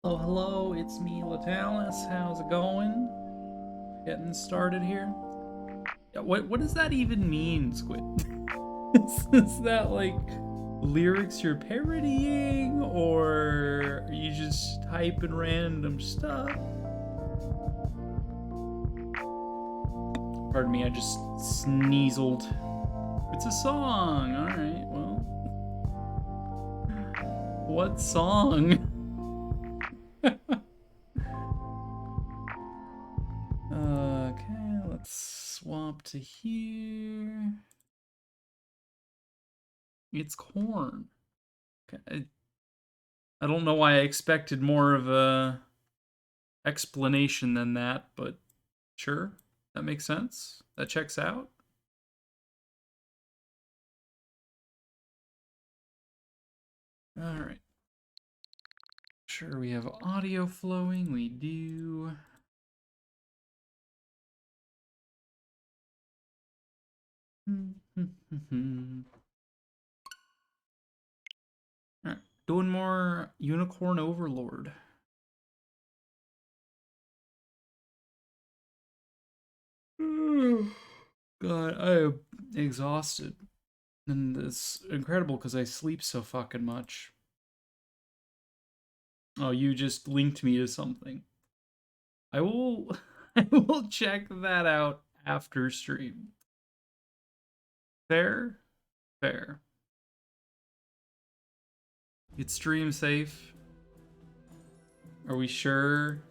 Hello, it's me, Latalis. How's it going? Getting started here. Yeah, what does that even mean, Squid? is that like lyrics you're parodying, or are you just typing random stuff? Pardon me, I just sneezled. It's a song. All right, well, what song? Okay, let's swap to here. It's corn. Okay. I don't know why I expected more of a explanation than that, but sure, that makes sense. That checks out. All right. Sure, we have audio flowing. We do. All right, doing more Unicorn Overlord. God, I am exhausted. And it's incredible because I sleep so fucking much. Oh, you just linked me to something. I will I will check that out after stream. Fair? Fair. It's stream safe. Are we sure?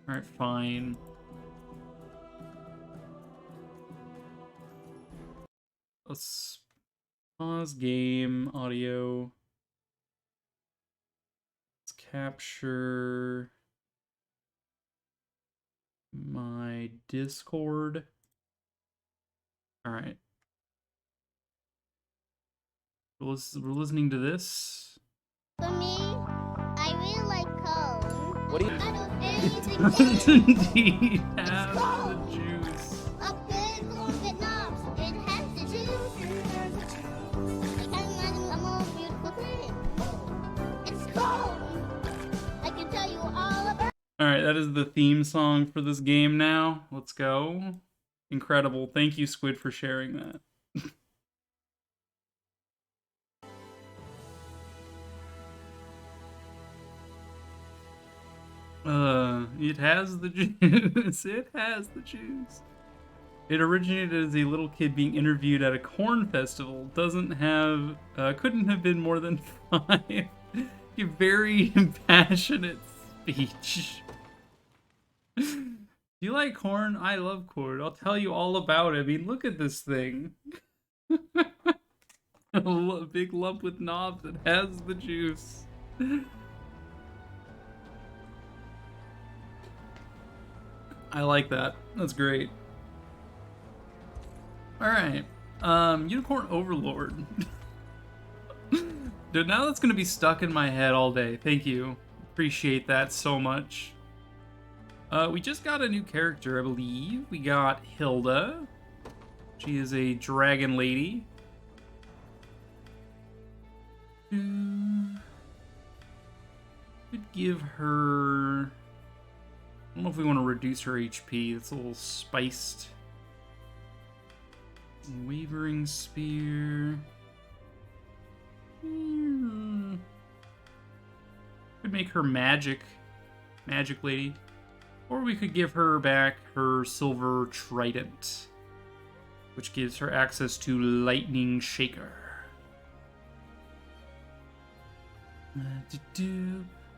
Alright, fine. Let's pause game audio. Let's capture my Discord. Alright. We're listening to this. For me, I really like cone. What do you? I don't It anything does in it. indeed have the juice. A big one, but not. It has the juice. I can't imagine a more beautiful thing. It's cone. I can tell you all about. Alright, that is the theme song for this game now. Let's go. Incredible. Thank you, Squid, for sharing that. It has the juice. It has the juice. It originated as a little kid being interviewed at a corn festival. Doesn't have, couldn't have been more than 5. A very impassionate speech. Do you like corn? I love corn. I'll tell you all about it. I mean, look at this thing. A big lump with knobs that has the juice. I like that. That's great. Alright. Unicorn Overlord. Dude, now that's gonna be stuck in my head all day. Thank you. Appreciate that so much. We just got a new character, I believe. We got Hilda. She is a dragon lady. Could give her... I don't know if we want to reduce her HP. It's a little spiced. Wavering Spear. Could make her magic lady. Or we could give her back her silver trident, which gives her access to Lightning Shaker.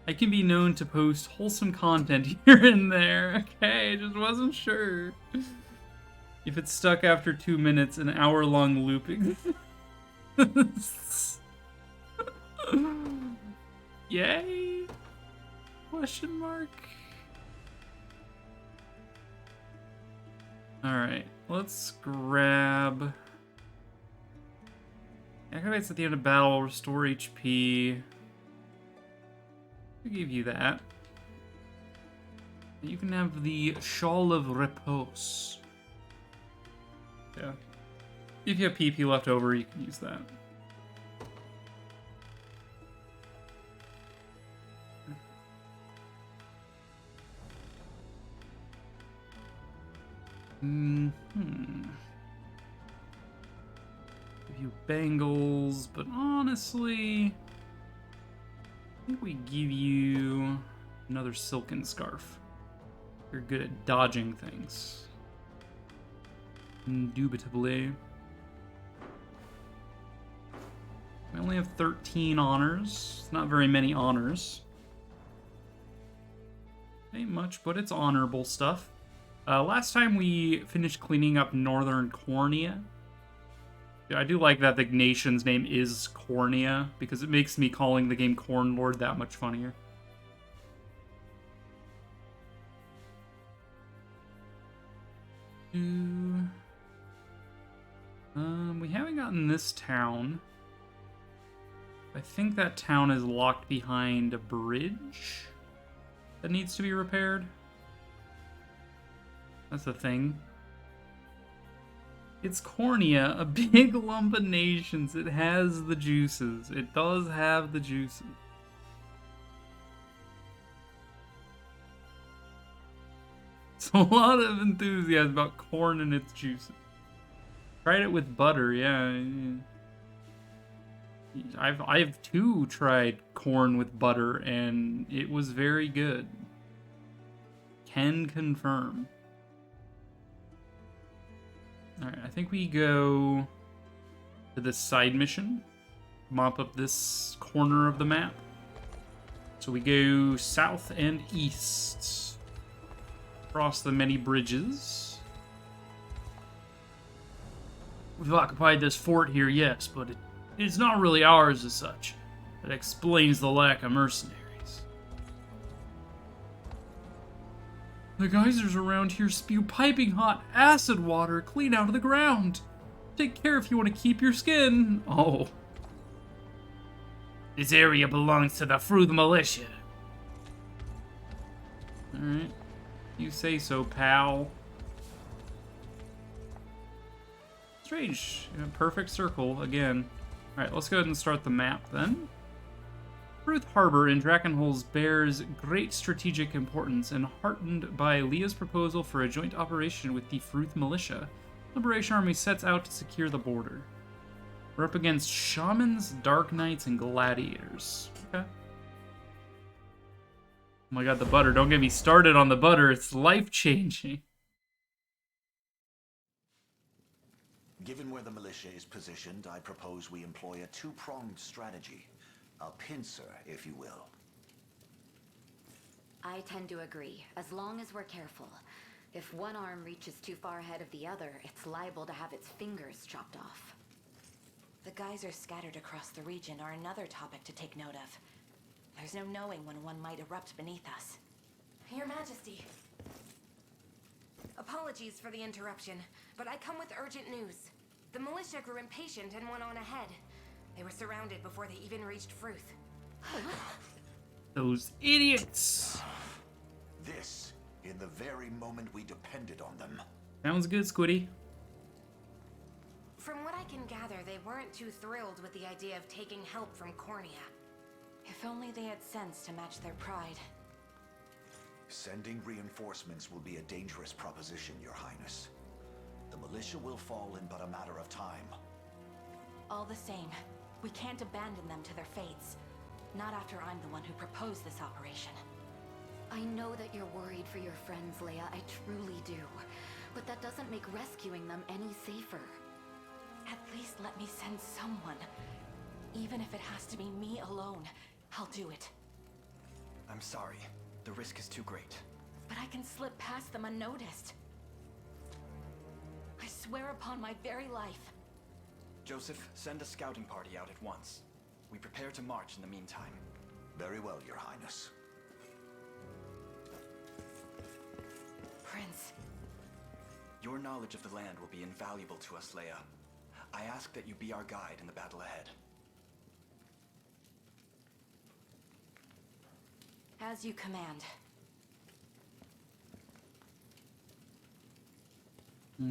I can be known to post wholesome content here and there. Okay, I just wasn't sure. If it's stuck after 2 minutes, an hour-long looping. Yay? Question mark? Alright, let's grab... Activates at the end of battle, restore HP. I'll give you that. You can have the Shawl of Repose. Yeah. If you have PP left over, you can use that. Give you bangles, but honestly, I think we give you another silken scarf. You're good at dodging things. Indubitably. We only have 13 honors. Not very many honors. Ain't much, but it's honorable stuff. Last time we finished cleaning up Northern Cornea. Yeah, I do like that the nation's name is Cornea, because it makes me calling the game Corn Lord that much funnier. We haven't gotten this town. I think that town is locked behind a bridge that needs to be repaired. That's the thing. It's Cornea, a big lump of nations. It has the juices. It does have the juices. It's a lot of enthusiasm about corn and its juices. Tried it with butter, yeah. I've too tried corn with butter, and it was very good. Can confirm. Alright, I think we go to this side mission. Mop up this corner of the map. So we go south and east. Across the many bridges. We've occupied this fort here, yes, but it's not really ours as such. That explains the lack of mercenaries. The geysers around here spew piping hot acid water clean out of the ground. Take care if you want to keep your skin. Oh. This area belongs to the Fruth Militia. Alright. You say so, pal. Strange. Perfect circle again. Alright, let's go ahead and start the map then. Fruth Harbor in Drakenholes bears great strategic importance, and heartened by Leah's proposal for a joint operation with the Fruth Militia, Liberation Army sets out to secure the border. We're up against Shamans, Dark Knights, and Gladiators. Okay. Oh my god, the butter. Don't get me started on the butter. It's life-changing. Given where the militia is positioned, I propose we employ a two-pronged strategy. A pincer, if you will. I tend to agree, as long as we're careful. If one arm reaches too far ahead of the other, it's liable to have its fingers chopped off. The geysers scattered across the region are another topic to take note of. There's no knowing when one might erupt beneath us. Your Majesty. Apologies for the interruption, but I come with urgent news. The militia grew impatient and went on ahead. They were surrounded before they even reached Fruth. Those idiots! This, in the very moment we depended on them. Sounds good, Squiddy. From what I can gather, they weren't too thrilled with the idea of taking help from Cornea. If only they had sense to match their pride. Sending reinforcements will be a dangerous proposition, Your Highness. The militia will fall in but a matter of time. All the same, we can't abandon them to their fates. Not after I'm the one who proposed this operation. I know that you're worried for your friends, Leia. I truly do. But that doesn't make rescuing them any safer. At least let me send someone. Even if it has to be me alone, I'll do it. I'm sorry. The risk is too great. But I can slip past them unnoticed. I swear upon my very life. Joseph, send a scouting party out at once. We prepare to march in the meantime. Very well, Your Highness. Prince. Your knowledge of the land will be invaluable to us, Leia. I ask that you be our guide in the battle ahead. As you command.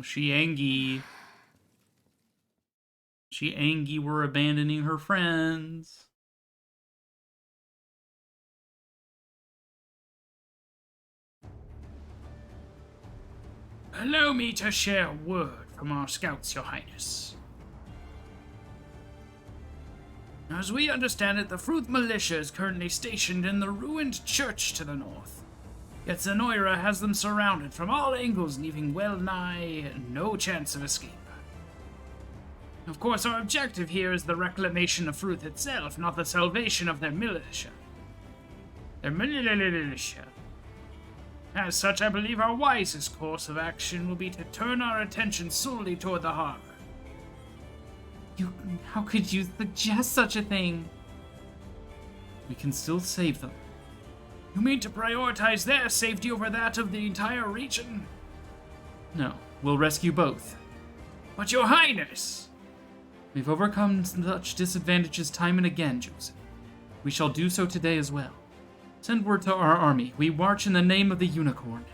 She angry. She angry we're abandoning her friends. Allow me to share a word from our scouts, Your Highness. As we understand it, the Fruth Militia is currently stationed in the ruined church to the north. Yet Zenoira has them surrounded from all angles, leaving well nigh no chance of escape. Of course, our objective here is the reclamation of Fruth itself, not the salvation of their militia. Their militia. As such, I believe our wisest course of action will be to turn our attention solely toward the harbor. How could you suggest such a thing? We can still save them. You mean to prioritize their safety over that of the entire region? No, we'll rescue both. But Your Highness! We've overcome such disadvantages time and again, Joseph. We shall do so today as well. Send word to our army. We march in the name of the Unicorn.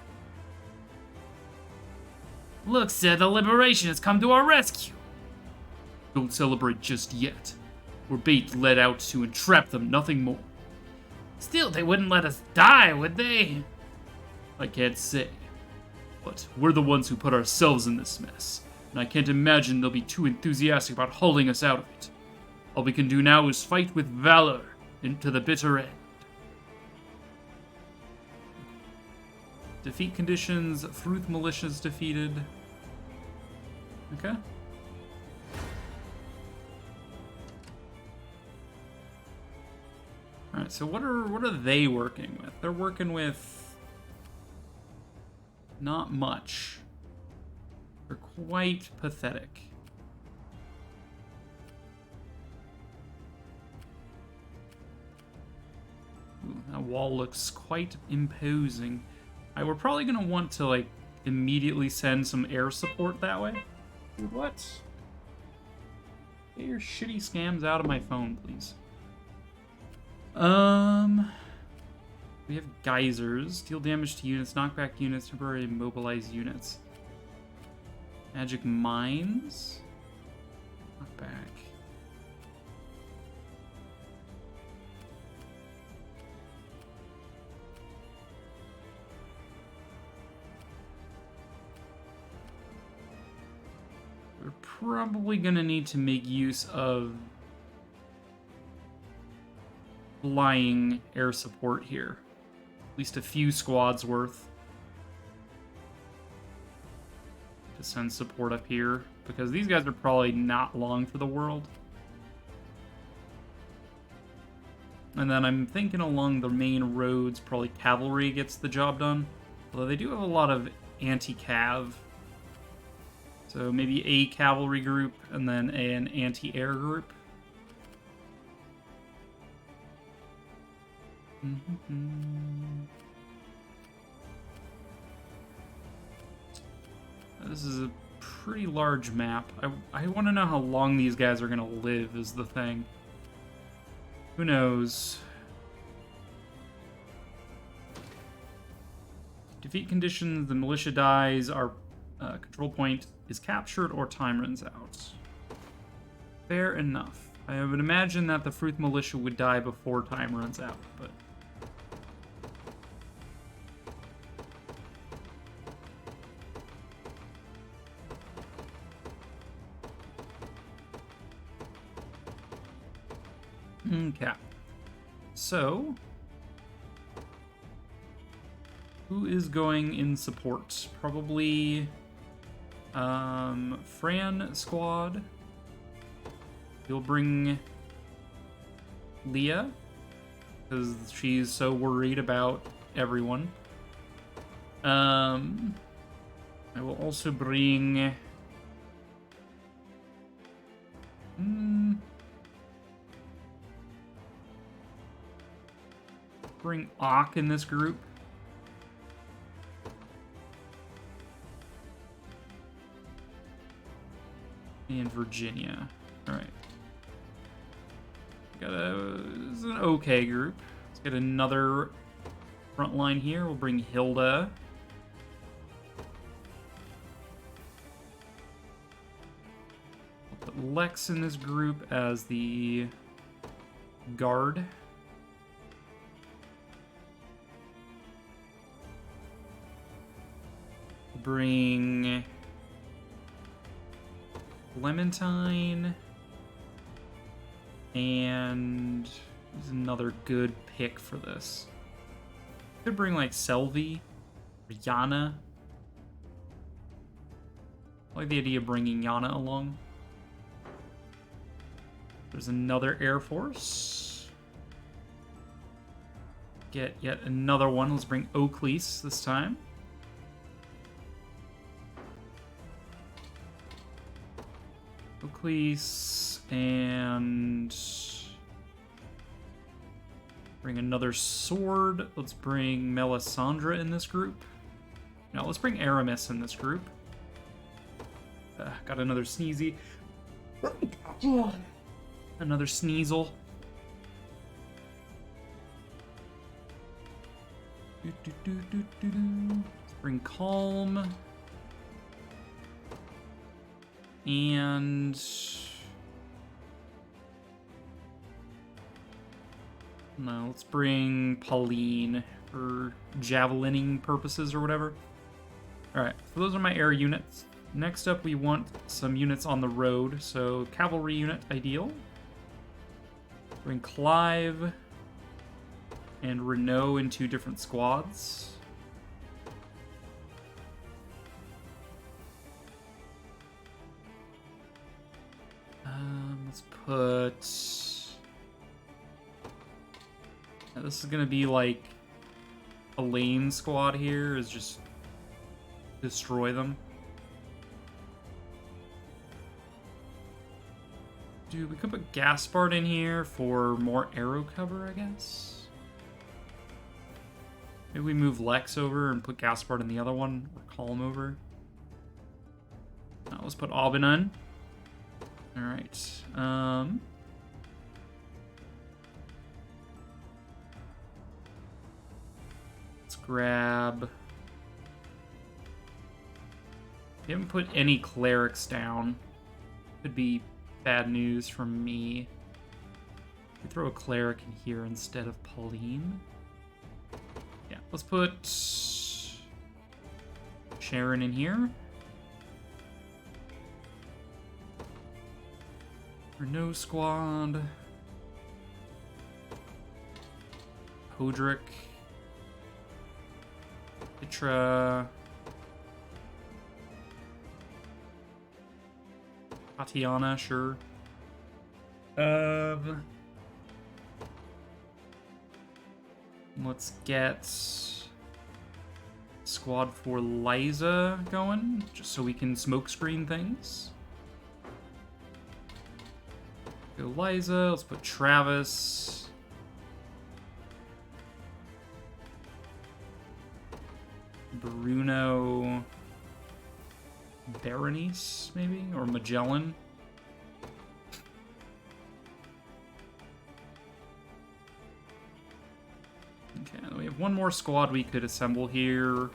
Look, sir, the Liberation has come to our rescue. Don't celebrate just yet. We're bait led out to entrap them, nothing more. Still, they wouldn't let us die, would they? I can't say. But we're the ones who put ourselves in this mess, and I can't imagine they'll be too enthusiastic about hauling us out of it. All we can do now is fight with valor into the bitter end. Defeat conditions, Fruth Militia's defeated. Okay. Alright, so what are they working with? They're working with not much. They're quite pathetic. Ooh, that wall looks quite imposing. We're probably gonna want to like immediately send some air support that way. Dude, what? Get your shitty scams out of my phone, please. We have geysers, deal damage to units, knock back units, temporarily immobilize units. Magic mines, knock back. We're probably gonna need to make use of flying air support here. At least a few squads worth. To send support up here, because these guys are probably not long for the world. And then I'm thinking along the main roads, probably cavalry gets the job done. Although they do have a lot of anti-cav. So maybe a cavalry group and then an anti-air group. This is a pretty large map. I want to know how long these guys are going to live is the thing. Who knows? Defeat conditions, the militia dies, our control point is captured, or time runs out. Fair enough. I would imagine that the Fruth Militia would die before time runs out, but... Okay. So... who is going in support? Probably... Fran squad. You'll bring Leah, because she's so worried about everyone. I will also bring... bring Ock in this group. And Virginia. Alright. This is an okay group. Let's get another front line here. We'll bring Hilda. We'll put Lex in this group as the guard. We'll bring Clementine, and who's another good pick for this? Could bring like Selvi, or Yana. I like the idea of bringing Yana along. There's another Air Force. Get yet another one. Let's bring Oaklease this time. Oaklease and bring another sword. Let's bring Melisandre in this group. No, let's bring Aramis in this group. Got another sneezy. Another sneasel. Let's bring Calm. And no, let's bring Pauline for javelining purposes or whatever. Alright, so those are my air units. Next up, we want some units on the road, so cavalry unit, ideal. Bring Clive and Renault in 2 different squads. Let's put... Now, this is gonna be like a lane squad here, is just destroy them. Dude, we could put Gaspard in here for more arrow cover, I guess. Maybe we move Lex over and put Gaspard in the other one, or Calm over. Now let's put Aubin in. Alright, let's grab... We haven't put any clerics down. Could be bad news from me. We throw a cleric in here instead of Pauline. Yeah, let's put Sharon in here. Renault squad. Podrick. Pitra. Tatiana, sure. Let's get squad for Liza going, just so we can smokescreen things. Go Liza, let's put Travis. Bruno. Berenice, maybe? Or Magellan? Okay, we have one more squad we could assemble here.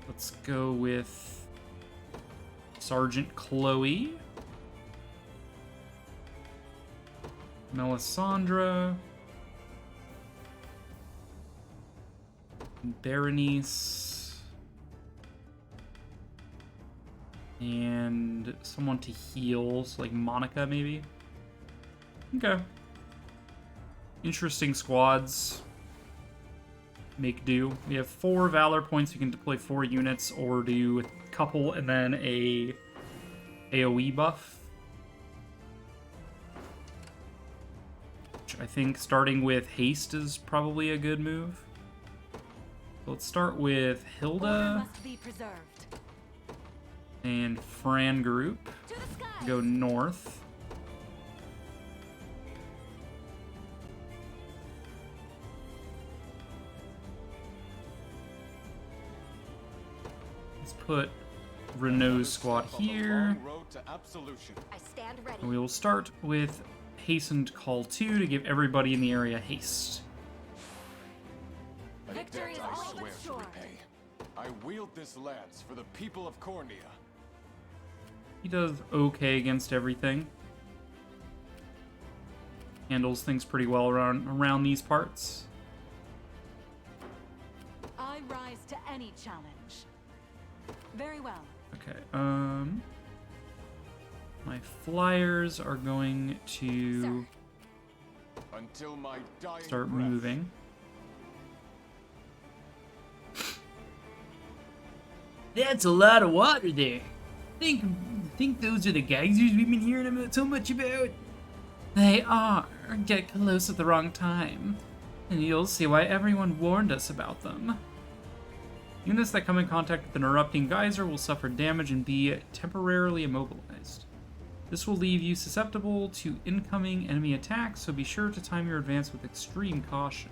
Let's go with Sergeant Chloe. Melisandre. Berenice. And someone to heal, so like Monica, maybe? Okay. Interesting squads. Make do. We have 4 Valor points. We can deploy 4 units, or do a couple and then a AoE buff. Which I think starting with haste is probably a good move. So let's start with Hilda. Must be preserved. And Fran group. Go north. Let's put Renault's squad here. I stand ready. And we will start with Hastened Call 2 to give everybody in the area haste. Victory is all but sure. I wield this lance for the people of Cornea. He does okay against everything. Handles things pretty well around these parts. I rise to any challenge. Very well. Okay, my flyers are going to Until my dying start breath. moving. That's a lot of water there. Think those are the geysers we've been hearing about so much about? They are. Get close at the wrong time, and you'll see why everyone warned us about them. Units that come in contact with an erupting geyser will suffer damage and be temporarily immobilized. This will leave you susceptible to incoming enemy attacks, so be sure to time your advance with extreme caution.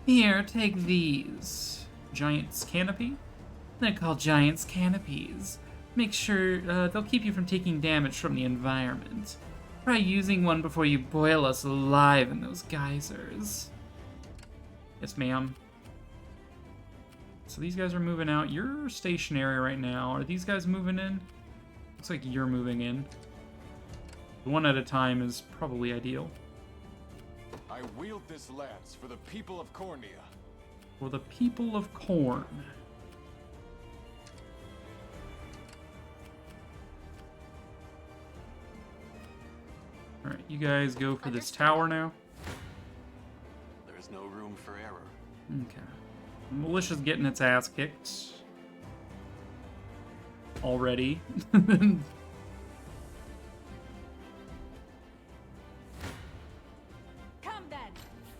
Here, take these. Giant's Canopy? They're called Giant's Canopies. Make sure they'll keep you from taking damage from the environment. Try using one before you boil us alive in those geysers. Yes, ma'am. So these guys are moving out. You're stationary right now. Are these guys moving in? Looks like you're moving in. One at a time is probably ideal. I wield this lance for the people of Cornea. For the people of Corn. Alright, you guys go for this tower now. There is no room for error. Okay. The militia's getting its ass kicked. Already. Come then.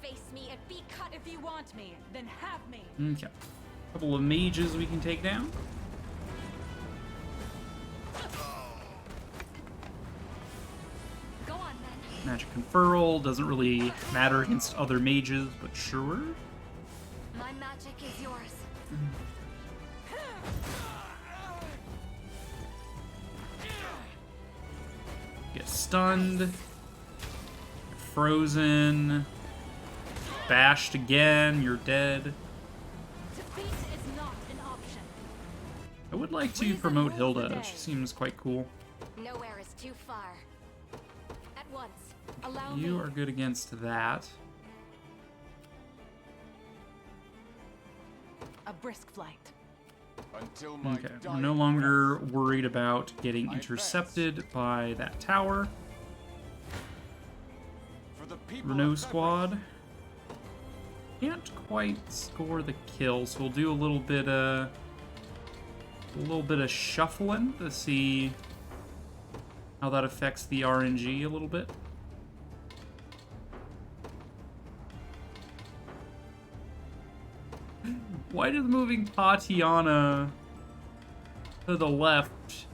Face me and be cut if you want me. Then have me. Okay. Couple of mages we can take down. Go on then. Magic Conferral doesn't really matter against other mages, but sure. My magic is yours. Get stunned. Frozen. Bashed again. You're dead. Defeat is not an option. I would like to promote Hilda. She seems quite cool. Nowhere is too far. At once. Allow You me. are good against that. A brisk flight. Until my Okay, we're dying no longer worried about getting intercepted by that tower. breath. For the people Renault of squad. Can't quite score the kill, so we'll do a little bit of shuffling to see how that affects the RNG a little bit. Why does moving Tatiana to the left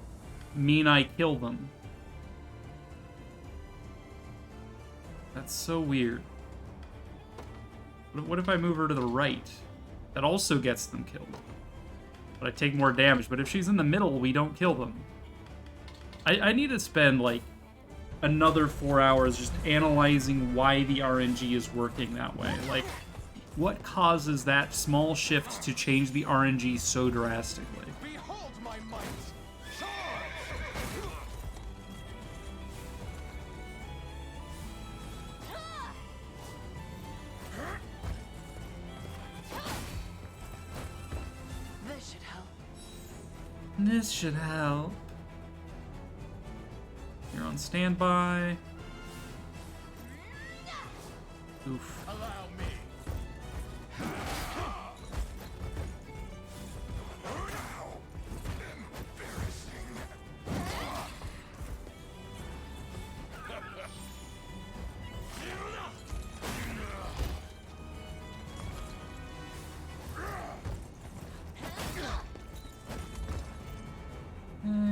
mean I kill them? That's so weird. What if I move her to the right? That also gets them killed. But I take more damage. But if she's in the middle, we don't kill them. I need to spend, like, another 4 hours just analyzing why the RNG is working that way. Like, what causes that small shift to change the RNG so drastically? Behold my might! This should help. This should help. You're on standby. Oof. Allow me.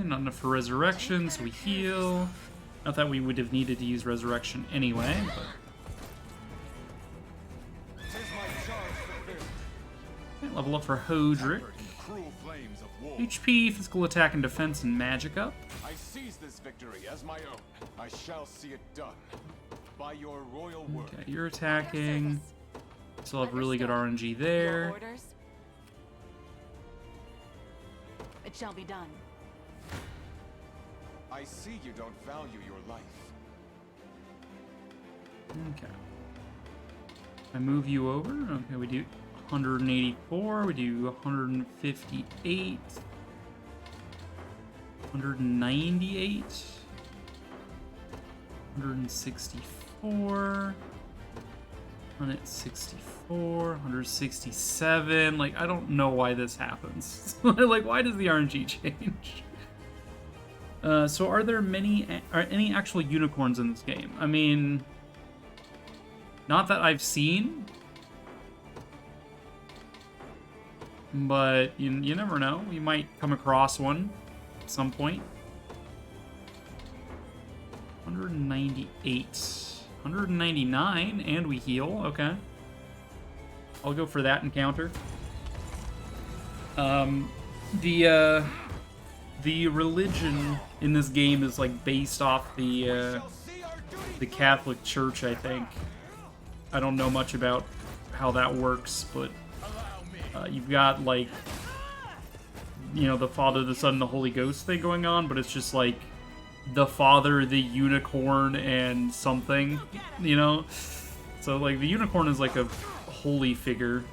Not enough for resurrection, so we heal. Not that we would have needed to use resurrection anyway, but... Tis my charge fulfilled. Okay, level up for Hodrick. In the cruel flames of war. HP, physical attack and defense, and magic up. I seize this victory as my own. I shall see it done. By your royal word. Okay, you're attacking. Service. Still have really good Understood. RNG Your there. orders? It shall be done. I see you don't value your life. Okay. I move you over. Okay, we do. 184, we do 158, 198, 164, 164, 167. Like, I don't know why this happens. Like, why does the RNG change? So are there any actual unicorns in this game? I mean, not that I've seen, but you never know. You might come across one at some point. 198, 199, and we heal. Okay, I'll go for that encounter. The religion in this game is like based off the Catholic Church, I think. I don't know much about how that works, but you've got like, you know, the Father, the Son, and the Holy Ghost thing going on, but it's just like the Father, the Unicorn, and something, you know? So like the Unicorn is like a holy figure.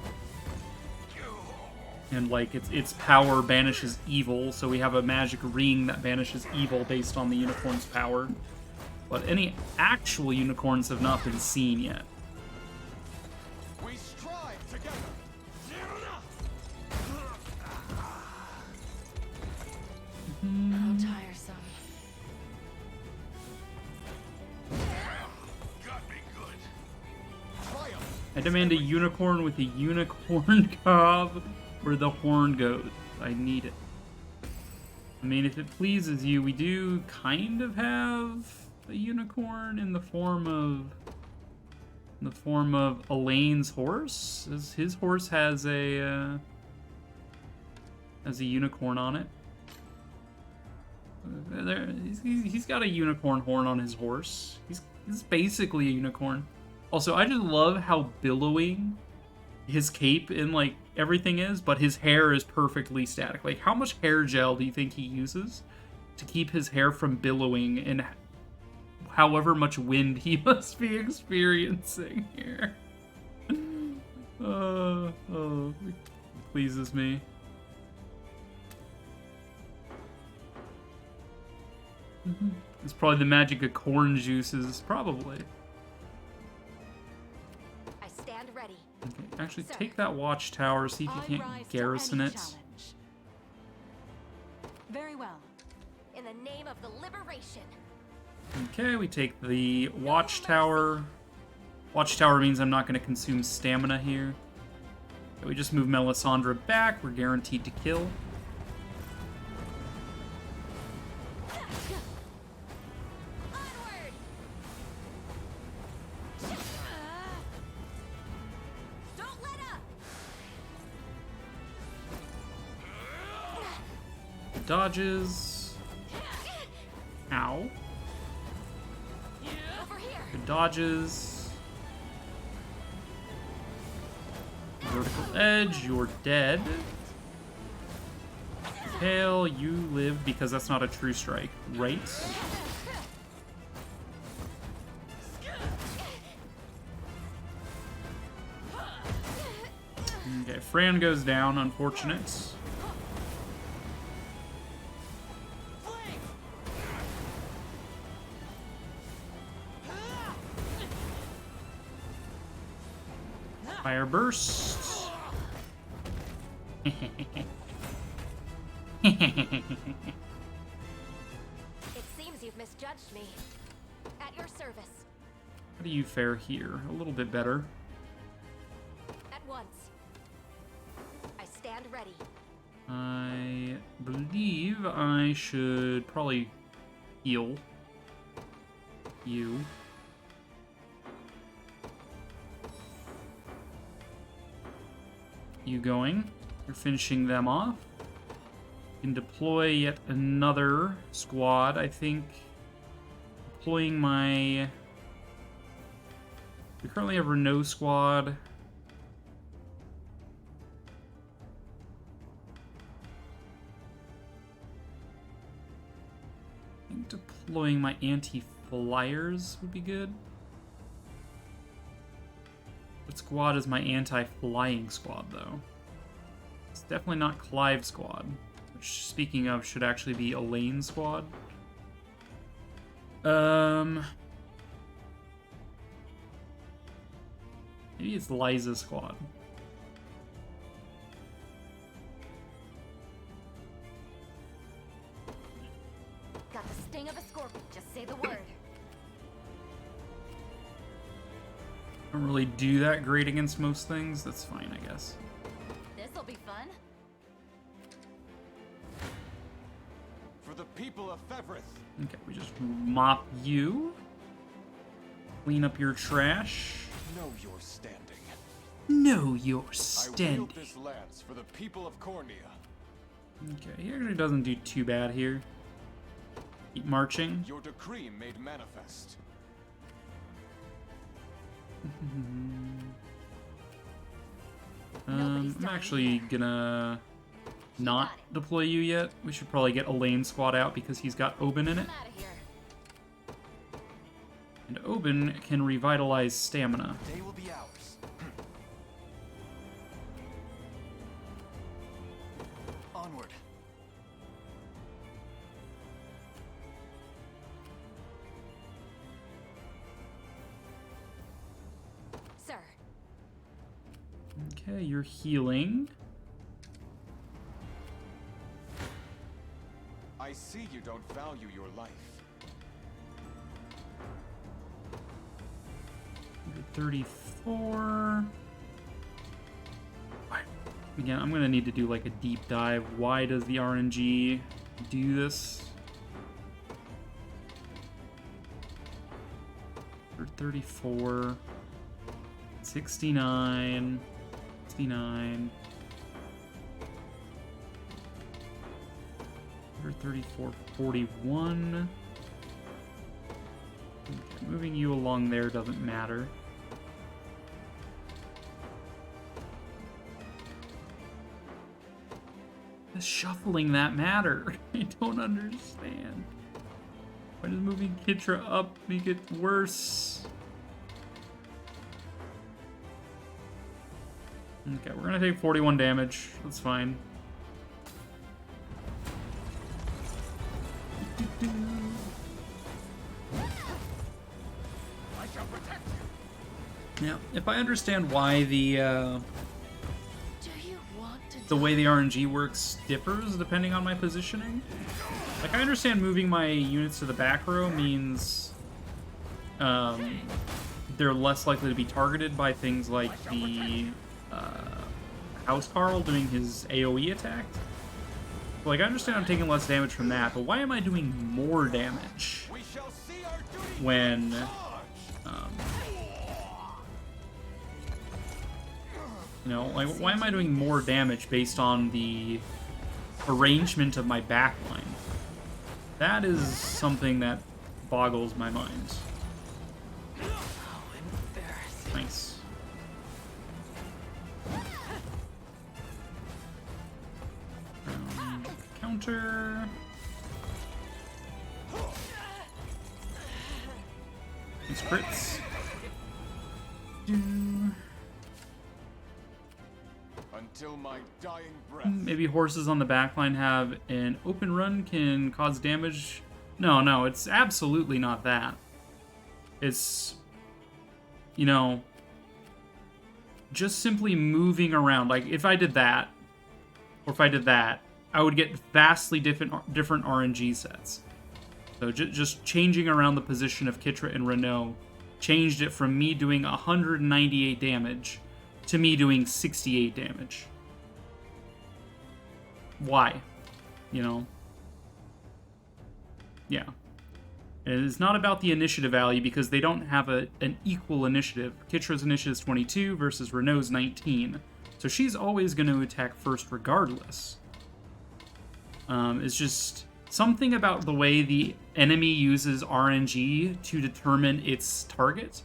And like its power banishes evil, so we have a magic ring that banishes evil based on the unicorn's power. But any actual unicorns have not been seen yet. We strive together. How tiresome. Got me good. Triumph. I demand a unicorn with a unicorn cob where the horn goes. I need it. I mean, if it pleases you, we do kind of have a unicorn in the form of Elaine's horse. His horse has a unicorn on it. He's got a unicorn horn on his horse. He's basically a unicorn. Also, I just love how billowing his cape and like everything is, but his hair is perfectly static. Like, how much hair gel do you think he uses to keep his hair from billowing and however much wind he must be experiencing here? Oh, it pleases me. It's probably the magic of corn juices, probably. I stand ready. Okay, actually take that watchtower, see if you can't garrison it. Very well. In the name of the liberation. Okay, we take the watchtower. Watchtower means I'm not going to consume stamina here. Okay, we just move Melisandre back. We're guaranteed to kill. Onward! Don't let up! Dodges. Ow. Over here! Good dodges. Vertical edge, you're dead. Hail, you live because that's not a true strike, right? Okay, Fran goes down, unfortunate. Fire burst. It seems you've misjudged me. At your service. How do you fare here? A little bit better. At once. I stand ready. I believe I should probably heal you. You going. You're finishing them off. You can deploy yet another squad, I think. Deploying my... We currently have Renault squad. I think deploying my anti-flyers would be good. What squad is my anti-flying squad, though? It's definitely not Clive squad. Which, speaking of, should actually be Elaine squad. Maybe it's Liza squad. Got the sting of a scorpion. Just say the word. Don't really do that great against most things. That's fine, I guess. This'll be fun. For the people of Fevrith. Okay, we just mop you. Clean up your trash. Know your standing. Know your I standing. wield this lance for the people of Cornea. Okay, he actually doesn't do too bad here. Keep marching. Your decree made manifest. I'm actually gonna not deploy you yet. We should probably get Elaine squad out because he's got Oben in it. I'm out of here. And Oben can revitalize stamina. They will be ours. Onward. Sir. Okay, you're healing. I see you don't value your life. 34. Again, I'm gonna need to do like a deep dive. Why does the RNG do this? For 34, 69, 69. For 34, 41. Okay, moving you along there doesn't matter. Does shuffling that matter? I don't understand. Why does moving Kitra up make it worse? Okay, we're gonna take 41 damage. That's fine. I shall protect you. Yeah, if I understand why Do you want to the way the RNG works differs depending on my positioning. Like, I understand moving my units to the back row means they're less likely to be targeted by things like the Housecarl doing his AoE attack. Like, I understand I'm taking less damage from that, but why am I doing more damage We shall see our duty. when you know, like, why am I doing more damage based on the arrangement of my backline? That is something that boggles my mind. Nice. Counter. These crits. Until my dying breath. Maybe horses on the backline have an open run can cause damage. No, it's absolutely not that. It's, you know, just simply moving around. Like, if I did that, or if I did that, I would get vastly different RNG sets. So just changing around the position of Kitra and Renault changed it from me doing 198 damage to me doing 68 damage. Why? You know? Yeah. And it's not about the initiative value because they don't have an equal initiative. Kitra's initiative is 22 versus Renault's 19. So she's always going to attack first regardless. It's just something about the way the enemy uses RNG to determine its target.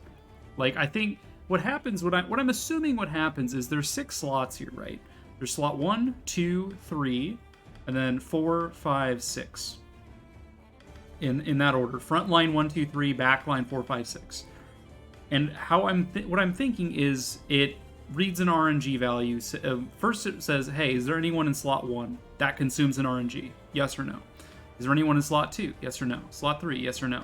Like, I think what happens, what I'm assuming what happens is there's 6 slots here, right? There's slot 1, 2, 3, and then 4, 5, 6. In that order. Front line 1, 2, 3, back line 4, 5, 6. And how what I'm thinking is it reads an RNG value. First it says, hey, is there anyone in slot 1 that consumes an RNG? Yes or no. Is there anyone in slot 2? Yes or no. Slot 3? Yes or no.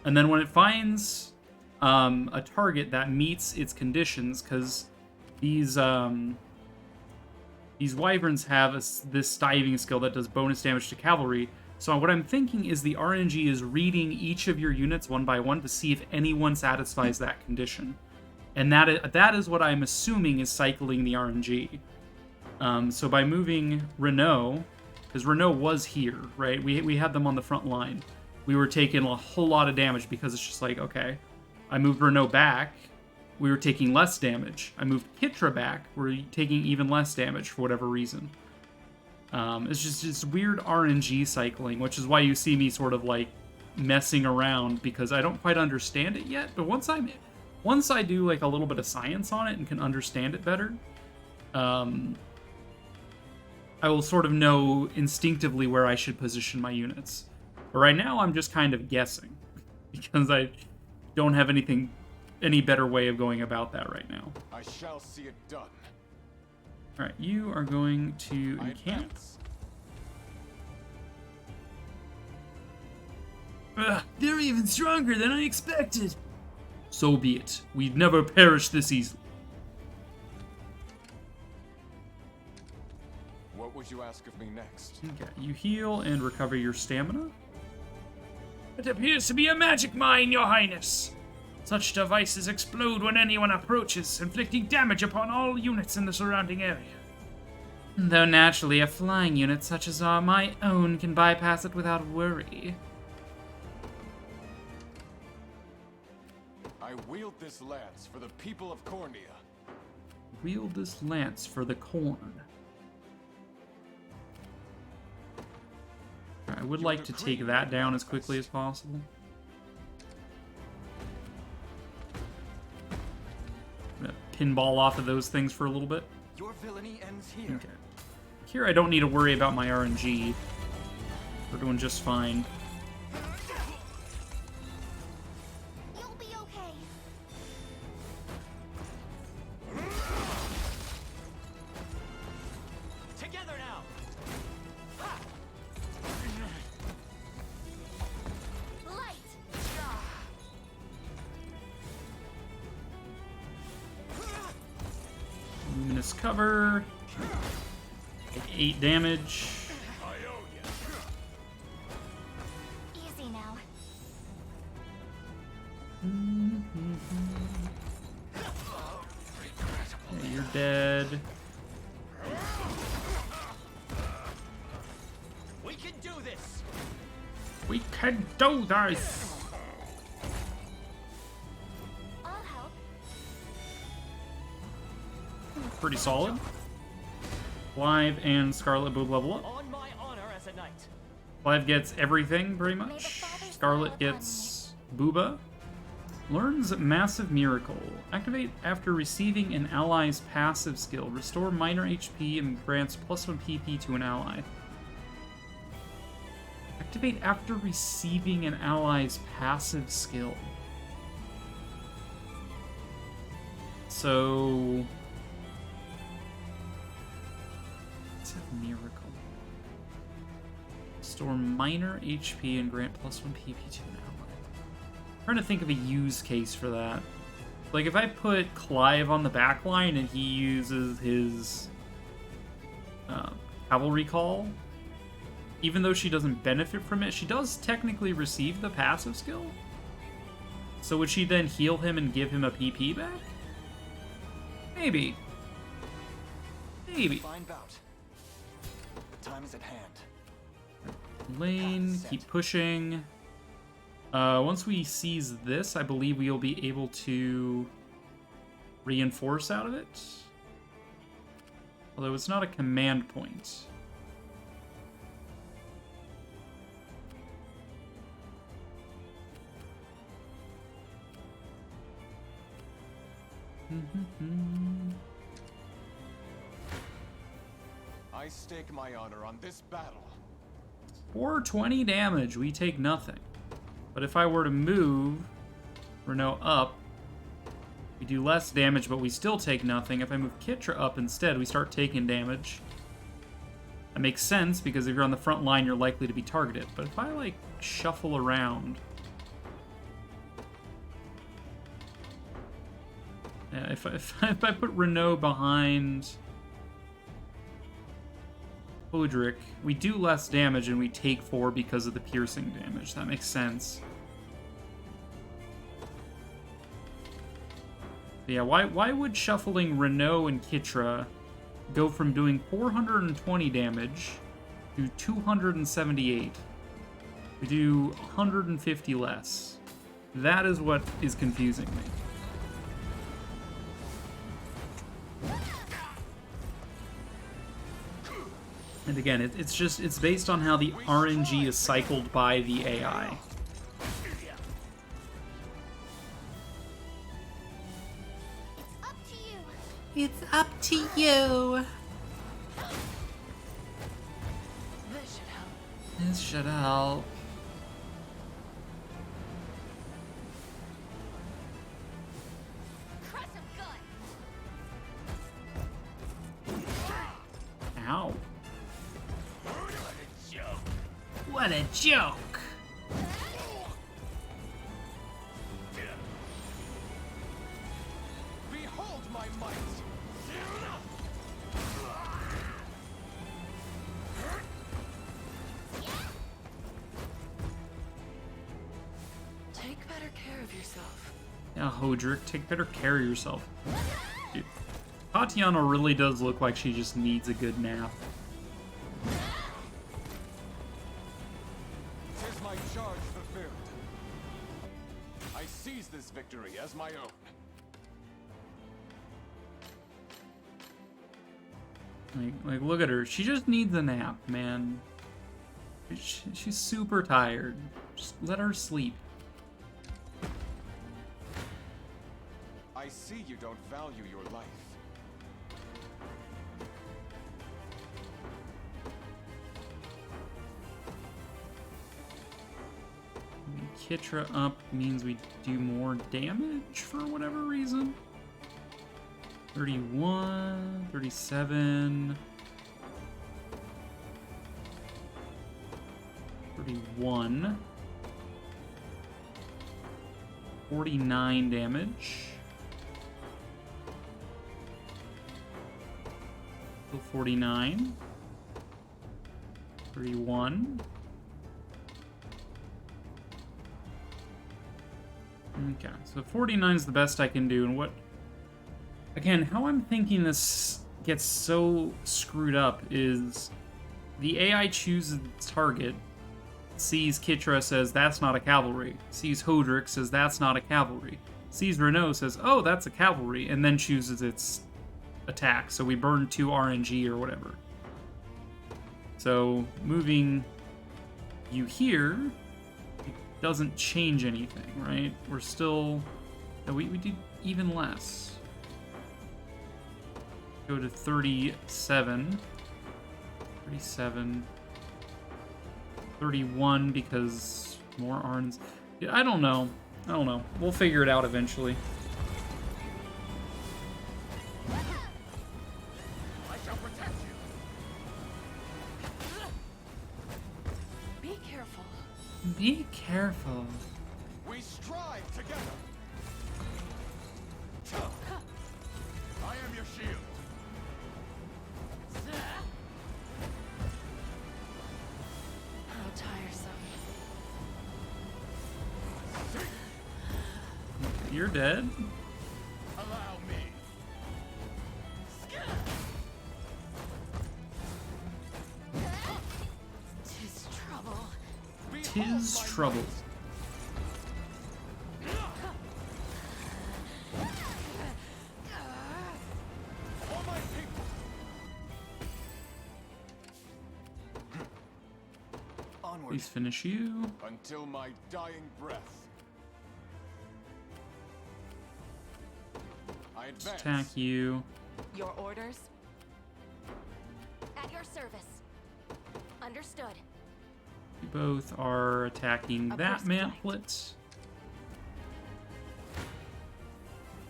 And then when it finds a target that meets its conditions, because these wyverns have this diving skill that does bonus damage to cavalry. So what I'm thinking is the RNG is reading each of your units one by one to see if anyone satisfies that condition. And that is what I'm assuming is cycling the RNG. So by moving Renault, because Renault was here, right? We had them on the front line. We were taking a whole lot of damage because it's just like, okay, I moved Renault back. We were taking less damage. I moved Kitra back. We're taking even less damage for whatever reason. It's just this weird RNG cycling, which is why you see me sort of like messing around because I don't quite understand it yet. But once I do like a little bit of science on it and can understand it better, I will sort of know instinctively where I should position my units. But right now, I'm just kind of guessing because I don't have any better way of going about that right now. I shall see it done. All right, you are going to encamp. They're even stronger than I expected. So be it. We'd never perish this easily. What would you ask of me next? Okay, you heal and recover your stamina. It appears to be a magic mine, Your Highness. Such devices explode when anyone approaches, inflicting damage upon all units in the surrounding area. Though naturally, a flying unit such as my own can bypass it without worry. I wield this lance for the people of Cornea. Wield this lance for the corn. I would like to take that down as quickly as possible. I'm gonna pinball off of those things for a little bit. Your villainy ends here. Okay. Here I don't need to worry about my RNG. We're doing just fine. You'll be okay. Together now. Light. Luminous cover. Take 8 damage. Easy now. Okay, you're dead. We can do this. We can do this! I'll help. Pretty solid. Clive and Scarlet both level up. On my honor as a knight. Clive gets everything, pretty much. Scarlet gets Booba. Learns Massive Miracle. Activate after receiving an ally's passive skill. Restore minor HP and grants +1 PP to an ally. Activate after receiving an ally's passive skill. So... Miracle. Restore minor HP and grant +1 PP to an ally. I'm trying to think of a use case for that. Like if I put Clive on the back line and he uses his cavalry call, even though she doesn't benefit from it, she does technically receive the passive skill. So would she then heal him and give him a PP back? Maybe. Maybe. Fine bout. Time is at hand. Lane, keep pushing. Once we seize this, I believe we'll be able to reinforce out of it. Although it's not a command point. I stake my honor on this battle. 420 damage, we take nothing. But if I were to move Renault up, We do less damage, but we still take nothing. If I move Kitra up instead, we start taking damage. That makes sense, because if you're on the front line, you're likely to be targeted. But if I, like, shuffle around... Yeah, if I put Renault behind Hodrick, we do less damage and we take 4 because of the piercing damage. That makes sense. Yeah, why would shuffling Renault and Kitra go from doing 420 damage to 278? We do 150 less. That is what is confusing me. And again, it's based on how the RNG is cycled by the AI. It's up to you. This should help. Ow. What a joke. Behold my might. Take better care of yourself. Yeah, Hodrick, take better care of yourself. Dude, Tatiana really does look like she just needs a good nap. Tis my charge fulfilled. I seize this victory as my own. Like, look at her. She just needs a nap, man. She's super tired. Just let her sleep. I see you don't value your life. Kitra up means we do more damage for whatever reason. 31, 37, 31, 49 damage. So 49, 31. Okay, so 49 is the best I can do, and what... Again, how I'm thinking this gets so screwed up is the AI chooses its target, sees Kitra, says, that's not a cavalry, sees Hodrick, says, that's not a cavalry, sees Renault, says, oh, that's a cavalry, and then chooses its attack, so we burn 2 RNG or whatever. So, moving you here doesn't change anything, right? We're still... No, we did even less. Go to 37. 37. 31 because more Arns. Yeah, I don't know. I don't know. We'll figure it out eventually. I shall protect you. Be careful. Be careful. We strive together. I am your shield. How tiresome. You're dead. Allow me. Tis trouble. Tis trouble. For my people. Onward. Please finish you. Until my dying breath. I advance. Attack you. Your orders? At your service. Understood. You both are attacking A that first mantlet.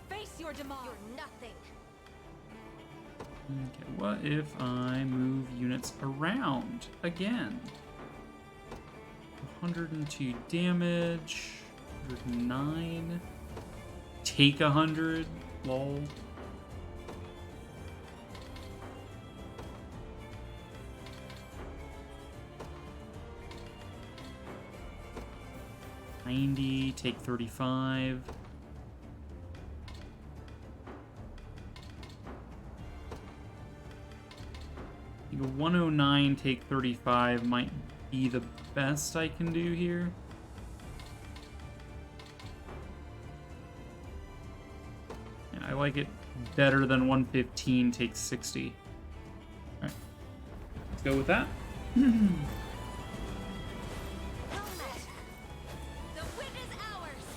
Face your your demise. You're nothing. Okay, what if I move units around again? 102 damage, 109. Take 100. Lol. $90, take 35. I think a 109, take 35 might be the best I can do here. Yeah, I like it better than 115, take 60. Alright. Let's go with that. The win is ours.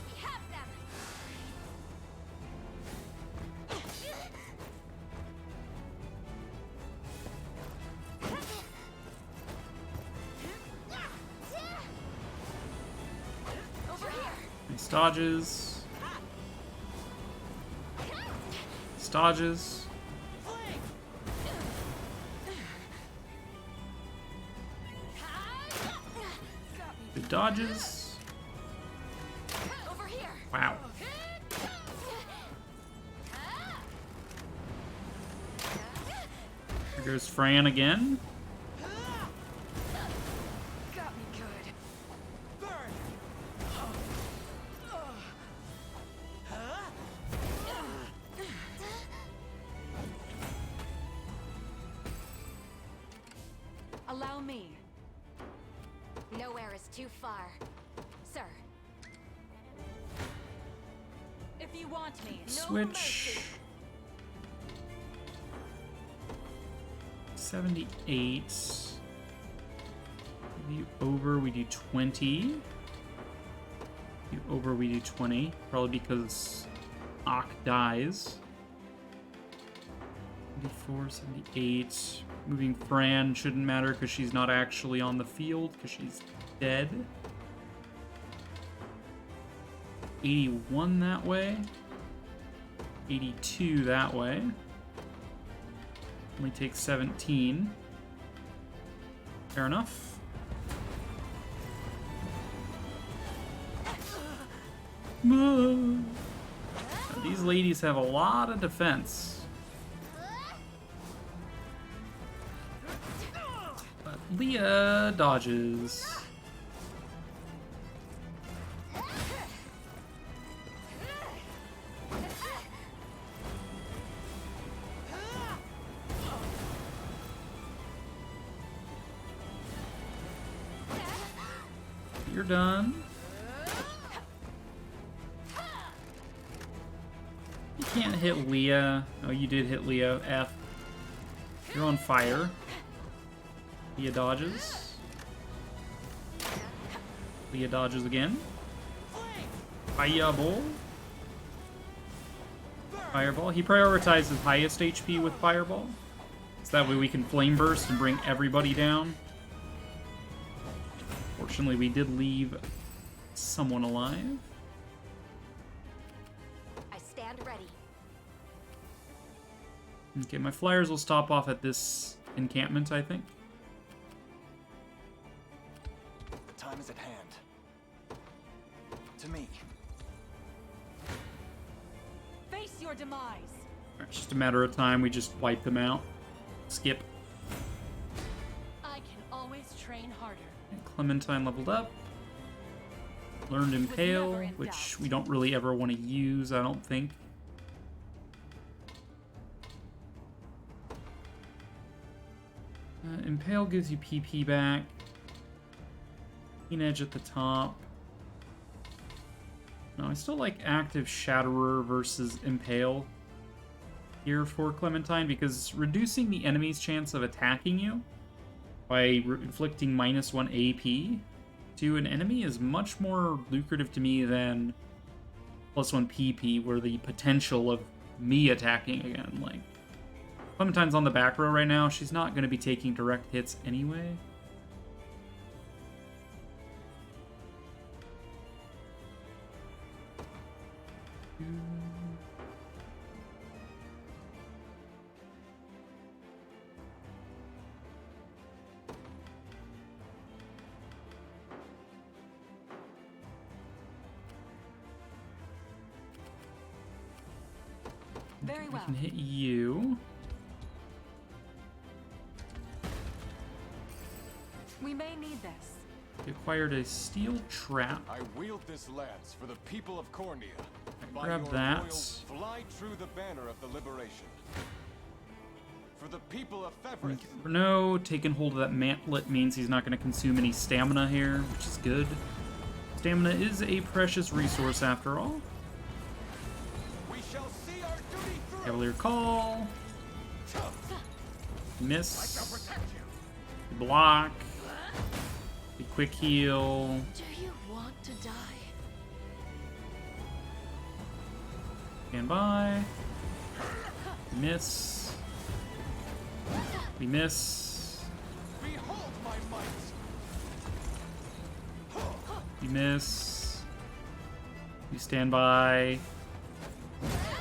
We have them. Over here. Nice dodges. Nice dodges. Good dodges. Over here. Wow. There goes Fran again. Got me good. Allow me. Nowhere is too far. Sir. If you want me. Switch. 78. You over, we do 20. You over, we do 20. Probably because Ak dies. 74, 78. Moving Fran shouldn't matter because she's not actually on the field because she's dead. 81 that way. 82 that way. Only takes 17. Fair enough. These ladies have a lot of defense. But Leah dodges. You're done. You can't hit Leah. Oh, you did hit Leah. F. You're on fire. Leah dodges. Leah dodges again. Fireball. Fireball. He prioritizes highest HP with Fireball. So that way we can Flame Burst and bring everybody down. Fortunately, we did leave someone alive. I stand ready. Okay, my flyers will stop off at this encampment, I think. The time is at hand. To me. Face your demise. Alright, it's just a matter of time. We just wipe them out. Skip. I can always train harder. Clementine leveled up. Learned Impale, never in which doubt. we don't really ever want to use, I don't think. Impale gives you PP back. Keen Edge at the top. No, I still like Active Shatterer versus Impale here for Clementine, because reducing the enemy's chance of attacking you by inflicting -1 AP to an enemy is much more lucrative to me than +1 PP, where the potential of me attacking again. Like, Clementine's on the back row right now. She's not going to be taking direct hits anyway. Very We well. can hit you. We may need this. We acquired a steel trap. I wield this lance for the people of Cornea. By Grab your that. royal fly true the banner of the liberation. For the people of Fevris. No, taking hold of that mantlet means he's not going to consume any stamina here, which is good. Stamina is a precious resource after all. We shall see our duty through. Cavalier Call. I shall Miss. protect you. Block. A quick heal. Do you want to die? Stand by. Miss. We miss. Behold my might. We miss. We stand by.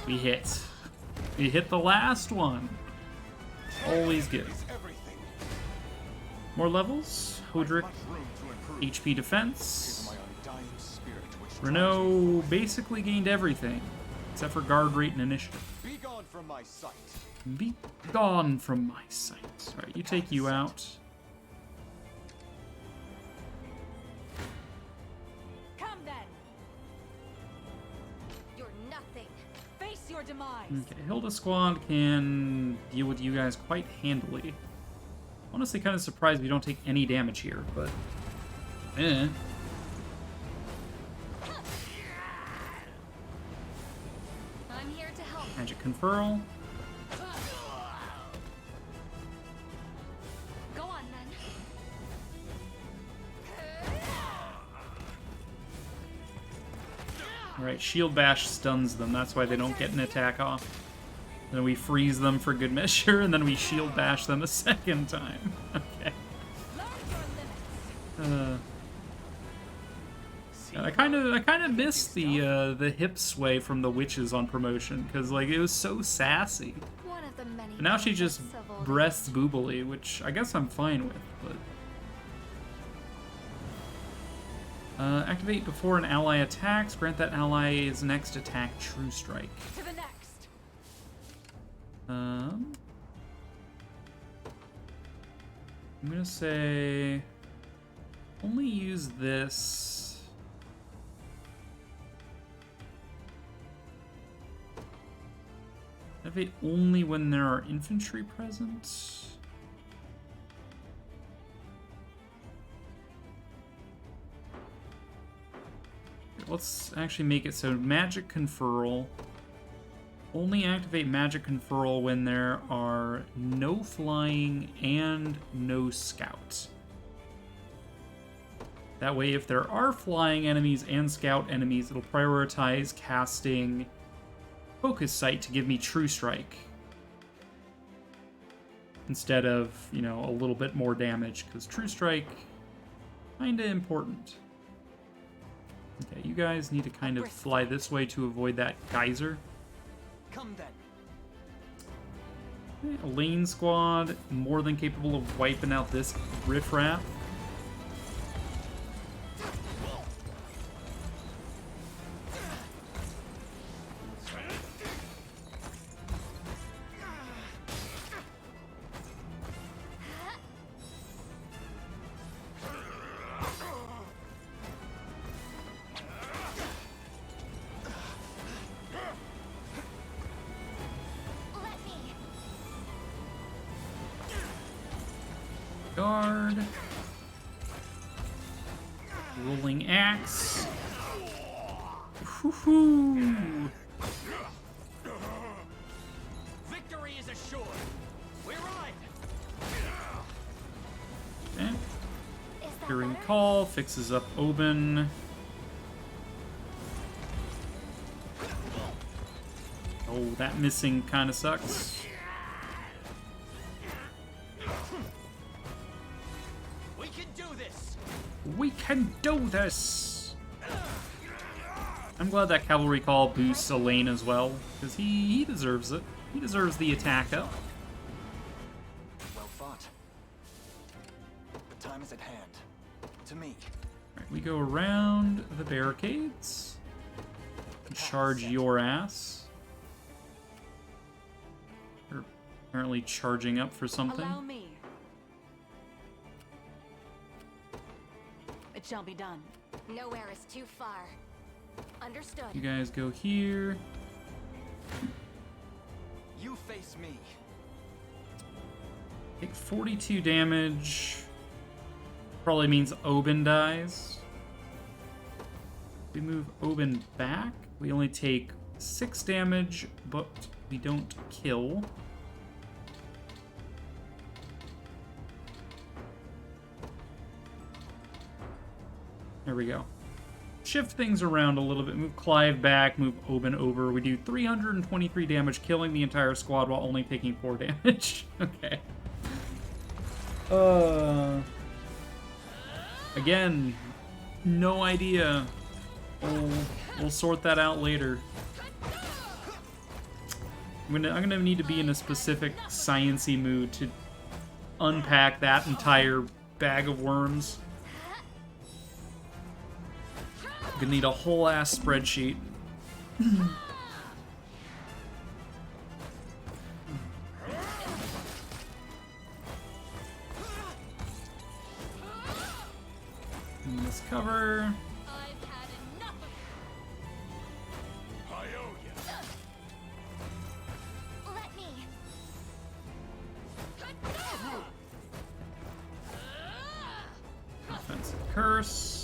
We hit. We hit the last one. Always good. Is everything. More levels. Hodrick, Much room to improve. HP defense. My undying spirit which Renault basically gained everything, except for guard rate and initiative. be gone from my sight. Be gone from my sight. Alright, you take you out. Come then. You're nothing. Face your demise. Okay, Hilda Squad can deal with you guys quite handily. Honestly, kind of surprised we don't take any damage here, but eh. I'm here to help. Magic Conferral. Go on then. Alright, Shield Bash stuns them, that's why they don't get an attack off. Then we freeze them for good measure, and then we Shield Bash them a second time. Okay. Learn your limits. I kind of miss the hip sway from the witches on promotion, because like it was so sassy. One of the many. But now she just concepts of old breasts boobily, which I guess I'm fine with, but... activate before an ally attacks. Grant that ally's next attack True Strike. To the next. I'm gonna say... Only use this... Activate only when there are infantry present. Let's actually make it so Magic Conferral. Only activate Magic Conferral when there are no flying and no scout. That way, if there are flying enemies and scout enemies, it'll prioritize casting Focus Sight to give me True Strike. Instead of, you know, a little bit more damage, because True Strike, kinda important. Okay, you guys need to kind of fly this way to avoid that geyser. Come then. Okay, a lane squad, more than capable of wiping out this riffraff. Let me. Guard. Rolling axe. Woohoo! Victory is assured. We ride. Okay. Is that Hearing better? call fixes up Oben. Oh, that missing kind of sucks. We can do this. We can do this! I'm glad that cavalry call boosts Elaine as well, because he deserves it. He deserves the attack up. Well fought. The time is at hand. To me. Alright, we go around the barricades. Charge your ass. They're apparently charging up for something. Allow me. It shall be done. Nowhere is too far. Understood. You guys go here. You face me. Take 42 damage. Probably means Oben dies. We move Oben back. We only take 6 damage, but we don't kill. There we go. Shift things around a little bit. Move Clive back, move Oben over. We do 323 damage, killing the entire squad while only taking 4 damage. Okay. Again, no idea. We'll sort that out later. I'm gonna need to be in a specific science-y mood to unpack that entire bag of worms. Gonna need a whole ass spreadsheet. In this cover. I've had enough of I owe you. Let me. Offensive curse.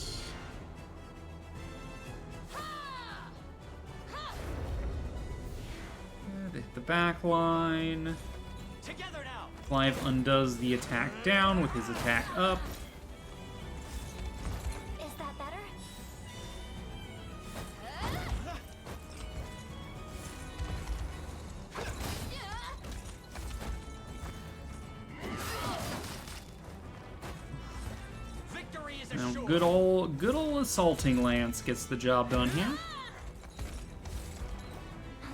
They hit the back line. Together now. Clive undoes the attack down with his attack up. Is that better? Victory is Now, assured. good old assaulting lance gets the job done here.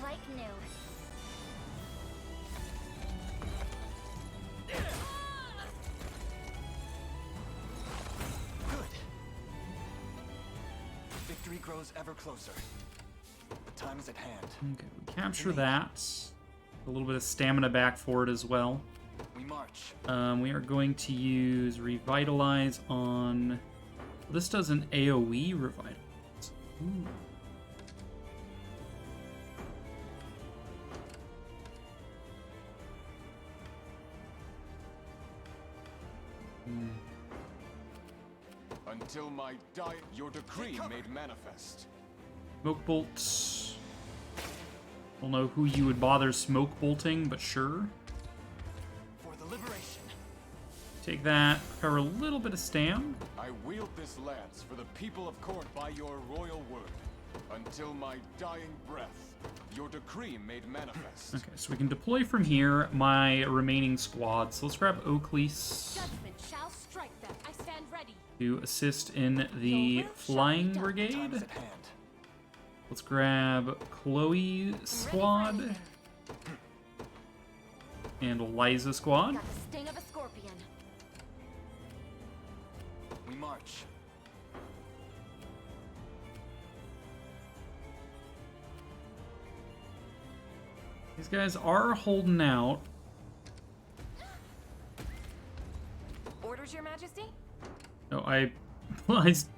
Like new. Good. Victory grows ever closer. The time is at hand. Okay, we capture that. A little bit of stamina back for it as well. We march. We are going to use Revitalize on... This does an AoE Revitalize. Ooh. Until my die, your decree made manifest. Smoke bolts. Don't know who you would bother smoke bolting, but sure. For the liberation. Take that. Cover a little bit of stam. I wield this lance for the people of Court by your royal word. Until my dying breath, your decree made manifest. Okay, so we can deploy from here my remaining squad. So let's grab Oaklease Judgment shall strike them. I stand ready. to assist in the flying Time brigade. is at hand. Let's grab Chloe squad and Eliza squad. Got the sting of a scorpion. We march. These guys are holding out. Orders, Your Majesty? No, I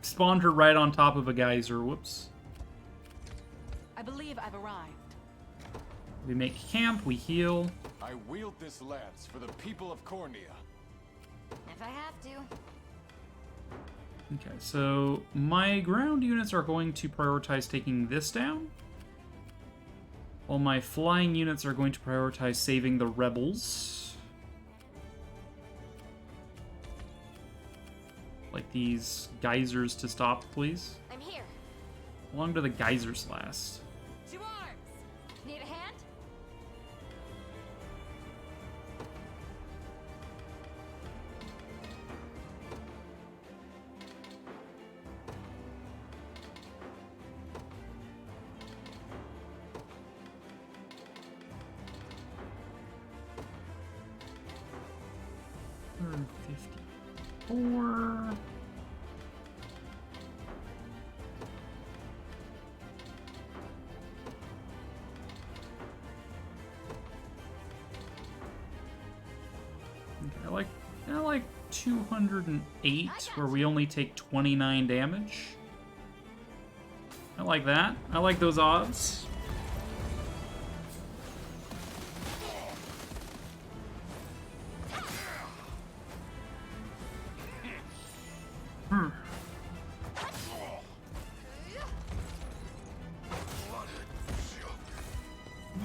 spawned her right on top of a geyser. Whoops. I believe I've arrived. We make camp, we heal. I wield this lance for the people of Cornea. If I have to. Okay, so my ground units are going to prioritize taking this down, while my flying units are going to prioritize saving the rebels. Like these geysers to stop, please. I'm here. How long do the geysers last? To arms! Need a hand? 4. Okay, I like 208, where we only take 29 damage. I like that. I like those odds.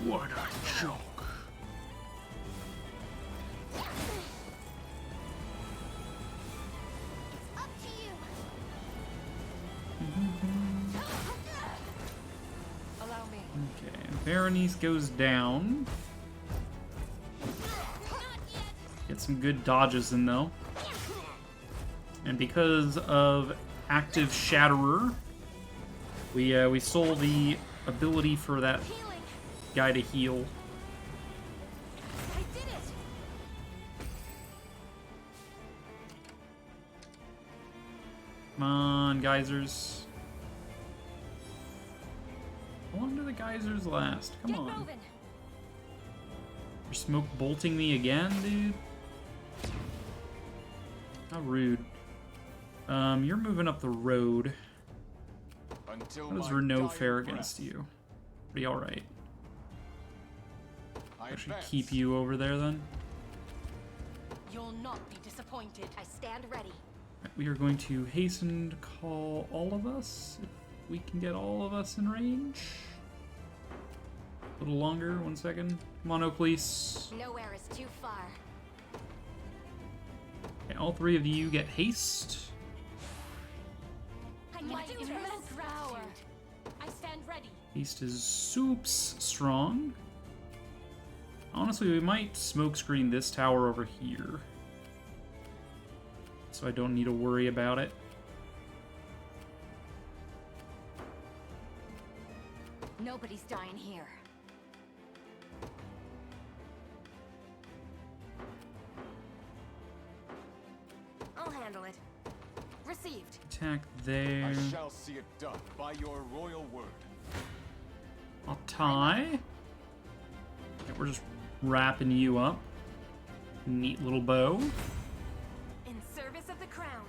What a joke. Up to you. Allow me. Okay, Berenice goes down. Get some good dodges in though. And because of active Shatterer, we stole the ability for that guy to heal. I did it! Come on, geysers. How long do the geysers last? Come Get on. moving! You're smoke bolting me again, dude? How rude. You're moving up the road. Until How does my Renault dying fare breath. against you? Pretty alright. I I should advance. keep you over there then. You'll not be disappointed. I stand ready. Right, we are going to hasten to call all of us, if we can get all of us in range. A little longer, 1 second. Come on, Oaklease. Nowhere is too far. Okay, all 3 of you get haste. I Light do in this. her Power. I stand ready. Haste is soups strong. Honestly, we might smokescreen this tower over here, so I don't need to worry about it. Nobody's dying here. I'll handle it. Received. Attack there. I shall see it done by your royal word. I'll tie. Okay, we're just wrapping you up. Neat little bow. In service of the crown.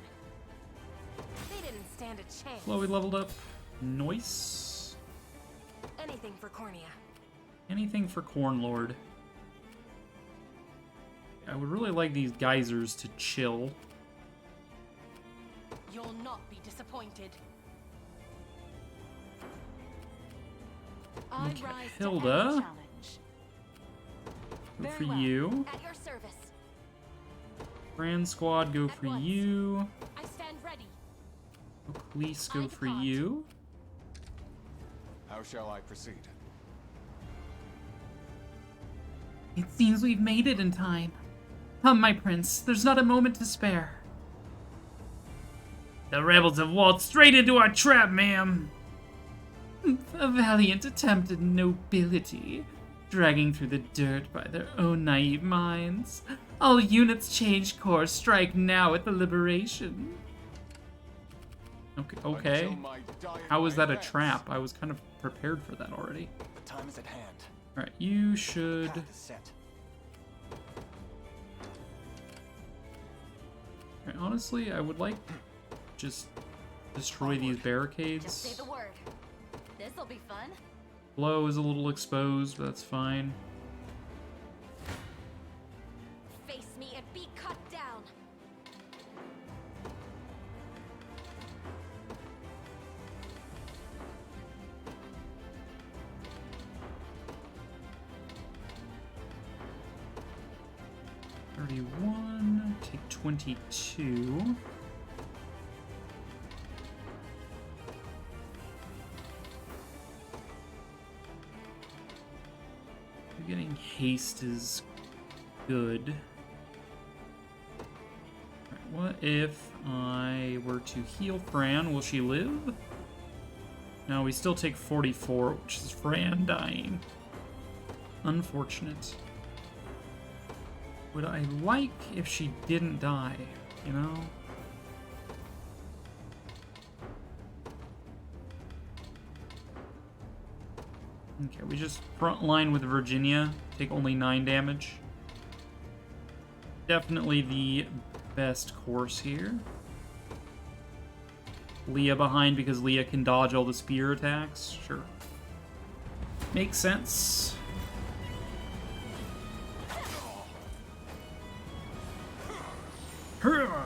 They didn't stand a chance. Chloe leveled up. Noise. Anything for Cornea. Anything for Cornlord. I would really like these geysers to chill. You'll not be disappointed. I Okay, rise Hilda. to any challenge. Go Very for well. you. At your service. Grand Squad, go At for once. you. I stand ready. Police, go I for depart. you. How shall I proceed? It seems we've made it in time. Come, my prince, there's not a moment to spare. The rebels have waltzed straight into our trap, ma'am. A valiant attempt at nobility, dragging through the dirt by their own naive minds. All units change course, strike now at the liberation. Okay. Until my dying How is that a advance. trap? I was kind of prepared for that already. The time is at hand. Alright, you should... Path is set. Alright, honestly, I would like just destroy these Just say barricades. the word. This'll be fun. Blow is a little exposed, but that's fine. Face me and be cut down. Take 22. Getting haste is good. Alright, what if I were to heal Fran? Will she live? No, we still take 44, which is Fran dying. Unfortunate. Would I like if she didn't die, you know? Okay, we just front line with Virginia. Take only 9 damage. Definitely the best course here. Leah behind because Leah can dodge all the spear attacks. Sure. Makes sense. Hurrah!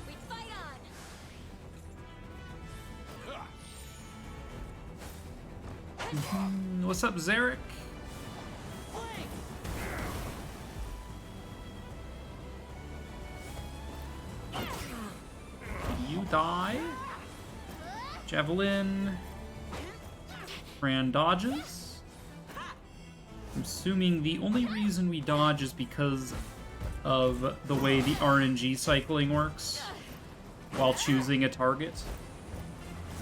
We fight on. What's up, Zarek? You die. Javelin. Fran dodges. I'm assuming the only reason we dodge is because of the way the RNG cycling works while choosing a target.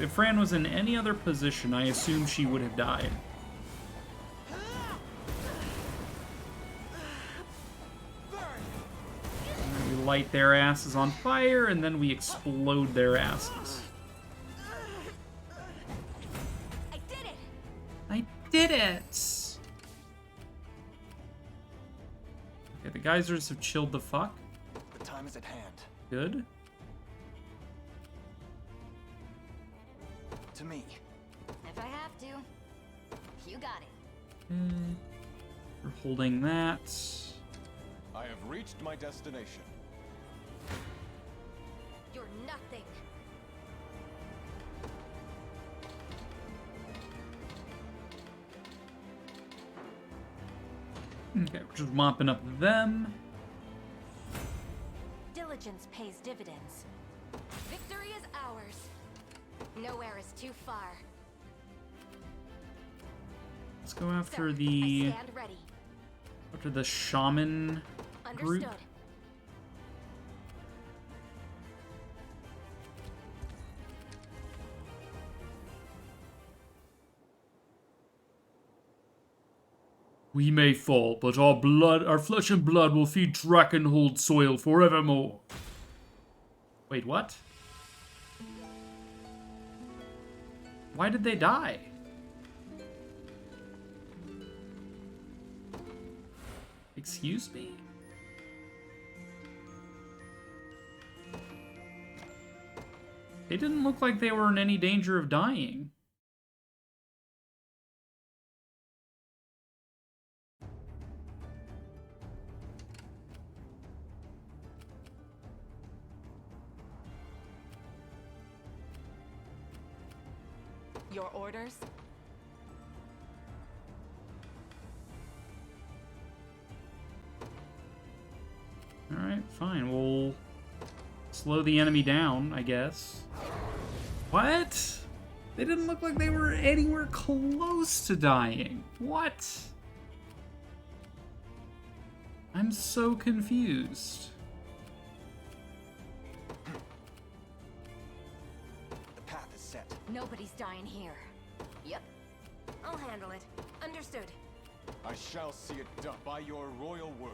If Fran was in any other position, I assume she would have died. We light their asses on fire, and then we explode their asses. I did it! I did it! Okay, the geysers have chilled the fuck. The time is at hand. Good. To me. If I have to. You got it. We're holding that. I have reached my destination. You're nothing. Okay, we're just mopping up them. Diligence pays dividends. Victory is ours. Nowhere is too far. Let's go after Sir, the I stand ready. shaman group. Understood. We may fall, but our flesh and blood will feed Drakenhold soil forevermore. Wait, what? Why did they die? Excuse me? They didn't look like they were in any danger of dying. Your orders? Alright, fine. We'll slow the enemy down, I guess. What? They didn't look like they were anywhere close to dying. What? I'm so confused. The path is set. Nobody's dying here. Yep. I'll handle it. Understood. I shall see it done by your royal word.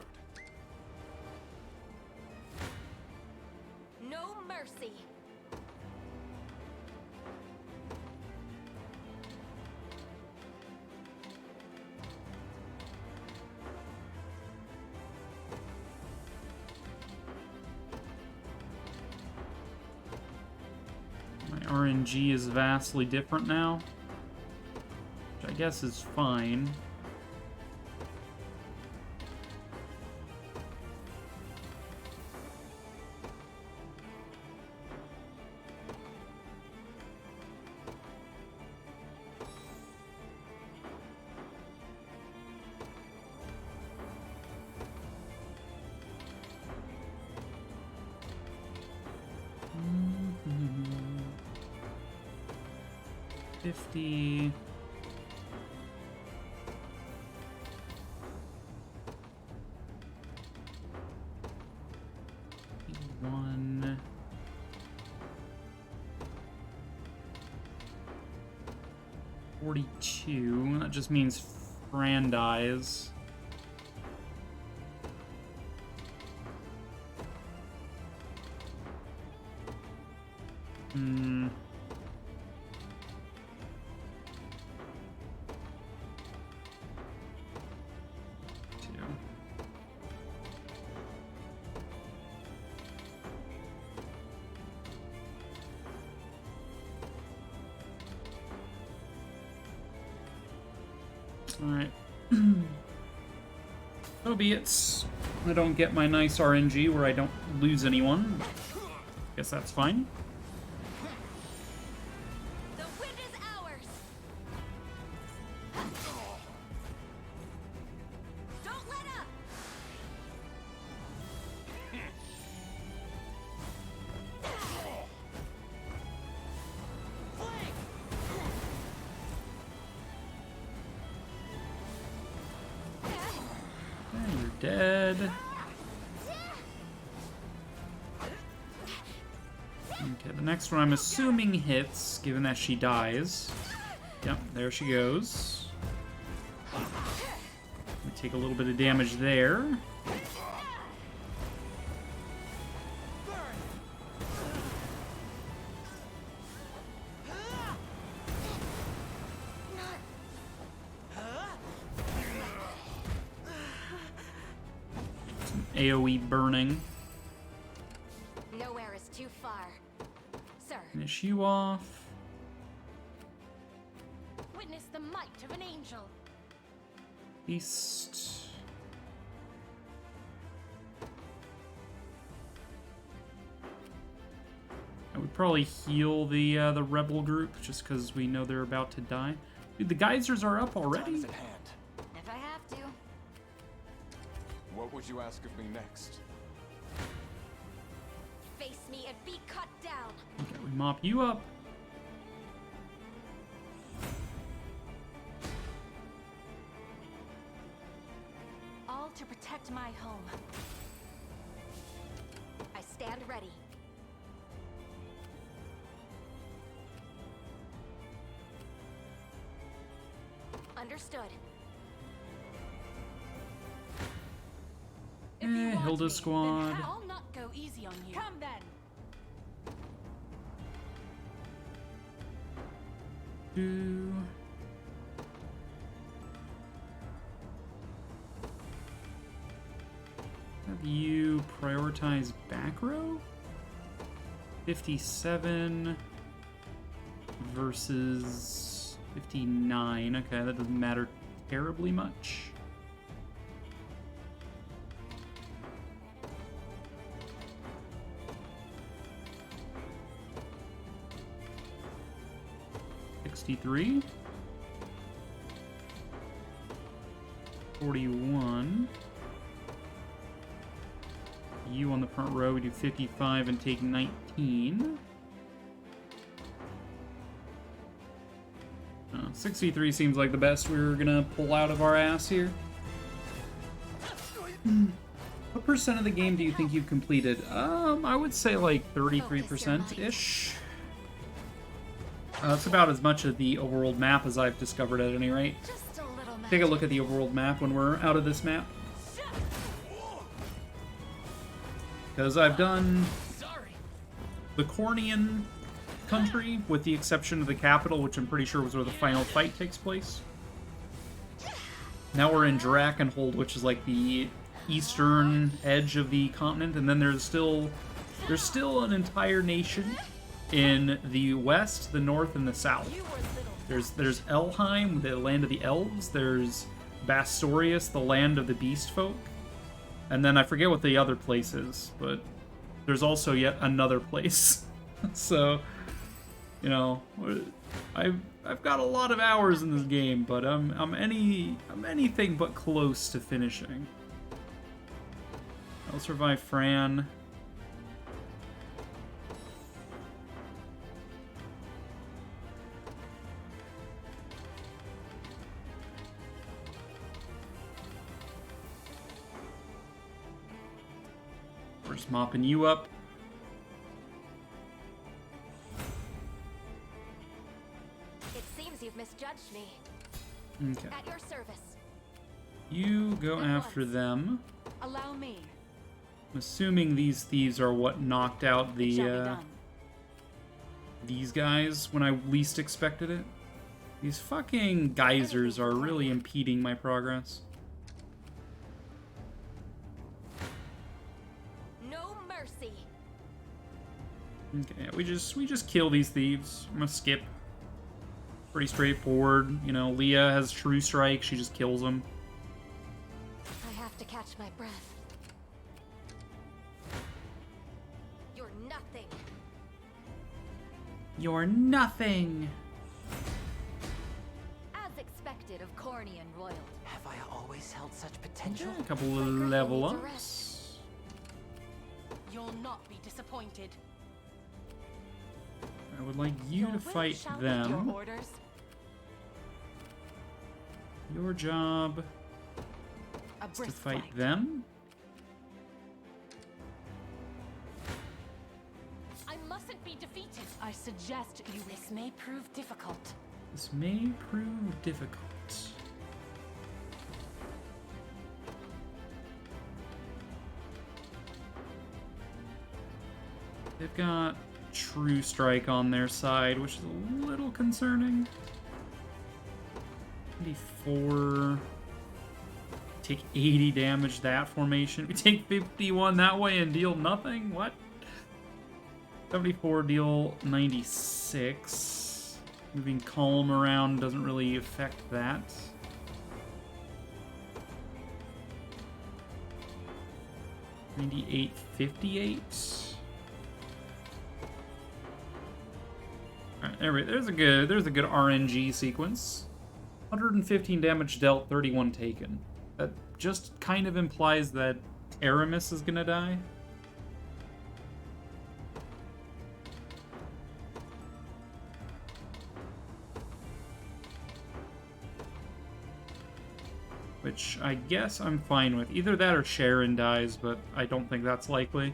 No mercy. My RNG is vastly different now, which I guess is fine. Mm-hmm. 50. One. 42. That just means Fran dies. Hmm. Two. Alright. So be it. I don't get my nice RNG where I don't lose anyone. Guess that's fine. The wind is ours. Don't let up. And you're dead. Okay, the next one I'm assuming hits, given that she dies. Yep, there she goes. We take a little bit of damage there. Some AoE burning. Nowhere is too far. Sir, Finish you off. witness the might of an angel. Beast. I would probably heal the rebel group just because we know they're about to die. Dude, the geysers are up Time already. is at hand. If I have to. What would you ask of me next? Face me and be cut down. Okay, we mop you up. All to protect my home. I stand ready. Understood. If you want Hilda me, squad. then I'll not go easy on you. Come then. Do. Have you prioritize back row? 57 versus 59. Okay, that doesn't matter terribly much. $63. 41. You on the front row, we do 55 and take 19. 63 seems like the best we're gonna pull out of our ass here. What percent of the game do you think you've completed? I would say like 33%-ish. That's about as much of the overworld map as I've discovered at any rate. Just a little Take a look at the overworld map when we're out of this map. Because I've done the Cornian country, with the exception of the capital, which I'm pretty sure was where the final fight takes place. Now we're in Drakenhold, which is like the eastern edge of the continent, and then there's still an entire nation in the west, the north, and the south. There's Elheim, the land of the elves. There's Bastorius, the land of the beast folk. And then I forget what the other place is, but there's also yet another place. So, you know, I've got a lot of hours in this game, but I'm anything but close to finishing. I'll survive Fran. We're just mopping you up. It seems you've misjudged me. Okay. At your service. You go At after once. them. Allow me. I'm assuming these thieves are what knocked out It shall be the done. these guys when I least expected it. These fucking geysers are really impeding my progress. No mercy. Okay, we just kill these thieves. I'm gonna skip. Pretty straightforward. You know, Leah has True Strike. She just kills them. I have to catch my breath. You're nothing. You're nothing. As expected of Corny and Royal. Have I always held such potential? A couple of level ups. You'll not be disappointed. I would like you to fight Your them. orders. Your job A is to brisk fight them. I mustn't be defeated. I suggest you This may prove difficult. This may prove difficult. They've got True Strike on their side, which is a little concerning. 24. Take 80 damage that formation. We take 51 that way and deal nothing? What? 74 deal 96. Moving Calm around doesn't really affect that. $98, 58. Alright, there's a good RNG sequence. 115 damage dealt, 31 taken. That just kind of implies that Aramis is gonna die. Which I guess I'm fine with. Either that or Sharon dies, but I don't think that's likely.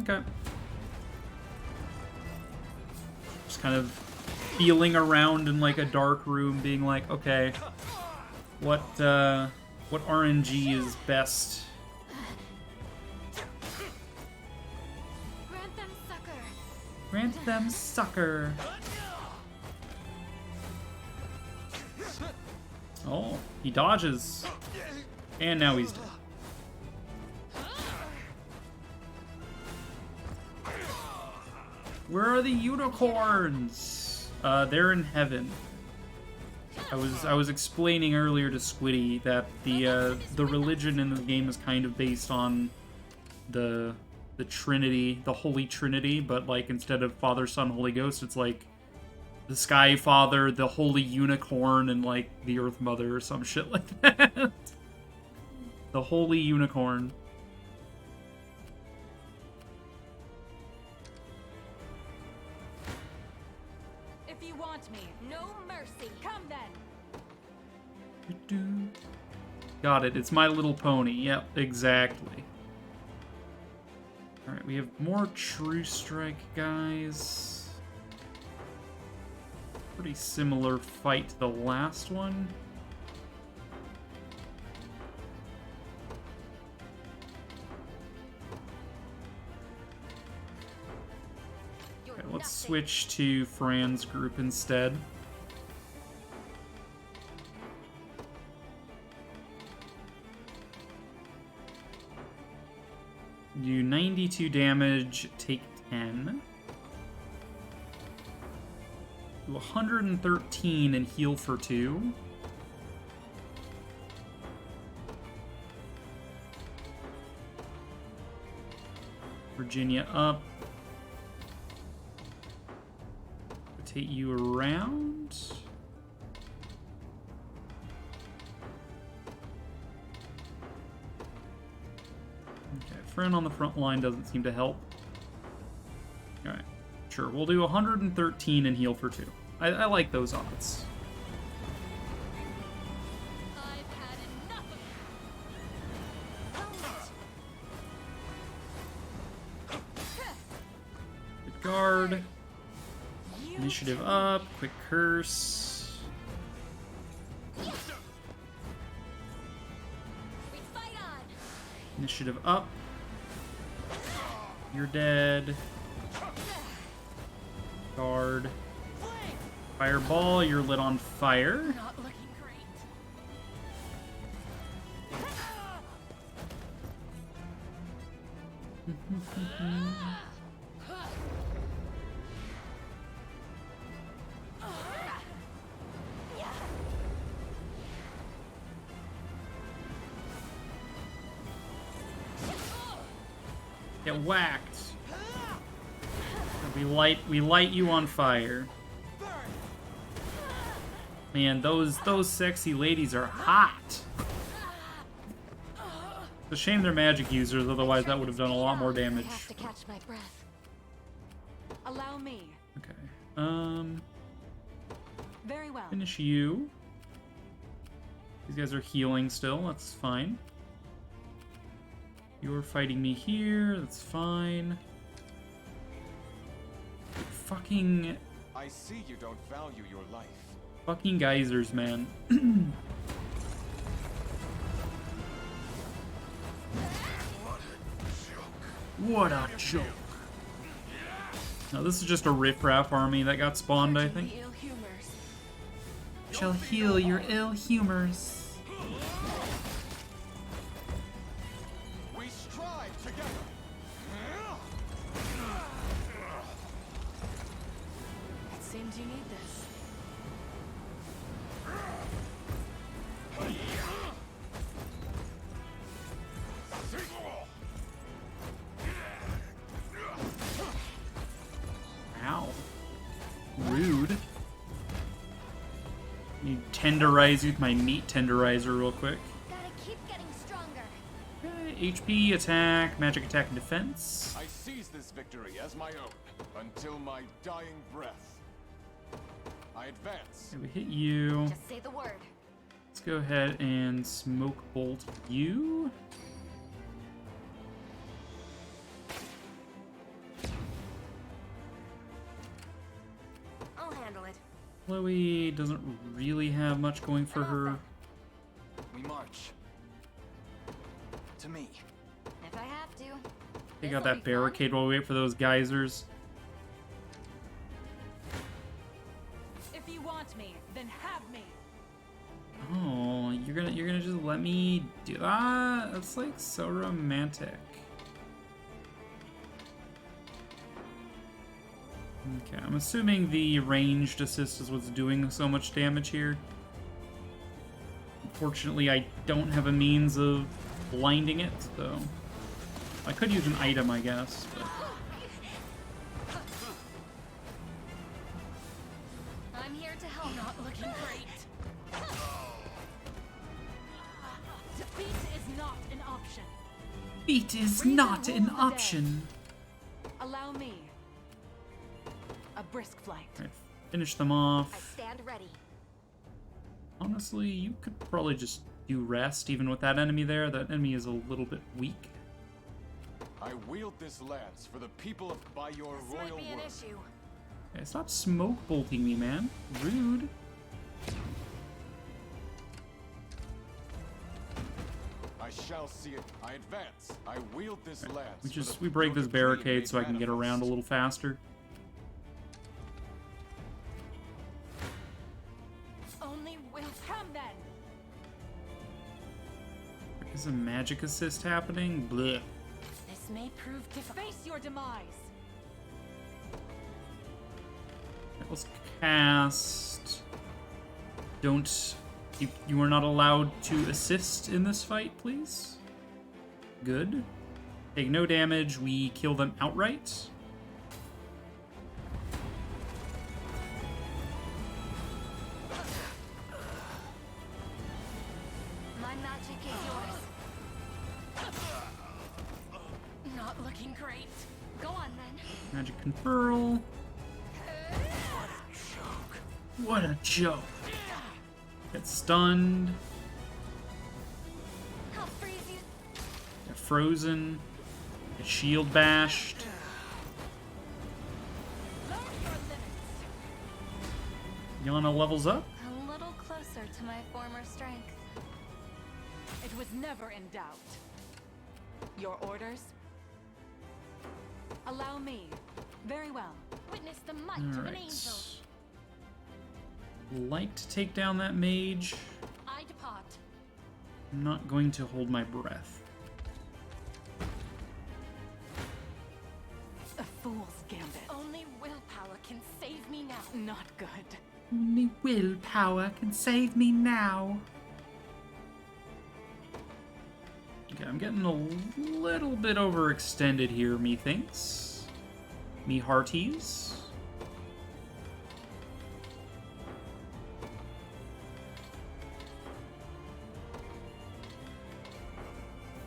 Okay. Just kind of feeling around in like a dark room, being like, okay, what RNG is best? grant them succor. Grant them succor. Oh, he dodges. And now he's dead. Where are the unicorns? They're in heaven. I was explaining earlier to Squiddy that the religion in the game is kind of based on the Trinity, the Holy Trinity, but like instead of Father, Son, Holy Ghost, it's like the Sky Father, the Holy Unicorn, and like the Earth Mother or some shit like that. The Holy Unicorn. If you want me, no mercy. Come then. Got it. It's My Little Pony. Yep, exactly. Alright, we have more True Strike guys. Pretty similar fight to the last one. Okay, let's switch to Fran's group instead. Do 92 damage, take 10. Do 113 and heal for 2. Virginia up. Rotate you around. Okay, Fran on the front line doesn't seem to help. Alright, sure, we'll do 113 and heal for 2. I like those odds. I've had enough of Good guard. Initiative up, quick curse. We fight on. Initiative up. You're dead. Guard. Fireball, you're lit on fire. Not looking great. Get whacked. We light you on fire. Man, those sexy ladies are hot. It's a shame they're magic users, otherwise that would have done a lot more damage. I have to catch my breath. Allow me. Okay. Very well. Finish you. These guys are healing still, that's fine. You're fighting me here, that's fine. Fucking... I see you don't value your life. Fucking geysers, man. What a joke. Now this is just a riffraff army that got spawned, I think. Shall heal your ill humors. We strive together. It seems you need this. Ow. Rude. Need tenderize you with my meat tenderizer real quick. Gotta keep getting stronger. Okay, HP, attack, magic attack, and defense. I seize this victory as my own until my dying breath. I advance. Okay, we hit you. Just say the word. Let's go ahead and smoke bolt you. I'll handle it. Chloe doesn't really have much going for her. We march. To me. If I have to. Take out This'll that be fun. barricade while we wait for those geysers. If you want me, then have me. Oh, you're gonna just let me do that? That's like so romantic. Okay, I'm assuming the ranged assist is what's doing so much damage here. Unfortunately, I don't have a means of blinding it, so I could use an item, I guess. But... I'm here to help. Not looking great. Defeat is not an option. Beat is not an option. Allow me. A brisk flight. Alright, finish them I off. stand ready. Honestly, you could probably just do rest, even with that enemy there. That enemy is a little bit weak. I wield this lance for the people of by your This royal might be an word. issue. Okay, stop smoke bolting me, man. Rude. I shall see it. I advance. I wield this lance. We break this barricade so I can get around a little faster. Only will come then. Is a magic assist happening? Blech. This may prove to face your demise. Let's cast. Don't. You are not allowed to assist in this fight, please. Good. Take no damage. We kill them outright. My magic is yours. Not looking great. Go on then. Magic conferral. What a joke. Get stunned. I'll freeze you. Get frozen. Get shield bashed. Learn your limits. Yana levels up. A little closer to my former strength. It was never in doubt. Your orders? Allow me. Very well. Witness the might of an Alright. angel. Like to take down that mage. I depart. I'm not going to hold my breath. A fool's gambit. Only willpower can save me now. Not good. Only willpower can save me now. Okay, I'm getting a little bit overextended here, methinks. Me hearties.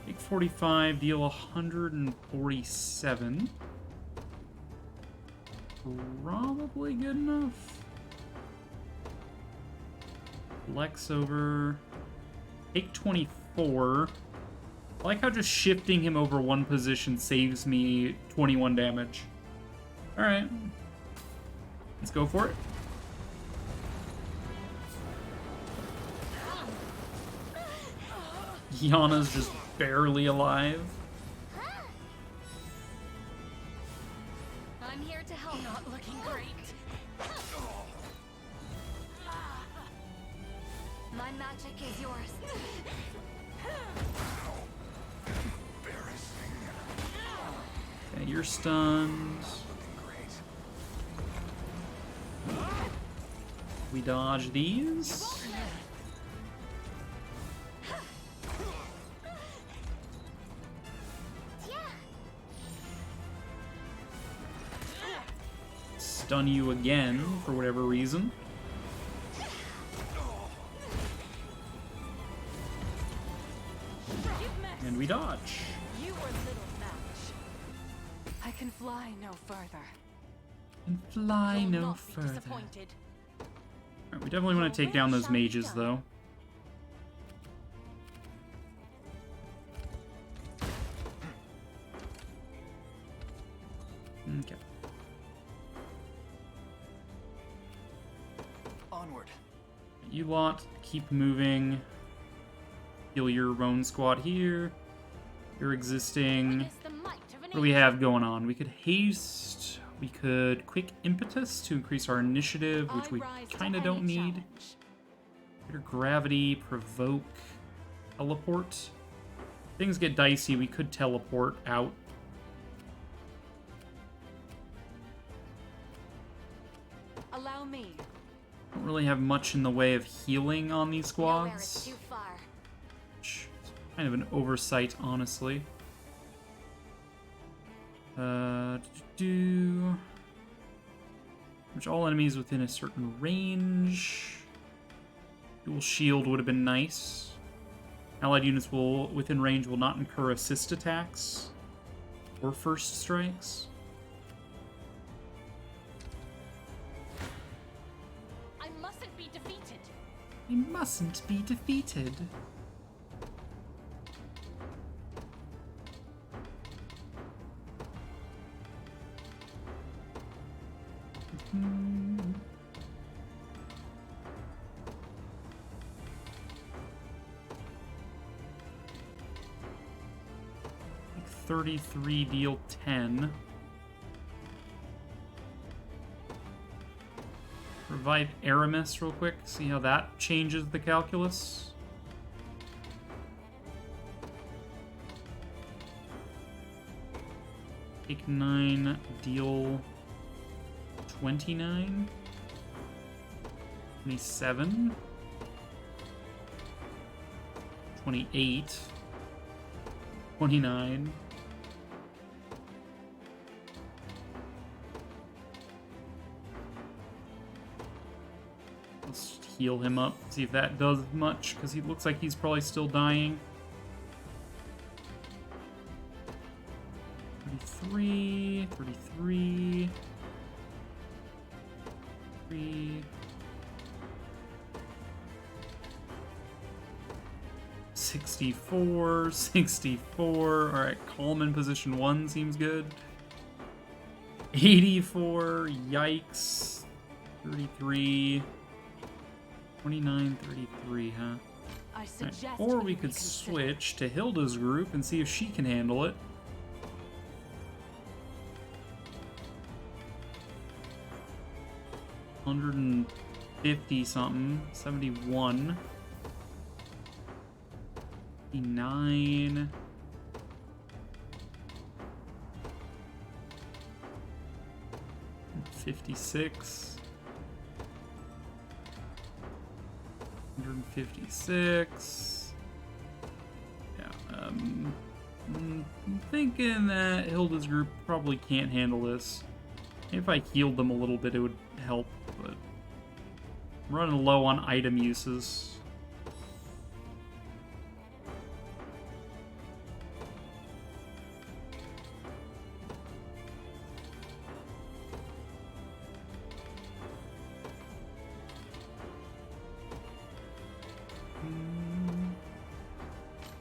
Take 45, deal 147. Probably good enough. Flex over. Take 24. I like how just shifting him over one position saves me 21 damage. Alright. Let's go for it. Yana's just barely alive. I'm here to help. Not looking great. My magic is yours. Okay, you're stunned. We dodge these. Stun you again for whatever reason. And we dodge. You were little match. I can fly no further. And fly You'll no not be further. disappointed. Alright, we definitely want to take down those mages, though. Okay. Onward. You lot, keep moving. Heal your Roan squad here. Your existing... Witness the might of an What do we have going on? We could haste. We could quick impetus to increase our initiative, which we kind of don't need. Greater gravity, provoke, teleport. Things get dicey. We could teleport out. Allow me. Don't really have much in the way of healing on these Nowhere it's squads. too far. Which is kind of an oversight, honestly. Which all enemies within a certain range. Dual shield would have been nice. Allied units will within range will not incur assist attacks or first strikes. I mustn't be defeated. We mustn't be defeated. Hmm. 33, deal 10. Revive Aramis real quick, see how that changes the calculus. Take 9, deal 29. 27. 28. 29. Let's heal him up, see if that does much, because he looks like he's probably still dying. 33, 33, 3. 64, 64. Alright, calm in position 1 seems good. 84, yikes. 33. 29, 33, huh? I Right. suggest Or we we could reconsider. switch to Hilda's group and see if she can handle it. 150 something. 71. 59. 56. 156. Yeah, I'm thinking that Hilda's group probably can't handle this. If I healed them a little bit, it would help, but I'm running low on item uses.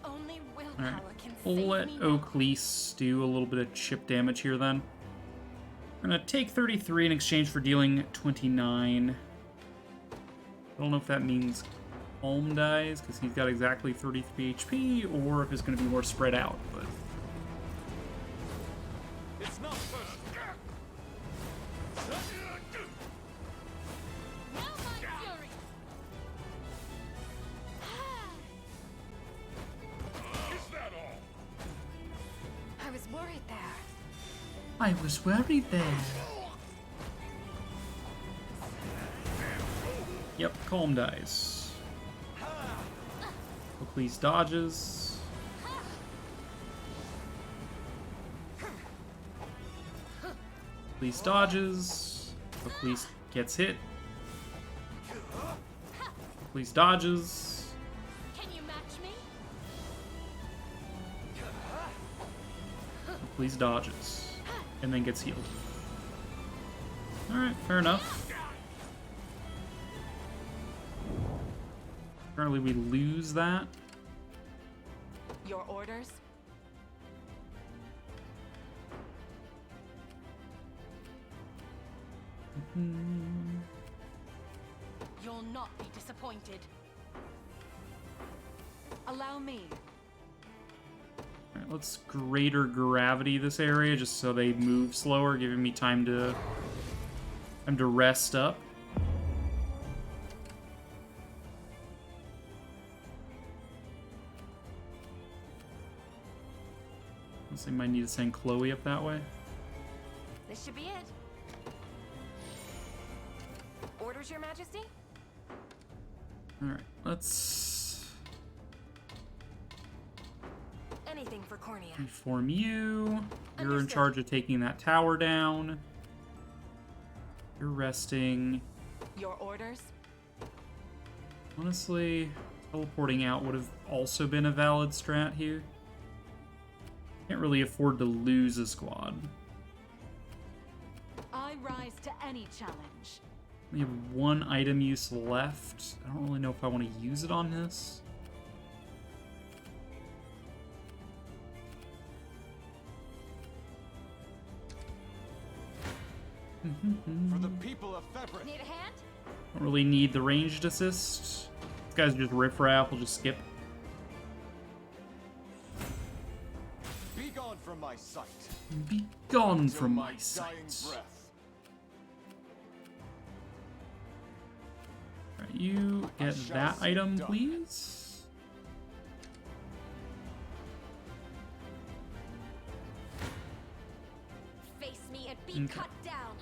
Only willpower can We'll save let me now. Oaklease do a little bit of chip damage here then. We're gonna take 33 in exchange for dealing 29. I don't know if that means Calm dies, because he's got exactly 33 HP, or if it's gonna be more spread out, but... It's not first. Now my fury! Is that all? I was worried there. I was worried there. Yep, Calm dies. Oaklease dodges. Oaklease dodges. Oaklease gets hit. Oaklease dodges. Can you match me? Oaklease dodges. And then gets healed. Alright, fair enough. Apparently we lose that. Your orders? You'll not be disappointed. Allow me. Alright, let's greater gravity this area just so they move slower, giving me time to rest up. Unless I might need to send Chloe up that way. This should be it. Orders, Your Majesty? Alright, let's Anything for Cornea. reform you. You're in Understood. charge of taking that tower down. You're resting. Your orders? Honestly, teleporting out would have also been a valid strat here. Can't really afford to lose a squad. I rise to any challenge. We have one item use left. I don't really know if I want to use it on this. For the people of Febris. Need a hand? Don't really need the ranged assist. This guy's just riffraff, we'll just skip. Be gone from my sight. Be gone Till from my my dying sight. breath. Alright, you get shall that see item, done. please. Face me and be Okay. cut down.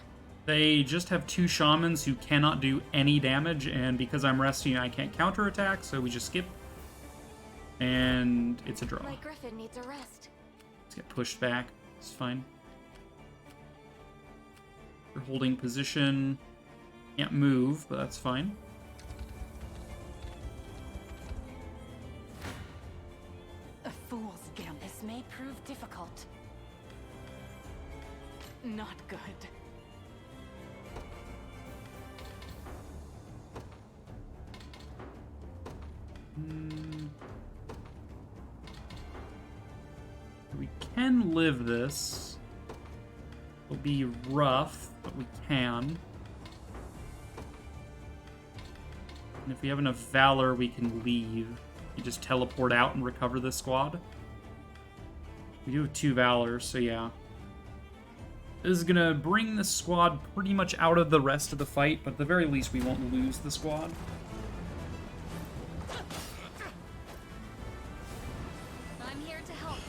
They just have two shamans who cannot do any damage, and because I'm resting, I can't counterattack, so we just skip. And it's a draw. My griffin needs a rest. Let's get pushed back. It's fine. You're holding position. Can't move, but that's fine. A fool's gambit. This may prove difficult. Not good. We can live this. It'll be rough, but we can. And if we have enough valor, we can leave. You just teleport out and recover this squad. We do have 2 valor, so yeah. This is gonna bring the squad pretty much out of the rest of the fight, but at the very least we won't lose the squad. I'm here to help.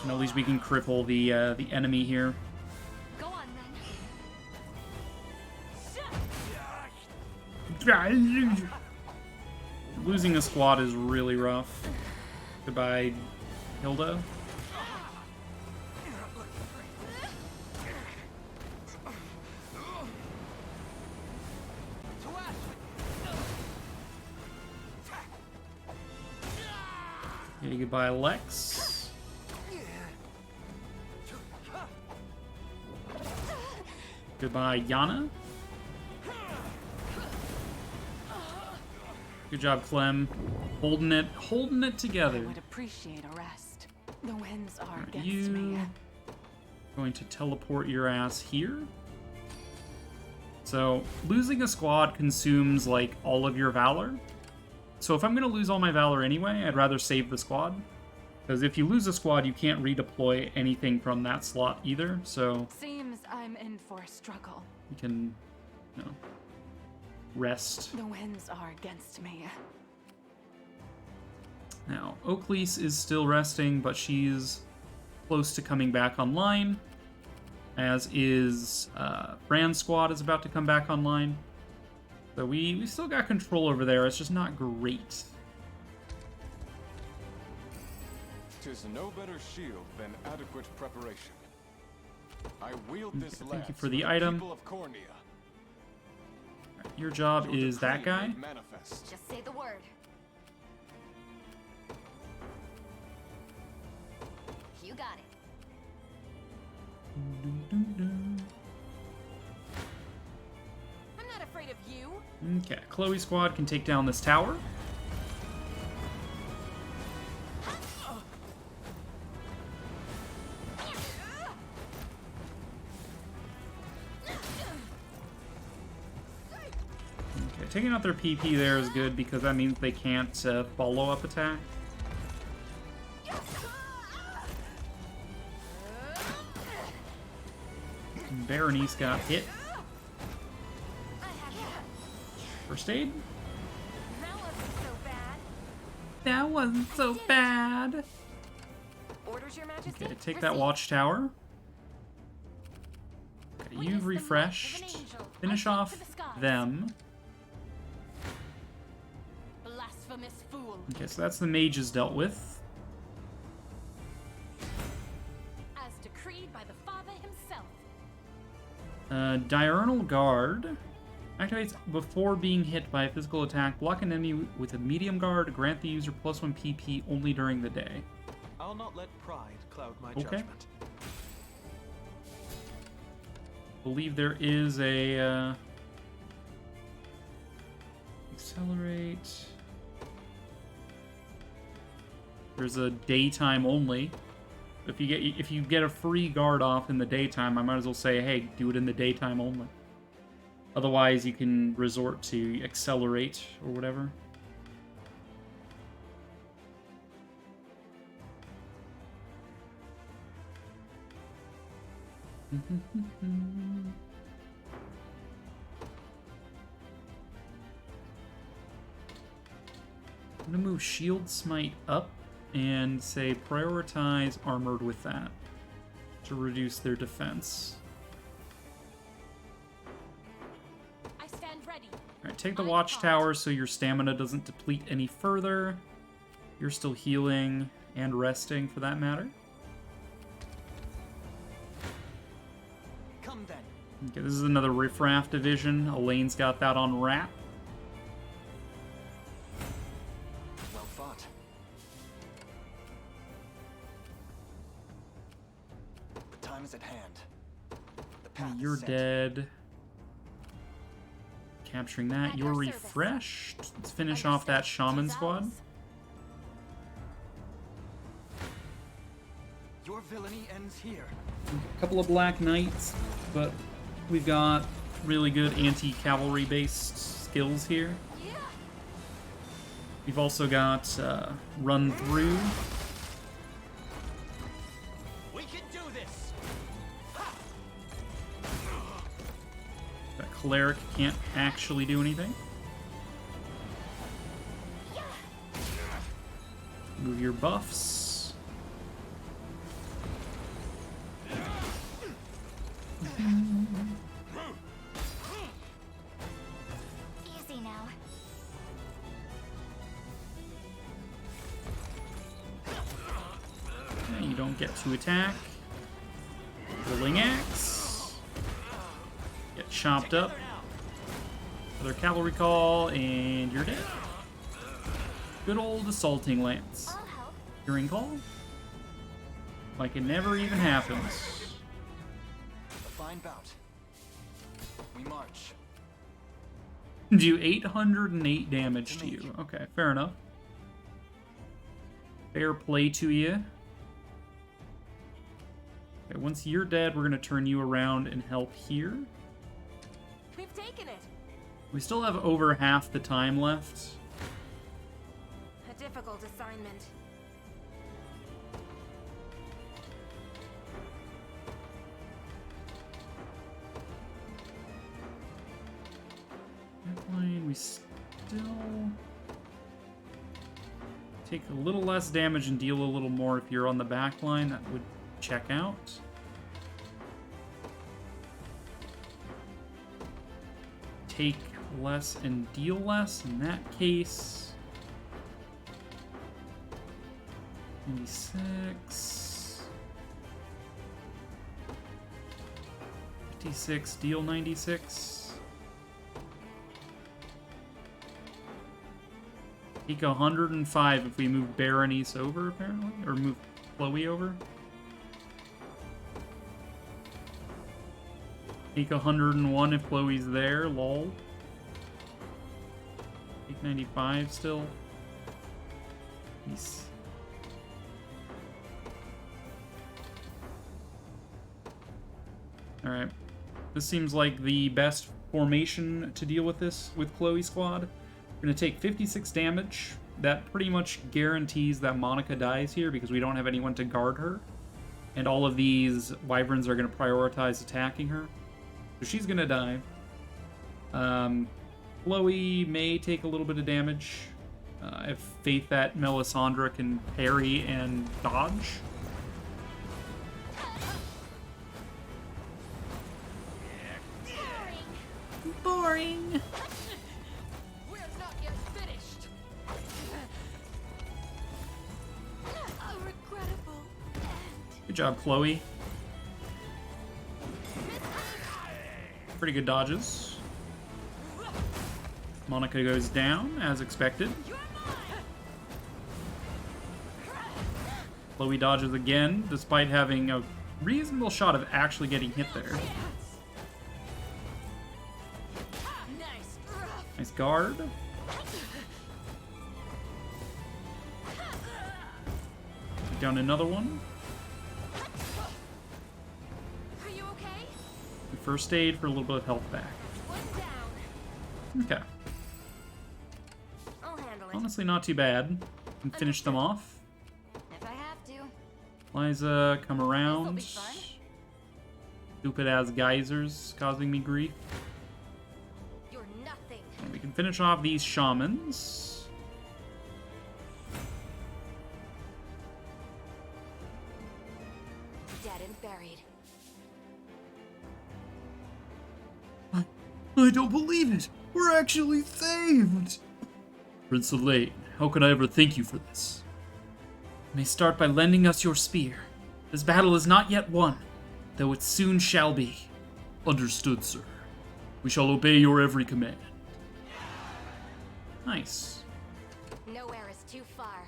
And at least we can cripple the enemy here. Go on then. Losing a squad is really rough. Goodbye, Hilda. Okay, goodbye, Lex. Goodbye, Yana. Good job, Clem. Holding it together. I would appreciate a rest. The winds are Right, against you me. going to teleport your ass here. So losing a squad consumes like all of your valor. So if I'm gonna lose all my valor anyway, I'd rather save the squad. Because if you lose a squad, you can't redeploy anything from that slot either. So Seems I'm in for a struggle. you can, you know, rest. The winds are against me. Now, Oakley's is still resting, but she's close to coming back online. As is Brand's squad is about to come back online. So we still got control over there, it's just not great. 'Tis no better shield than adequate preparation. I wield this Thank lance you for the item. people of Cornea. Your job Your is that decree guy. made manifest. Just say the word. You got it. I'm not afraid of you. Okay, Chloe's squad can take down this tower. Okay, taking out their PP there is good because that means they can't follow-up attack. Berenice got hit. First aid? That wasn't so bad. That wasn't so bad. Orders, Your Majesty? Okay, take that watchtower. Okay, you've refreshed. Finish off them. Blasphemous fool. Okay, so that's the mages dealt with. As decreed by the Father himself. Diurnal Guard activates before being hit by a physical attack. Block an enemy with a medium guard. Grant the user +1 PP only during the day. I'll not let pride cloud my Okay. judgment. Believe there is a accelerate. There's a daytime only. If you get a free guard off in the daytime, I might as well say, hey, do it in the daytime only. Otherwise, you can resort to accelerate or whatever. I'm gonna move Shield Smite up and say prioritize Armored with that to reduce their defense. I stand ready. Alright, take the Watchtower so your stamina doesn't deplete any further. You're still healing and resting for that matter. Come then. Okay, this is another Riffraff division. Elaine's got that on wrap. Well fought. The time is at hand. The path You're is set. dead. Capturing that. At You're your service. refreshed. Let's finish off that Shaman squad. Your villainy ends here. A couple of Black Knights, but we've got really good anti-cavalry based skills here. We've also got Run Through. We can do this. cleric can't actually do anything. Move your buffs. Easy now. You don't get to attack. Rolling axe. Get chopped up. Another cavalry call, and you're dead. Good old assaulting lance. Hearing call. Like it never even happens. A fine bout. We march. Do 808 damage to you. Okay, fair enough. Fair play to you. Okay, once you're dead, we're going to turn you around and help here. We've taken it. We still have over half the time left. A difficult assignment. Line, we still take a little less damage and deal a little more if you're on the back line. That would check out. Take less and deal less in that case. 96. 56, deal 96. Take 105 if we move Berenice over, apparently. Or move Chloe over. Take 101 if Chloe's there, lol. Take 95 still. Peace. Alright. This seems like the best formation to deal with this, with Chloe's squad. We're going to take 56 damage. That pretty much guarantees that Monica dies here because we don't have anyone to guard her. And all of these wyverns are going to prioritize attacking her. So she's going to die. Chloe may take a little bit of damage. I have faith that Melisandre can parry and dodge. Boring. We're not yet finished. A regrettable end. Good job, Chloe. Pretty good dodges. Monica goes down, as expected. Chloe dodges again, despite having a reasonable shot of actually getting hit there. Nice guard. Down another one. Are you okay? First aid for a little bit of health back. One down. Okay. I'll handle it. Honestly, not too bad. Can finish them off. If I have to. Liza, come This'll around. be fun. Stupid ass geysers causing me grief. You're nothing. And we can finish off these shamans. Dead and buried. I don't believe it! We're actually saved! Prince Elaine, how could I ever thank you for this? You may start by lending us your spear. This battle is not yet won, though it soon shall be. Understood, sir. We shall obey your every command. Nice. Nowhere is too far.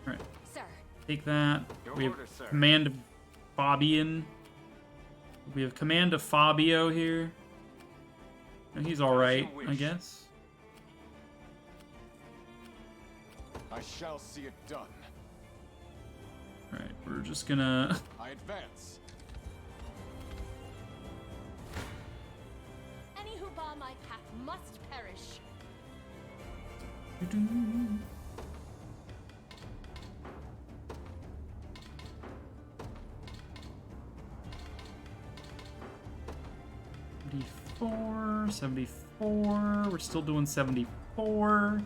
Alright, Sir, take that. Your We have order, sir. command of Fabian. We have command of Fabio here. He's alright, As you I wish. guess. I shall see it done. Alright, we're just gonna... I advance. Any who bar my path must perish. 74, 74. We're still doing 74.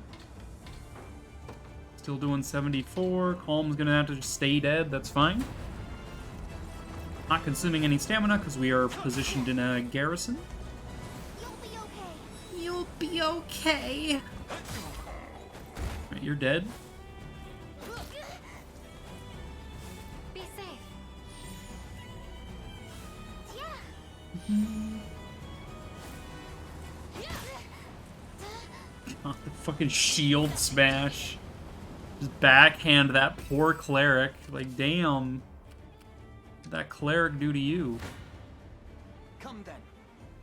Still doing 74. Calm's gonna have to just stay dead. That's fine. Not consuming any stamina because we are positioned in a garrison. You'll be okay. You'll be okay. Right, you're dead. Be safe. Oh, the fucking shield smash. Just backhand that poor cleric. Like, damn. What did that cleric do to you? Come then.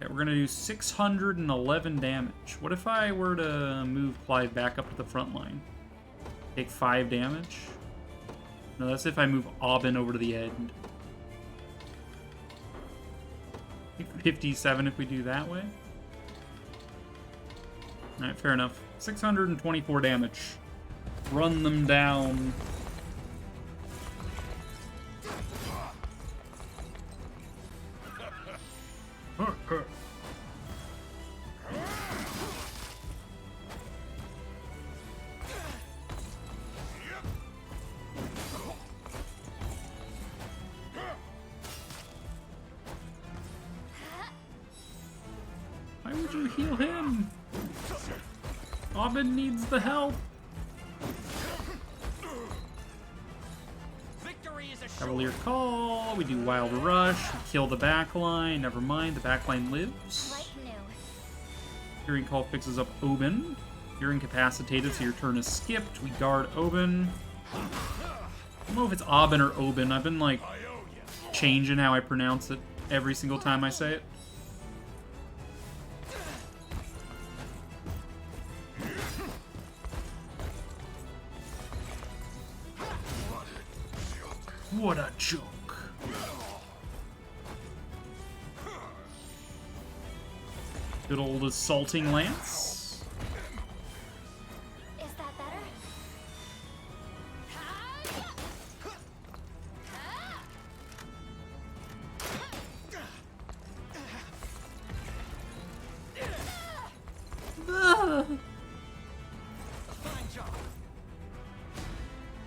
Okay, we're gonna do 611 damage. What if I were to move Clive back up to the front line? Take 5 damage? No, that's if I move Aubin over to the end. I think 57 if we do that way. Alright, fair enough. 624 damage. Run them down. Why would you heal him? Aubin needs the help. Cavalier Call, we do Wild Rush, we kill the backline, never mind, the backline lives. Like new. Hearing Call fixes up Oben. You're incapacitated, so your turn is skipped. We guard Oben. I don't know if it's Aubin or Oben. I've been, like, changing how I pronounce it every single time I say it. What a joke. Good old assaulting lance. Is that better?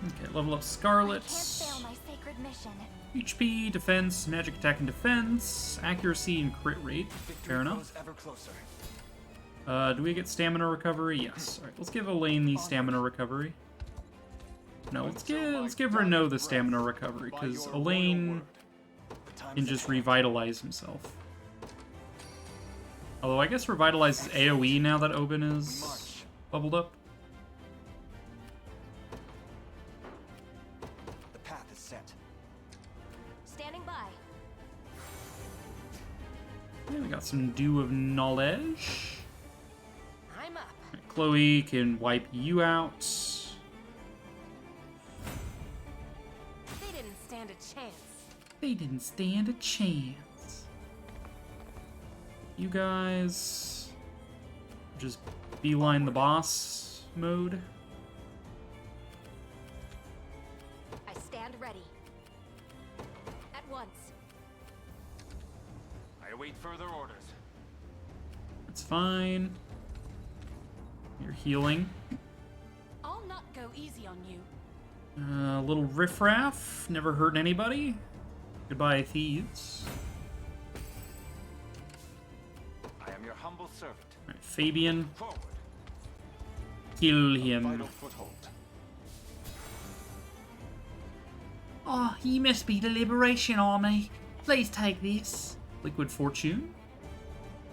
Okay, level up Scarlet. Can't fail my sacred mission. HP, defense, magic attack and defense, accuracy and crit rate. Fair enough. Ever closer. Do we get stamina recovery? Yes. Alright, let's give Elaine the stamina recovery. No, let's give Renault the stamina recovery, because Elaine can just revitalize himself. Although I guess revitalize is AoE now that Oben is bubbled up. The path is set. Standing by. Yeah, we got some Dew of Knowledge. I'm up. Right, Chloe can wipe you out. They didn't stand a chance. They didn't stand a chance. You guys just beeline the boss mode. I stand ready. At once. I await further orders. That's fine. You're healing. I'll not go easy on you. A little riffraff, never hurt anybody. Goodbye, thieves. I am your humble servant. Alright, Fabian, Forward. kill him. Vital foothold. Oh, you must be the Liberation Army. Please take this. Liquid Fortune.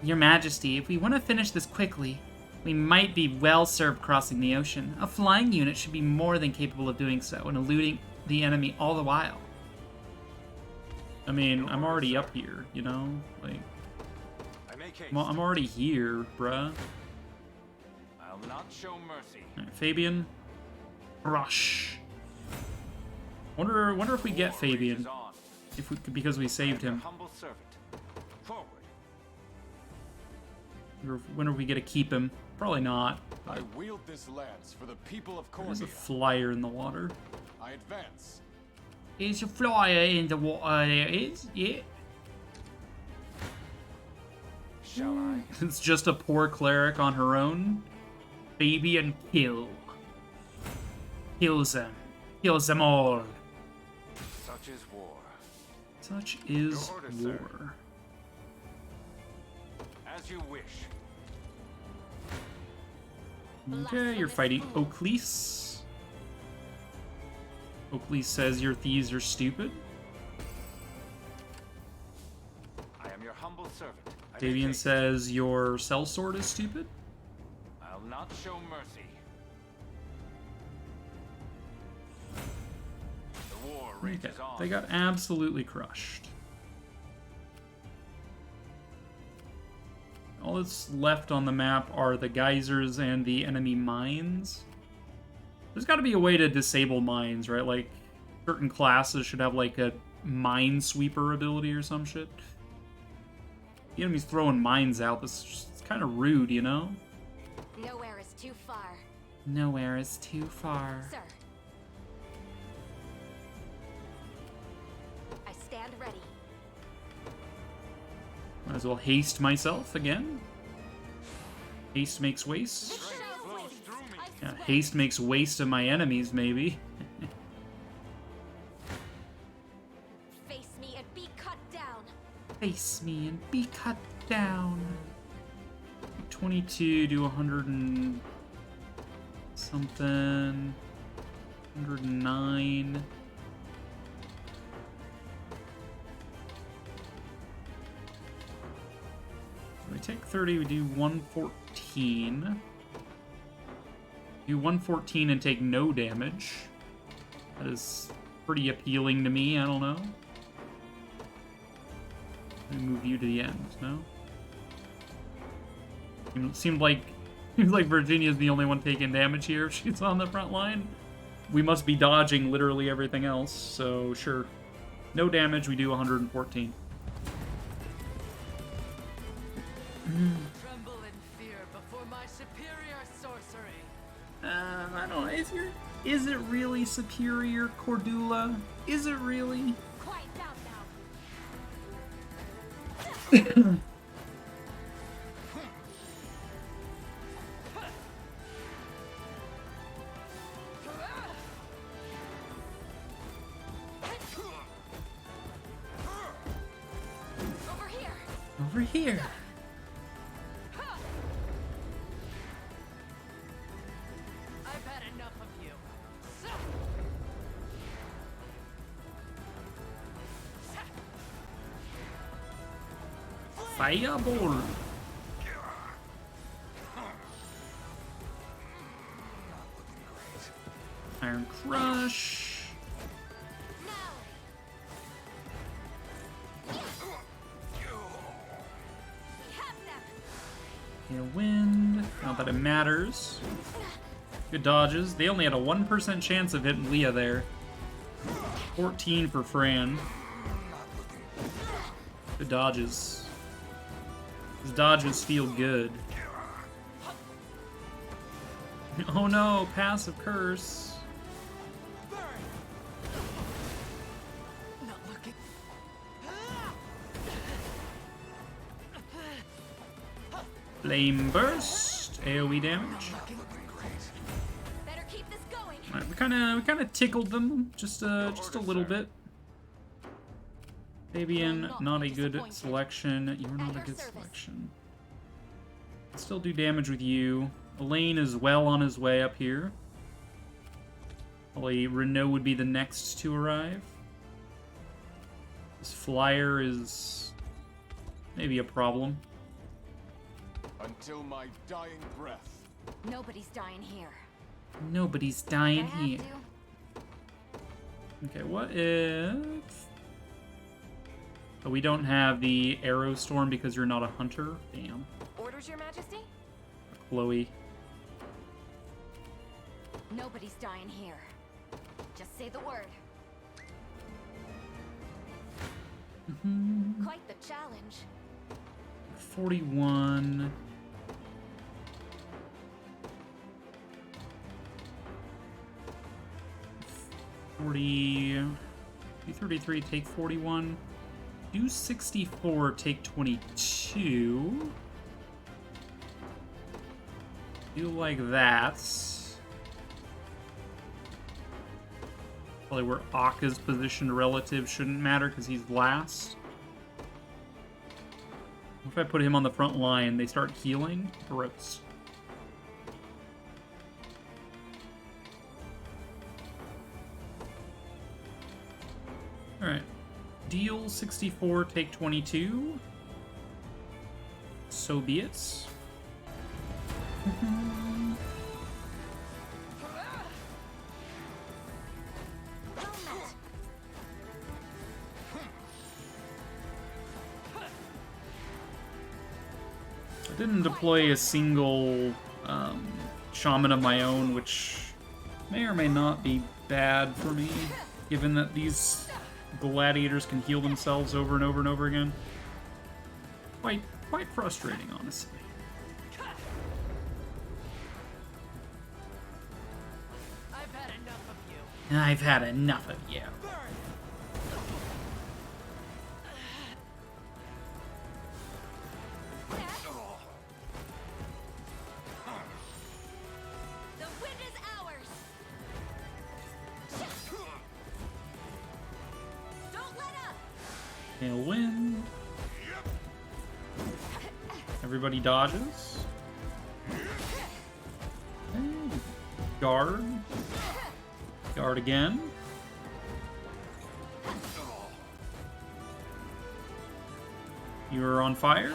Your Majesty, if we want to finish this quickly, we might be well served crossing the ocean. A flying unit should be more than capable of doing so and eluding the enemy all the while. I mean, I'm already up here, you know? Like, I make haste. I'm already here, bruh. I'll not show mercy. Alright, Fabian. Rush. Wonder if we get Fabian. Is on. If we, because we saved Your him. humble servant. Forward. Wonder if we get to keep him. Probably not. I wield this lance for the people of There's a Cormia. flyer in the water. I advance. Is a flyer in the water? There is, yeah. shall I? It's just a poor cleric on her own. Baby and kill. Kills them. Kills them all. Such is war. Such is Your order, sir. war. As you wish. Okay, you're fighting Oaklease. Oaklease says your thieves are stupid. I am your humble servant. I may Davian take- says your sellsword is stupid. I'll not show mercy. The war Okay, rages on. they got absolutely crushed. All that's left on the map are the geysers and the enemy mines. There's got to be a way to disable mines, right? Like, certain classes should have, like, a minesweeper ability or some shit. The enemy's throwing mines out. This is just kind of rude, you know? Nowhere is too far. Nowhere is too far. Sir. I stand ready. Might as well haste myself again. Haste makes waste. Flows through me. Yeah, haste makes waste of my enemies, maybe. Face me and be cut down. Face me and be cut down. 22 to 100 and something. 109. We take 30, we do 114. Do 114 and take no damage. That is pretty appealing to me, I don't know. Let me move you to the end, no? Seemed like Virginia's the only one taking damage here if she's on the front line. We must be dodging literally everything else, so sure. No damage, we do 114. Tremble in fear before my superior sorcery. I don't know. Is it really superior, Cordula? Is it really? Quiet down now. Over here. Over here. I've had enough of you. Fireball. Iron Crush. Hail Wind. Not that it matters. Good dodges. They only had a 1% chance of hitting Leah there. 14 for Fran. Good dodges. His dodges feel good. Oh no, passive curse. Not looking. Flame Burst. AoE damage. Better keep this going. Alright, we kinda tickled them just a little bit. Fabian, not a good selection. You're not a good selection. Still do damage with you. Elaine is well on his way up here. Probably Renault would be the next to arrive. This flyer is maybe a problem. Until my dying breath. Nobody's dying here. Nobody's dying here. Okay, what if... Oh, we don't have the Arrow Storm because you're not a hunter? Damn. Orders, Your Majesty? Chloe. Nobody's dying here. Just say the word. Quite the challenge. 41. Do 33, take 41. Do 64, take 22. feel like that. Probably where Akka's positioned relative shouldn't matter because he's last. What if I put him on the front line? They start healing? Gross. Alright. Deal 64, take 22. So be it. I didn't deploy a single shaman of my own, which may or may not be bad for me, given that these gladiators can heal themselves over and over and over again. Quite frustrating, honestly. I've had enough of you. I've had enough of you. The win is ours. Don't let up. Tailwind. Everybody dodges. Okay. Guard. Guard again. You are on fire.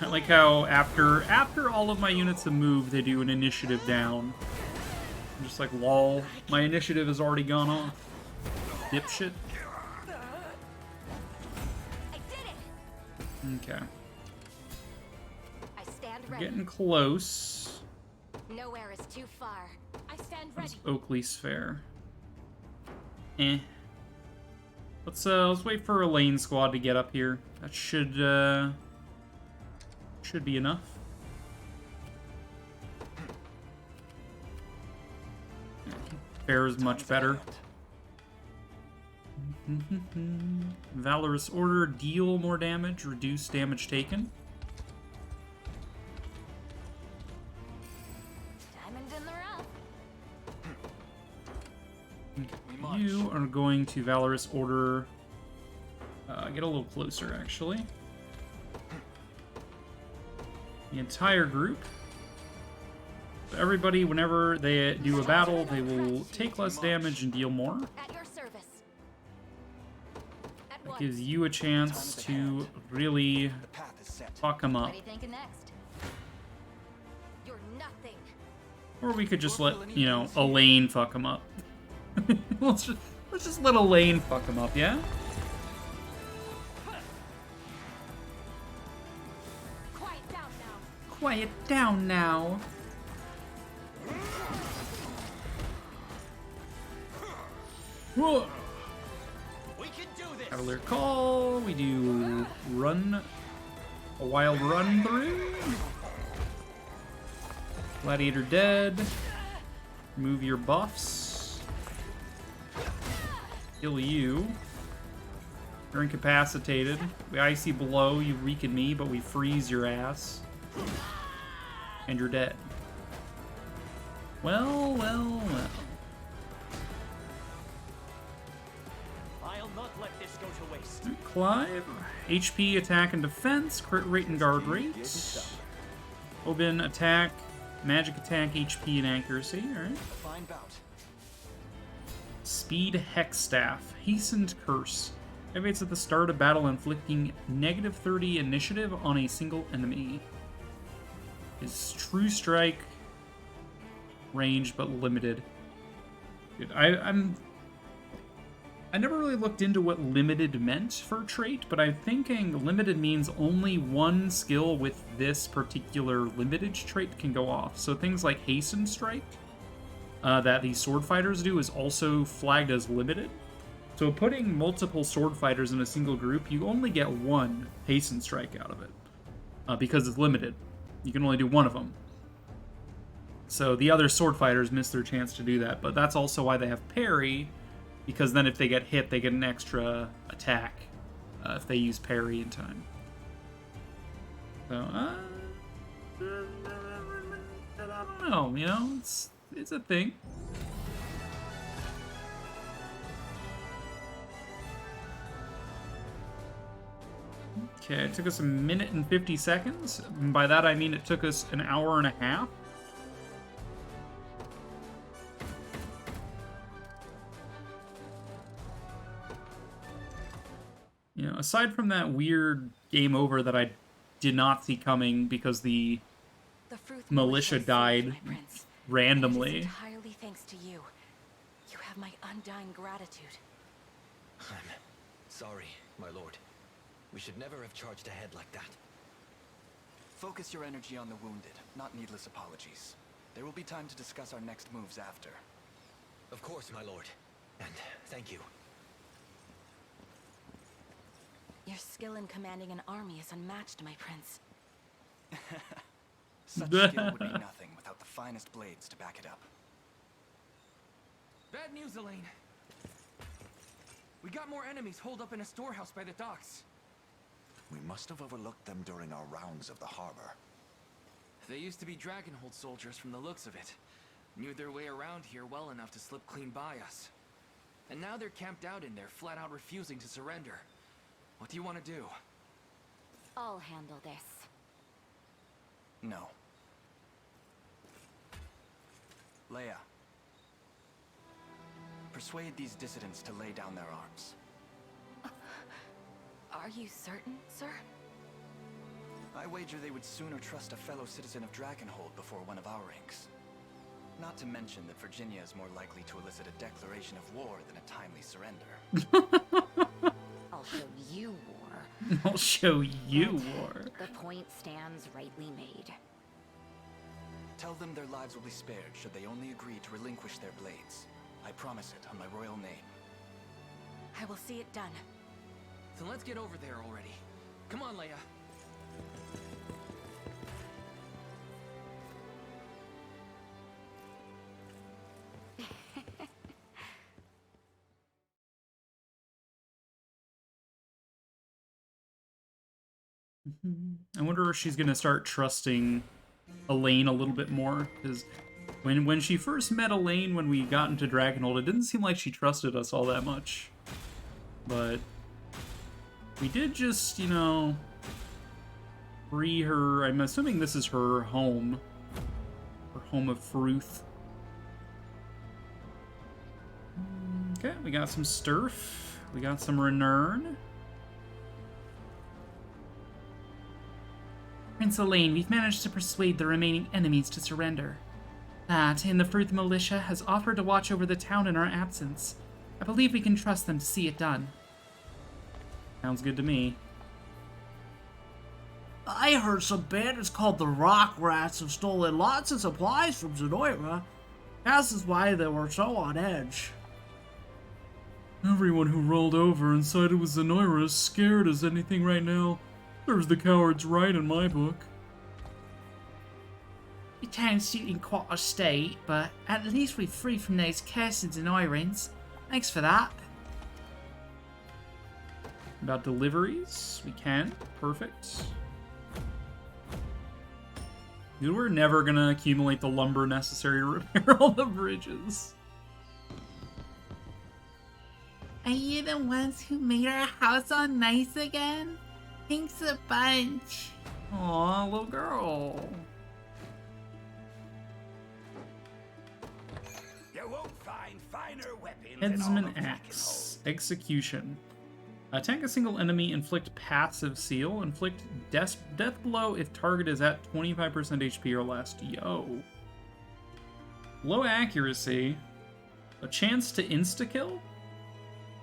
I like how after all of my units have moved, they do an initiative down. I'm just like, lol, my initiative has already gone off. Dipshit. I did it. Okay. I stand We're ready. getting close. Nowhere is too far. I stand That's ready. Oakley Sphere. Eh. Let's wait for a lane squad to get up here. That should be enough. Fares much better. Valorous Order, deal more damage, reduce damage taken. Diamond in the rough. You are going to Valorous Order. Get a little closer, actually. The entire group. So everybody, whenever they do a battle, they will take less damage and deal more. At your service. At That once. gives you a chance to really fuck them up. What are you thinking next? You're nothing. Or we could just let, you know, Elaine fuck them up. let's just let Elaine fuck them up, yeah? Quiet down now. Quiet down now. Whoa. We can do this. Cavalier Call. We do run. A wild run through. Gladiator dead. Remove your buffs. Kill you. You're incapacitated. We icy blow. You weaken me, but we freeze your ass. And you're dead. Well, well, well. I'll not let this go to waste. Clive. HP, attack, and defense. Crit rate and guard rate. Oben, attack, magic attack, HP, and accuracy. Alright. Fine bout. Speed Hex Staff. Hastened Curse. Activates at the start of battle, inflicting -30 initiative on a single enemy. Is True Strike. Range, but limited. Dude, I never really looked into what limited meant for a trait, but I'm thinking limited means only one skill with this particular limited trait can go off. So things like Hasten Strike, that these sword fighters do, is also flagged as limited. So putting multiple sword fighters in a single group, you only get one Hasten Strike out of it, because it's limited. You can only do one of them. So the other sword fighters miss their chance to do that, but that's also why they have parry, because then if they get hit, they get an extra attack if they use parry in time. So, I don't know, you know, it's a thing. Okay, it took us 1 minute and 50 seconds. And by that I mean it took us an hour and a half. You know, aside from that weird game over that I did not see coming because the militia died randomly. It is entirely thanks to you. You have my undying gratitude. I'm sorry, my lord. We should never have charged ahead like that. Focus your energy on the wounded, not needless apologies. There will be time to discuss our next moves after. Of course, my lord. And thank you. Your skill in commanding an army is unmatched, my prince. Such skill would be nothing without the finest blades to back it up. Bad news, Elaine. We got more enemies holed up in a storehouse by the docks. We must have overlooked them during our rounds of the harbor. They used to be Dragonhold soldiers from the looks of it. Knew their way around here well enough to slip clean by us. And now they're camped out in there, flat out refusing to surrender. What do you want to do? I'll handle this. No. Leia. Persuade these dissidents to lay down their arms. Are you certain, sir? I wager they would sooner trust a fellow citizen of Dragonhold before one of our ranks. Not to mention that Virginia is more likely to elicit a declaration of war than a timely surrender. I'll show you war. I'll show you But war. The point stands rightly made. Tell them their lives will be spared should they only agree to relinquish their blades. I promise it on my royal name. I will see it done. So let's get over there already. Come on, Leia. I wonder if she's gonna start trusting Elaine a little bit more, because when she first met Elaine when we got into Dragonhold, it didn't seem like she trusted us all that much. But we did just, you know, free her. I'm assuming this is her home. Her home of Fruth. Okay, we got some Sturf. We got some Renern. Prince Elaine, we've managed to persuade the remaining enemies to surrender. That, and the Fruth militia has offered to watch over the town in our absence. I believe we can trust them to see it done. Sounds good to me. I heard some bandits called the Rock Rats have stolen lots of supplies from Zenoira. That is why they were so on edge. Everyone who rolled over and sided with Zenoira is scared as anything right now. Serves the cowards right in my book. The town's still in quite a state, but at least we're free from those cursed Zenoirans. Thanks for that. About deliveries, we can. Perfect. Dude, we're never gonna accumulate the lumber necessary to repair all the bridges. Are you the ones who made our house all nice again? Thanks a bunch. Aw, little girl. You won't find finer weapons Headsman Axe. Execution. Attack a single enemy, inflict passive seal, inflict death blow if target is at 25% HP or less. Yo. Low accuracy. A chance to insta-kill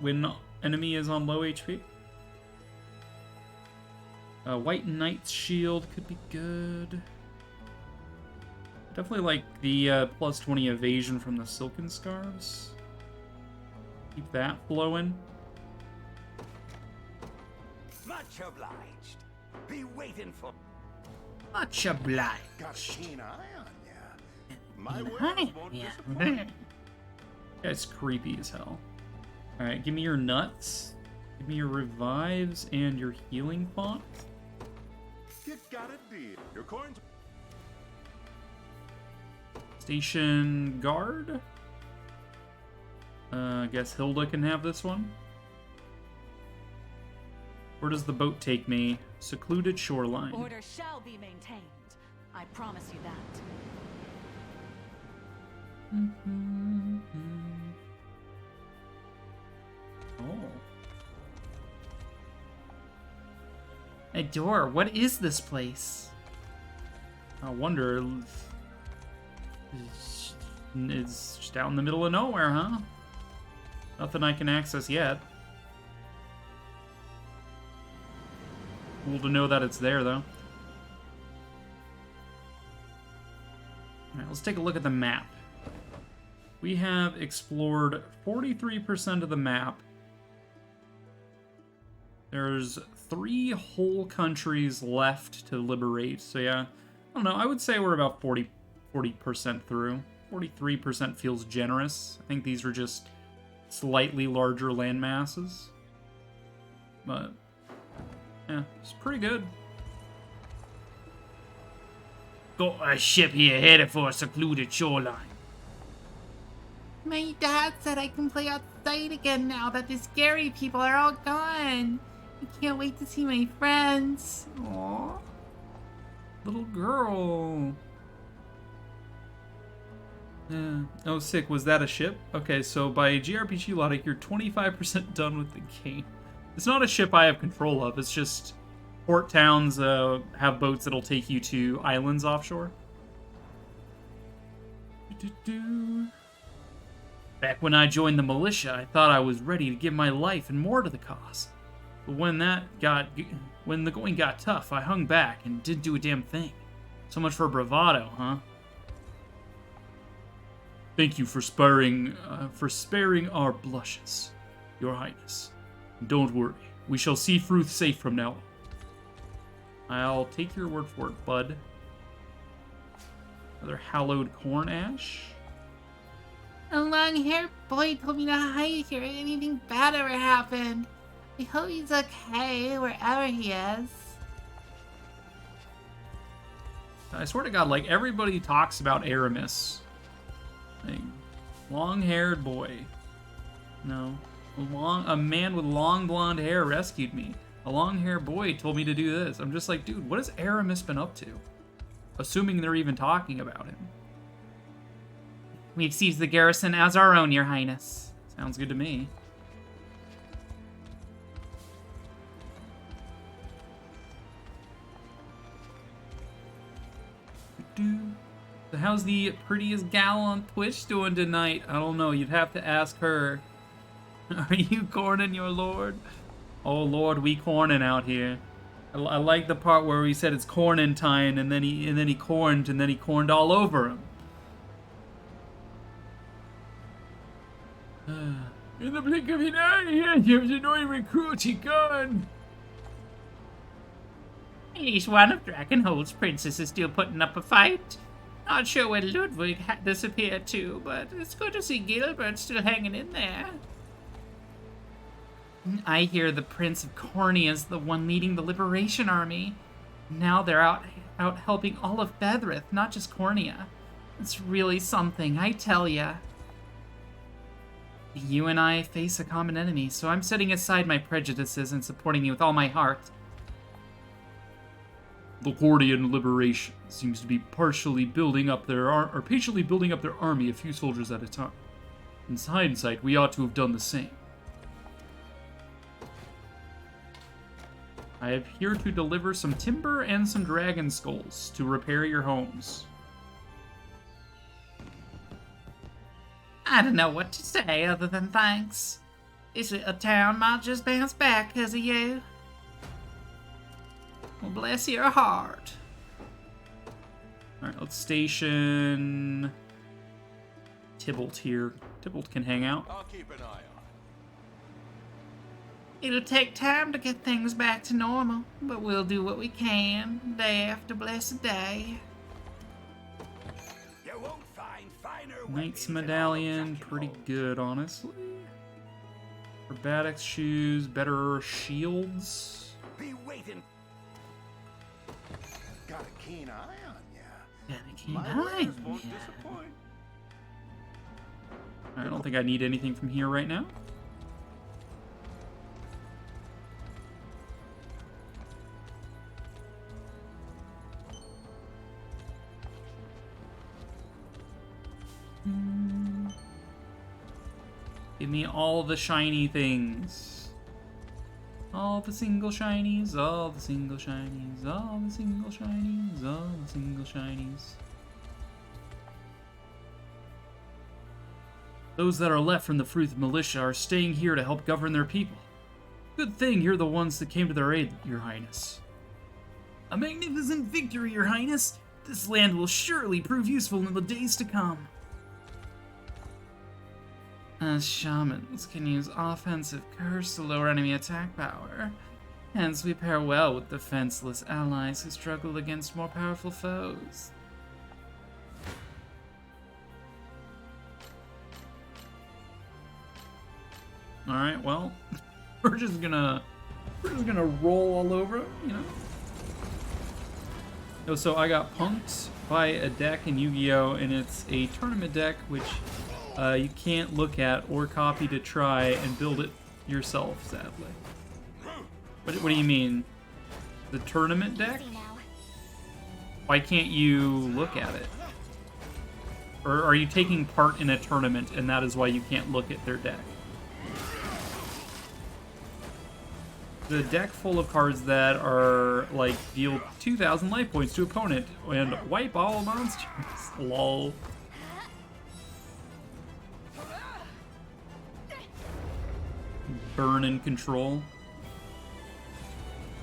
when enemy is on low HP. White Knight's Shield could be good. Definitely like the plus 20 evasion from the Silken Scarves. Keep that flowing. Much obliged. Be waiting for. Much obliged. Got a keen eye on ya. My Keen wares eye won't on ya. disappoint. That's creepy as hell. Alright, give me your nuts. Give me your revives and your healing font. you got a deal. Your coins. Station guard. I guess Hilda can have this one. Where does the boat take me? Secluded shoreline. Order shall be maintained. I promise you that. Oh. A door. What is this place? I wonder. It's just out in the middle of nowhere, huh? Nothing I can access yet. Cool to know that it's there, though. Alright, let's take a look at the map. We have explored 43% of the map. There's 3 whole countries left to liberate. So yeah, I don't know. I would say we're about 40% through. 43% feels generous. I think these are just slightly larger land masses. But yeah, it's pretty good. Got a ship here headed for a secluded shoreline. My dad said I can play outside again now that the scary people are all gone. I can't wait to see my friends. Aww. Little girl. Yeah. Oh, sick. Was that a ship? Okay, so by GRPG logic, you're 25% done with the game. It's not a ship I have control of. It's just port towns have boats that'll take you to islands offshore. Back when I joined the militia, I thought I was ready to give my life and more to the cause. But when the going got tough, I hung back and didn't do a damn thing. So much for bravado, huh? Thank you for sparing our blushes, Your Highness. Don't worry, we shall see Fruth safe from now on. I'll take your word for it, bud. Another hallowed corn ash. A long-haired boy told me to hide here if anything bad ever happened. I hope he's okay wherever he is. I swear to God, like, everybody talks about Aramis. Like, long-haired boy. No. A man with long blonde hair rescued me. A long-haired boy told me to do this. I'm just like, dude, what has Aramis been up to? Assuming they're even talking about him. We've seized the garrison as our own, Your Highness. Sounds good to me. So how's the prettiest gal on Twitch doing tonight? I don't know. You'd have to ask her. Are you corning your lord? Oh lord, we corning out here. I like the part where he said it's corning time, and then he corned all over him. In the blink of an eye, there's an annoying recruiting gun. At least one of Dragonhold's princes is still putting up a fight. Not sure where Ludwig disappeared to, but it's good to see Gilbert still hanging in there. I hear the Prince of Cornia's the one leading the Liberation Army. Now they're out helping all of Bethrith, not just Cornia. It's really something, I tell ya. You and I face a common enemy, so I'm setting aside my prejudices and supporting you with all my heart. The Cordian Liberation seems to be partially building up their patiently building up their army a few soldiers at a time. In hindsight, we ought to have done the same. I am here to deliver some timber and some dragon skulls to repair your homes. I don't know what to say other than thanks. This little town might just bounce back because of you. Well, bless your heart. Alright, let's station Tybalt here. Tybalt can hang out. I'll keep an eye on. It'll take time to get things back to normal, but we'll do what we can, day after blessed day. You won't find finer Knight's Medallion, pretty good, honestly. Acrobatics shoes, better shields. Be waiting. got a keen eye on ya. Yeah, the keen My eye. wares won't disappoint. I don't think I need anything from here right now. Give me all the shiny things. All the single shinies, all the single shinies, all the single shinies, all the single shinies. Those that are left from the Fruth militia are staying here to help govern their people. Good thing you're the ones that came to their aid, Your Highness. A magnificent victory, Your Highness! This land will surely prove useful in the days to come. As shamans can use offensive curse to lower enemy attack power, hence we pair well with defenseless allies who struggle against more powerful foes. Alright, well, we're just gonna roll all over it, you know? Oh, so I got punked by a deck in Yu-Gi-Oh! And it's a tournament deck which you can't look at or copy to try and build it yourself, sadly. What do you mean? The tournament deck? Why can't you look at it? Or are you taking part in a tournament and that is why you can't look at their deck? The deck full of cards that are, like, deal 2,000 life points to opponent and wipe all monsters. Lol. Burn and control.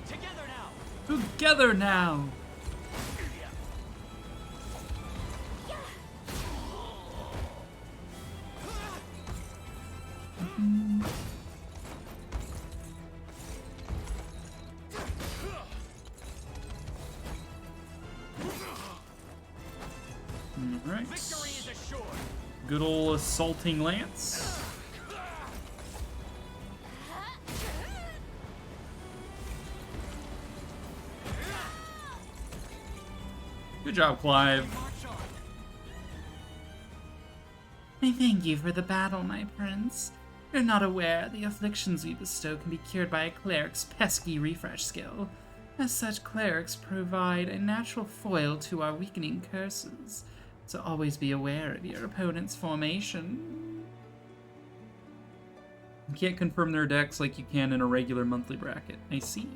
Together now. Together now. Alright. Good ol' assaulting lance. Good job, Clive. I thank you for the battle, my prince. You're not aware the afflictions we bestow can be cured by a cleric's pesky refresh skill. As such, clerics provide a natural foil to our weakening curses, so always be aware of your opponent's formation. You can't confirm their decks like you can in a regular monthly bracket. I see.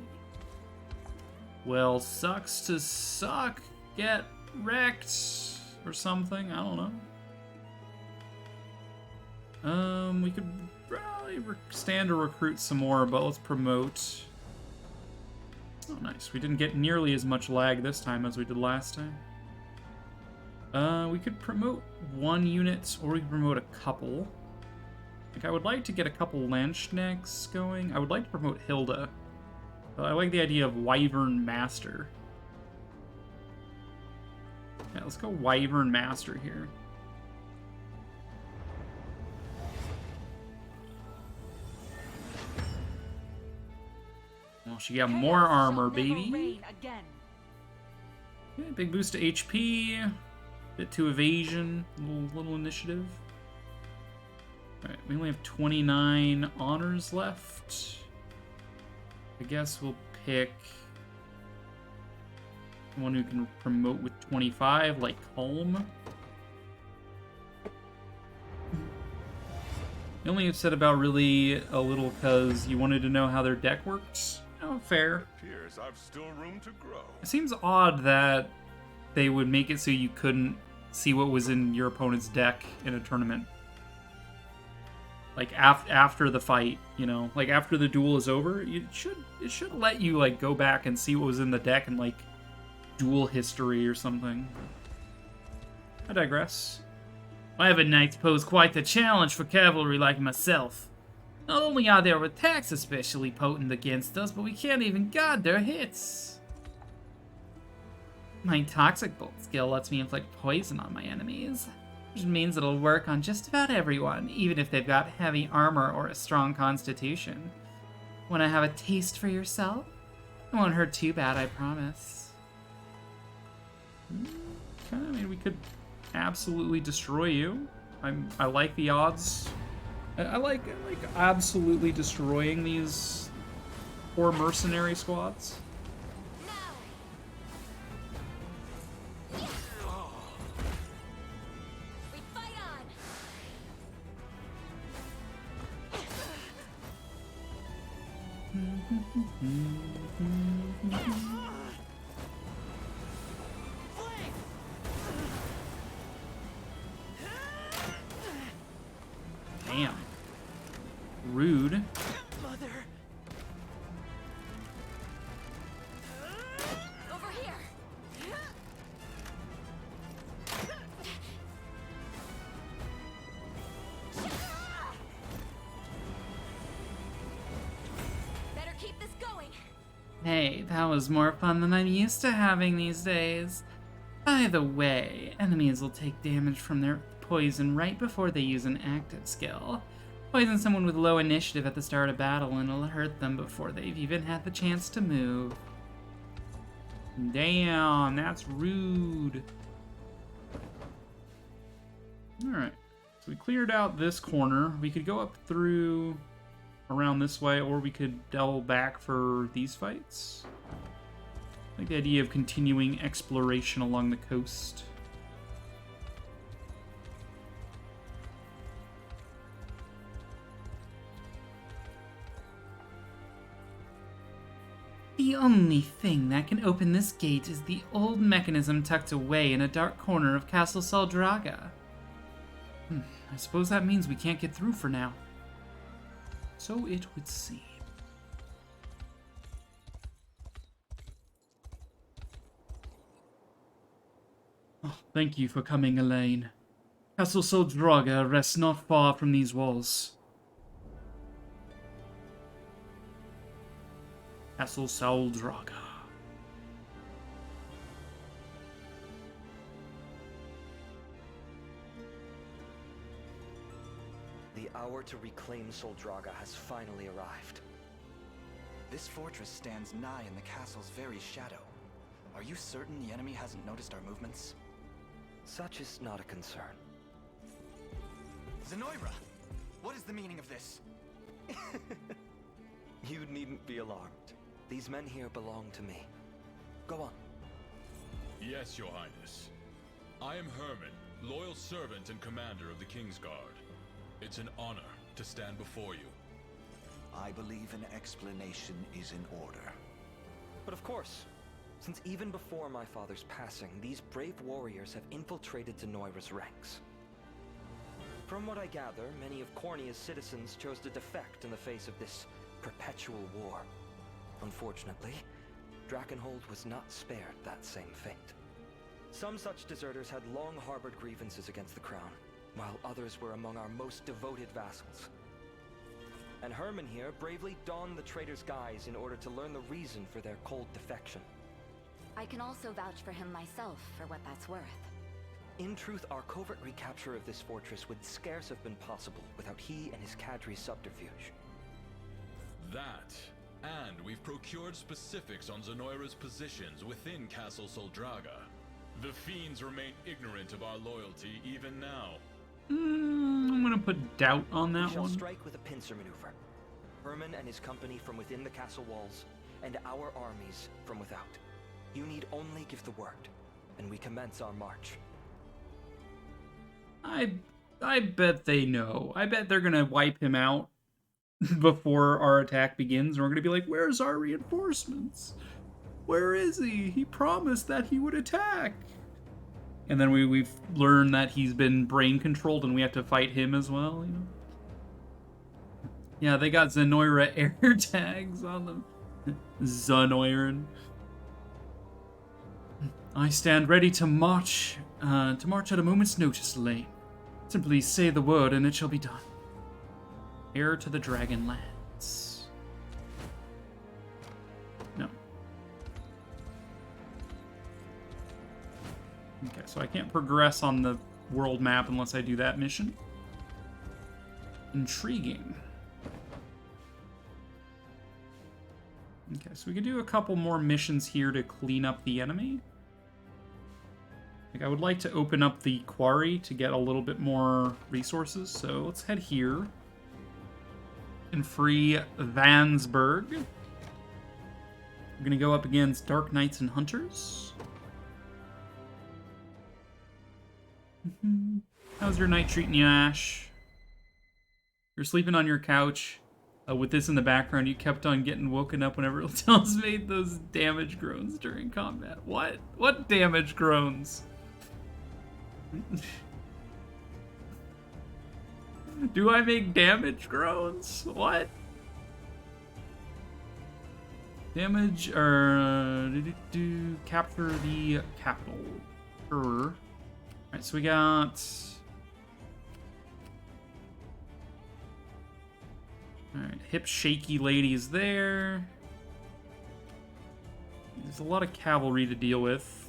Well, sucks to suck. Get wrecked or something. I don't know. We could probably stand to recruit some more, but let's promote. Oh, nice. We didn't get nearly as much lag this time as we did last time. We could promote one unit, or we could promote a couple. Like, I would like to get a couple Landschnecks going. I would like to promote Hilda. I like the idea of Wyvern Master. Yeah, let's go Wyvern Master here. Well, she got more armor, baby. Okay, big boost to HP. Bit to evasion. Little initiative. Alright, we only have 29 honors left. I guess we'll pick one who can promote with 25, like Calm. You only said about really a little because you wanted to know how their deck works. Oh, fair. Appears I've still room to grow. It seems odd that they would make it so you couldn't see what was in your opponent's deck in a tournament. Like after the fight, you know, like after the duel is over, it should let you like go back and see what was in the deck and like duel history or something. I digress. Wyvern Knights pose quite the challenge for cavalry like myself. Not only are their attacks especially potent against us, but we can't even guard their hits. My Toxic Bolt skill lets me inflict poison on my enemies, which means it'll work on just about everyone, even if they've got heavy armor or a strong constitution. Want to have a taste for yourself? It won't hurt too bad, I promise. Okay, I mean, we could absolutely destroy you. I like the odds. I like absolutely destroying these poor mercenary squads. We fight on. Damn. Rude. Mother. Over here. Better keep this going. Hey, that was more fun than I'm used to having these days. By the way, enemies will take damage from their poison right before they use an active skill. Poison someone with low initiative at the start of battle and it'll hurt them before they've even had the chance to move. Damn, that's rude. Alright, so we cleared out this corner. We could go up through around this way, or we could double back for these fights. I like the idea of continuing exploration along the coast. The only thing that can open this gate is the old mechanism tucked away in a dark corner of Castle Saldraga. I suppose that means we can't get through for now. So it would seem. Oh, thank you for coming, Elaine. Castle Saldraga rests not far from these walls. Castle Saldraga. The hour to reclaim Soldraga has finally arrived. This fortress stands nigh in the castle's very shadow. Are you certain the enemy hasn't noticed our movements? Such is not a concern. Zenoira! What is the meaning of this? You needn't be alarmed. These men here belong to me. Go on. Yes, Your Highness. I am Herman, loyal servant and commander of the King's Guard. It's an honor to stand before you. I believe an explanation is in order. But of course, since even before my father's passing, these brave warriors have infiltrated Zenoira's ranks. From what I gather, many of Cornia's citizens chose to defect in the face of this perpetual war. Unfortunately, Drakenhold was not spared that same fate. Some such deserters had long harbored grievances against the crown, while others were among our most devoted vassals. And Herman here bravely donned the traitor's guise in order to learn the reason for their cold defection. I can also vouch for him myself, for what that's worth. In truth, our covert recapture of this fortress would scarce have been possible without he and his cadre's subterfuge. That, and we've procured specifics on Zenoira's positions within Castle Soldraga. The fiends remain ignorant of our loyalty even now. I'm gonna put doubt on that We shall one. strike with a pincer maneuver. Herman and his company from within the castle walls, and our armies from without. You need only give the word, and we commence our march. I bet they know. I bet they're gonna wipe him out before our attack begins, and we're gonna be like, where's our reinforcements? Where is he? He promised that he would attack. And then we've learned that he's been brain controlled and we have to fight him as well, you know? Yeah, they got Zenoira air tags on them. Zenoiran. I stand ready to march at a moment's notice, Elaine. Simply say the word and it shall be done. Heir to the Dragonlands. No. Okay, so I can't progress on the world map unless I do that mission. Intriguing. Okay, so we can do a couple more missions here to clean up the enemy. Like, I would like to open up the quarry to get a little bit more resources, so let's head here and free Vansburg. We're gonna go up against Dark Knights and Hunters. How's your night treating you, Ash? You're sleeping on your couch with this in the background. You kept on getting woken up whenever Iltel's made those damage groans during combat. What? What damage groans? Do I make damage groans? What? Damage, capture the capital. Sure. Alright, so we got... Alright, hip shaky ladies there. There's a lot of cavalry to deal with.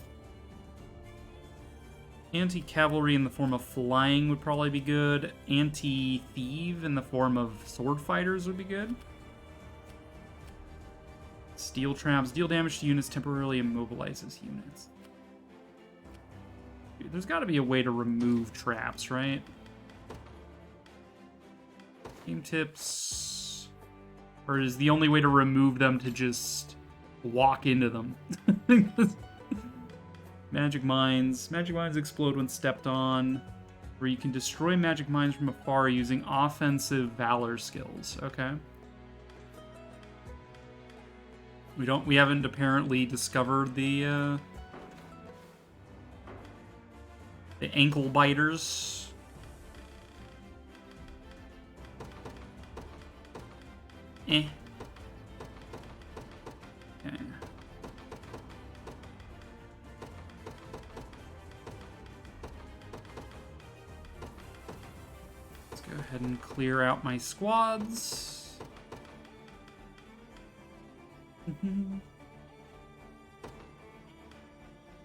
Anti-cavalry in the form of flying would probably be good. Anti-thief in the form of sword fighters would be good. Steel traps. Deal damage to units, temporarily immobilizes units. Dude, there's got to be a way to remove traps, right? Game tips. Or is the only way to remove them to just walk into them? Magic mines. Magic mines explode when stepped on. Where you can destroy magic mines from afar using offensive valor skills. Okay. We haven't apparently discovered the ankle biters. Okay. Let's go ahead and clear out my squads.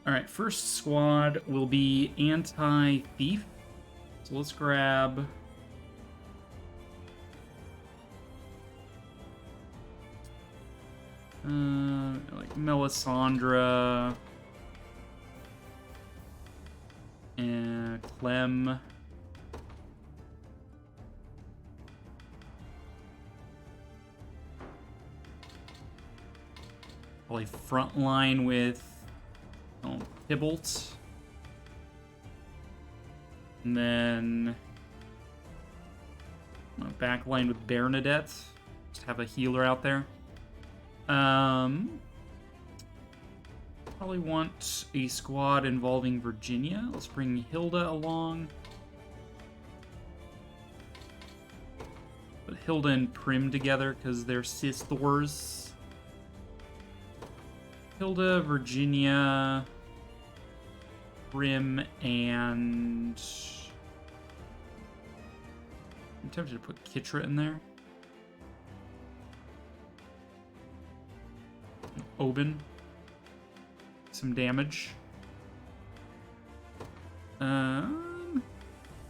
Alright, first squad will be anti-thief. So let's grab... like Melisandre... and Clem... Probably front line with Tybalt. And then back line with Bernadette. Just have a healer out there. Probably want a squad involving Virginia. Let's bring Hilda along. Put Hilda and Prim together because they're sisters. Hilda, Virginia, Prim, and... I'm tempted to put Kitra in there. Oben. Some damage. And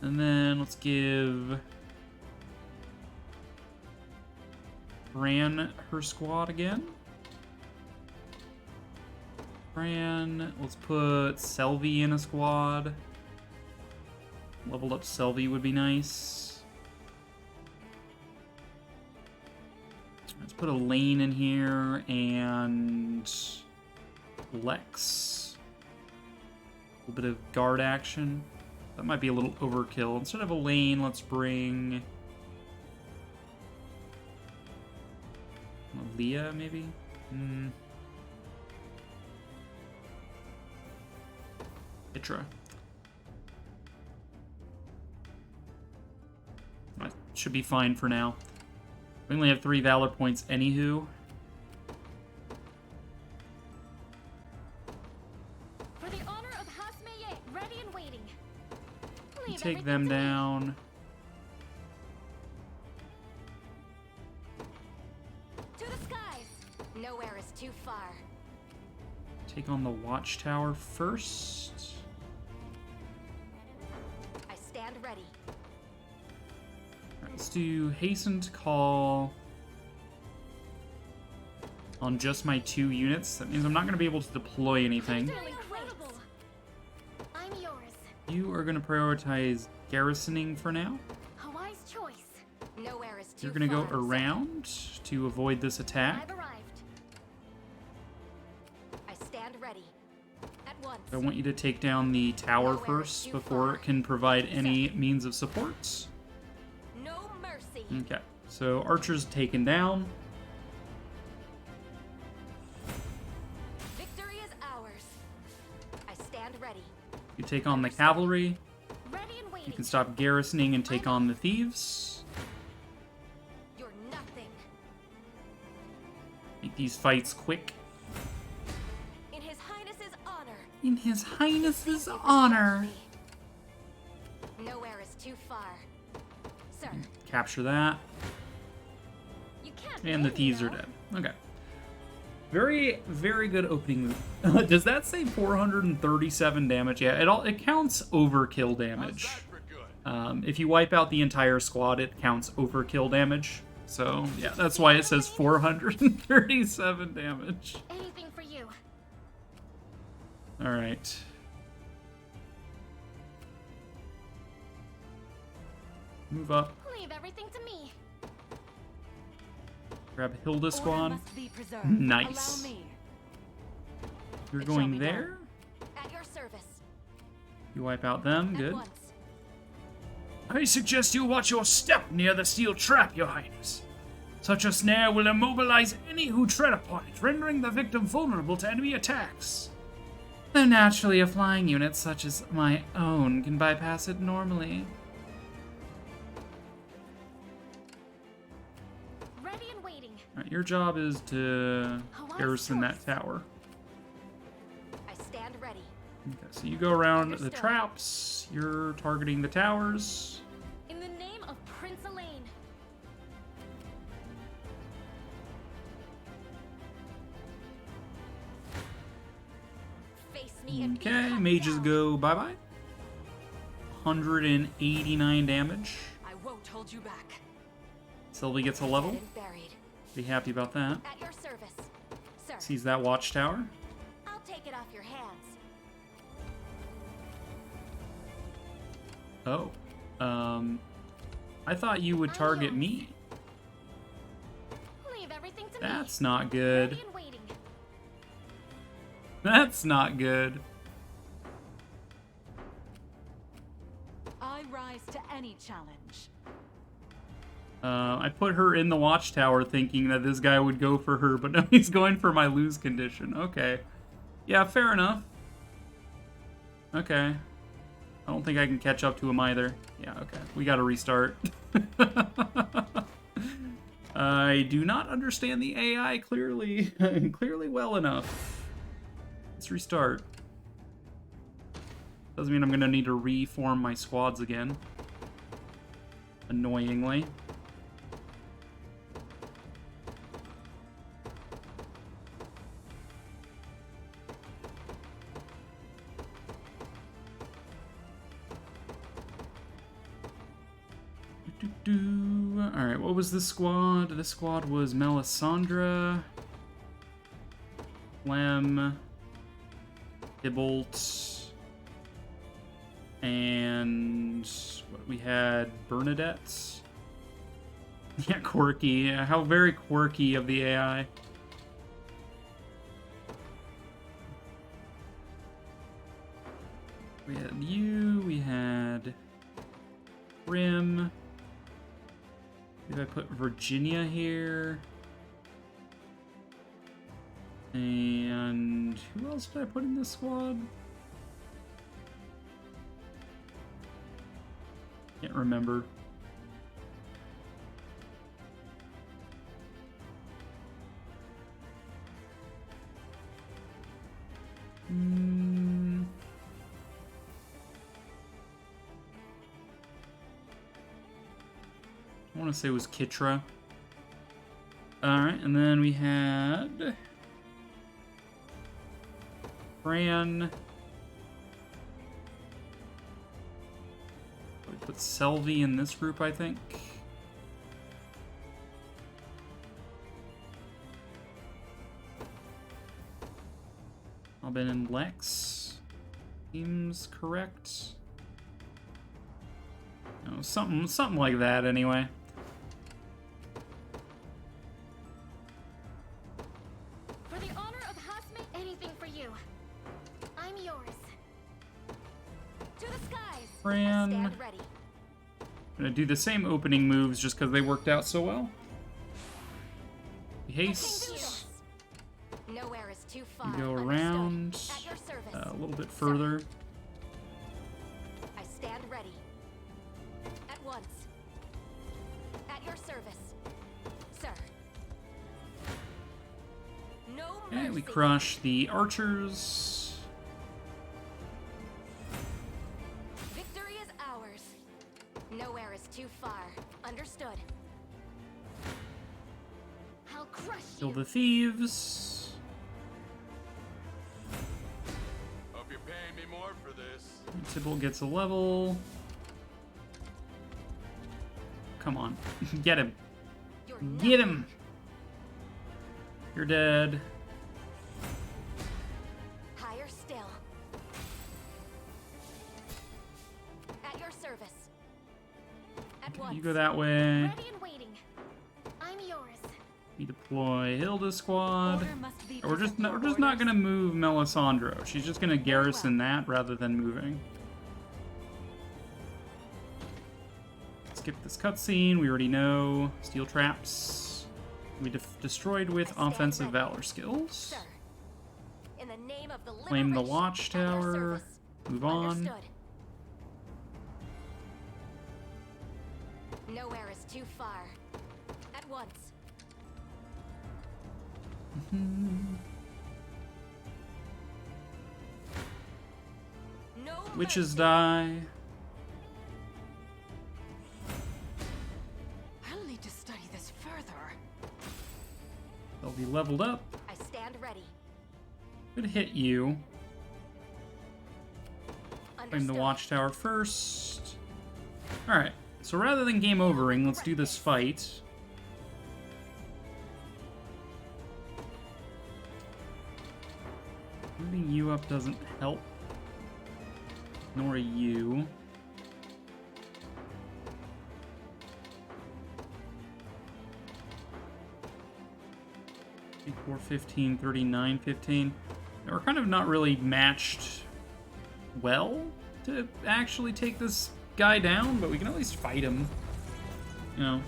then let's give Fran her squad again. Fran, let's put Selvi in a squad. Leveled up Selvi would be nice. Let's put Elaine in here and Lex. A little bit of guard action. That might be a little overkill. Instead of Elaine, let's bring Leah, maybe? Itra. That should be fine for now. We only have 3 Valor points anywho. For the honor of Hasmeye, ready and waiting. Take them down. To the skies. Nowhere is too far. Take on the watchtower first. I stand ready. Alright, let's do hastened call on just my 2 units. That means I'm not going to be able to deploy anything. Incredible. I'm You are going to prioritize garrisoning for now. A wise choice. Nowhere is too You're going to go far, sir. around to avoid this attack. I've arrived. I stand ready. At once. I want you to take down the tower first before it can provide any means of support. No mercy. Okay, so archer's taken down. Victory is ours. I stand ready. You take on the cavalry. Ready and waiting. You can stop garrisoning and take on the thieves. You're nothing. Make these fights quick. In His Highness's honor. In His Highness's honor. Nowhere is too far. Sir. Capture that. You can't And the thieves are dead. Okay. Very, very good opening move. Does that say 437 damage? Yeah, it counts overkill damage. If you wipe out the entire squad, it counts overkill damage. So, yeah, that's why it says 437 damage. Anything for you. Alright. Move up. Leave everything to me. Grab Hilda squad. Nice. Nice. Allow me. You're going there. At your service. You wipe out them. Good. Once. I suggest you watch your step near the steel trap, Your Highness. Such a snare will immobilize any who tread upon it, rendering the victim vulnerable to enemy attacks. Though naturally a flying unit such as my own can bypass it normally. Ready and waiting. Alright, your job is to garrison that tower. I stand ready. Okay, so you go around the traps. You're targeting the towers. In the name of Prince Elaine. Face me and be Okay, cut mages down. go bye-bye. 189 damage. I won't hold you back. Sylvie gets a level. Dead and buried. Be happy about that. At your service. Sir. Sees that watchtower. I'll take it off your hands. Oh. I thought you would target me. Leave everything to me. That's not good. Ready and waiting. That's not good. I rise to any challenge. I put her in the watchtower thinking that this guy would go for her, but no, he's going for my lose condition. Okay. Yeah, fair enough. Okay. I don't think I can catch up to him either. Yeah, okay. We gotta restart. I do not understand the AI clearly well enough. Let's restart. Doesn't mean I'm gonna need to reform my squads again. Annoyingly. Alright, what was this squad? This squad was Melisandre, Clem, Tybalt, and what we had, Bernadette. Yeah, quirky. Yeah, how very quirky of the AI. We had you, we had Rim. Maybe I put Virginia here. And who else did I put in this squad? Can't remember. I want to say it was Kitra. Alright, and then we had Fran. We put Selvi in this group, I think. Albin and Lex. Seems correct. know, something like that anyway. For the honor of Hasme, anything for you. I'm yours. To the skies. Fran. Stand ready. Gonna do the same opening moves just because they worked out so well. Haste. Nowhere is too far. You go around At your service. a little bit further. I stand ready. At once. At your service. Sir. No mercy. Okay, we crush the archers. Victory is ours. Nowhere is too far. Understood. I'll crush Kill you. the thieves. Hope you're paying me more for this. Tybalt gets a level. Come on. Get him. Get him! You're dead. Higher still. At your service. At once. You go that way. Ready and waiting. I'm yours. We deploy Hilda squad. Order must be We're just not gonna move Melisandre. She's just gonna garrison that rather than moving. Skip this cutscene. We already know steel traps. We destroyed with offensive valor skills. Sir. In the name of the Claim the liberation, watchtower. at your service. Move on. Understood. Nowhere is too far. At once. No Witches die. I'll need to study this further. They'll be leveled up. I stand ready. Could hit you. Claim the Understood. watchtower first. Alright, so rather than game overing, let's do this fight. Moving you up doesn't help. Nor you. Four 15, 39, 15. We're kind of not really matched well to actually take this guy down, but we can at least fight him. You know.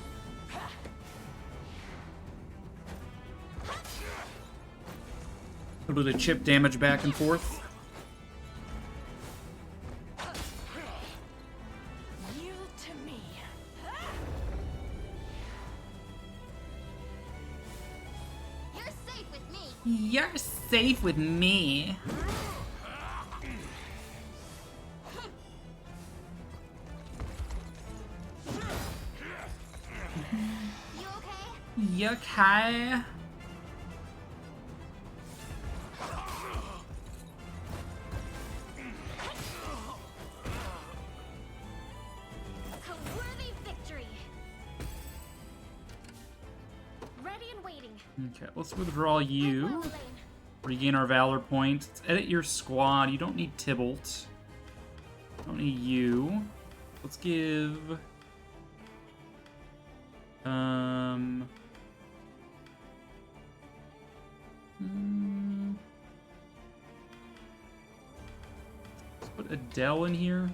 A little bit of chip damage back and forth. Yield to me. You're safe with me. You're safe with me. You okay? You okay? A worthy victory. Ready and waiting. Okay, let's withdraw you. Well, Elaine. Regain our valor points. Let's edit your squad. You don't need Tybalt. Don't need you. Let's give... Let's put Adele in here.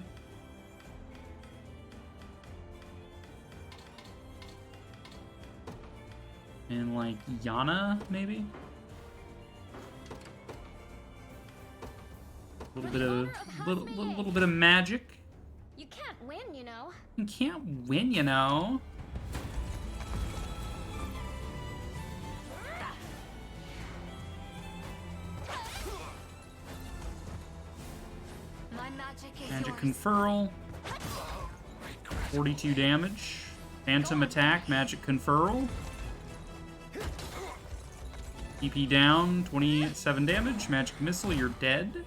And like Yana, maybe? A little bit of magic. You can't win, you know. You can't win, you know. My magic is Magic yours. conferral. 42 damage. Phantom attack, magic conferral. EP down, 27 damage. Magic missile, you're dead.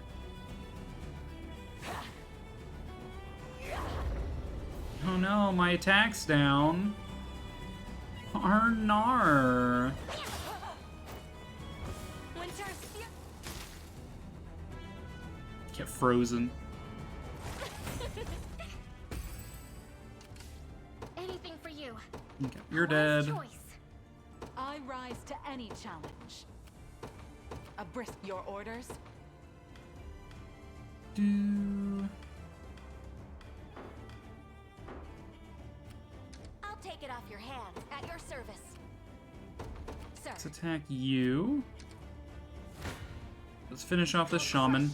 Oh no, my attack's down. Arnar. Kept frozen. you're dead. I rise to any challenge. A brisk your orders? I'll take it off your hands. At your service. Sir. Let's attack you. Let's finish off this shaman.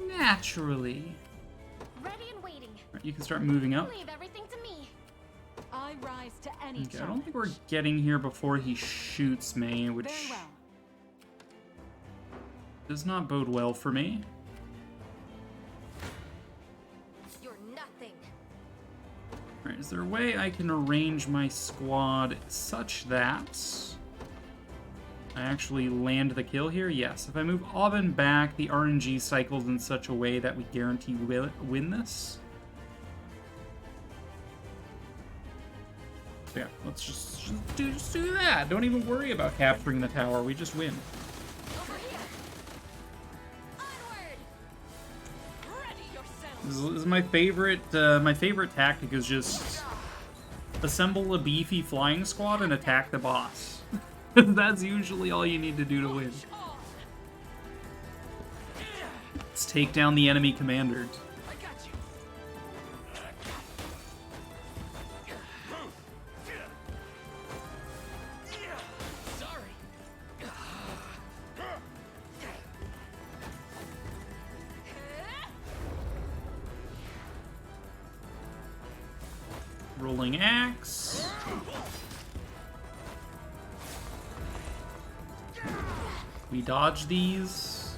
Naturally. Ready and waiting. Right, you can start moving up. Leave everything to me. I rise to any Okay, I don't think we're getting here before he shoots me, which does not bode well for me. You're nothing. Alright, is there a way I can arrange my squad such that I actually land the kill here? Yes. If I move Aubin back, the RNG cycles in such a way that we guarantee we'll win this. So yeah, let's just do that. Don't even worry about capturing the tower. We just win. This is my favorite. My favorite tactic is just assemble a beefy flying squad and attack the boss. That's usually all you need to do to win. Let's take down the enemy commander. Rolling axe. We dodge these.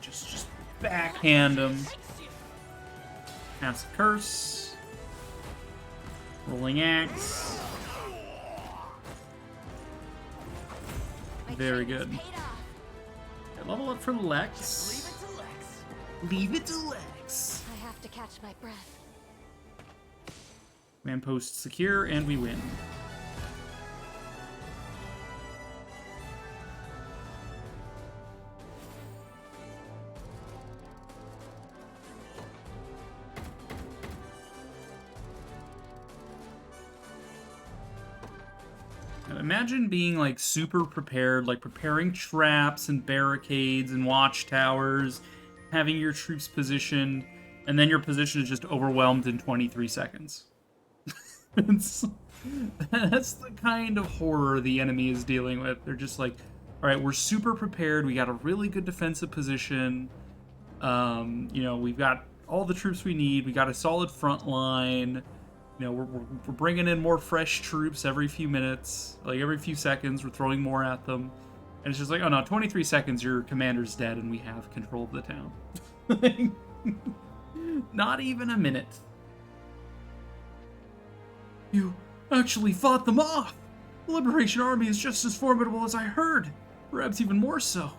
Just backhand them. Pass curse. Rolling axe. Very good. Okay, level up for Lex. Leave it to Lex. I have to catch my breath. Command post secure, and we win. Now imagine being like super prepared, like preparing traps and barricades and watchtowers, having your troops positioned, and then your position is just overwhelmed in 23 seconds. That's the kind of horror the enemy is dealing with. They're just like, all right, we're super prepared. We got a really good defensive position. You know, we've got all the troops we need. We got a solid front line. You know, we're bringing in more fresh troops every few minutes, like every few seconds. We're throwing more at them. And it's just like, oh no, 23 seconds, your commander's dead and we have control of the town. Not even a minute. You actually fought them off! The Liberation Army is just as formidable as I heard, perhaps even more so.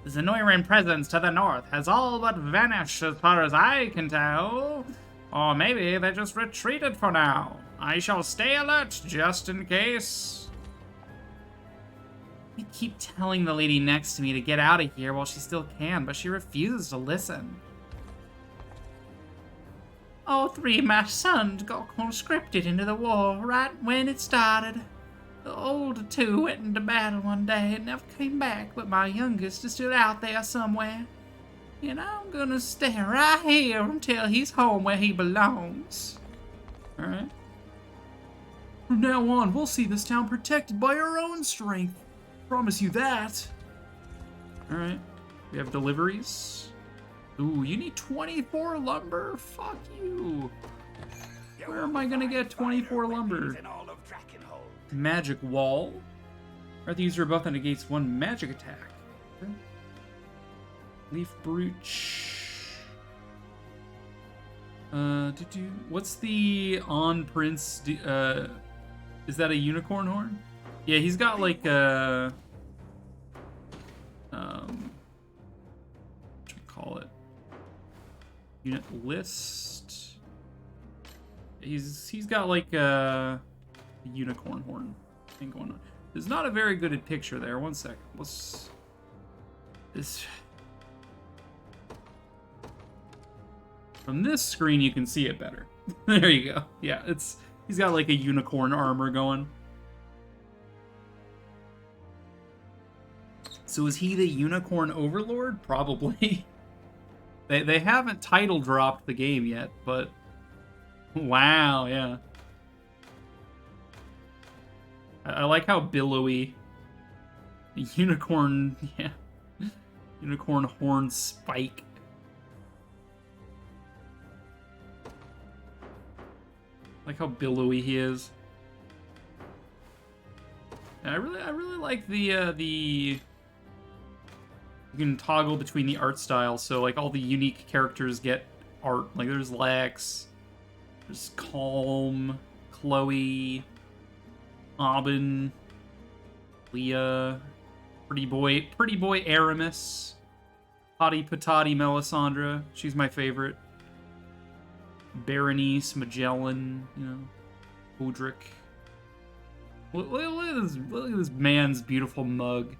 The Zenoiran presence to the north has all but vanished as far as I can tell. Or maybe they just retreated for now. I shall stay alert just in case. I keep telling the lady next to me to get out of here while she still can, but she refuses to listen. All three of my sons got conscripted into the war right when it started. The older two went into battle one day and never came back, but my youngest is still out there somewhere. And I'm gonna stay right here until he's home where he belongs. Alright. From now on, we'll see this town protected by our own strength. Promise you that. Alright. We have deliveries. Ooh, you need 24 lumber? Fuck you. Where am I gonna get 24 lumber? Magic wall. These are both that negates one magic attack. Okay. Leaf brooch. What's the on prince? Is that a unicorn horn? Yeah, he's got like a what should we call it? Unit list. He's got like a the unicorn horn thing going on. There's not a very good picture there. One second. Let's... From this screen, you can see it better. There you go. Yeah, he's got like a unicorn armor going. So is he the Unicorn Overlord? Probably. They haven't title dropped the game yet, but wow, yeah. I like how billowy the unicorn, yeah. Unicorn horn spike. Like how billowy he is. And I really like the you can toggle between the art styles, so like all the unique characters get art. Like there's Lex, there's Calm, Chloe, Aubin, Leah, Pretty Boy Aramis, Hottie Patati Melisandre, she's my favorite. Berenice, Magellan, you know, Udric. Look at this man's beautiful mug.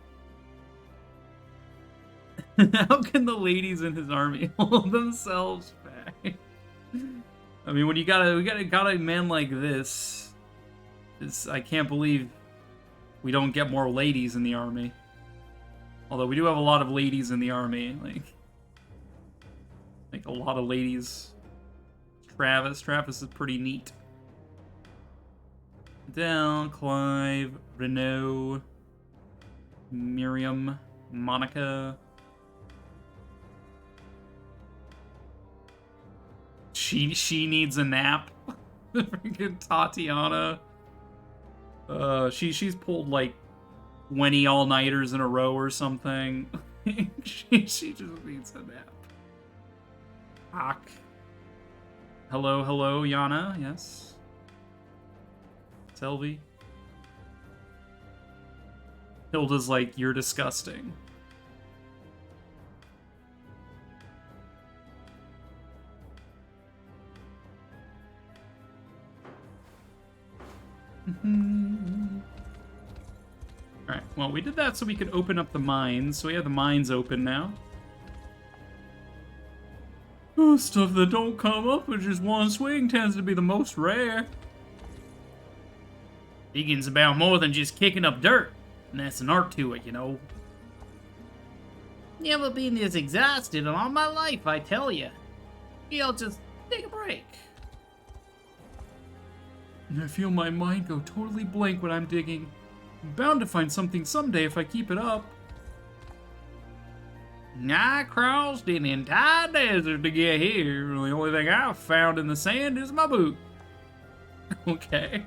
How can the ladies in his army hold themselves back? I mean, when you got a man like this, I can't believe we don't get more ladies in the army. Although we do have a lot of ladies in the army, like a lot of ladies. Travis is pretty neat. Adele, Clive, Renault, Miriam, Monica. She needs a nap. Freaking Tatiana. She's pulled like 20 all-nighters in a row or something. she just needs a nap. Hawk. Hello, Yana. Yes. Selvi. Hilda's like, you're disgusting. Alright, well, we did that so we could open up the mines. So we have the mines open now. Oh, stuff that don't come up with just one swing tends to be the most rare. Digging's about more than just kicking up dirt. And that's an art to it, you know. Never been this exhausted in all my life, I tell you. I'll just take a break. And I feel my mind go totally blank when I'm digging. I'm bound to find something someday if I keep it up. I crossed an entire desert to get here. The only thing I've found in the sand is my boot. Okay.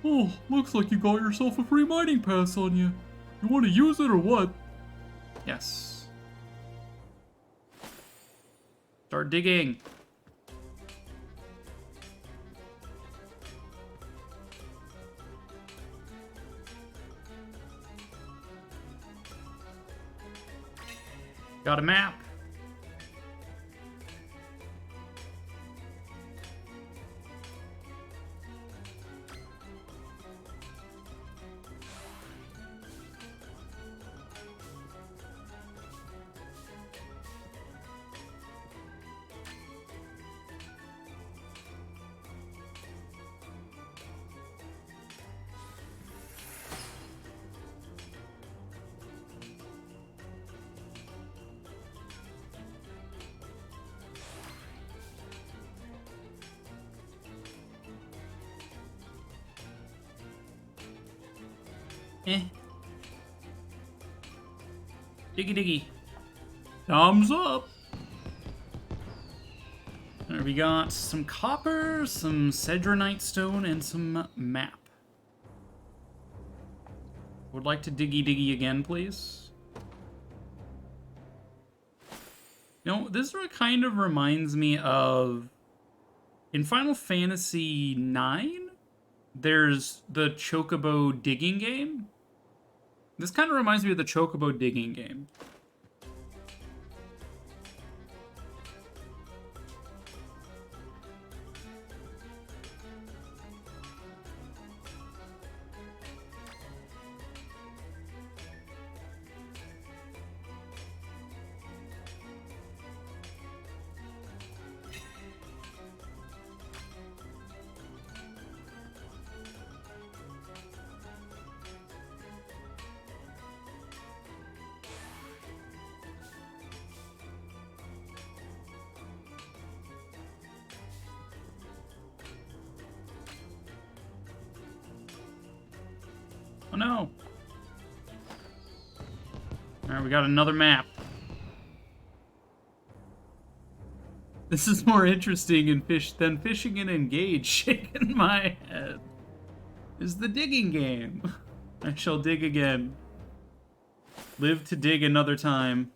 Oh, looks like you got yourself a free mining pass on you. You want to use it or what? Yes. Start digging. Got a map. Diggy. Thumbs up. There we got some copper, some cedronite stone, and some map. Would like to diggy again, please. You know, this kind of reminds me of... In Final Fantasy IX, there's the Chocobo digging game. This kind of reminds me of the Chocobo digging game. Oh no! Alright, we got another map. This is more interesting than fishing and engage. Shaking my head. Is the digging game. I shall dig again. Live to dig another time.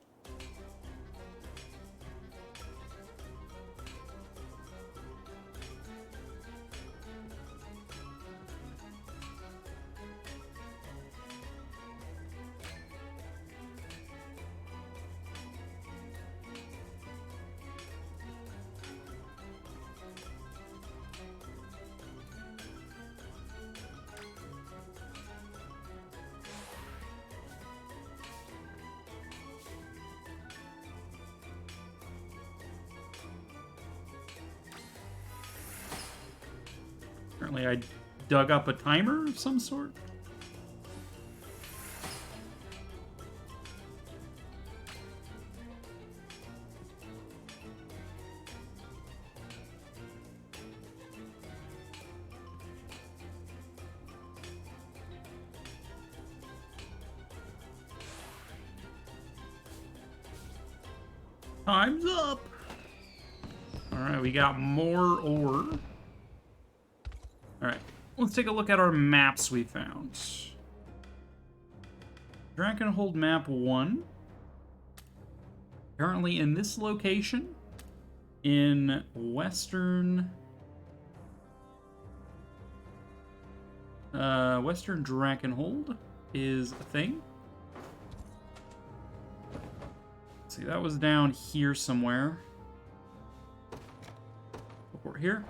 Apparently I dug up a timer of some sort. Time's up! Alright, we got more ore. Alright, let's take a look at our maps we found. Dragonhold map 1. Currently in this location. In Western Dragonhold is a thing. Let's see, that was down here somewhere. Over here.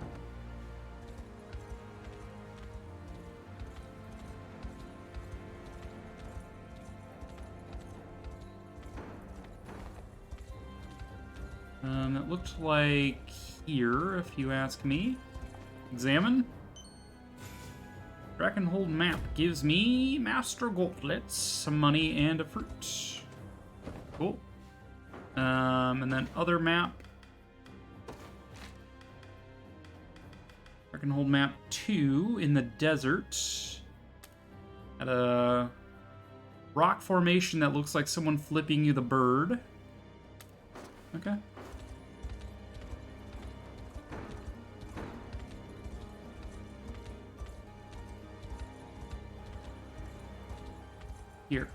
It looked like here, if you ask me. Examine. Dragonhold map gives me master gauntlets, some money, and a fruit. Cool. And then other map. Dragonhold map 2 in the desert. At a rock formation that looks like someone flipping you the bird. Okay. Here.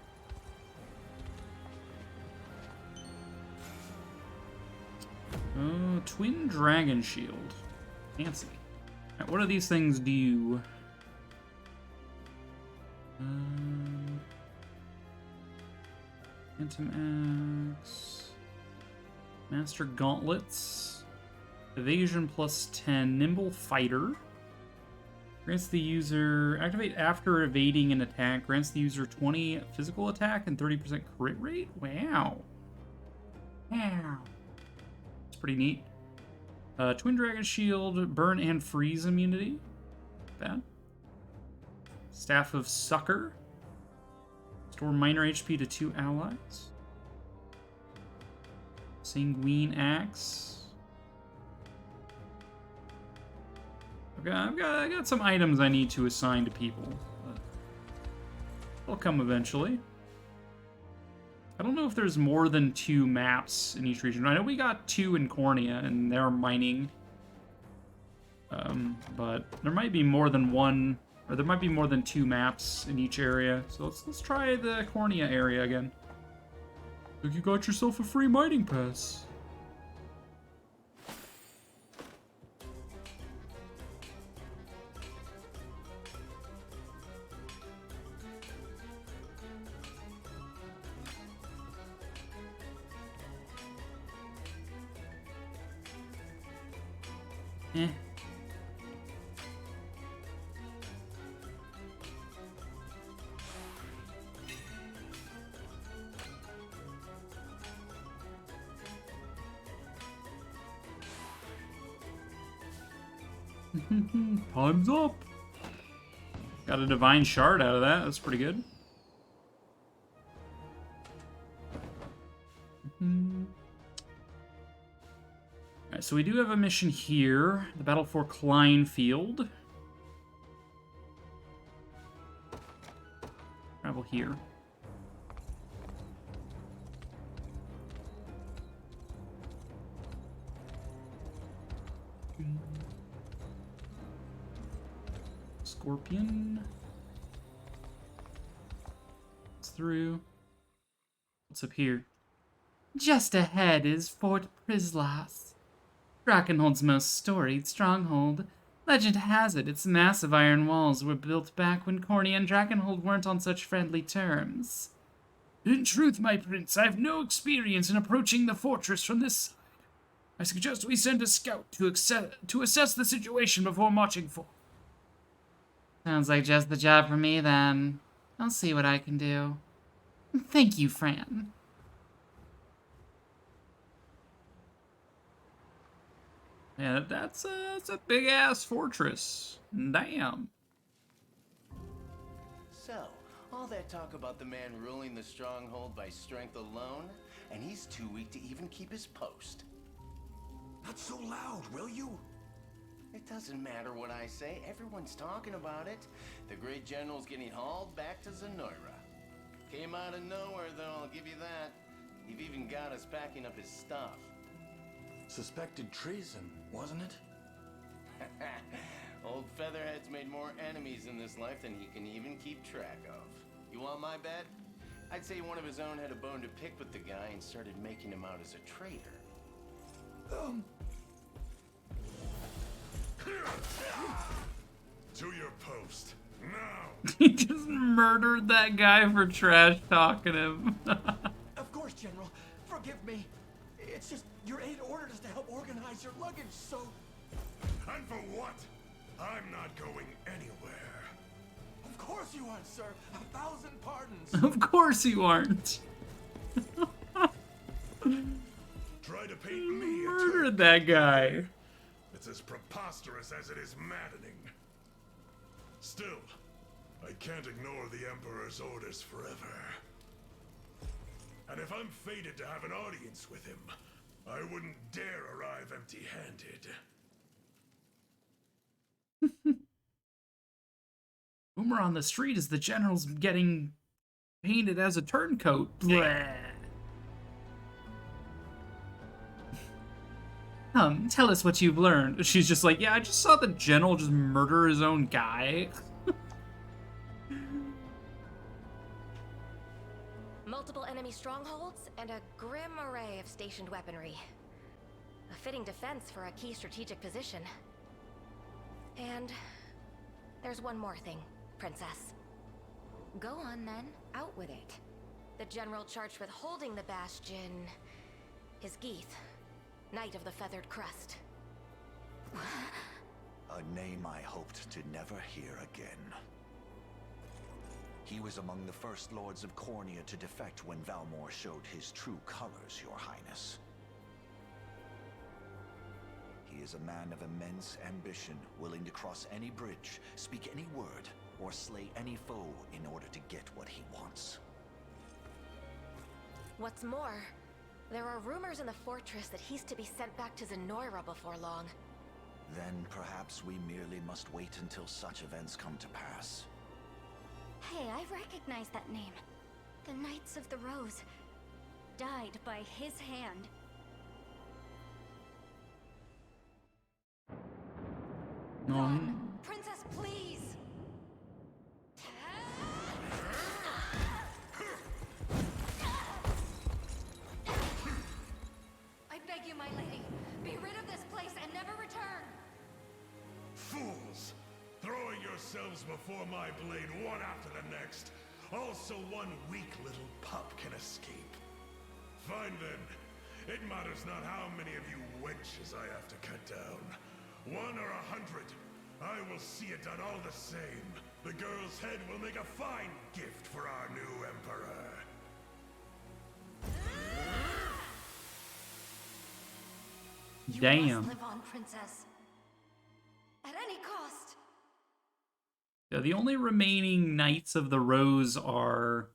Oh, twin dragon shield. Fancy. Right, what do these things do? Phantom Axe. Master Gauntlets. Evasion plus 10. Nimble Fighter. Grants the user... Activate after evading an attack. Grants the user 20 physical attack and 30% crit rate? Wow. Wow. It's pretty neat. Twin Dragon Shield. Burn and freeze immunity. Bad. Staff of Succor. Restore minor HP to 2 allies. Sanguine Axe. I got some items I need to assign to people. But they'll come eventually. I don't know if there's more than 2 maps in each region. I know we got 2 in Cornea, and they're mining. But there might be more than 1, or there might be more than 2 maps in each area. So let's try the Cornea area again. Look, you got yourself a free mining pass. Eh. Time's up. Got a divine shard out of that. That's pretty good. Alright, so we do have a mission here. The Battle for Kleinfield. travel here. Scorpion. It's through. What's up here? Just ahead is Fort Prislas, Drakenhold's most storied stronghold. Legend has it its massive iron walls were built back when Corny and Drakenhold weren't on such friendly terms. In truth, my prince, I have no experience in approaching the fortress from this side. I suggest we send a scout to assess the situation before marching forth. Sounds like just the job for me, then. I'll see what I can do. Thank you, Fran. Yeah, that's a big-ass fortress. Damn. So, all that talk about the man ruling the stronghold by strength alone, and he's too weak to even keep his post. Not so loud, will you? It doesn't matter what I say, everyone's talking about it. The great general's getting hauled back to Zenoira. Came out of nowhere, though, I'll give you that. You've even got us packing up his stuff. Suspected treason, wasn't it? Old Featherhead's made more enemies in this life than he can even keep track of. You want my bet? I'd say one of his own had a bone to pick with the guy and started making him out as a traitor. To your post, now! He just murdered that guy for trash talking him. Of course, General. Forgive me. It's just your aide ordered us to help organize your luggage, so... And for what? I'm not going anywhere. Of course you aren't, sir. 1,000 pardons. Of course you aren't. Try to paint me Murdered that guy. It's as preposterous as it is maddening. Still, I can't ignore the Emperor's orders forever. And if I'm fated to have an audience with him, I wouldn't dare arrive empty-handed. Rumor on the street is the general's getting painted as a turncoat. Bleh. Tell us what you've learned. She's just like, yeah, I just saw the general just murder his own guy. Multiple enemy strongholds and a grim array of stationed weaponry. A fitting defense for a key strategic position. And there's one more thing, Princess. Go on then, out with it. The general charged with holding the bastion is Geeth, Knight of the Feathered Crest. A name I hoped to never hear again. He was among the first lords of Cornia to defect when Valmor showed his true colors, Your Highness. He is a man of immense ambition, willing to cross any bridge, speak any word, or slay any foe in order to get what he wants. What's more, there are rumors in the fortress that he's to be sent back to Zenoira before long. Then perhaps we merely must wait until such events come to pass. Hey, I recognize that name. The Knights of the Rose died by his hand. Princess, please! I beg you, my lady, be rid of this place and never return! Fools! Throwing yourselves before my blade one after the next. Also one weak little pup can escape. Fine then. It matters not how many of you wenches I have to cut down. 1 or 100. I will see it done all the same. The girl's head will make a fine gift for our new emperor. Damn. You must live on, Princess. At any cost. Yeah, the only remaining Knights of the Rose are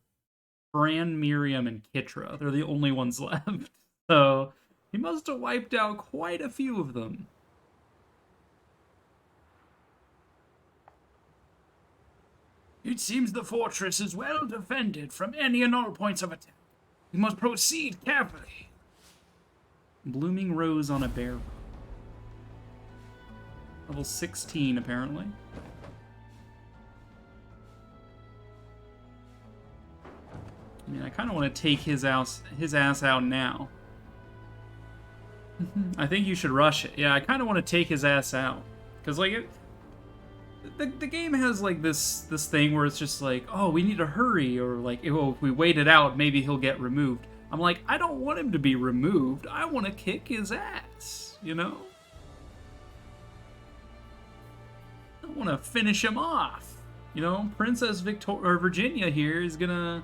Bran, Miriam, and Kitra. They're the only ones left. So he must have wiped out quite a few of them. It seems the fortress is well defended from any and all points of attack. We must proceed carefully. Blooming rose on a bear. Level 16, apparently. I mean, I kind of want to take his ass out now. I think you should rush it. Yeah, I kind of want to take his ass out. Because, like, the game has, like, this thing where it's just like, oh, we need to hurry, or, like, oh, if we wait it out, maybe he'll get removed. I'm like, I don't want him to be removed. I want to kick his ass, you know? I want to finish him off. You know, Princess Virginia here is gonna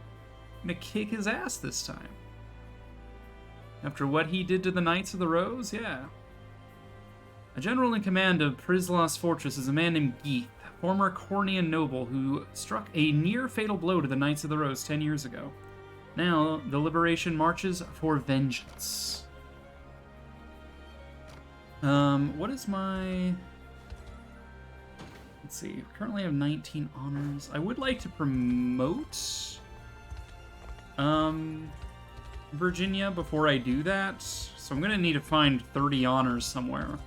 kick his ass this time. After what he did to the Knights of the Rose, yeah. A general in command of Prizlas Fortress is a man named Geeth, former Cornian noble who struck a near-fatal blow to the Knights of the Rose 10 years ago. Now, the Liberation marches for vengeance. What is my... Let's see, currently I have 19 honors. I would like to promote... Virginia before I do that, so I'm gonna need to find 30 honors somewhere.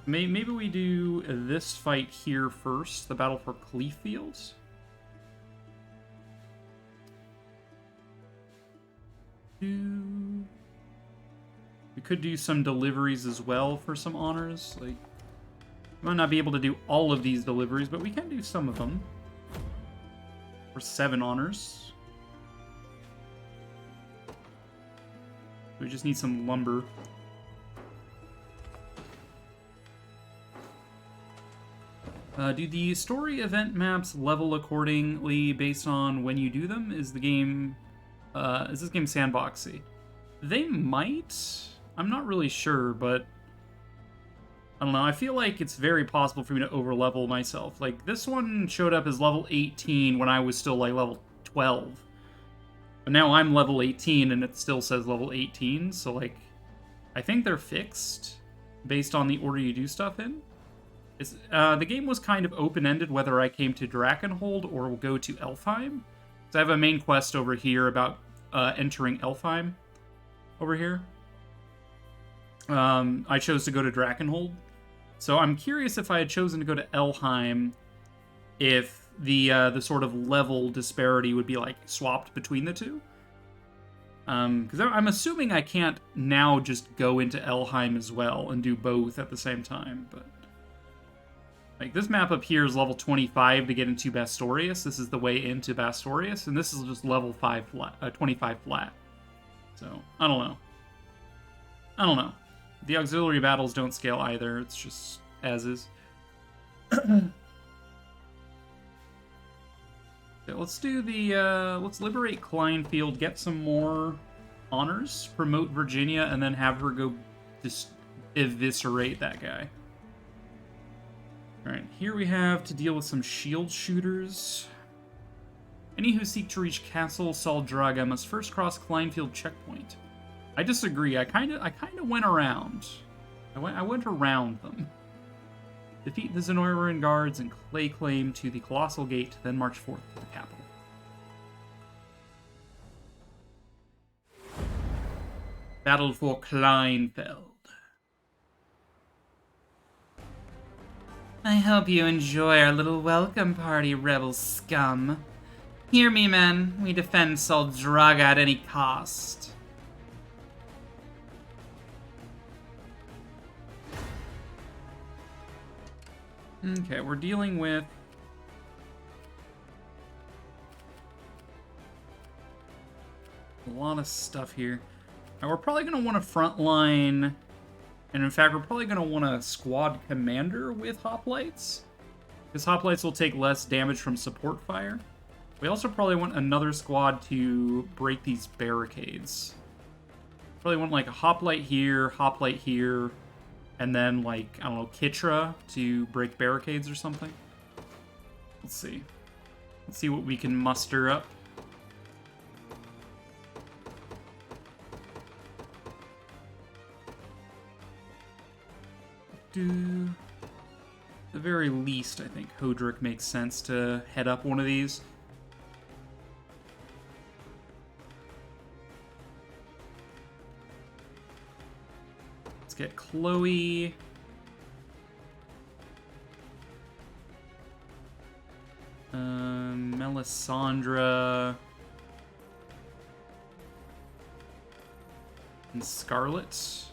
Maybe we do this fight here first, the battle for Cleeffield. We could do some deliveries as well for some honors. Like, we might not be able to do all of these deliveries, but we can do some of them. For 7 honors. We just need some lumber. Do the story event maps level accordingly based on when you do them? Is this game sandboxy? They might. I'm not really sure, but I don't know. I feel like it's very possible for me to overlevel myself. Like, this one showed up as level 18 when I was still like level 12. But now I'm level 18 and it still says level 18, so like, I think they're fixed based on the order you do stuff in. The game was kind of open-ended whether I came to Drakenhold or go to Elfheim. So I have a main quest over here about entering Elfheim over here. I chose to go to Drakenhold. So I'm curious if I had chosen to go to Elfheim, if the sort of level disparity would be like swapped between the two. Because I'm assuming I can't now just go into Elfheim as well and do both at the same time, but like this map up here is level 25 to get into Bastorius. This is the way into Bastorius, and this is just level 5 flat, 25 flat. So I don't know. The auxiliary battles don't scale either. It's just as is. Okay, let's do the, let's liberate Kleinfield, get some more honors, promote Virginia, and then have her go just eviscerate that guy. Alright, here we have to deal with some shield shooters. Any who seek to reach Castle Saldraga must first cross Kleinfield checkpoint. I disagree. I kind of went around. I went around them. Defeat the Zenoiran guards and lay claim to the Colossal Gate, then march forth to the capital. Battle for Kleinfeld. I hope you enjoy our little welcome party, rebel scum. Hear me, men. We defend Saldraga at any cost. Okay, we're dealing with a lot of stuff here. Now, we're probably going to want a frontline, and in fact, we're probably going to want a squad commander with hoplites, because hoplites will take less damage from support fire. We also probably want another squad to break these barricades. Probably want like a hoplite here, and then, like, I don't know, Kitra to break barricades or something. Let's see. Let's see what we can muster up. the very least, I think Hodrick makes sense to head up one of these. Let's get Chloe. Melisandre. And Scarlet.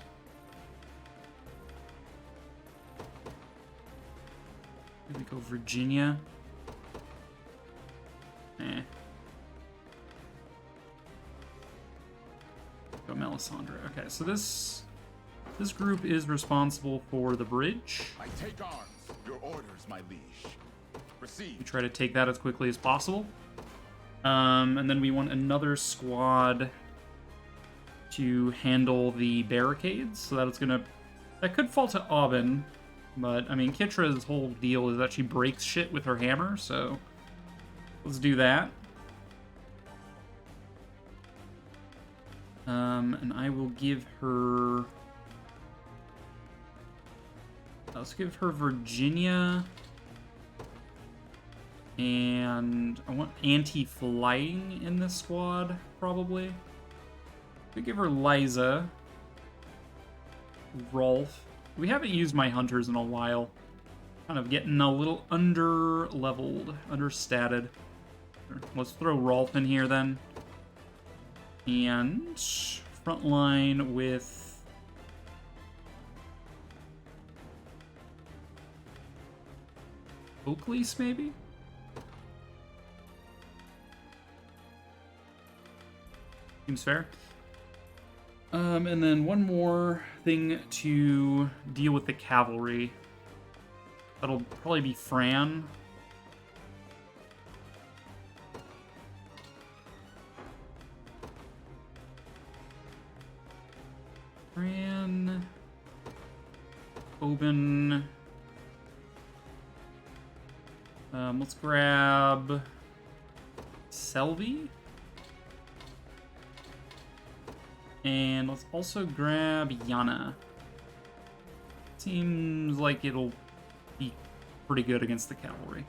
Here we go, Virginia. Go Melisandre. Okay, so this group is responsible for the bridge. I take arms. Your orders, my liege. Proceed. We try to take that as quickly as possible. And then we want another squad to handle the barricades. So that could fall to Aubin. But, I mean, Kitra's whole deal is that she breaks shit with her hammer, so let's do that. And I will give her... Let's give her Virginia. And I want anti-flying in this squad, probably. We give her Liza. Rolf. We haven't used my hunters in a while. Kind of getting a little under-leveled, understated. Let's throw Rolf in here then. And frontline with... Oaklease, maybe? Seems fair. And then one more thing to deal with the cavalry. That'll probably be Fran. Fran. Oben. Let's grab Selby. And let's also grab Yana. Seems like it'll be pretty good against the cavalry.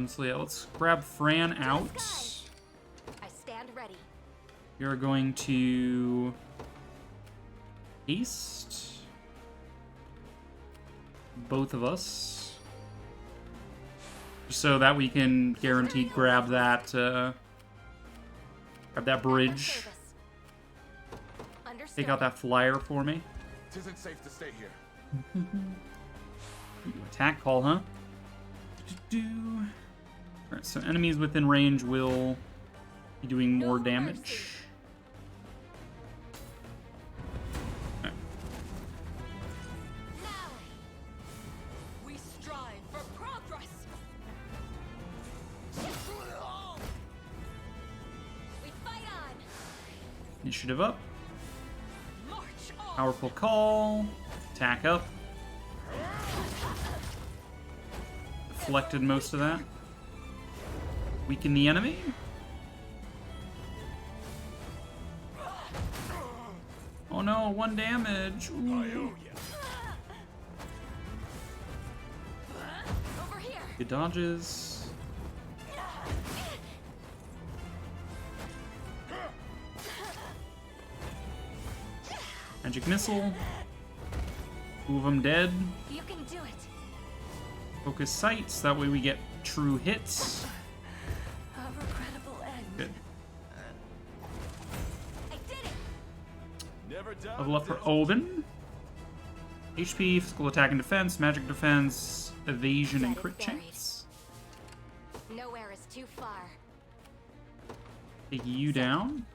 So yeah, let's grab Fran out. I stand ready. You're going to haste both of us. So that we can guaranteed grab that bridge. Take out that flyer for me. It isn't safe to stay here. Attack call, huh? Alright, so enemies within range will be doing more damage. Initiative up. Powerful call. Attack up. Deflected most of that. Weaken the enemy. Oh no, 1 damage. Ooh. Good dodges. Magic missile. 2 of them dead. You can do it. Focus sights. That way we get true hits. A regrettable end. Good. I did it. Never done. Level up for Oben. HP, physical attack and defense, magic defense, evasion, and crit chance. Nowhere is too far. Take you down.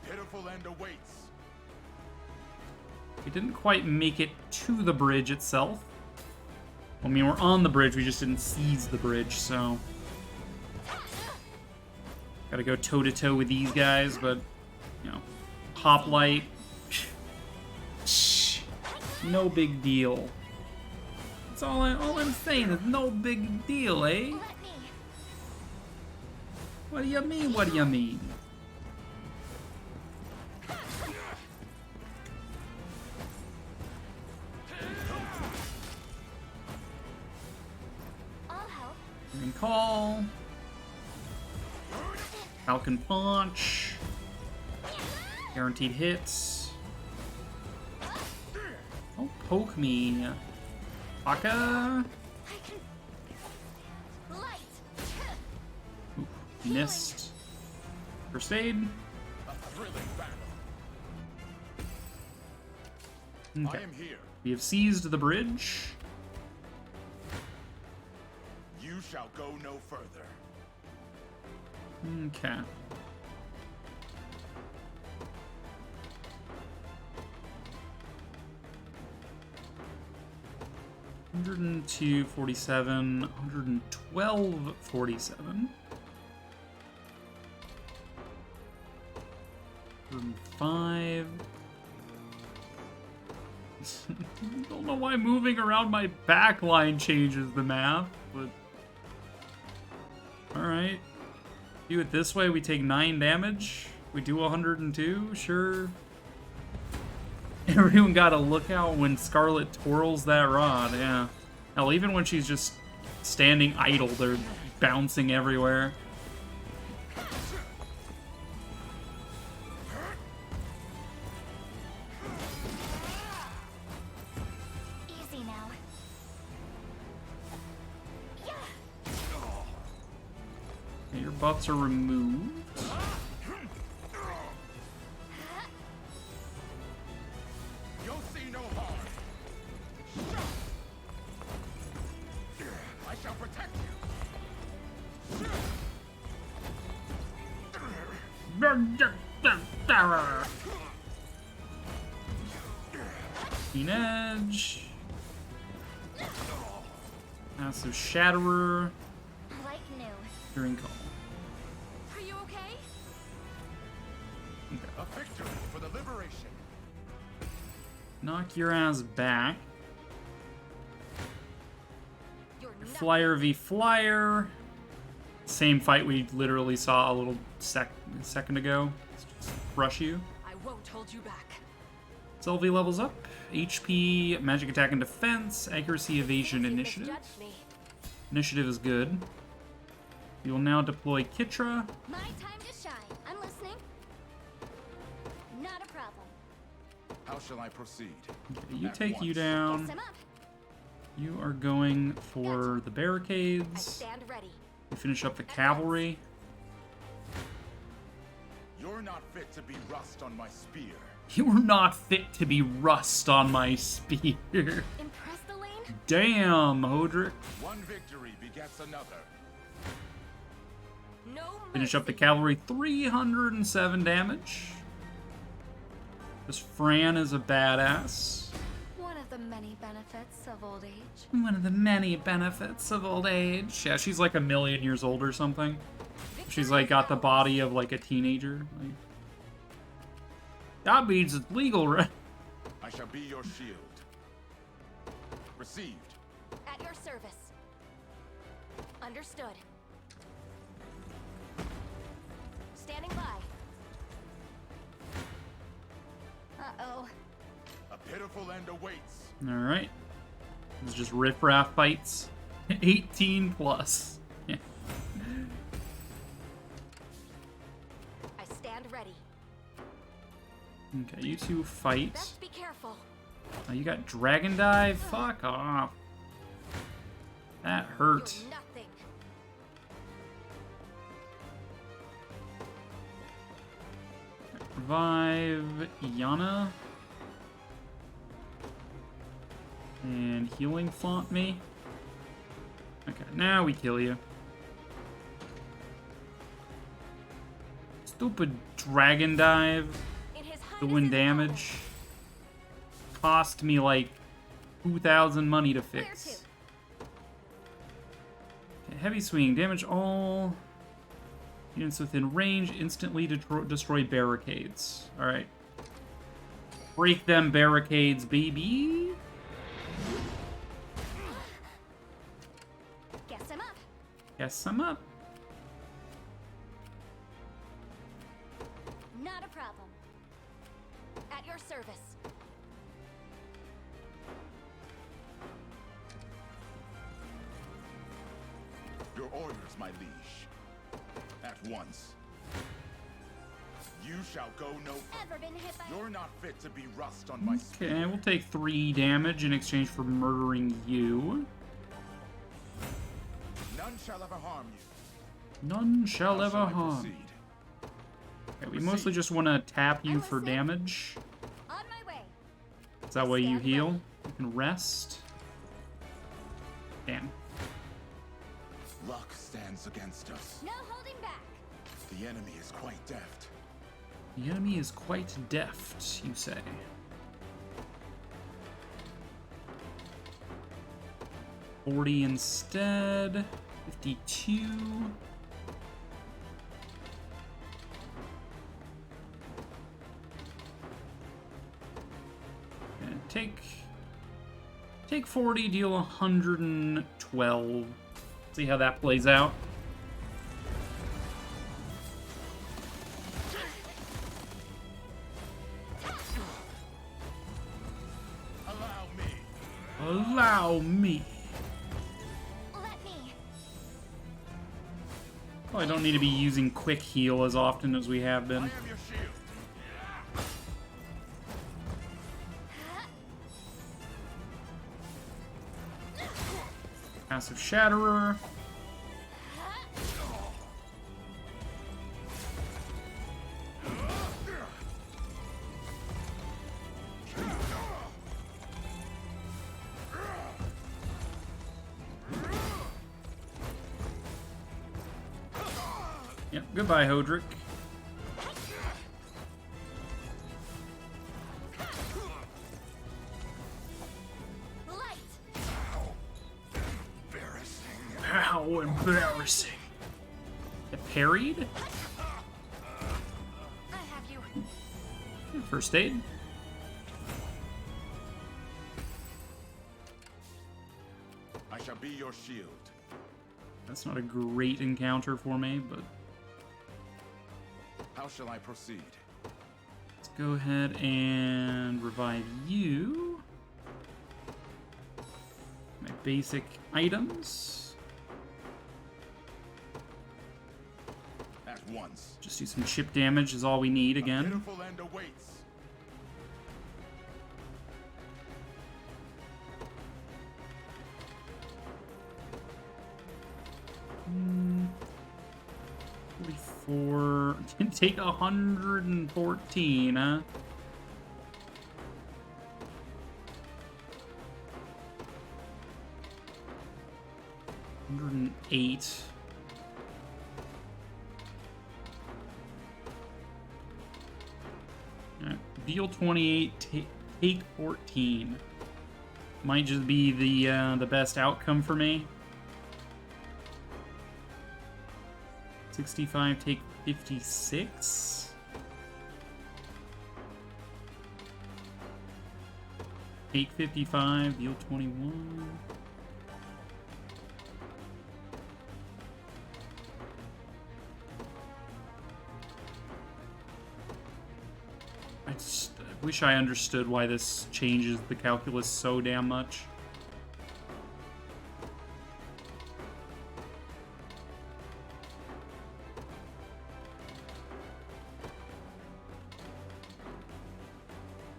Pitiful end awaits. We didn't quite make it to the bridge itself. I mean, we're on the bridge, we just didn't seize the bridge, so... Gotta go toe-to-toe with these guys, but, you know, hoplite. No big deal. That's all I'm saying is no big deal, eh? What do you mean, what do you mean? Call. Falcon Punch. Guaranteed hits. Don't poke me. Aka. Ooh, missed. First aid. Okay. I am here. We have seized the bridge. You shall go no further. Okay. $102.47, $112.47. 105. Don't know why moving around my backline changes the math, but alright. Do it this way, we take 9 damage. We do 102, sure. Everyone got a lookout when Scarlet twirls that rod, yeah. Hell, even when she's just standing idle, they're bouncing everywhere. Easy now. Okay, your buffs are removed. You'll see no harm. I shall protect you. Keen Edge. Massive Shatterer. Like new. During call. Are you okay? A victory for the liberation. Knock your ass back. Flyer v Flyer. Same fight we literally saw a little second ago. Let's just brush you. I won't hold you back. Selvi levels up. HP, magic attack and defense, accuracy, evasion, initiative. Initiative is good. We will now deploy Kitra. My time to shine. I'm listening. Not a problem. How shall I proceed? Okay, you At take once. you down. Guess I'm up. You are going for the barricades. Stand ready. We finish up the cavalry. You're not fit to be rust on my spear. You are not fit to be rust on my spear. Impress the lane? Damn, Hodrick. One victory begets another. No Finish up the cavalry, 307 damage. This Fran is a badass. One of the many benefits of old age. One of the many benefits of old age. Yeah, she's like 1,000,000 years old or something. She's like got the body of like a teenager. Like, that means it's legal, right? I shall be your shield. Received. At your service. Understood. Standing by. Uh-oh. A pitiful end awaits. Alright. It's just riffraff fights. 18 plus. Yeah. I stand ready. Okay, you two fight. Best be careful. Oh, you got Dragon Dive? Fuck off. That hurt. You're nothing. Revive Yana. And healing font me. Okay, now we kill you. Stupid Dragon Dive. To win damage. Cost me like 2,000 money to fix. Okay, heavy swing. Damage all units within range. Instantly destroy barricades. Alright. Break them barricades, baby. Guess I'm up. Guess I'm up. Not a problem. At your service. Your orders, my liege. At once. You shall go no Ever been hit by... You're not fit to be rust on my spear. Okay, we'll take 3 damage in exchange for murdering you. None shall ever harm you. None shall How ever shall I harm. proceed? Okay, we mostly just want to tap you for damage. On my way. Is that way you heal? You can rest. Damn. Luck stands against us. No holding back. The enemy is quite deft. The enemy is quite deft, you say. $40 instead. 52. And take 40, deal 112. See how that plays out. Allow me. Let me. Oh, I don't need to be using quick heal as often as we have been. Massive Shatterer. Yep, goodbye, Hodrick. How embarrassing. It parried? I have you. First aid. I shall be your shield. That's not a great encounter for me, but How shall I proceed? let's go ahead and revive you. My basic items. At once. Just do some chip damage is all we need again. Pitiful end awaits. Hmm. 44. Take 114, huh? $108. Alright, deal 28, take 14. Might just be the best outcome for me. 65, take 56. Take 55, deal 21. I just wish I understood why this changes the calculus so damn much.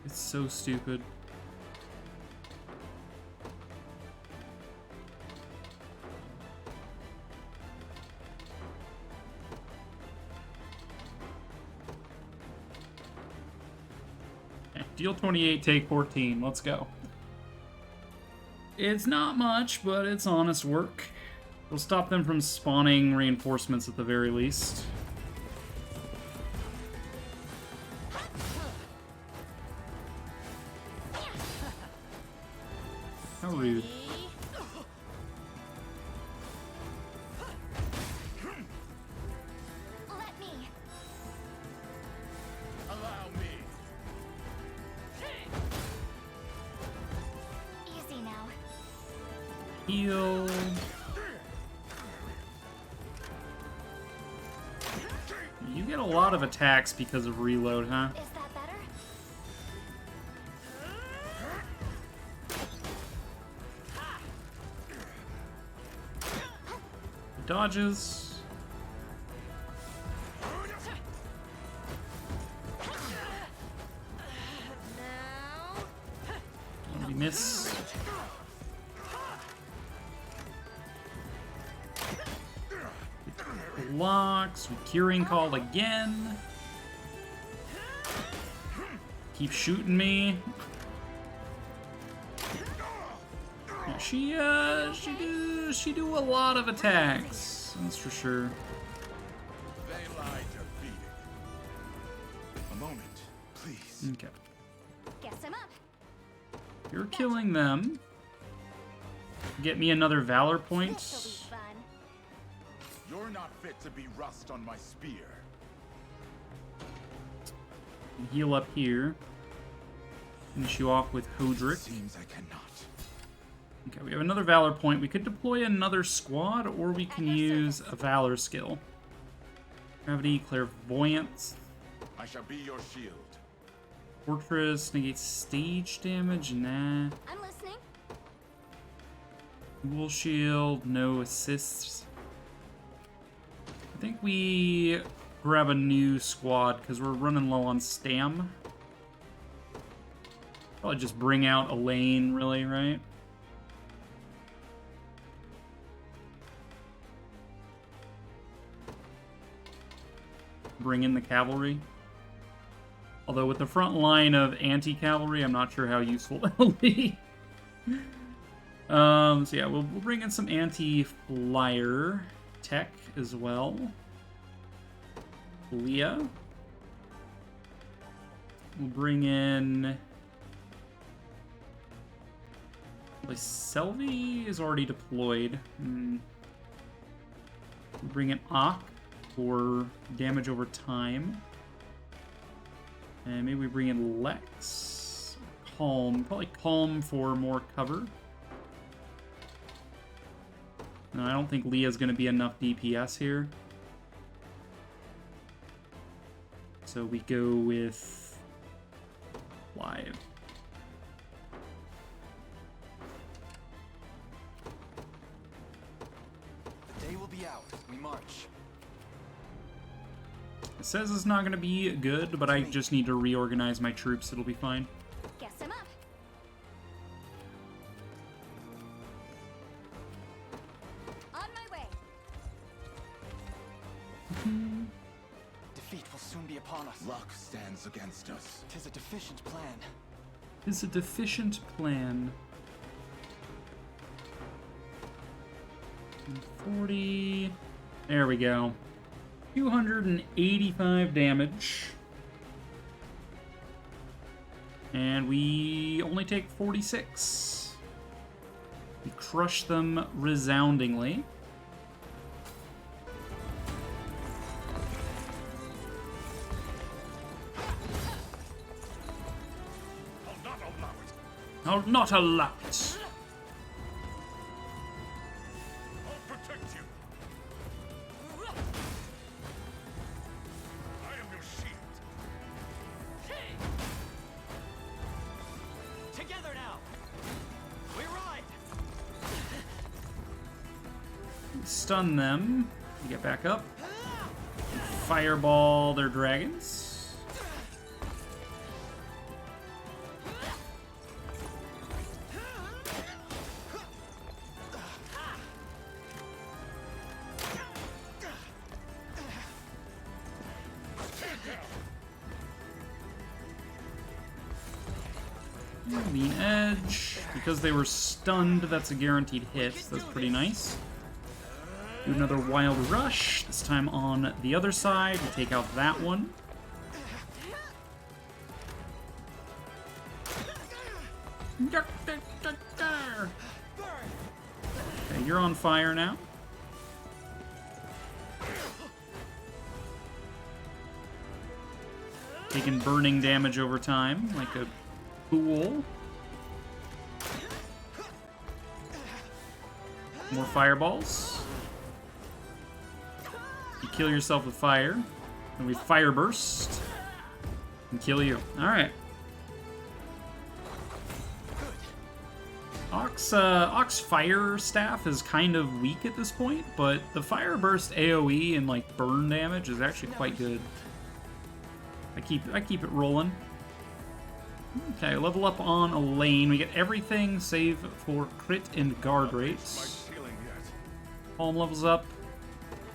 It's so stupid. Okay, deal 28, take 14. Let's go. It's not much, but it's honest work. We'll stop them from spawning reinforcements at the very least. How rude. Let me. Allow me. Easy now. Heal. You get a lot of attacks because of reload, huh? Is that better? dodges. We miss. Blocks. We curing call again. Keep shooting me. Yeah, she do a lot of attacks. That's for sure. They lie defeated. A moment, please. Okay. Guess I'm up. You're killing them. Get me another valor point. This'll be fun. You're not fit to be rust on my spear. Heal up here. Finish you off with Hodrick. Seems I cannot. Okay, we have another valor point. We could deploy another squad, or we can use a valor skill. Gravity, clairvoyance. I shall be your shield. Fortress negates stage damage. Nah. I'm listening. Dual shield, no assists. I think we grab a new squad because we're running low on stam. Probably just bring out Elaine, really, right? Bring in the cavalry. Although with the front line of anti-cavalry, I'm not sure how useful it'll be. So yeah, we'll bring in some anti-flyer tech as well. Leah. We'll bring in... Selvi is already deployed. We'll bring in Ak for damage over time. And maybe we bring in Lex. Calm. Probably Calm for more cover. No, I don't think Leah's going to be enough DPS here. So we go with Live. The day will be out. We march. It says it's not going to be good, but I just need to reorganize my troops. It'll be fine. Guess I'm up. On my way. Defeat will soon be upon us. Luck stands against us. 'Tis a deficient plan. It's a deficient plan. 40. There we go. 285 damage. And we only take 46. We crush them resoundingly. I'll not allow it. I'll protect you. I am your shield. Together now. We ride. Stun them. You get back up. Fireball their dragons. Mean edge. Because they were stunned, that's a guaranteed hit. That's pretty nice. Do another wild rush. This time on the other side. We take out that one. Okay, you're on fire now. Taking burning damage over time, like a fool. More fireballs. You kill yourself with fire. And we fire burst. And kill you. Alright. Ox Fire Staff is kind of weak at this point, but the Fire Burst AoE and like burn damage is actually quite good. I keep it rolling. Okay, level up on Elaine. We get everything save for crit and guard rates. Palm levels up.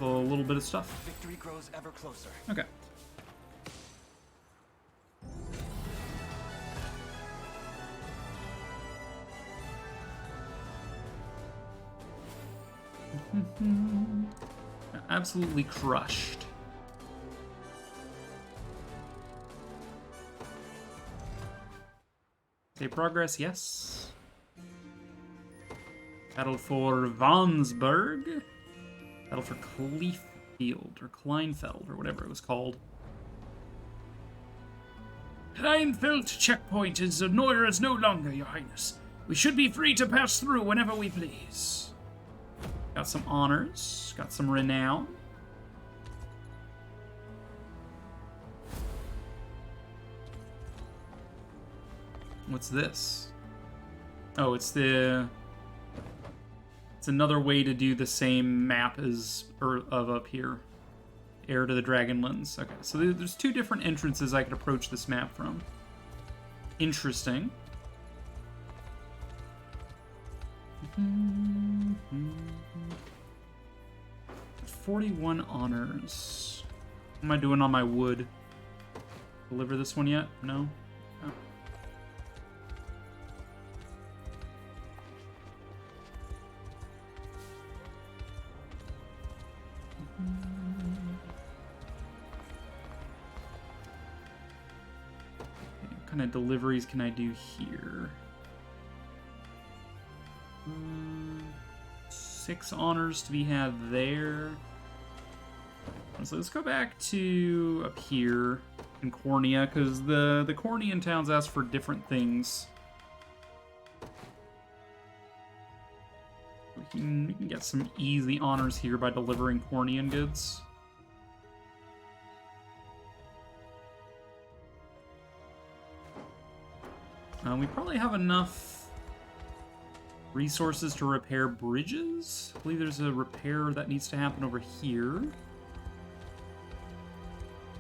A little bit of stuff. Victory grows ever closer. Okay. Absolutely crushed. Okay, progress, yes. Battle for Vansburg. Battle for Kleefeld, or Kleinfeld, or whatever it was called. Kleinfeld checkpoint in Zenoira is no longer, Your Highness. We should be free to pass through whenever we please. Got some honors, got some renown. What's this? Oh, it's another way to do the same map as of up here. Heir to the Dragonlands. Okay, so there's two different entrances I could approach this map from. Interesting. 41 honors. What am I doing on my wood? Deliver this one yet? No? Oh. What kind of deliveries can I do here? 6 honors to be had there. So let's go back to up here in Cornea, because the Cornean towns ask for different things. We can get some easy honors here by delivering Cornean goods. We probably have enough resources to repair bridges. I believe there's a repair that needs to happen over here.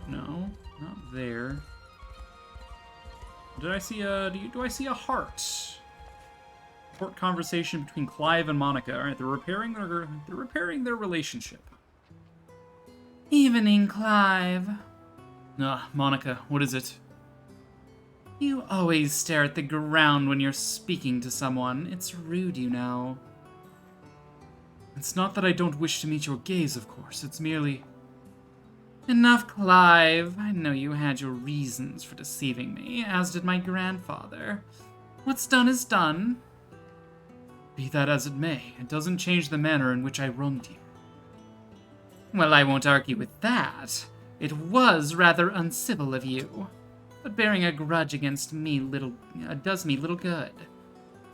No, not there. Did I see a... Do I see a heart? Short conversation between Clive and Monica. All right, they're repairing their relationship. Evening, Clive. Monica, what is it? You always stare at the ground when you're speaking to someone. It's rude, you know. It's not that I don't wish to meet your gaze, of course. It's merely... Enough, Clive. I know you had your reasons for deceiving me, as did my grandfather. What's done is done. Be that as it may, it doesn't change the manner in which I wronged you. Well, I won't argue with that. It was rather uncivil of you. But bearing a grudge against me does me little good.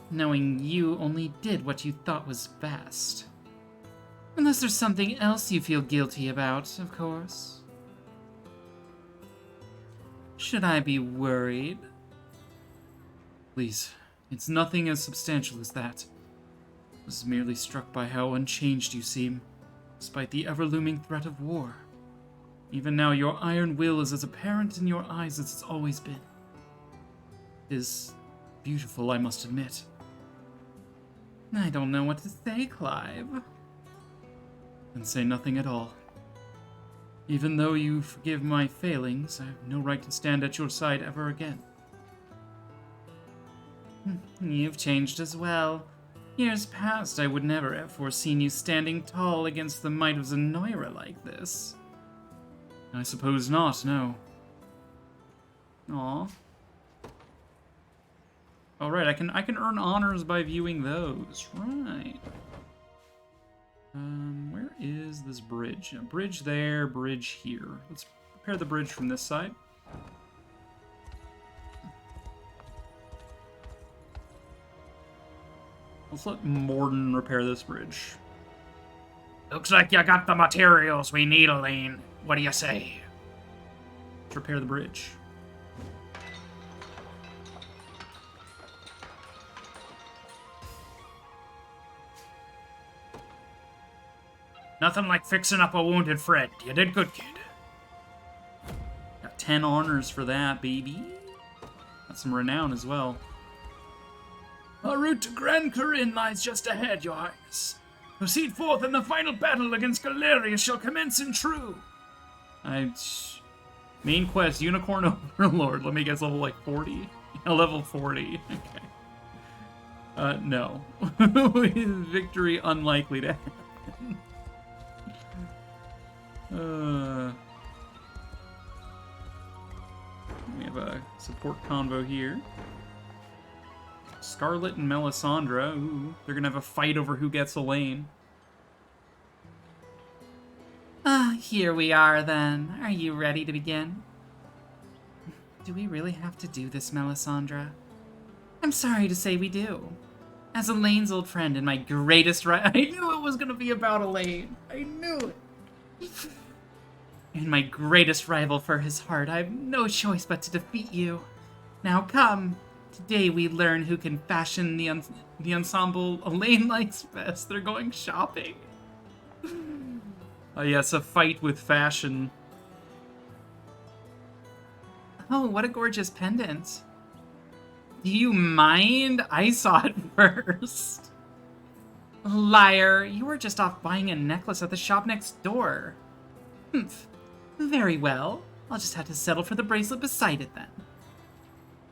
Knowing you only did what you thought was best. Unless there's something else you feel guilty about, of course. Should I be worried? Please, it's nothing as substantial as that. I was merely struck by how unchanged you seem, despite the ever-looming threat of war. Even now, your iron will is as apparent in your eyes as it's always been. It is beautiful, I must admit. I don't know what to say, Clive. Then say nothing at all. Even though you forgive my failings, I have no right to stand at your side ever again. You've changed as well. Years past, I would never have foreseen you standing tall against the might of Zenoira like this. I suppose not, no. Aw. Oh, right, I can earn honors by viewing those. Right. Where is this bridge? A bridge there, bridge here. Let's repair the bridge from this side. Let's let Morden repair this bridge. Looks like you got the materials we need, Elaine. What do you say? Let's repair the bridge. Nothing like fixing up a wounded friend. You did good, kid. Got 10 honors for that, baby. Got some renown as well. Our route to Grand Corinne lies just ahead, your highness. Proceed forth, and the final battle against Galerius shall commence in true. Main quest, Unicorn Overlord. Let me guess, level like 40? Level 40. Okay. No. Victory unlikely to happen. We have a support convo here. Scarlet and Melisandre. Ooh, they're gonna have a fight over who gets Elaine. Here we are then. Are you ready to begin? Do we really have to do this, Melisandre? I'm sorry to say we do. As Elaine's old friend and my greatest I knew it was gonna be about Elaine. I knew it. And my greatest rival for his heart, I have no choice but to defeat you. Now come. Today we learn who can fashion the ensemble Elaine likes best. They're going shopping. Yes, a fight with fashion. Oh, what a gorgeous pendant. Do you mind? I saw it first. Liar, you were just off buying a necklace at the shop next door. Humph. Very well. I'll just have to settle for the bracelet beside it then.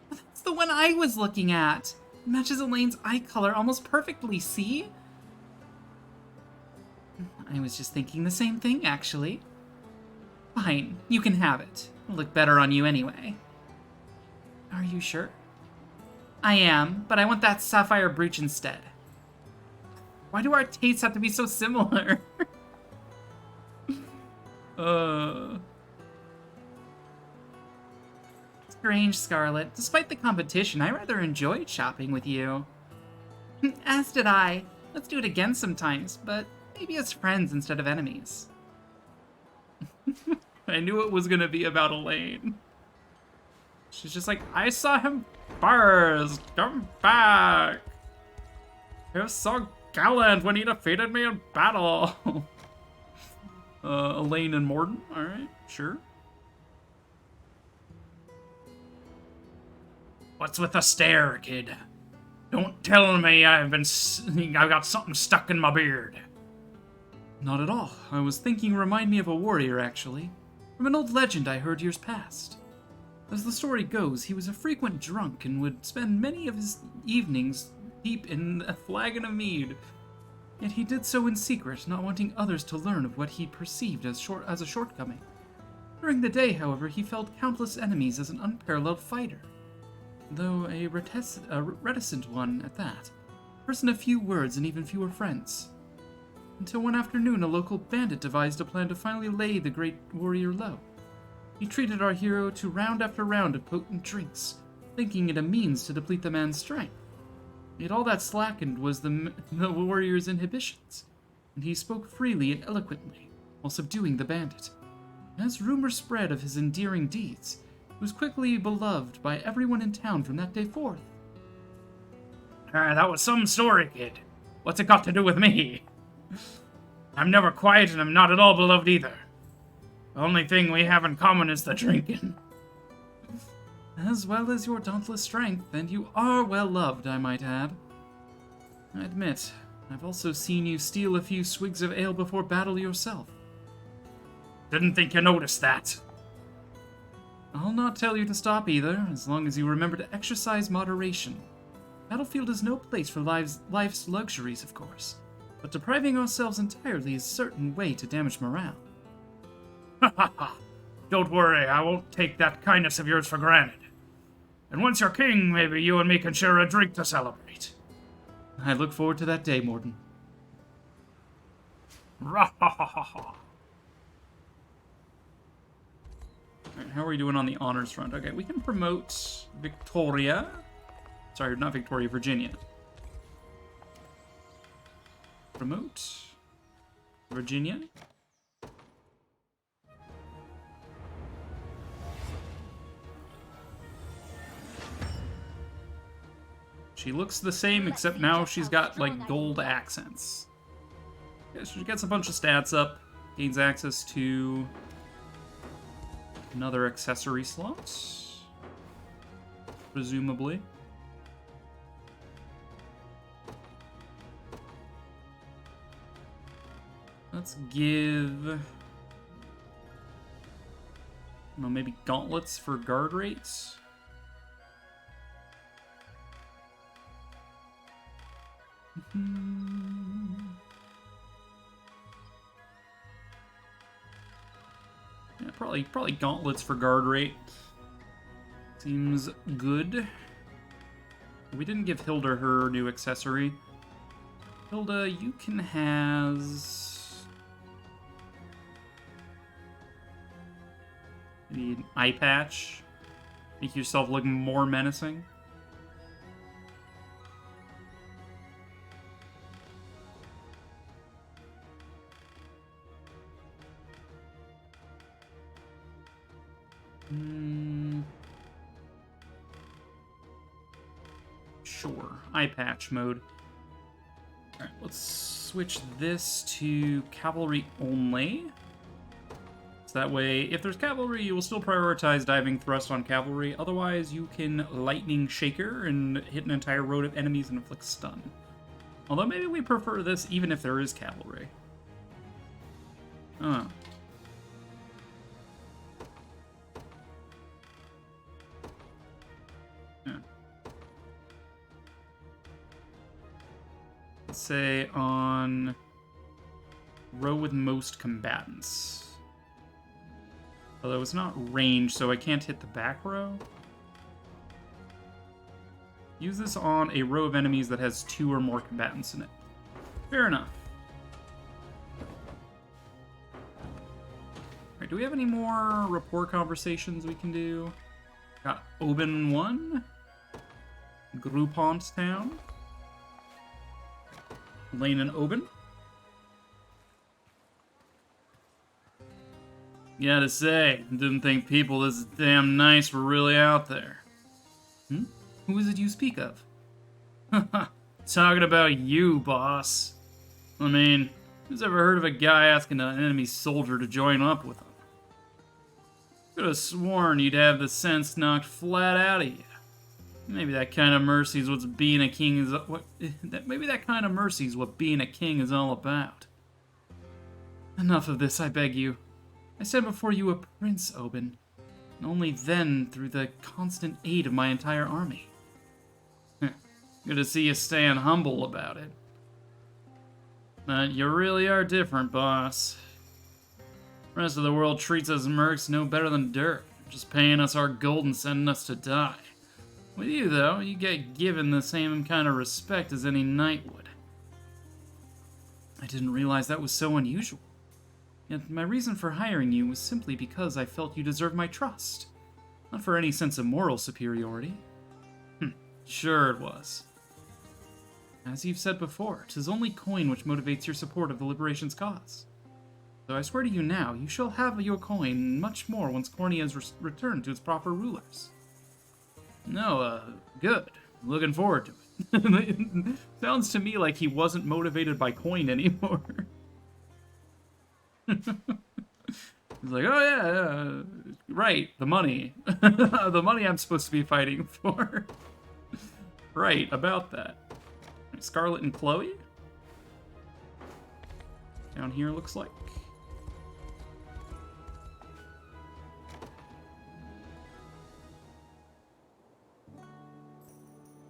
That's the one I was looking at. It matches Elaine's eye color almost perfectly, see? I was just thinking the same thing, actually. Fine, you can have it. It'll look better on you anyway. Are you sure? I am, but I want that sapphire brooch instead. Why do our tastes have to be so similar? Strange, Scarlet. Despite the competition, I rather enjoyed shopping with you. As did I. Let's do it again sometimes, but maybe as friends instead of enemies. I knew it was gonna be about Elaine. She's just like, I saw him first. Come back. I was so gallant when he defeated me in battle. Elaine and Morden. All right, sure. What's with the stare, kid? Don't tell me I've got something stuck in my beard. Not at all. I was thinking you remind me of a warrior, actually. From an old legend I heard years past. As the story goes, he was a frequent drunk and would spend many of his evenings deep in a flagon of mead. Yet he did so in secret, not wanting others to learn of what he perceived as a shortcoming. During the day, however, he felt countless enemies as an unparalleled fighter. Though a reticent one at that. A person of few words and even fewer friends. Until one afternoon, a local bandit devised a plan to finally lay the great warrior low. He treated our hero to round after round of potent drinks, thinking it a means to deplete the man's strength. Yet all that slackened was the warrior's inhibitions, and he spoke freely and eloquently, while subduing the bandit. As rumor spread of his endearing deeds, he was quickly beloved by everyone in town from that day forth. That was some story, kid. What's it got to do with me? I'm never quiet, and I'm not at all beloved either. The only thing we have in common is the drinking. As well as your dauntless strength, and you are well loved, I might add. I admit, I've also seen you steal a few swigs of ale before battle yourself. Didn't think you noticed that. I'll not tell you to stop either, as long as you remember to exercise moderation. Battlefield is no place for life's luxuries, of course, but depriving ourselves entirely is a certain way to damage morale. Ha ha ha! Don't worry, I won't take that kindness of yours for granted. And once you're king, maybe you and me can share a drink to celebrate. I look forward to that day, Morden. Ra ha ha ha ha! Alright, how are we doing on the honors front? Okay, we can promote Victoria. Sorry, not Victoria, Virginia. Promote Virginia. She looks the same, except now she's got, like, gold accents. Okay, so she gets a bunch of stats up, gains access to another accessory slot, presumably. Let's give... No, maybe gauntlets for guard rates. Yeah, probably gauntlets for guard rate. Seems good. We didn't give Hilda her new accessory. Hilda, you can has... maybe an eye patch. Make yourself look more menacing. Sure, eye patch mode. Alright, let's switch this to cavalry only. So that way, if there's cavalry, you will still prioritize diving thrust on cavalry. Otherwise, you can lightning shaker and hit an entire row of enemies and inflict stun. Although maybe we prefer this even if there is cavalry. Oh. Yeah. Let's say on row with most combatants. Although it's not range, so I can't hit the back row. Use this on a row of enemies that has 2 or more combatants in it. Fair enough. Alright, do we have any more rapport conversations we can do? Got Oban 1. Groupont Town. Lane and Oban. Gotta say, didn't think people this damn nice were really out there. Who is it you speak of? Talking about you, boss. I mean, who's ever heard of a guy asking an enemy soldier to join up with him? Could have sworn you'd have the sense knocked flat out of you. Maybe that kind of mercy is what being a king is. Maybe that kind of mercy is what being a king is all about. Enough of this, I beg you. I stand before you a prince, Oban, and only then through the constant aid of my entire army. Good to see you staying humble about it. But you really are different, boss. The rest of the world treats us mercs no better than dirt, just paying us our gold and sending us to die. With you, though, you get given the same kind of respect as any knight would. I didn't realize that was so unusual. Yet my reason for hiring you was simply because I felt you deserved my trust, not for any sense of moral superiority. Sure it was. As you've said before, 'tis only coin which motivates your support of the Liberation's cause. So I swear to you now, you shall have your coin and much more once Cornia is returned to its proper rulers. No, good. Looking forward to it. Sounds to me like he wasn't motivated by coin anymore. He's like, oh yeah, right, the money. The money I'm supposed to be fighting for. Right, about that. Scarlet and Chloe? Down here, looks like.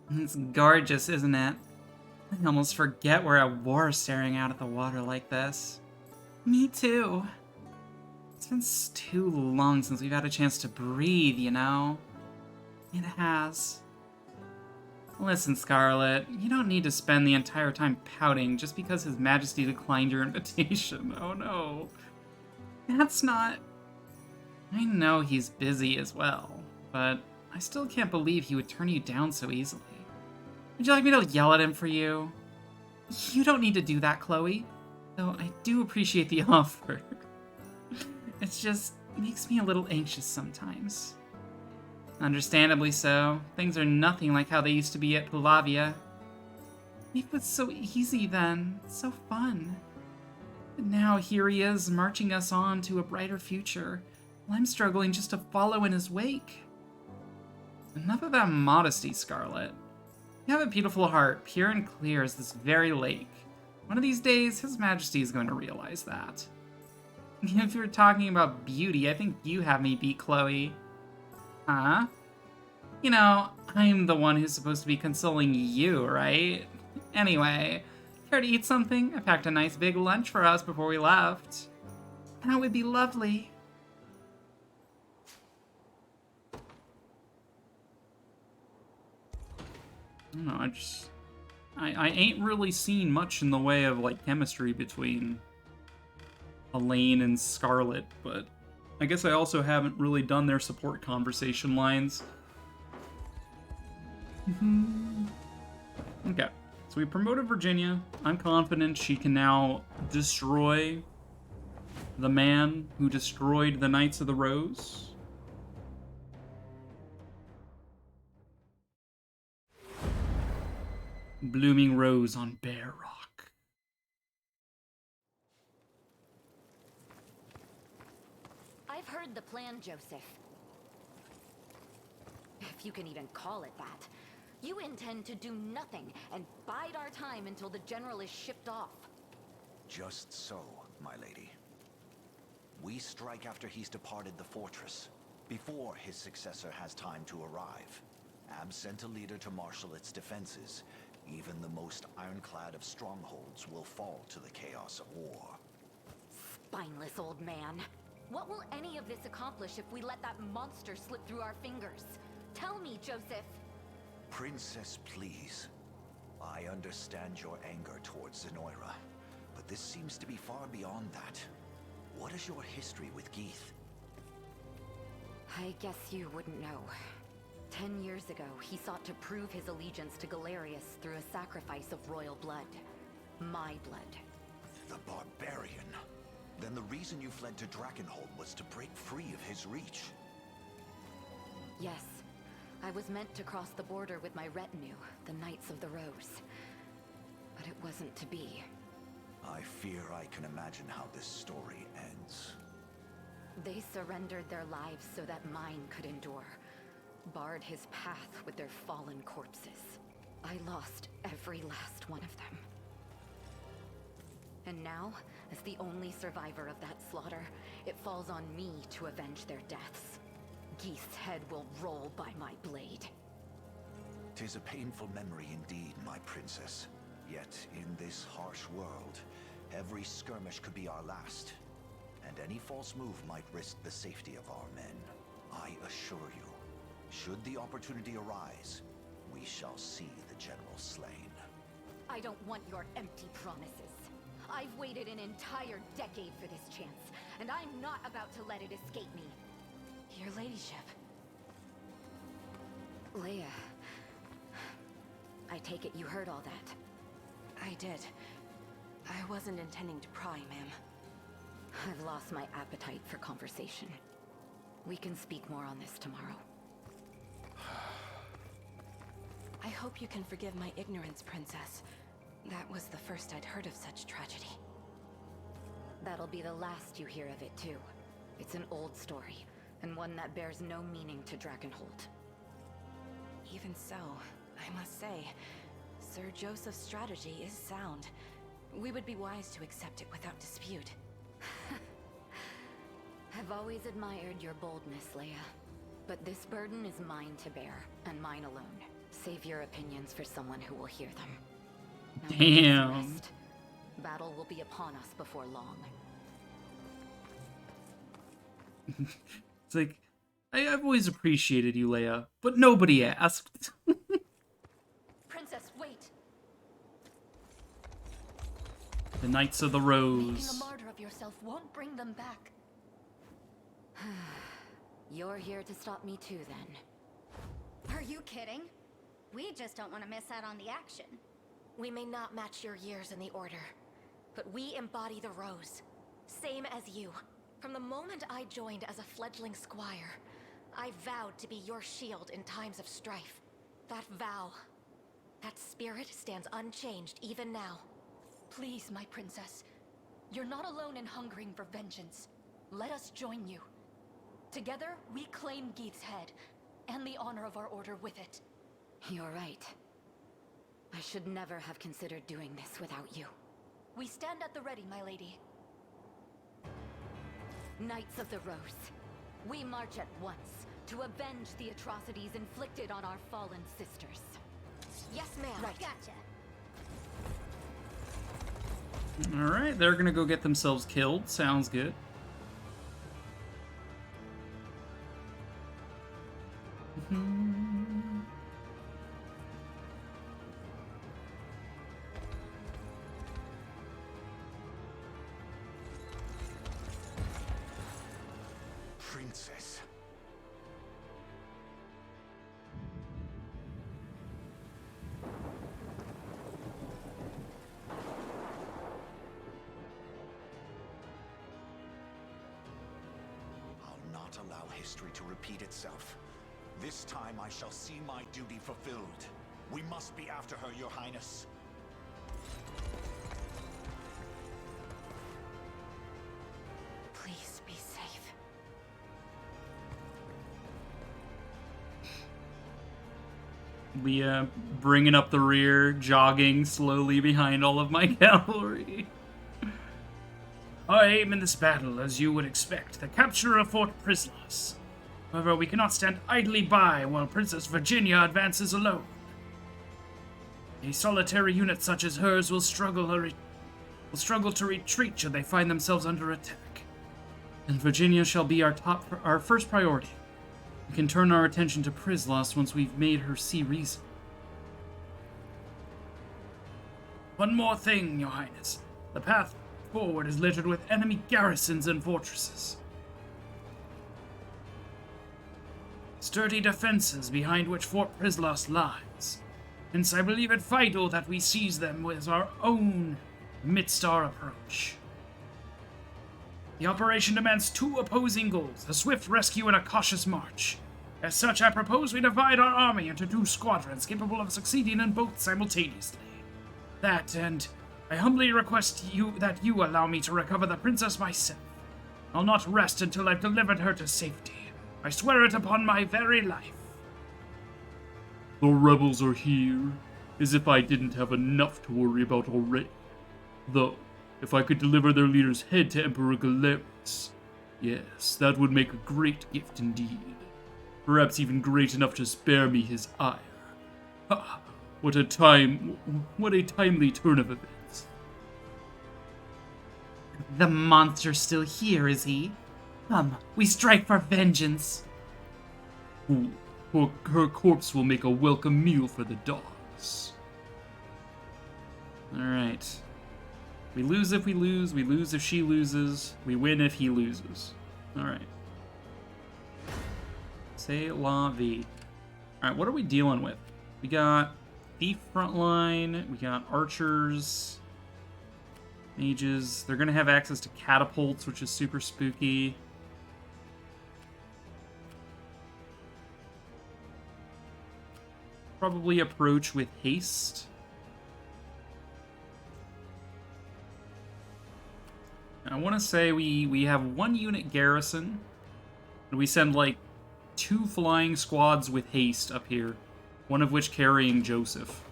It's gorgeous, isn't it? I almost forget we're at war staring out at the water like this. Me too. It's been too long since we've had a chance to breathe, you know? It has. Listen, Scarlet, you don't need to spend the entire time pouting just because His Majesty declined your invitation. Oh no. That's not... I know he's busy as well, but I still can't believe he would turn you down so easily. Would you like me to yell at him for you? You don't need to do that, Chloe. Though I do appreciate the offer. It's just makes me a little anxious sometimes. Understandably so. Things are nothing like how they used to be at Palavia. It was so easy then. So fun. And now here he is, marching us on to a brighter future, while I'm struggling just to follow in his wake. Enough of that modesty, Scarlet. You have a beautiful heart, pure and clear as this very lake. One of these days, His Majesty is going to realize that. If you're talking about beauty, I think you have me beat, Chloe. Huh? You know, I'm the one who's supposed to be consoling you, right? Anyway, care to eat something? I packed a nice big lunch for us before we left. That would be lovely. I don't know, I ain't really seen much in the way of, like, chemistry between Elaine and Scarlet, but I guess I also haven't really done their support conversation lines. Okay, so we promoted Virginia. I'm confident she can now destroy the man who destroyed the Knights of the Rose. Blooming Rose on Bear Rock. I've heard the plan, Joseph. If you can even call it that. You intend to do nothing and bide our time until the general is shipped off. Just so, my lady. We strike after he's departed the fortress, before his successor has time to arrive. Ab sent a leader to marshal its defenses. Even the most ironclad of strongholds will fall to the chaos of war. Spineless old man. What will any of this accomplish if we let that monster slip through our fingers? Tell me, Joseph. Princess, please. I understand your anger towards Zenoira, but this seems to be far beyond that. What is your history with Geeth? I guess you wouldn't know. 10 years ago, he sought to prove his allegiance to Galerius through a sacrifice of royal blood. My blood. The barbarian. Then the reason you fled to Drakenhold was to break free of his reach. Yes. I was meant to cross the border with my retinue, the Knights of the Rose. But it wasn't to be. I fear I can imagine how this story ends. They surrendered their lives so that mine could endure. Barred his path with their fallen corpses. I lost every last one of them. And now, as the only survivor of that slaughter, it falls on me to avenge their deaths. Geeth's head will roll by my blade. 'Tis a painful memory indeed, my princess. Yet, in this harsh world, every skirmish could be our last. And any false move might risk the safety of our men. I assure you, should the opportunity arise, we shall see the general slain. I don't want your empty promises. I've waited an entire decade for this chance, and I'm not about to let it escape me. Your ladyship. Leia, I take it you heard all that. I did. I wasn't intending to pry, ma'am. I've lost my appetite for conversation. We can speak more on this tomorrow. I hope you can forgive my ignorance, Princess. That was the first I'd heard of such tragedy. That'll be the last you hear of it, too. It's an old story, and one that bears no meaning to Drakenhold. Even so, I must say, Sir Joseph's strategy is sound. We would be wise to accept it without dispute. I've always admired your boldness, Leia. But this burden is mine to bear, and mine alone. Save your opinions for someone who will hear them. Now let us Damn. rest. Battle will be upon us before long. It's like, I've always appreciated you, Leia, but nobody asked. Princess, wait! The Knights of the Making a Rose. martyr of yourself won't bring them back. You're here to stop me too, then. Are you kidding? We just don't want to miss out on the action. We may not match your years in the Order, but we embody the Rose. Same as you. From the moment I joined as a fledgling squire, I vowed to be your shield in times of strife. That vow, that spirit stands unchanged even now. Please, my princess. You're not alone in hungering for vengeance. Let us join you. Together, we claim Geeth's head, and the honor of our order with it. You're right. I should never have considered doing this without you. We stand at the ready, my lady. Knights of the Rose, we march at once to avenge the atrocities inflicted on our fallen sisters. Yes, ma'am. Right. Gotcha. Alright, they're gonna go get themselves killed. Sounds good. Princess. I'll not allow history to repeat itself. This time I shall see my duty fulfilled. We must be after her, Your Highness. Please be safe. Leah bringing up the rear, jogging slowly behind all of my cavalry. Our aim in this battle, as you would expect, the capture of Fort Prislas. However, we cannot stand idly by while Princess Virginia advances alone. A solitary unit such as hers will struggle to retreat should they find themselves under attack. And Virginia shall be our first priority. We can turn our attention to Prislas once we've made her see reason. One more thing, Your Highness. The path forward is littered with enemy garrisons and fortresses. Sturdy defenses behind which Fort Prislas lies. Hence, I believe it vital that we seize them with our own amidst our approach. The operation demands two opposing goals, a swift rescue and a cautious march. As such, I propose we divide our army into two squadrons capable of succeeding in both simultaneously. That, and I humbly request that you allow me to recover the princess myself. I'll not rest until I've delivered her to safety. I swear it upon my very life. The rebels are here, as if I didn't have enough to worry about already. Though, if I could deliver their leader's head to Emperor Galerius, yes, that would make a great gift indeed. Perhaps even great enough to spare me his ire. Ha! What a timely turn of events. The monster's still here, is he? Come, we strike for vengeance. Ooh, her corpse will make a welcome meal for the dogs. Alright. We lose if we lose if she loses, we win if he loses. Alright. C'est la vie. Alright, what are we dealing with? We got thief frontline, we got archers, mages. They're gonna have access to catapults, which is super spooky. Probably approach with haste. I want to say we have one unit garrison, and we send like 2 flying squads with haste up here, one of which carrying Joseph.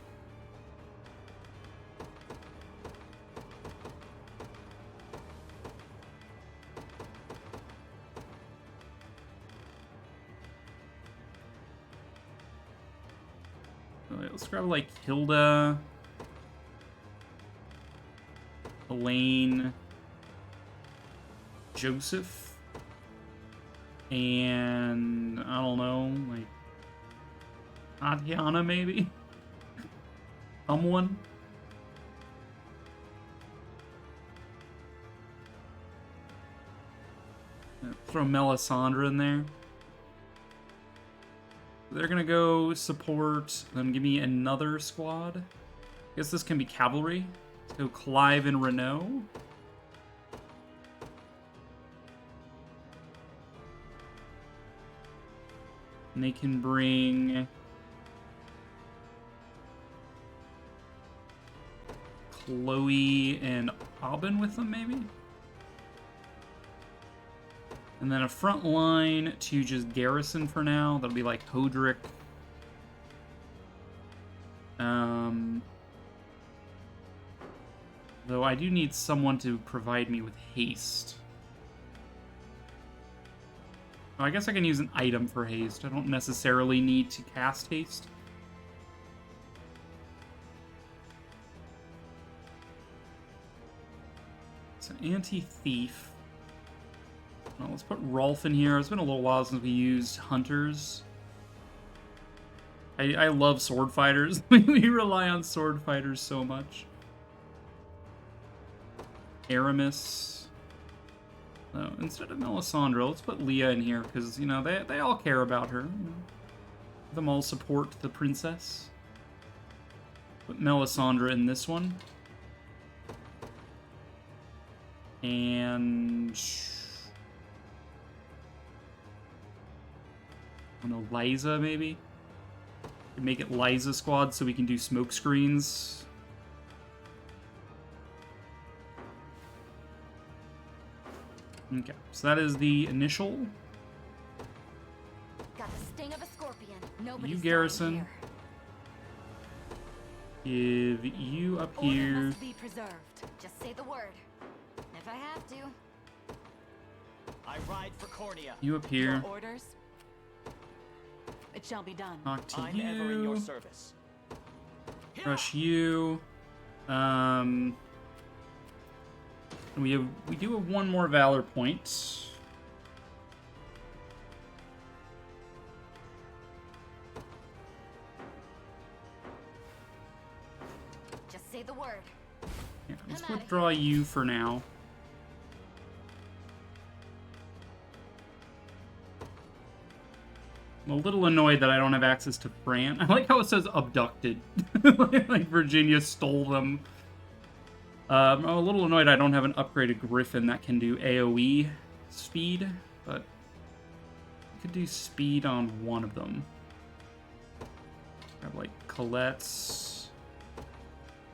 Alright, let's grab like Hilda, Elaine, Joseph, and I don't know, like Tatiana maybe? Someone? Throw Melisandre in there. They're gonna go support, then give me another squad. I guess this can be cavalry. Let's go Clive and Renault. And they can bring Chloe and Aubin with them, maybe? And then a front line to just garrison for now. That'll be like Hodrick. Though I do need someone to provide me with haste. Oh, I guess I can use an item for haste. I don't necessarily need to cast haste. It's an anti-thief. Well, let's put Rolf in here. It's been a little while since we used hunters. I love sword fighters. We rely on sword fighters so much. Aramis. No, instead of Melisandre, let's put Leah in here because, you know, they all care about her. You know. Them all support the princess. Put Melisandre in this one. And... I don't know, Liza, maybe? Make it Liza squad so we can do smoke screens. Okay, so that is the initial. Got the sting of a scorpion. You garrison. Give you up here. Order must be preserved. Just say the word. If I have to. I ride for Cornea. You up here. Your orders? It shall be done. Talk to I'm you. ever in your service. Crush you. We do have one more valor point. Just say the word. Yeah, let's withdraw you for now. I'm a little annoyed that I don't have access to Fran. I like how it says abducted. Like Virginia stole them. I'm a little annoyed I don't have an upgraded Griffin that can do AoE speed, but I could do speed on one of them. I have like Colette's,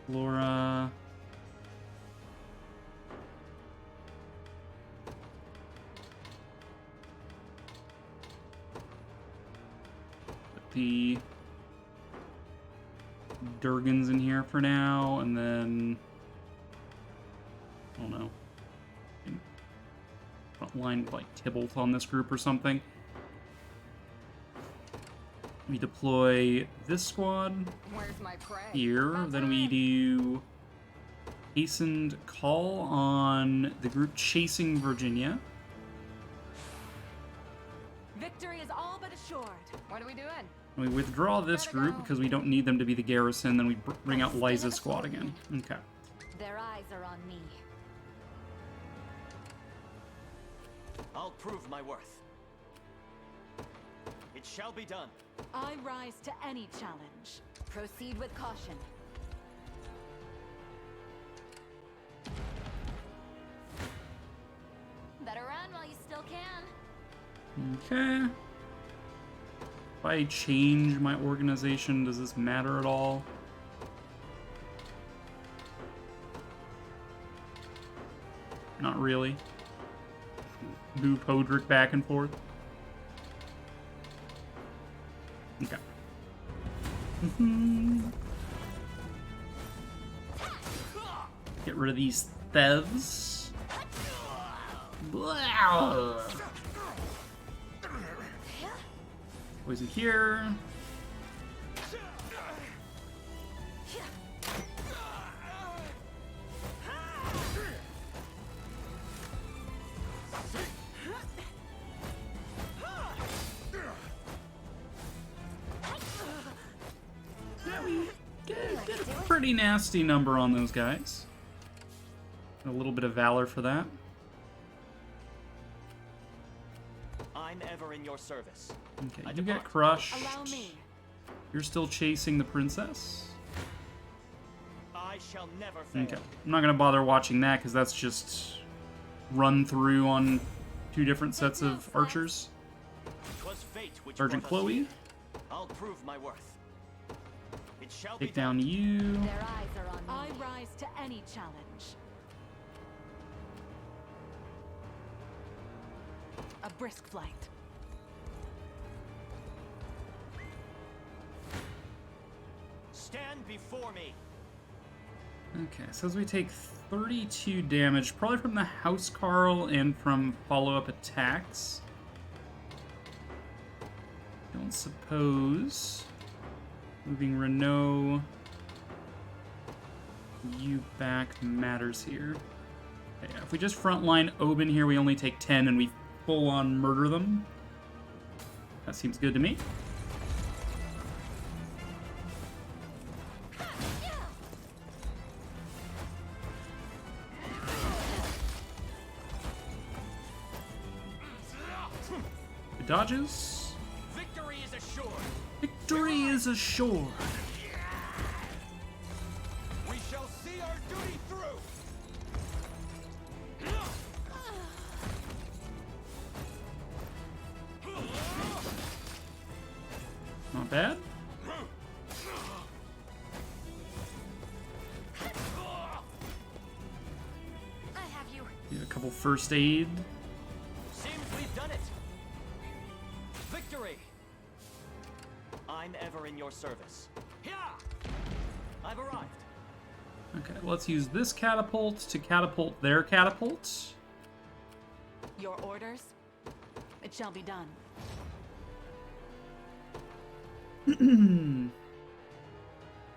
Laura. Put the Durgan's in here for now, and then I don't know. Front line with like Tybalt on this group or something. We deploy this squad here. Then we do hastened call on the group chasing Virginia. Victory is all but assured. What are we doing? And we withdraw this group because we don't need them to be the garrison. Then we bring out Liza's squad again. Okay. Their eyes are on me. I'll prove my worth. It shall be done. I rise to any challenge. Proceed with caution. Better run while you still can. Okay. If I change my organization, does this matter at all? Not really. Move Hodrick back and forth. Okay. Get rid of these thevs. Poison here. Pretty nasty number on those guys. A little bit of valor for that. I'm ever in your service. Okay, you get crushed. You're still chasing the princess. I shall never fail. Okay, I'm not gonna bother watching that because that's just run through on two different sets of archers. Sergeant Chloe. I'll prove my worth. Take down you. I rise to any challenge. A brisk flight. Stand before me. Okay, so as we take 32 damage, probably from the House Carl and from follow-up attacks. Don't suppose moving Renault you back matters here. Okay, if we just frontline Oben here, we only take 10 and we full-on murder them. That seems good to me. Good dodges. Victory is assured. Victory is assured. We shall see our duty through. Not bad. I have you. Get a couple first aid. Seems we've done it. Victory. I'm ever in your service. Yeah. I've arrived. Okay, let's use this catapult to catapult their catapult. Your orders? It shall be done.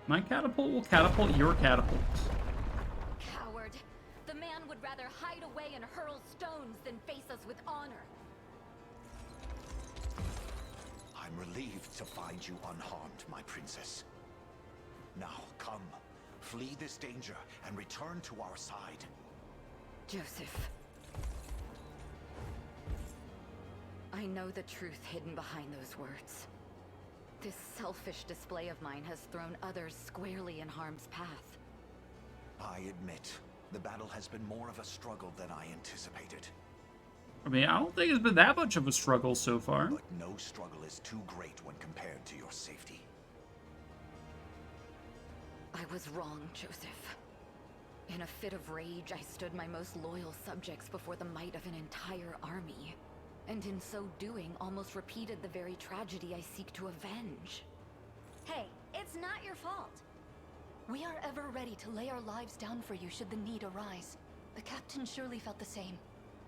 My catapult will catapult your catapult. Coward. The man would rather hide away and hurl stones than face us with honor. I'm relieved to find you unharmed, my princess. Now, come. Flee this danger and return to our side. Joseph. I know the truth hidden behind those words. This selfish display of mine has thrown others squarely in harm's path. I admit, the battle has been more of a struggle than I anticipated. I mean, I don't think it's been that much of a struggle so far. But no struggle is too great when compared to your safety. I was wrong, Joseph. In a fit of rage, I stood my most loyal subjects before the might of an entire army. And in so doing, almost repeated the very tragedy I seek to avenge. Hey, it's not your fault. We are ever ready to lay our lives down for you should the need arise. The captain surely felt the same,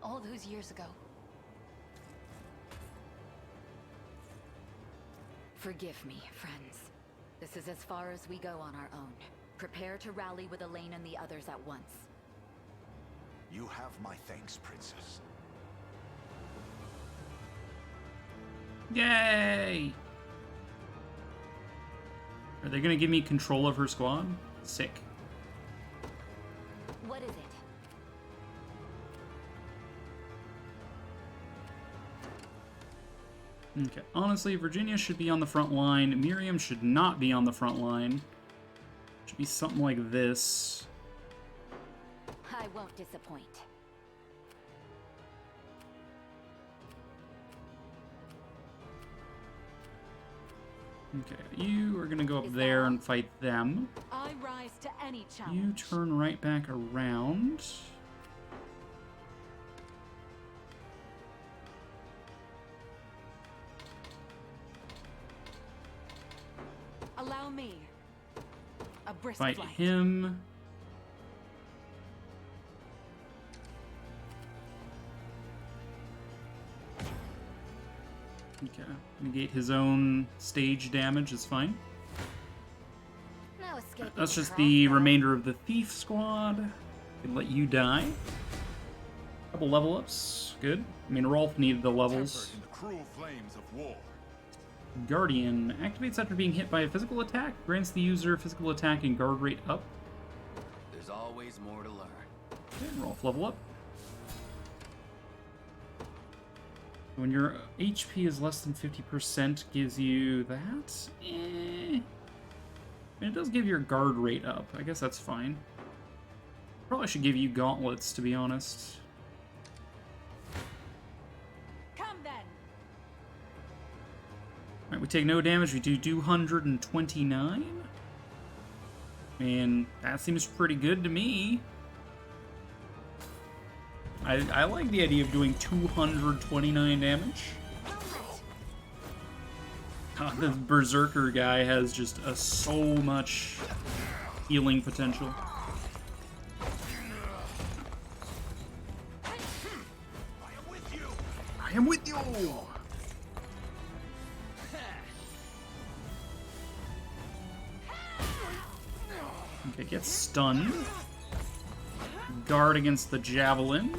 all those years ago. Forgive me, friends. This is as far as we go on our own. Prepare to rally with Elaine and the others at once. You have my thanks, princess. Yay! Are they gonna give me control of her squad? Sick. What is it? Okay, honestly, Virginia should be on the front line. Miriam should not be on the front line. Should be something like this. I won't disappoint. Okay, you are gonna go up there and fight them. I rise to any challenge. You turn right back around. Allow me. A brisk Fight flight. him. Okay, negate his own stage damage is fine. No escaping That's the just the crossbow. remainder of the thief squad. Can let you die. Couple level ups, good. I mean, Rolf needed the levels. In the cruel flames of war. Guardian activates after being hit by a physical attack. Grants the user physical attack and guard rate up. There's always more to learn. Okay, Rolf level up. When your HP is less than 50%, gives you that. And it does give your guard rate up. I guess that's fine. Probably should give you gauntlets, to be honest. Come then. Alright, we take no damage. We do 229. And that seems pretty good to me. I like the idea of doing 229 damage. God, the Berserker guy has just so much healing potential. I am with you! Okay, get stunned. Guard against the javelin.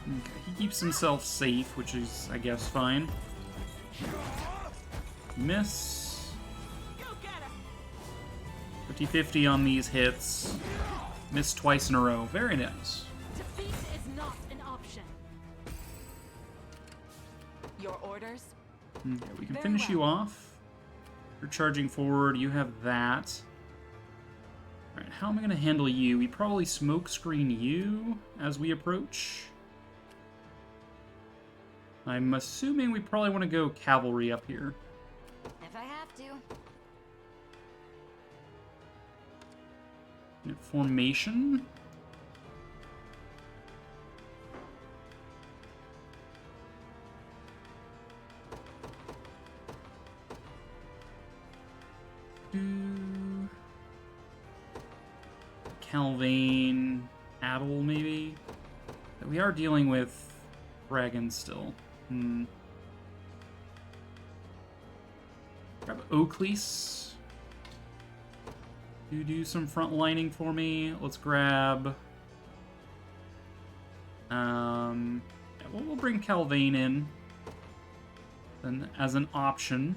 Okay, he keeps himself safe, which is, I guess, fine. Miss. 50-50 on these hits. Miss twice in a row. Very nice. Defeat is not an option. Your orders? Okay, we can finish you off. You're charging forward. You have that. Alright, how am I going to handle you? We probably smoke screen you as we approach. I'm assuming we probably want to go cavalry up here. If I have to. Formation. Calvain, Adel, maybe? We are dealing with dragons still. Grab Oaklease. You do some front lining for me. Let's grab... yeah, we'll bring Calvain in. Then as an option.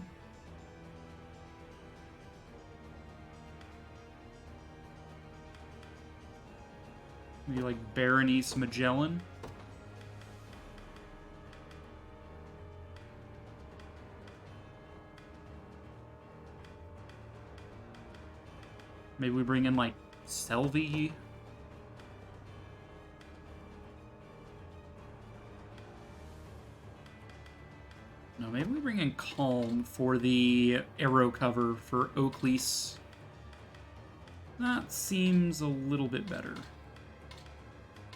Maybe like Berenice Magellan. Maybe we bring in, like, Selvi. No, maybe we bring in Calm for the arrow cover for Oaklease. That seems a little bit better.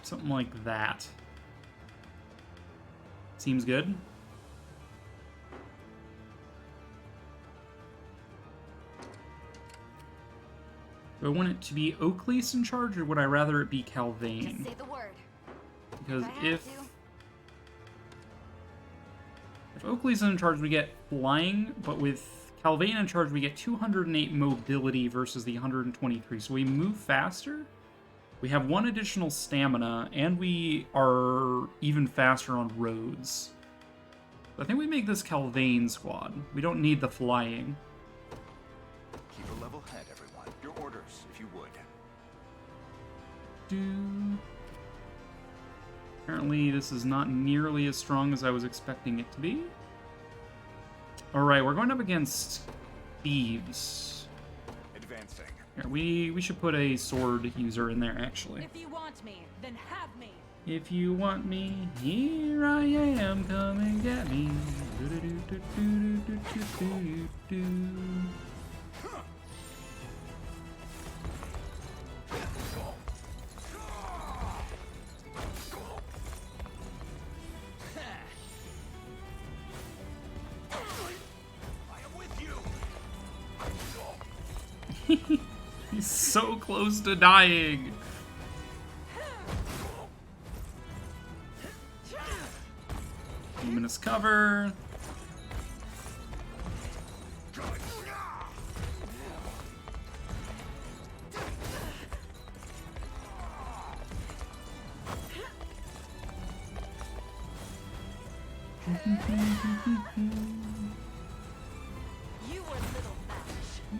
Something like that. Seems good. Do I want it to be Oaklease in charge, or would I rather it be Calvain? Just say the word. Because if Oaklease is in charge, we get flying, but with Calvain in charge, we get 208 mobility versus the 123. So we move faster, we have 1 additional stamina, and we are even faster on roads. I think we make this Calvain squad. We don't need the flying. Keep a level head, everyone. Your orders, if you would. Apparently, this is not nearly as strong as I was expecting it to be. Alright, we're going up against thieves. Advancing. Here, we should put a sword user in there, actually. If you want me, then have me. If you want me, here I am, come and get me. He's so close to dying. Luminous cover.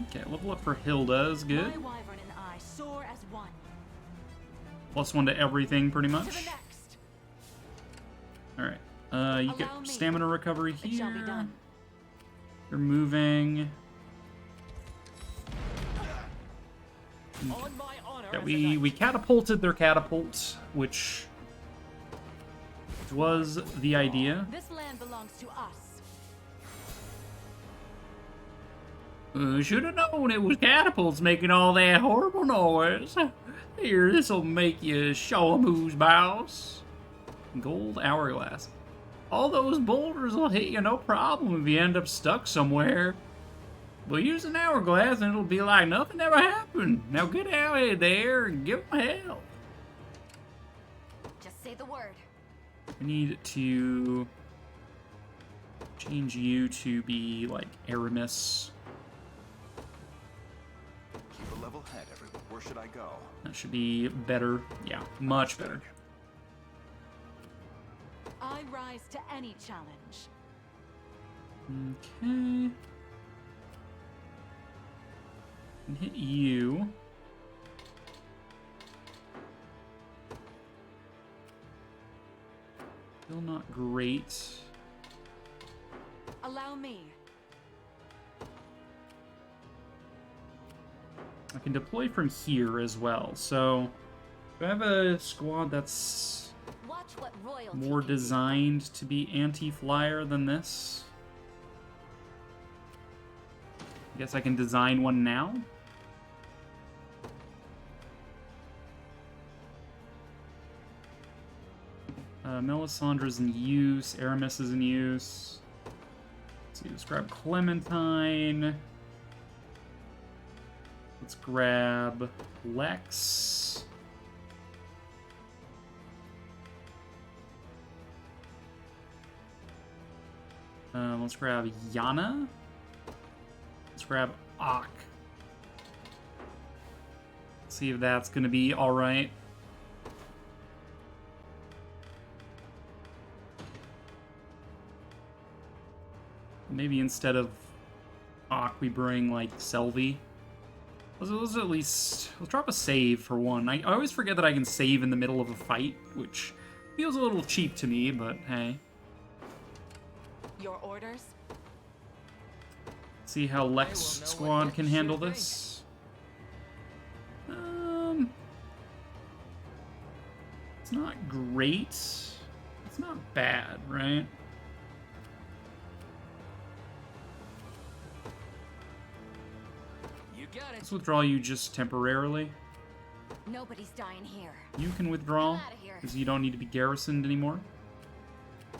Okay, level up for Hilda is good. My wyvern and I soar as one. +1 to everything, pretty much. Alright. You get stamina recovery here. You're moving. On my honor. Yeah, we catapulted their catapult, which was the idea. This land belongs to us. Should have known it was catapults making all that horrible noise. Here, this'll make you show 'em who's boss. Gold hourglass. All those boulders will hit you no problem if you end up stuck somewhere. But use an hourglass and it'll be like nothing ever happened. Now get out of there and give 'em hell. Just say the word. I need to change you to be like Aramis. Keep a level head, everyone. Where should I go? That should be better. Yeah, much better. I rise to any challenge. Okay. And hit you. Still not great. Allow me. I can deploy from here as well. So, do I have a squad that's Watch what royalty more can do. designed to be anti-flyer than this? I guess I can design one now. Melisandre's in use. Aramis is in use. Let's see, let's grab Clementine. Let's grab Lex. Let's grab Yana. Let's grab Ak. See if that's gonna be alright. Maybe instead of Ak, we bring, like, Selvi. Let's at least... Let's drop a save for one. I always forget that I can save in the middle of a fight, which feels a little cheap to me, but hey. Your orders? See how Lex squad can handle this. It's not great. It's not bad, right? You got it. Let's withdraw you just temporarily. Nobody's dying here. You can withdraw, Get outta here. because you don't need to be garrisoned anymore.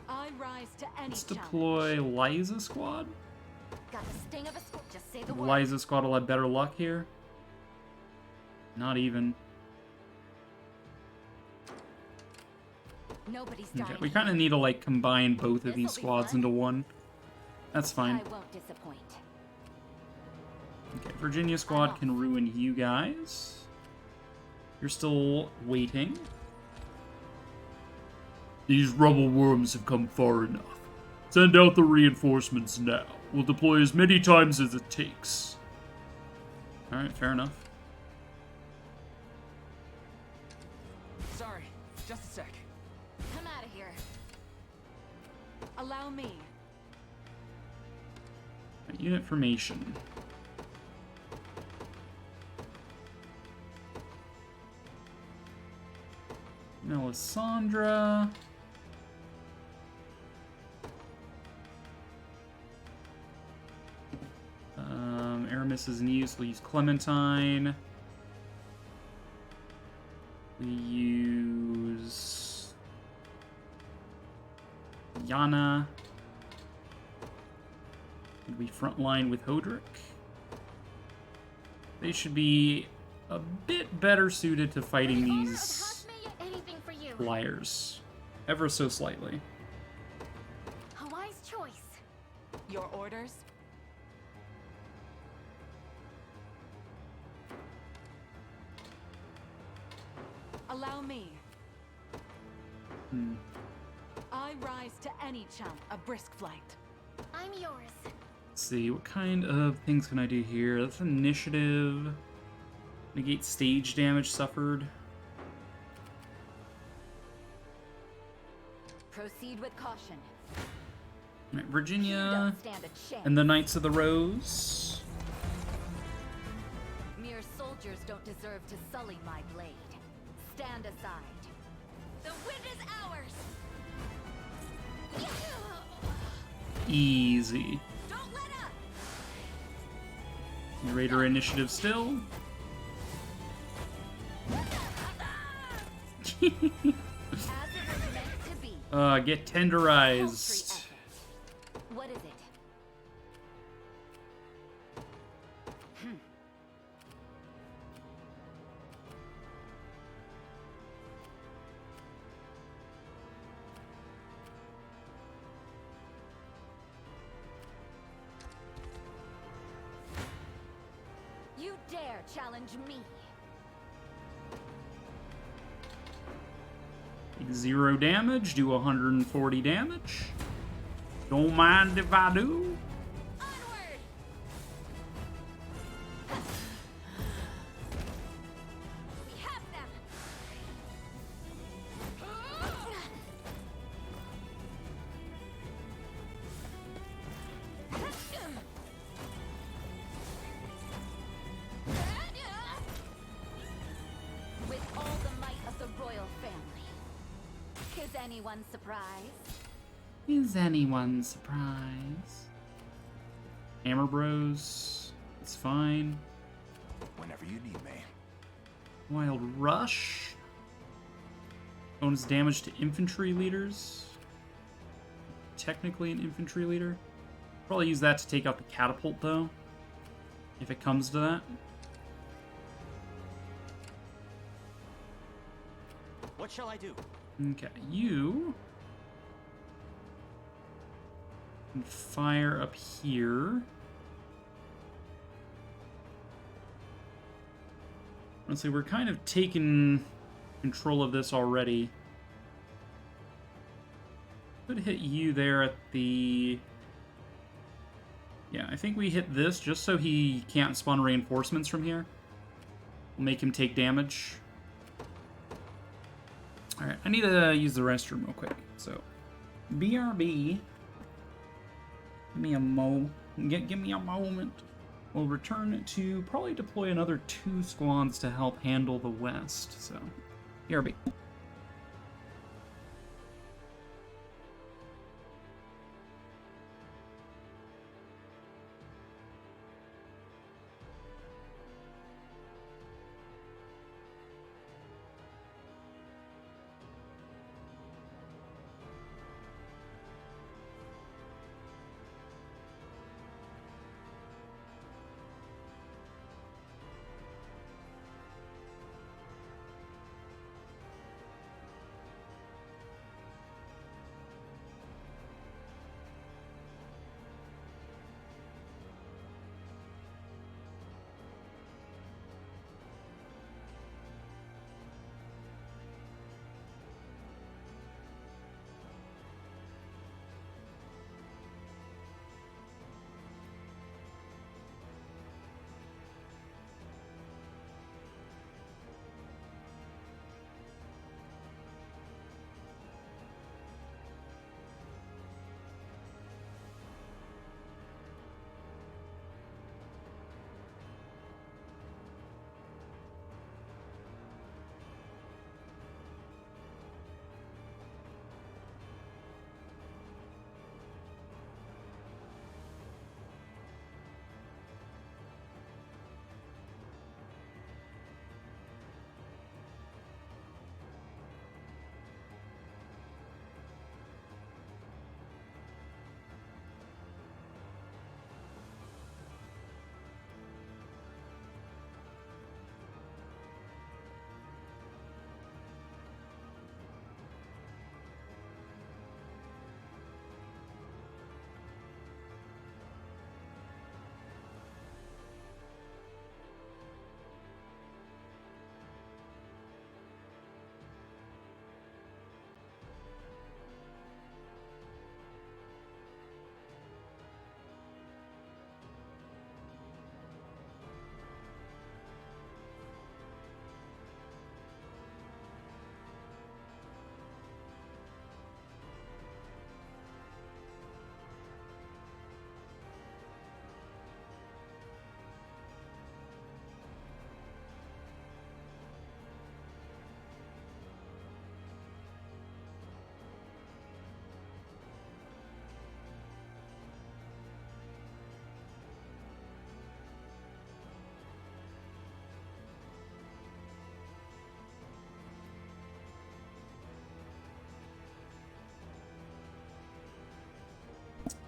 I rise to any Let's challenge. deploy Liza squad. Got the sting of a scorpion. Just say the word. Liza squad will have better luck here. Not even. Nobody's Okay, dying. we kind of need to like combine both of these This'll be squads fun. into one. That's fine. I won't disappoint. Okay, Virginia squad can ruin you guys. You're still waiting. These rubble worms have come far enough. Send out the reinforcements now. We'll deploy as many times as it takes. Alright, fair enough. Sorry, just a sec. Come out of here. Allow me. Unit formation. Melisandre. Aramis is in use. We'll use Clementine. We use Yana. And we frontline with Hodrick. They should be a bit better suited to fighting these Anything for you. flyers. Ever so slightly. A wise choice. Your orders? Allow me. I rise to any challenge. A brisk flight. I'm yours. Let's see, what kind of things can I do here? That's initiative. Negate stage damage suffered. Proceed with caution. All right, Virginia You don't stand a chance. and the Knights of the Rose. Mere soldiers soldiers don't deserve to sully my blade. Stand aside. The win is ours! Easy. Don't let up! Raider initiative still. Get tenderized. What is it? You dare challenge me? Take 0 damage, do 140 damage. Don't mind if I do. We have them! With all the might of the royal family. Is anyone surprised? Is anyone surprised? Hammer Bros. It's fine. Whenever you need me. Wild Rush. Bonus damage to infantry leaders. Technically an infantry leader. Probably use that to take out the catapult though. If it comes to that. What shall I do? Okay, you can fire up here. Honestly, we're kind of taking control of this already. Could hit you there at the... Yeah, I think we hit this just so he can't spawn reinforcements from here. We'll make him take damage. Alright, I need to use the restroom real quick. So, BRB. Give me a moment. We'll return to probably deploy another 2 squads to help handle the west. So, BRB.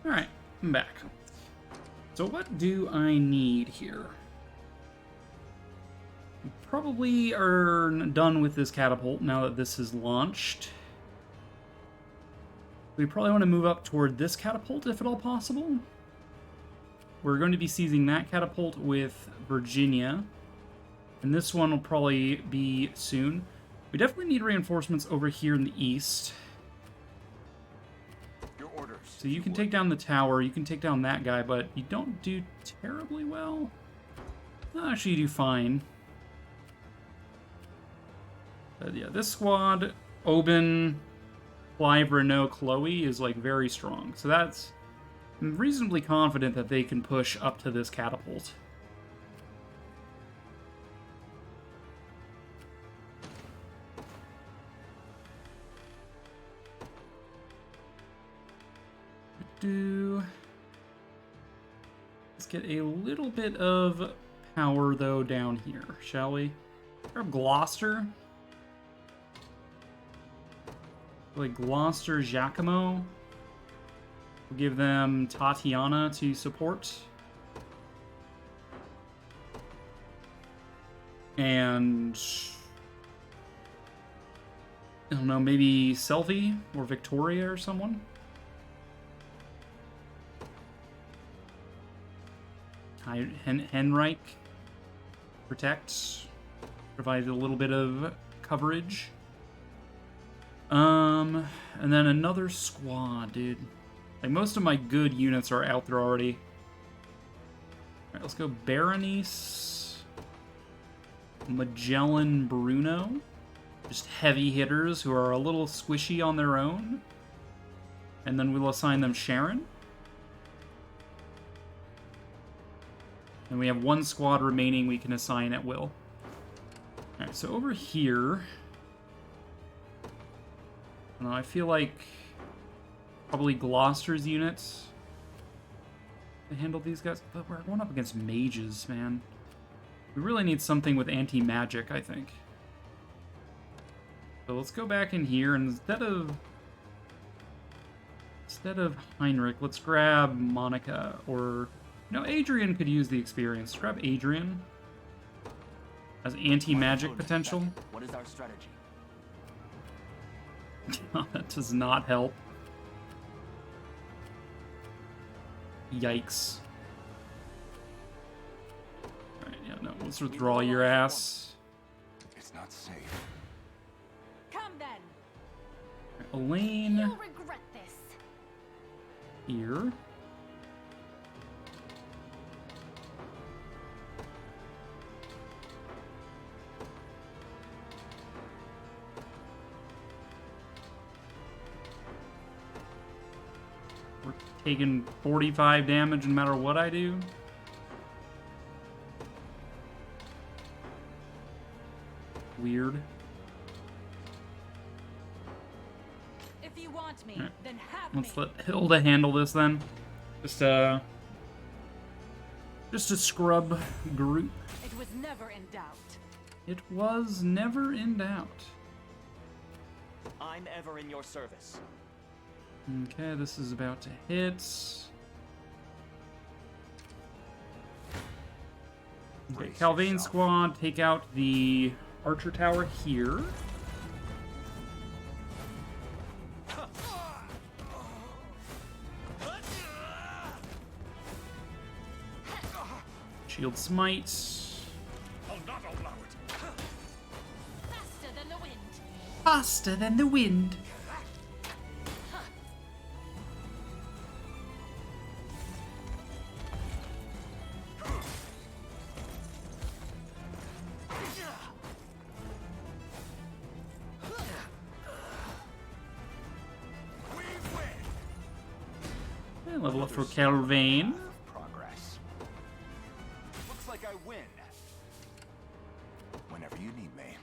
Alright, I'm back. So what do I need here? We probably are done with this catapult now that this is launched. We probably want to move up toward this catapult if at all possible. We're going to be seizing that catapult with Virginia. And this one will probably be soon. We definitely need reinforcements over here in the east. Your orders. So you can take down the tower, you can take down that guy, but you don't do terribly well. Actually, you do fine. But yeah, this squad, Oben, Clive, Renault, Chloe, is like very strong. So that's... I'm reasonably confident that they can push up to this catapult. Let's get a little bit of power, though, down here, shall we? Grab Gloucester. Like Gloucester, Giacomo. We'll give them Tatiana to support. And... I don't know, maybe Selvi or Victoria or someone? Henrike. Protect. Provided a little bit of coverage. And then another squad, dude. Like, most of my good units are out there already. Alright, let's go Berenice. Magellan, Bruno. Just heavy hitters who are a little squishy on their own. And then we'll assign them Sharon. And we have one squad remaining we can assign at will. Alright, so over here... I feel like probably Gloucester's units to handle these guys. But we're going up against mages, man. We really need something with anti-magic, I think. So let's go back in here, and instead of Heinrich, let's grab Monica, or... No, Adrian could use the experience. Grab Adrian as anti-magic potential. What is our strategy? That does not help. Yikes. Alright, yeah, no, let's withdraw your ass. It's not safe. Come then. Elaine. You'll regret this. Here. We're taking 45 damage no matter what I do. Weird. If you want me, Right. then have Let's me. let Hilda handle this then. Just a scrub group. It was never in doubt. It was never in doubt. I'm ever in your service. Okay, this is about to hit. Okay, Calvain squad, take out the archer tower here. Shield smite. I'll not allow it. Faster than the wind. Faster than the wind. Okay, level up for Calvain. Progress. Looks like I win. Whenever you need me.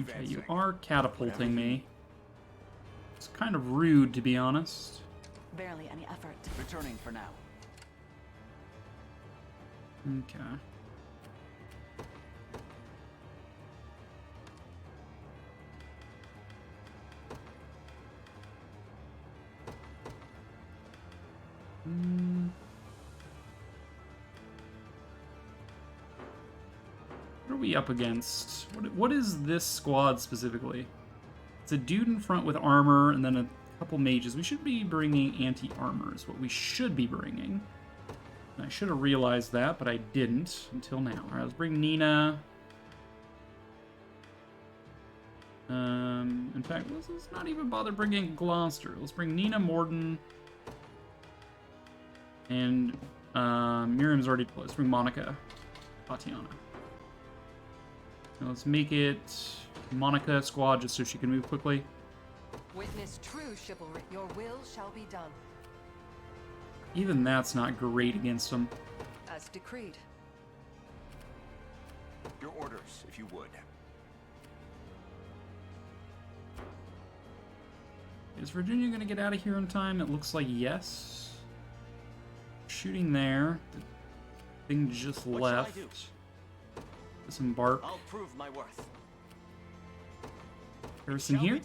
Okay, you are catapulting me. It's kind of rude, to be honest. Barely any effort. Returning for now. Okay. are we up against? What is this squad specifically? It's a dude in front with armor and then a couple mages. We should be bringing anti-armor is what we should be bringing. I should have realized that, but I didn't until now. All right, let's bring Nina. In fact, let's not even bother bringing Gloucester. Let's bring Nina, Morden, and Miriam's already deployed. Let's bring Monica, Tatiana. Now let's make it Monica squad just so she can move quickly. Witness true chivalry. Your will shall be done. Even that's not great against them. As decreed. Your orders, if you would. Is Virginia going to get out of here in time? It looks like yes. Shooting there. The thing just left. Disembark. I'll prove my worth. Harrison here.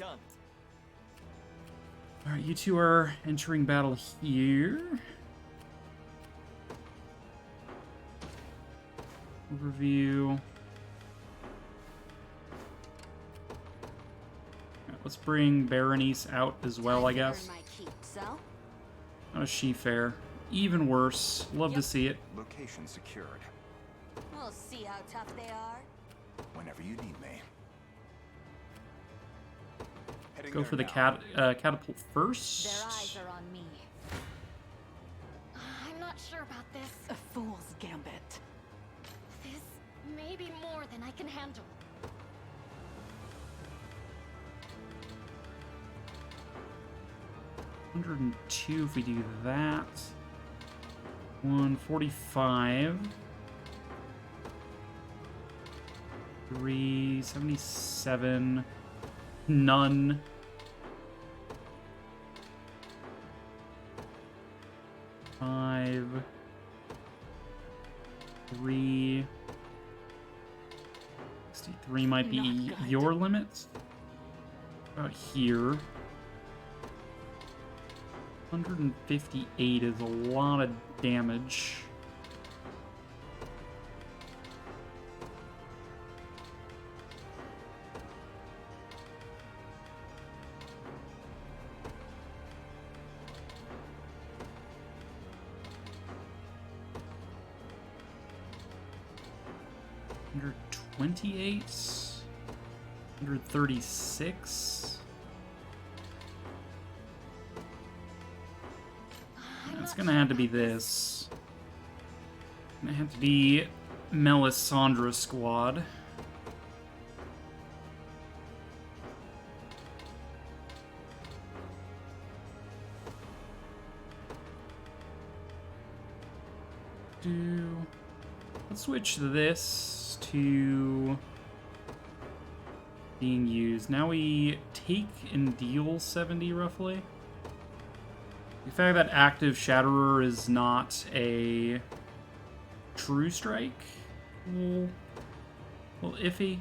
Alright, you two are entering battle here. Overview. Alright, let's bring Berenice out as well, I guess. How does she fare? Even worse. Love to see it. Location secured. We'll see how tough they are. Whenever you need me. Go for the catapult first. Their eyes are on me. I'm not sure about this. A fool's gambit. This may be more than I can handle. $102 if we do that. 145. 377. None. Five. 3. 63 might be your limit. About here. 158 is a lot of damage. Under 28, 136. It's gonna have to be this. Gonna have to be Melisandre's squad. Let's switch this to being used. Now we take and deal 70 roughly. The fact that active Shatterer is not a true strike, a little iffy.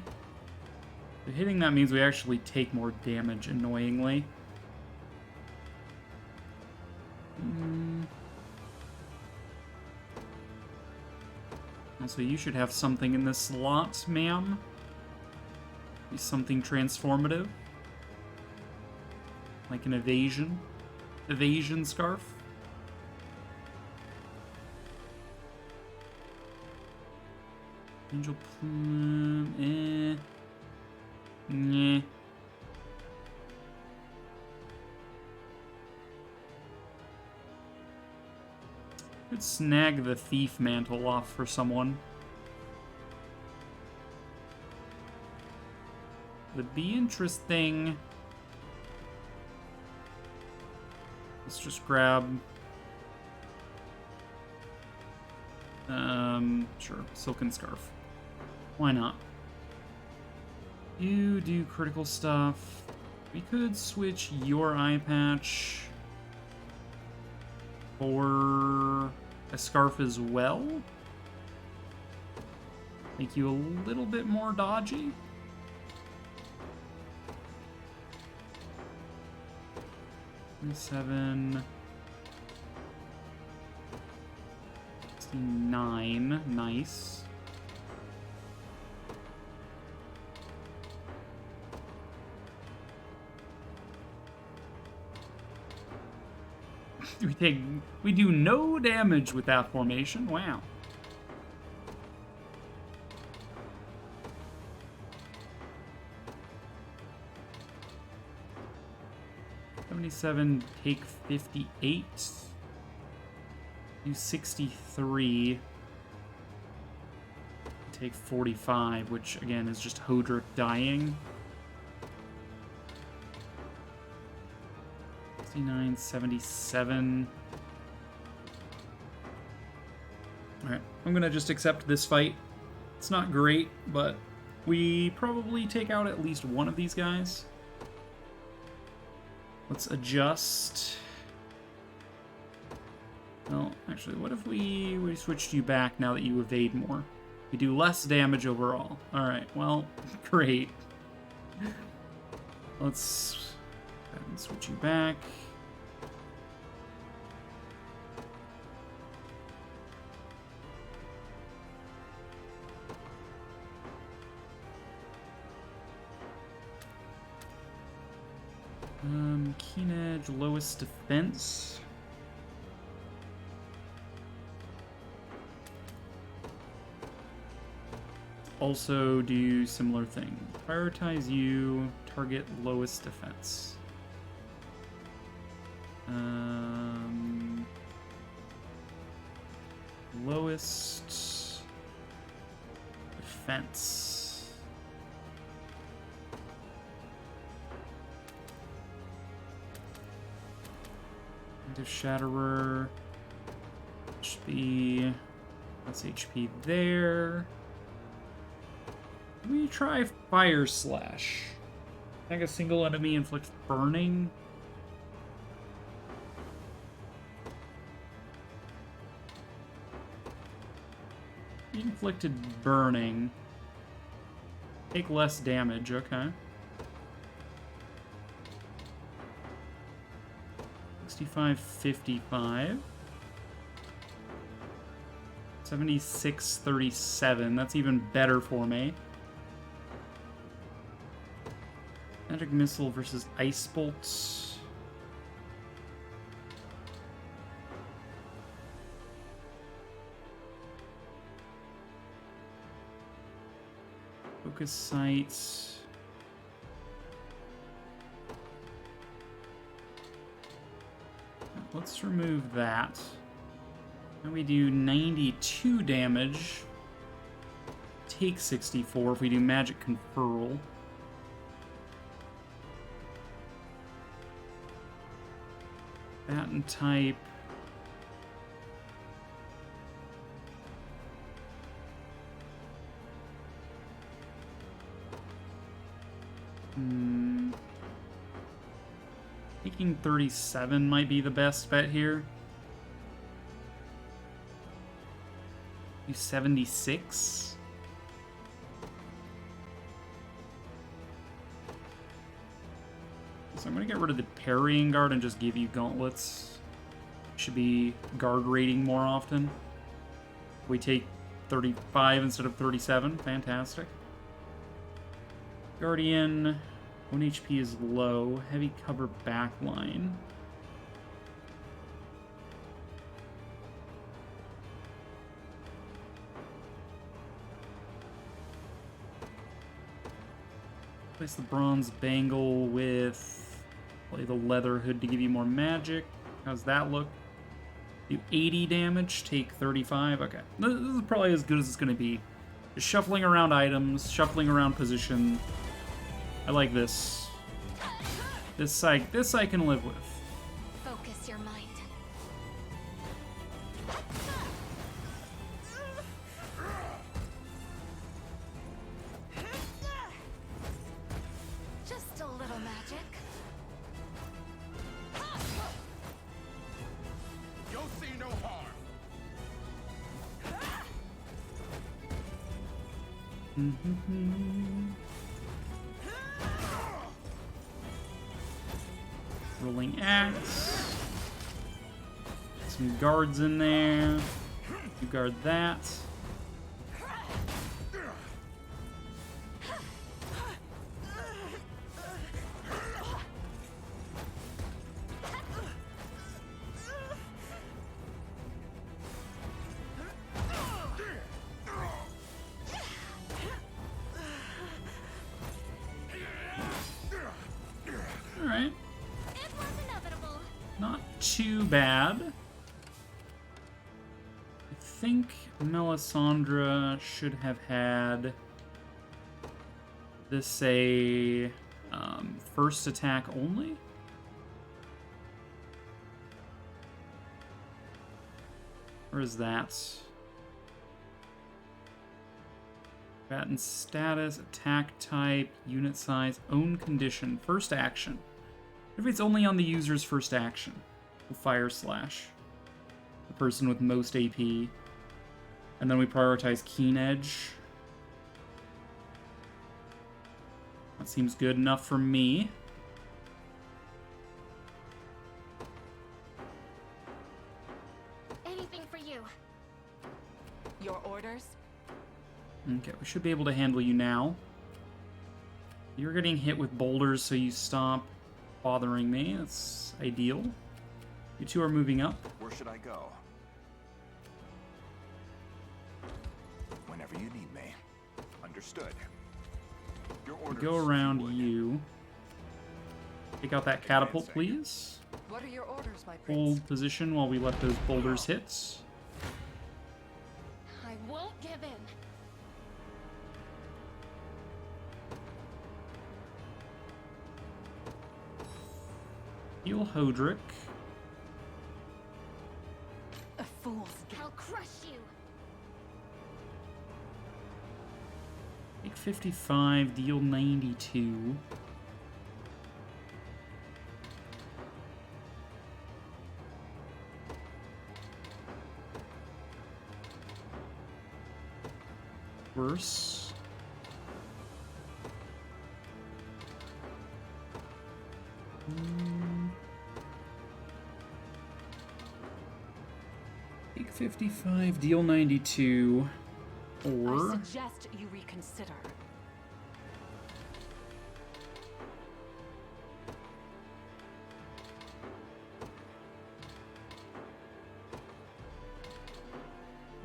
But hitting that means we actually take more damage, annoyingly. Also, you should have something in this slot, ma'am. Be something transformative. Like an evasion. Evasion scarf. Angel plume, Nyeh. Could snag the thief mantle off for someone. Would be interesting. Let's just grab... sure, Silken Scarf. Why not? You do critical stuff. We could switch your eye patch for a scarf as well. Make you a little bit more dodgy. $7, 69, nice. we do no damage with that formation. Wow. Take 58. Do 63. Take 45, which again is just Hodrick dying. 69, 77. Alright, I'm gonna just accept this fight. It's not great, but we probably take out at least one of these guys. Let's adjust. Well, actually, what if we switched you back now that you evade more? We do less damage overall. Alright, well, great. Let's go ahead and switch you back. Keen Edge, lowest defense. Also do similar thing. Prioritize you, target lowest defense. Lowest defense. Shatterer should be less HP there. Let me try Fire Slash. I think a single enemy inflicts burning. Inflicted burning. Take less damage, okay. 55. 76-37. That's even better for me. Magic Missile versus Ice Bolts. Focus Sights. Let's remove that. And we do 92 damage. Take 64 if we do Magic Conferral. Baton type. Taking 37 might be the best bet here. Do 76. So I'm going to get rid of the parrying guard and just give you gauntlets. Should be guard rating more often. We take 35 instead of 37. Fantastic. Guardian. 1 HP is low. Heavy cover backline. Place the bronze bangle with... Play the leather hood to give you more magic. How's that look? Do 80 damage, take 35. Okay. This is probably as good as it's going to be. Just shuffling around items, shuffling around position. I like this. This I can live with. Focus your mind. Just a little magic. You'll see no harm. Rolling axe. Some guards in there. You guard that. too bad. I think Melisandre should have had this say first attack only. Or is that? Combatant status, attack type, unit size, own condition, first action. If it's only on the user's first action, we'll fire slash the person with most AP. And then we prioritize Keen Edge. That seems good enough for me. Anything for you. Your orders? Okay, we should be able to handle you now. You're getting hit with boulders, so you stop bothering me. That's ideal. You two are moving up. Where should I go? Whenever you need me. Understood. Your orders. Go around you. Take out that catapult, please. What are your orders, my prince? Hold position while we let those boulders hit. I won't give in. Heal Hodrick. A fool's I'll crush you. Take 55, deal 92. Worse. Take 55, deal 92. Or I suggest you reconsider.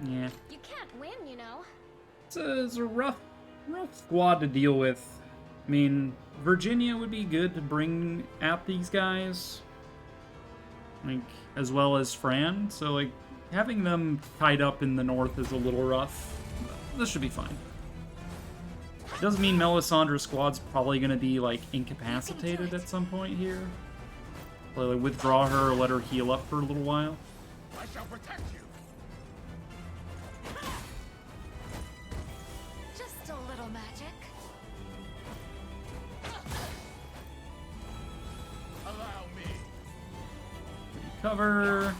yeah. You can't win, you know. It's a rough squad to deal with. I mean, Virginia would be good to bring at these guys, like, as well as Fran. So, like, having them tied up in the north is a little rough. This should be fine. Doesn't mean Melisandre's squad's probably going to be, like, incapacitated at some point here. Probably withdraw her or let her heal up for a little while. I shall protect you. Just a little magic. Allow me. Cover.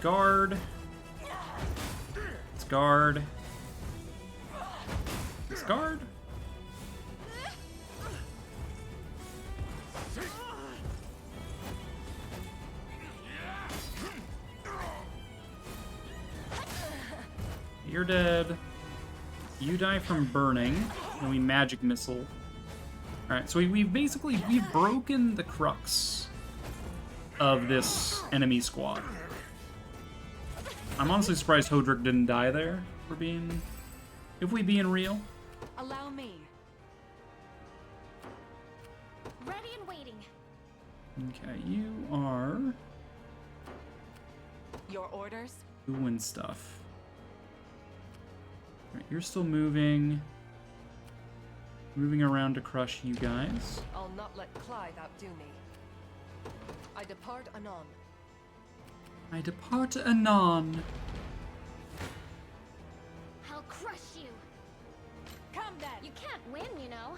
Guard. Let's guard. Let's guard. You're dead. You die from burning, and we magic missile. Alright, so we've broken the crux of this enemy squad. I'm honestly surprised Hodrick didn't die there, if we being real. Allow me. Ready and waiting. Okay, you are Your orders? doing stuff. Alright, you're still moving. Moving around to crush you guys. I'll not let Clive outdo me. I depart anon. I depart anon. I'll crush you. Come then. You can't win, you know.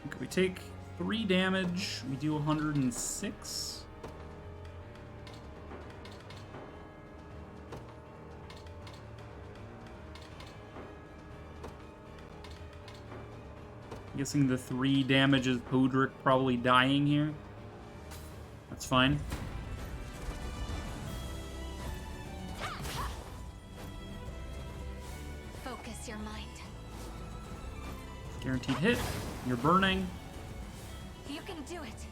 Okay, we take 3 damage. We do 106. I'm guessing the 3 damage is Hodrick probably dying here. That's fine. Focus your mind. Guaranteed hit. You're burning. You can do it.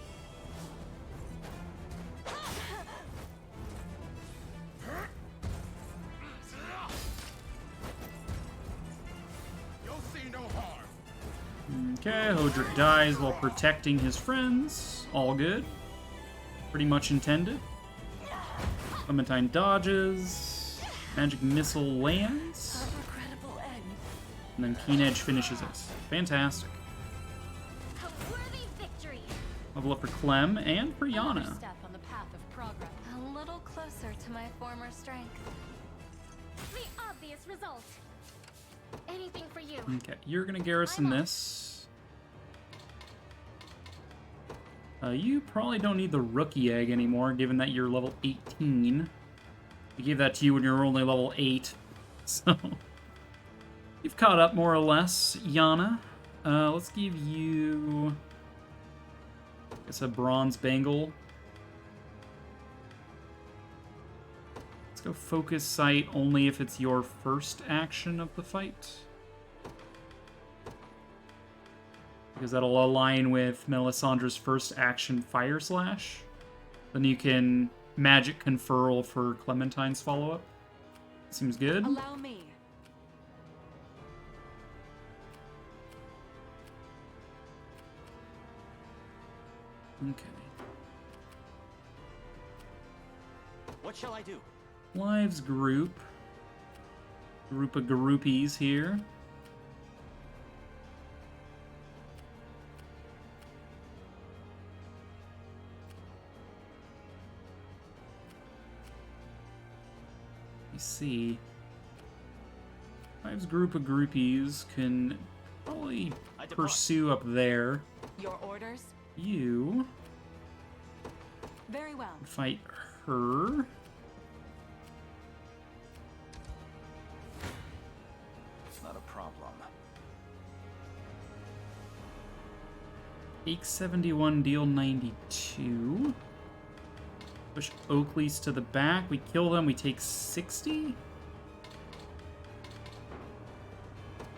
Okay, Hodrick dies while protecting his friends. All good. Pretty much intended. Clementine dodges. Magic missile lands. And then Keen Edge finishes it. Fantastic. A worthy victory. Level up for Clem and for Yana. Step on the path of progress. A little closer to my former strength. The obvious result. Anything for you. Okay, you're gonna garrison this. You probably don't need the rookie egg anymore, given that you're level 18. I gave that to you when you were only level 8. So, you've caught up more or less, Yana. Let's give you, I guess, a bronze bangle. Let's go focus sight only if it's your first action of the fight. Because that'll align with Melisandre's first action, Fire Slash. Then you can magic conferral for Clementine's follow-up. Seems good. Allow me. Okay. What shall I do? Lives group. Group of groupies here. See. Five's group of groupies can probably pursue up there. Your orders? You Very well. fight her. It's not a problem. Take 71, deal 92. Push Oakley's to the back. We kill them. We take 60.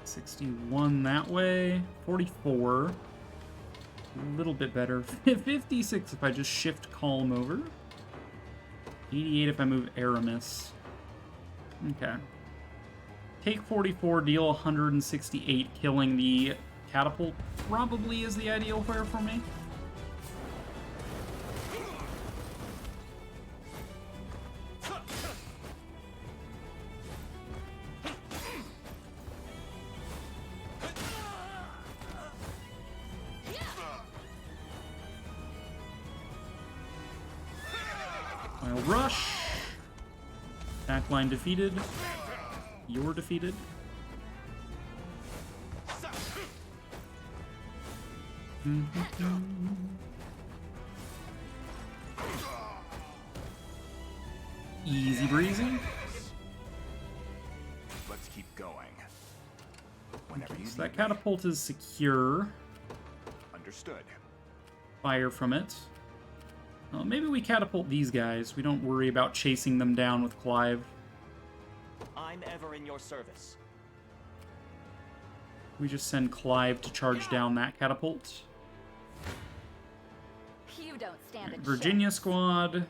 61 that way. 44. A little bit better. 56 if I just shift Calm over. 88 if I move Aramis. Okay. Take 44, deal 168. Killing the catapult probably is the ideal player for me. I'll rush. Attack line defeated. You're defeated. Easy breezy. Let's keep going. Whenever you So that catapult is secure. Understood. Fire from it. Well, maybe we catapult these guys. We don't worry about chasing them down with Clive. I'm ever in your service. We just send Clive to charge down that catapult. You don't stand a Virginia squad.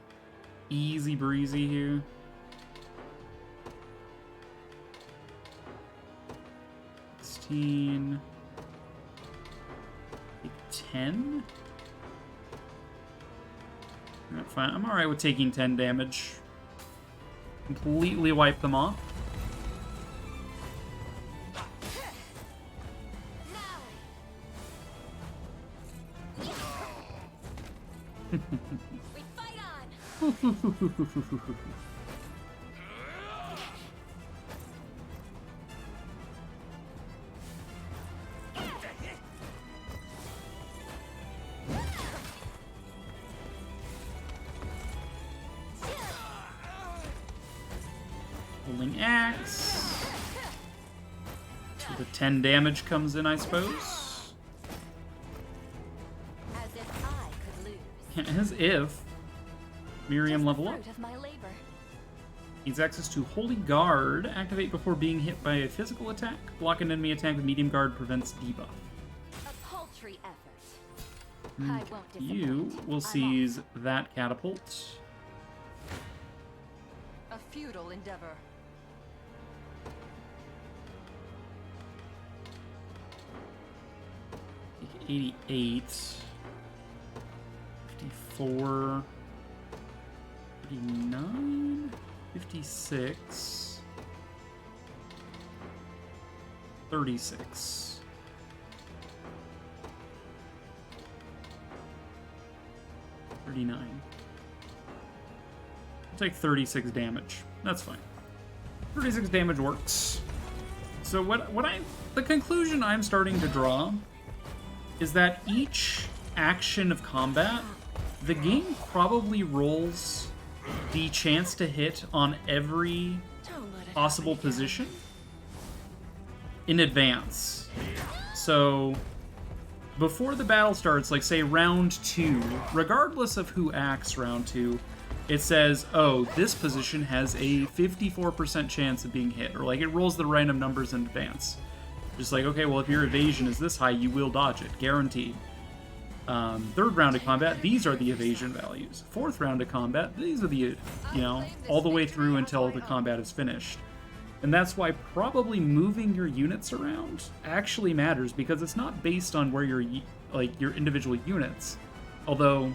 Easy breezy here. $16. 10. Fine. I'm alright with taking 10 damage. Completely wipe them off. We fight on. Holding axe. So the 10 damage comes in, I suppose. As if I could lose. As if. Miriam level up. Fruit of my labor. Needs access to Holy Guard. Activate before being hit by a physical attack. Block an enemy attack with medium guard prevents debuff. A paltry effort. I won't disappoint. You will seize that catapult. A futile endeavor. 88, 54, 59, 56, 36. 39. I'll take 36 damage. That's fine. 36 damage works. So the conclusion I'm starting to draw is that each action of combat, the game probably rolls the chance to hit on every possible position in advance. So before the battle starts, like say round 2, regardless of who acts round 2, it says, oh, this position has a 54% chance of being hit, or like it rolls the random numbers in advance. Just like, okay, well, if your evasion is this high, you will dodge it, guaranteed. Third round of combat, these are the evasion values. Fourth round of combat, these are the, you know, all the way through until the combat is finished. And that's why probably moving your units around actually matters, because it's not based on where your individual units. Although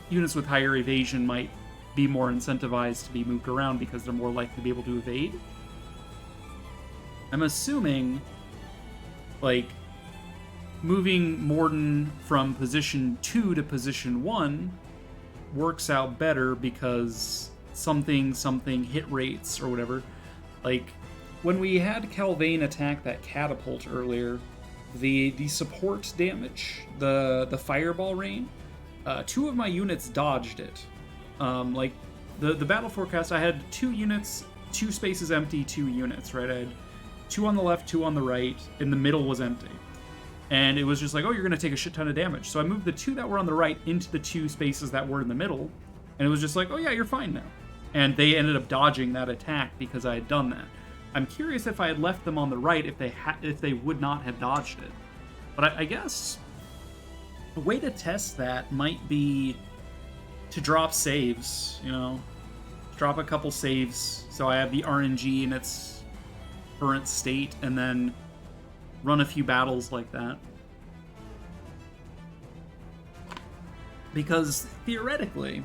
units with higher evasion might be more incentivized to be moved around because they're more likely to be able to evade. I'm assuming, like, moving Morden from position 2 to position 1 works out better because something hit rates or whatever. Like, when we had Calvain attack that catapult earlier, the support damage, the fireball rain, 2 of my units dodged it. Like, the battle forecast, I had 2 units, 2 spaces empty, 2 units, right? I had 2 on the left, 2 on the right, and the middle was empty. And it was just like, oh, you're going to take a shit ton of damage. So I moved the 2 that were on the right into the 2 spaces that were in the middle, and it was just like, oh yeah, you're fine now. And they ended up dodging that attack because I had done that. I'm curious if I had left them on the right, if they would not have dodged it. But I guess a way to test that might be to drop saves, you know? Drop a couple saves so I have the RNG in its current state, and then run a few battles like that. Because, theoretically,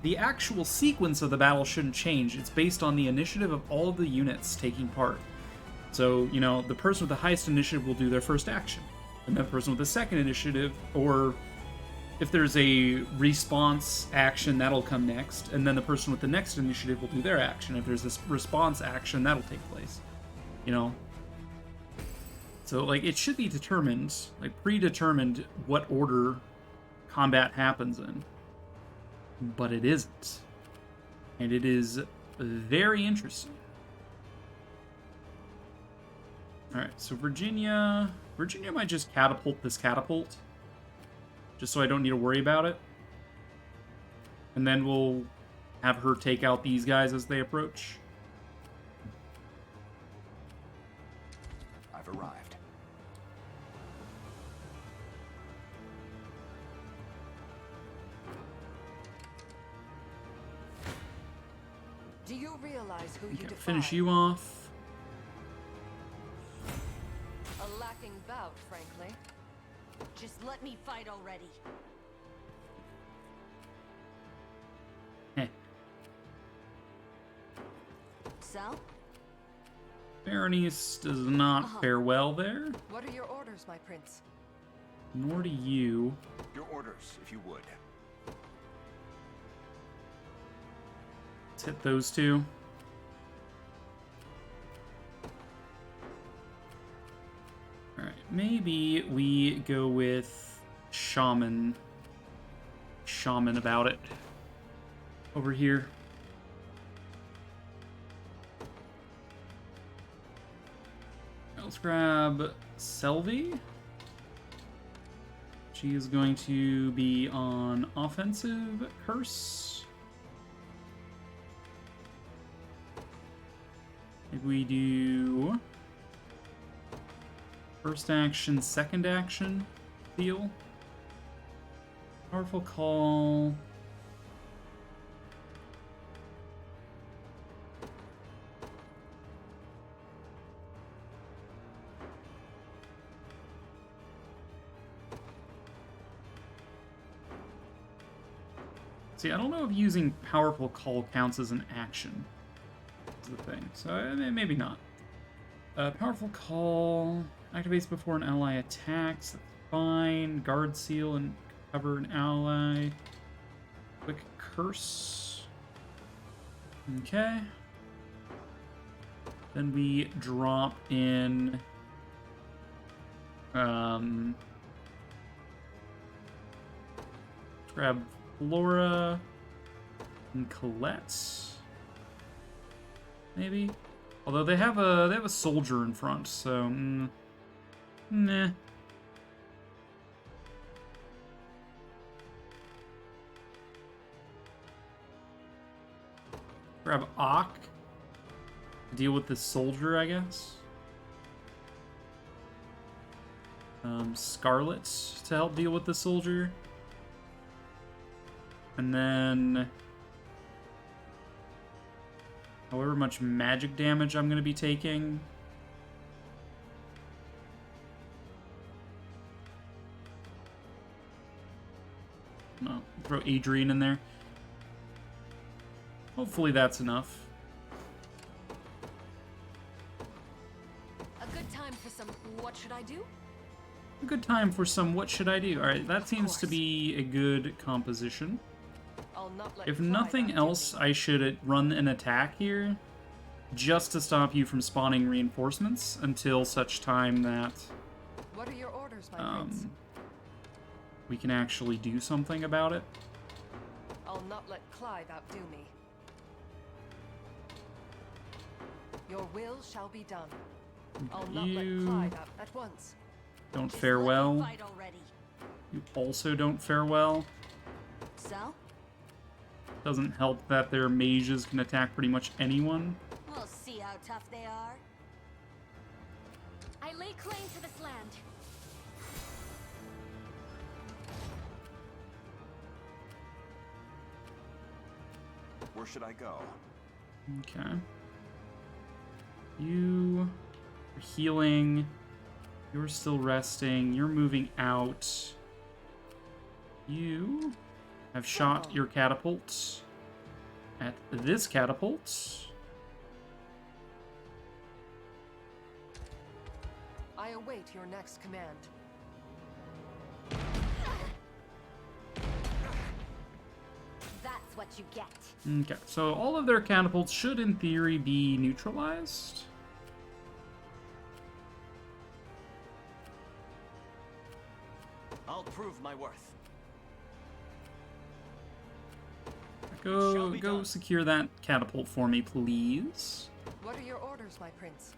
the actual sequence of the battle shouldn't change. It's based on the initiative of all of the units taking part. So, you know, the person with the highest initiative will do their first action. And the person with the second initiative, or if there's a response action, that'll come next. And then the person with the next initiative will do their action. If there's this response action, that'll take place. You know? So, like, it should be determined, like, predetermined what order combat happens in. But it isn't. And it is very interesting. Alright, so Virginia might just catapult this catapult. Just so I don't need to worry about it. And then we'll have her take out these guys as they approach. I've arrived. Do you realize who you Okay, defy? finish you off. A lacking bout, frankly. Just let me fight already. Heh. Sal? Berenice does not fare well there. What are your orders, my prince? Nor do you. Your orders, if you would. Let's hit those two. Alright, maybe we go with Shaman about it. Over here. Let's grab Selvi. She is going to be on offensive curse. Maybe we do first action, second action deal. Powerful call. See, I don't know if using Powerful Call counts as an action. That's the thing. So, maybe not. Powerful Call activates before an ally attacks. That's fine. Guard Seal and cover an ally. Quick Curse. Okay. Then we drop in... grab Flora and Colette. Maybe? Although they have a soldier in front, so nah. Grab Ock to deal with this soldier, I guess. Scarlet to help deal with the soldier. And then however much magic damage I'm going to be taking. No, throw Adrian in there. Hopefully that's enough. A good time for some what should I do? A good time for some what should I do? Alright, that seems to be a good composition. If nothing else, I should run an attack here just to stop you from spawning reinforcements until such time that What are your orders, my prince? we can actually do something about it. I'll not let Clive outdo me. Your will shall be done. I'll not let Clive out at once. Don't fare well. You also don't fare well. So? Doesn't help that their mages can attack pretty much anyone. We'll see how tough they are. I lay claim to this land. Where should I go? Okay. You are healing. You're still resting. You're moving out. You have shot your catapult at this catapult. I await your next command. That's what you get. Okay, so all of their catapults should, in theory, be neutralized. I'll prove my worth. Go secure that catapult for me, please. What are your orders, my prince?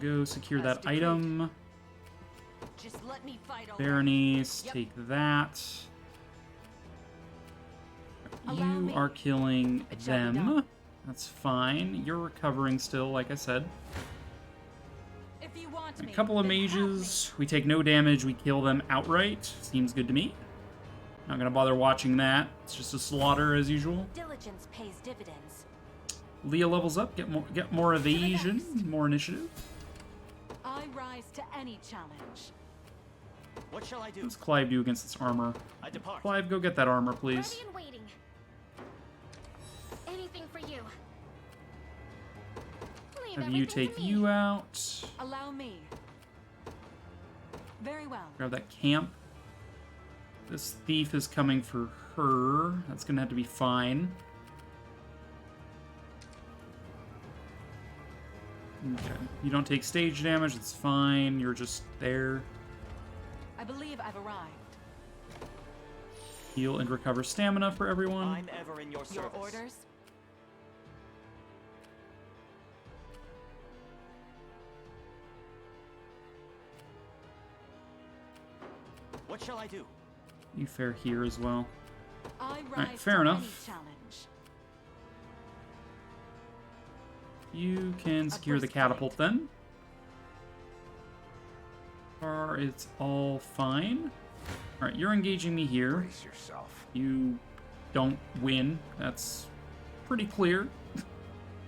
Go secure that item. Just let me fight already. Berenice, take that. You are killing them. That's fine. You're recovering still, like I said. If you want A couple of mages. We take no damage. We kill them outright. Seems good to me. Not gonna bother watching that. It's just a slaughter as usual. Diligence pays dividends. Leah levels up. Get more evasion, more initiative. I rise to any challenge. What shall I do? What's Clive do against this armor? I depart. Clive, go get that armor, please. Ready and waiting. Anything for you. Leave Have you everything take to me. you out. Allow me. Very well. Grab that camp. This thief is coming for her. That's gonna have to be fine. Okay. You don't take stage damage, it's fine. You're just there. I believe I've arrived. Heal and recover stamina for everyone. I'm ever in your service. Your orders? What shall I do? You fare here as well. I rise Alright, fair to enough. any challenge. You can secure the catapult then. It's all fine. Alright, you're engaging me here. Brace yourself. You don't win. That's pretty clear.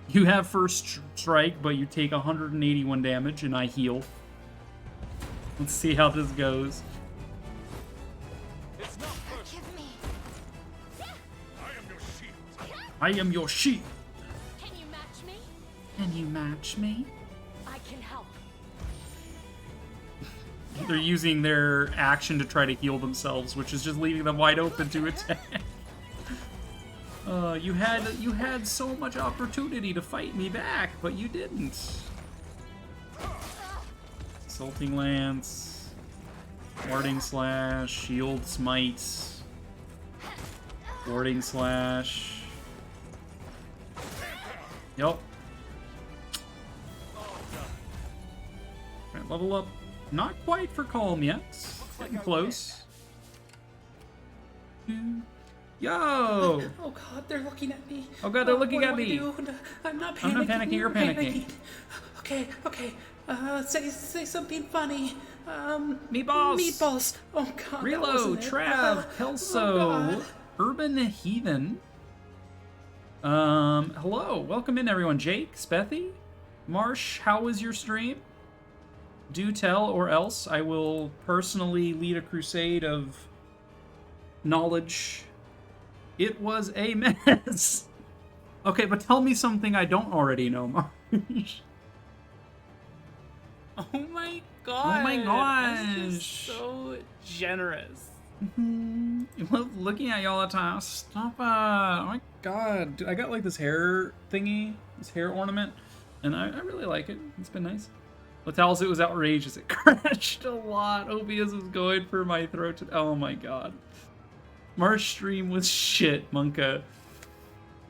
You have first strike, but you take 181 damage, and I heal. Let's see how this goes. Give me. I am your shield. Can you match me? Can you match me? I can help. They're using their action to try to heal themselves, which is just leaving them wide open to attack. You had so much opportunity to fight me back, but you didn't. Assaulting Lance, Warding Slash, Shield Smite, Warding Slash. Yup. Right, level up. Not quite for Calm yet. Getting close. Yo! Oh god, they're looking at me. Oh god, they're looking at me. I'm not panicking. I'm not panicking, you're panicking. Okay. Say something funny. Meatballs. Meatballs. Oh god. Relo, Trav, Kelso, Urban Heathen. Hello. Welcome in, everyone. Jake, Spethy, Marsh, how was your stream? Do tell, or else I will personally lead a crusade of knowledge. It was a mess. Okay, but tell me something I don't already know, Marsh. Oh my god. Oh my gosh. That's just so generous. Looking at y'all all the time. Stop it. Oh my god. Dude, I got like this hair thingy, this hair ornament, and I really like it. It's been nice. Latalis, it was outrageous. It crashed a lot. OBS was going for my throat. Oh my god. Marsh stream was shit, Monka.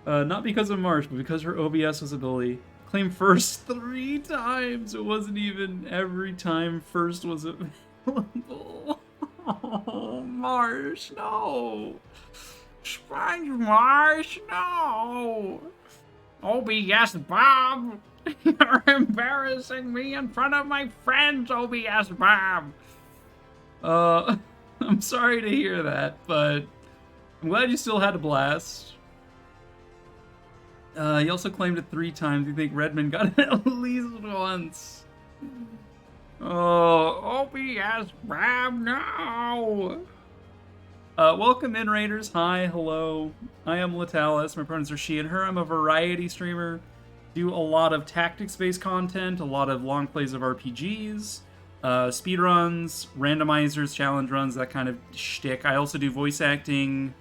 Not because of Marsh, but because her OBS was ability. Claim first 3 times. It wasn't even every time first was available. Oh, Marsh, no. Sponge Marsh, no. OBS Bob. You're embarrassing me in front of my friends, OBS Bob. I'm sorry to hear that, but I'm glad you still had a blast. You also claimed it 3 times. You think Redmond got it at least once. Oh, OBS Bob, no! Welcome in, Raiders. Hi, hello. I am Latalis. My pronouns are she and her. I'm a variety streamer. Do a lot of tactics-based content, a lot of long plays of RPGs, speedruns, randomizers, challenge runs, that kind of shtick. I also do voice acting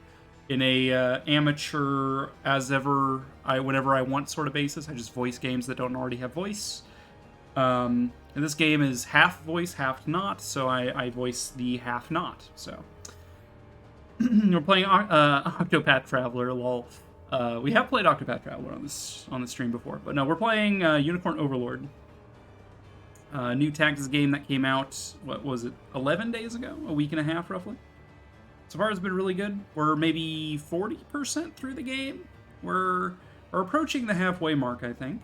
in a amateur, whenever I want sort of basis. I just voice games that don't already have voice. And this game is half voice, half not, so I voice the half not. So we're playing Octopath Traveler, lol. We have played Octopath Traveler on the stream before, but no, we're playing Unicorn Overlord. New tactics game that came out, what was it, 11 days ago? A week and a half, roughly? So far, it's been really good. We're maybe 40% through the game. We're approaching the halfway mark, I think.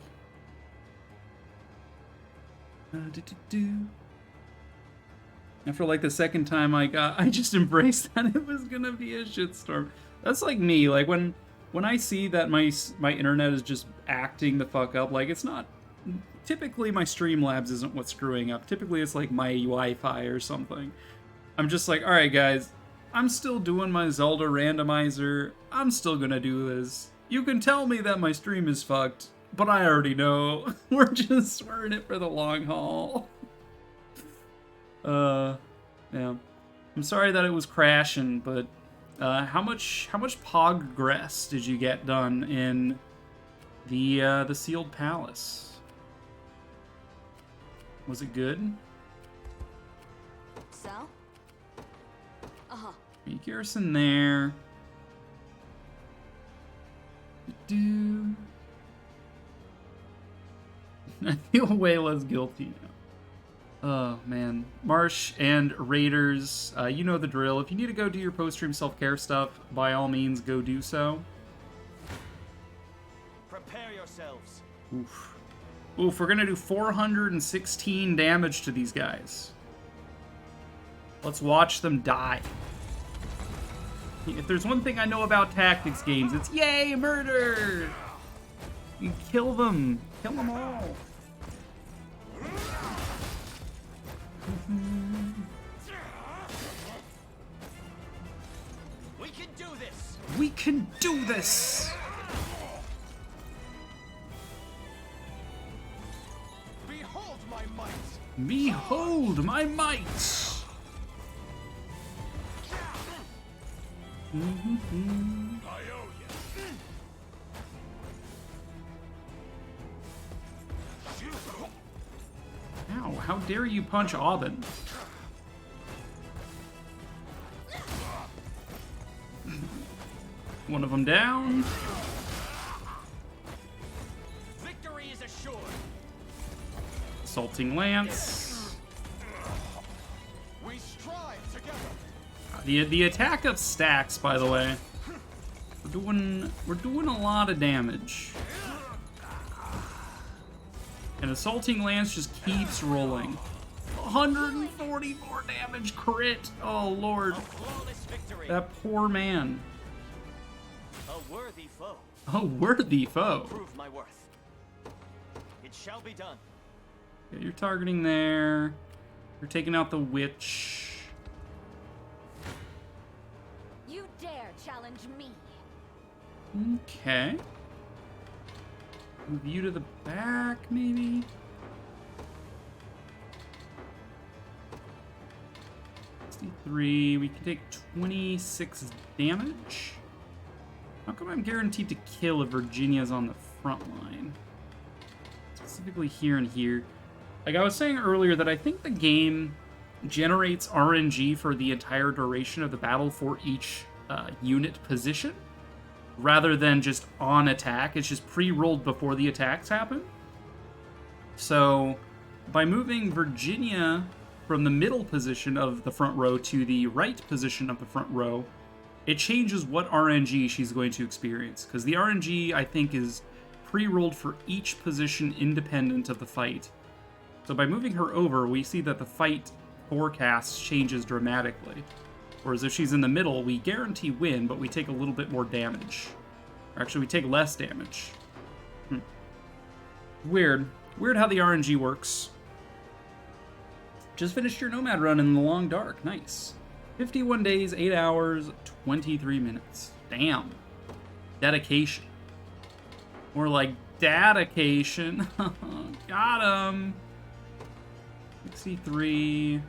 After like the second time I just embraced that it was gonna be a shitstorm. That's like me, like when I see that my internet is just acting the fuck up, like it's not, typically my Streamlabs isn't what's screwing up. Typically it's like my Wi-Fi or something. I'm just like, alright guys, I'm still doing my Zelda randomizer. I'm still gonna do this. You can tell me that my stream is fucked, but I already know. We're in it for the long haul. Yeah. I'm sorry that it was crashing, but how much progress did you get done in the Sealed Palace? Was it good? So? Uh-huh. Garrison there. I feel way less guilty now. Oh, man. Marsh and Raiders, you know the drill. If you need to go do your post-stream self-care stuff, by all means, go do so. Prepare yourselves. Oof. Oof, we're gonna do 416 damage to these guys. Let's watch them die. If there's one thing I know about tactics games, it's yay, murder! You kill them. Kill them all. We can do this! Behold my might! Behold my might! Ow, how dare you punch Aubin? One of them down. Victory is assured. Assaulting Lance. We strive together. The attack up stacks, by the way. We're doing a lot of damage. And Assaulting Lance just keeps rolling. 144 damage crit. Oh lord. That poor man. A worthy foe. A worthy foe. Prove my worth. It shall be done. Yeah, you're targeting there. You're taking out the witch. You dare challenge me? Okay. Move you to the back, maybe? We can take 26 damage. How come I'm guaranteed to kill if Virginia's on the front line? Specifically here and here. Like I was saying earlier that I think the game generates RNG for the entire duration of the battle for each unit position, rather than just on attack. It's just pre-rolled before the attacks happen. So by moving Virginia from the middle position of the front row to the right position of the front row, it changes what RNG she's going to experience. Because the RNG, I think, is pre-rolled for each position independent of the fight. So by moving her over, we see that the fight forecast changes dramatically. Whereas if she's in the middle, we guarantee win, but we take a little bit more damage. Or actually, we take less damage. Weird. Weird how the RNG works. Just finished your Nomad run in the Long Dark. Nice. 51 days, 8 hours, 23 minutes. Damn. Dedication. More like dedication. Got him. 63,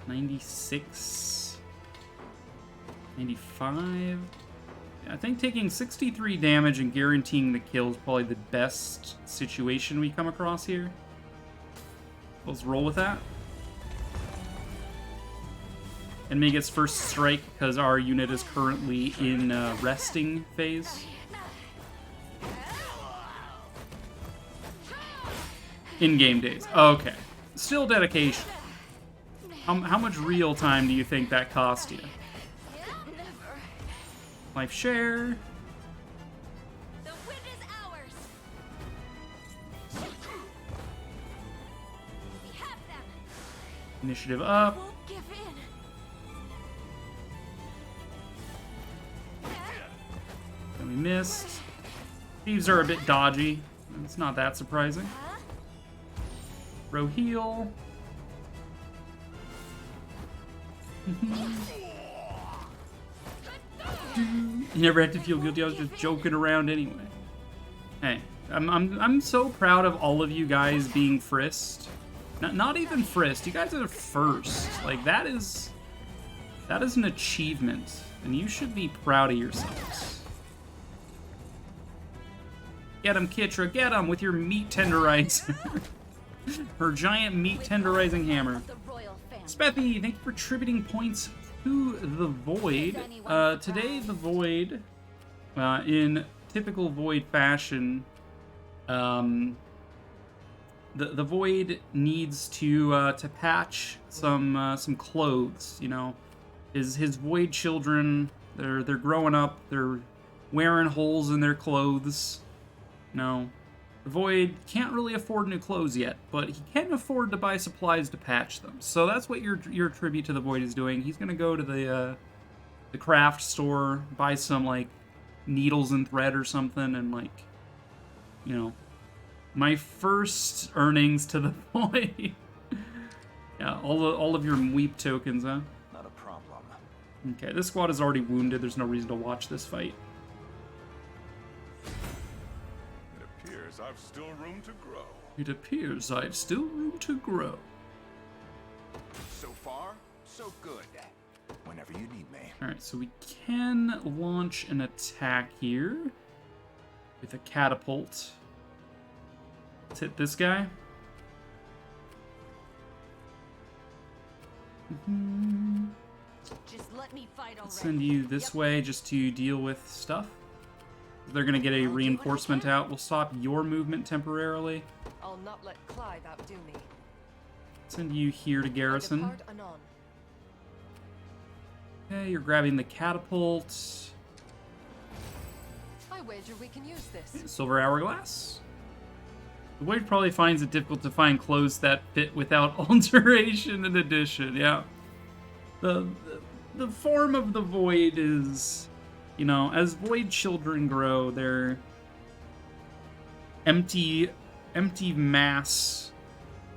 96, 95. Yeah, I think taking 63 damage and guaranteeing the kill is probably the best situation we come across here. Let's roll with that. Enemy gets first strike because our unit is currently in resting phase. In-game days. Okay. Still dedication. How much real time do you think that cost you? Life share. Initiative up. And we missed. Thieves are a bit dodgy. It's not that surprising. Row heal. You never had to feel guilty. I was just joking around anyway. Hey, I'm so proud of all of you guys being frisked. Not even frisked. You guys are first. Like that is an achievement, and you should be proud of yourselves. Get him, Kitra. Get him with your meat tenderizer. Her giant meat tenderizing hammer. Spethy, thank you for tributing points to the Void. Today, the Void, in typical Void fashion, the Void needs to patch some clothes. You know, his Void children, they're growing up, they're wearing holes in their clothes. No. The Void can't really afford new clothes yet, but he can afford to buy supplies to patch them. So that's what your tribute to the Void is doing. He's gonna go to the craft store, buy some like needles and thread or something, and like, you know, my first earnings to the Void. Yeah, all of your weep tokens, huh? Not a problem. Okay, this squad is already wounded. There's no reason to watch this fight. It appears I've still room to grow. It appears I've still room to grow. So far, so good. Whenever you need me. Alright, so we can launch an attack here with a catapult. Let's hit this guy. Just let me fight already. Send you this way just to deal with stuff. They're gonna get a reinforcement out. We'll stop your movement temporarily. I'll not let Clive outdo me. Send you here to garrison. Depart anon. Okay, you're grabbing the catapult. I wager we can use this. Silver hourglass. The Void probably finds it difficult to find clothes that fit without alteration and addition. Yeah. The form of the Void is, you know, as Void children grow, they're empty mass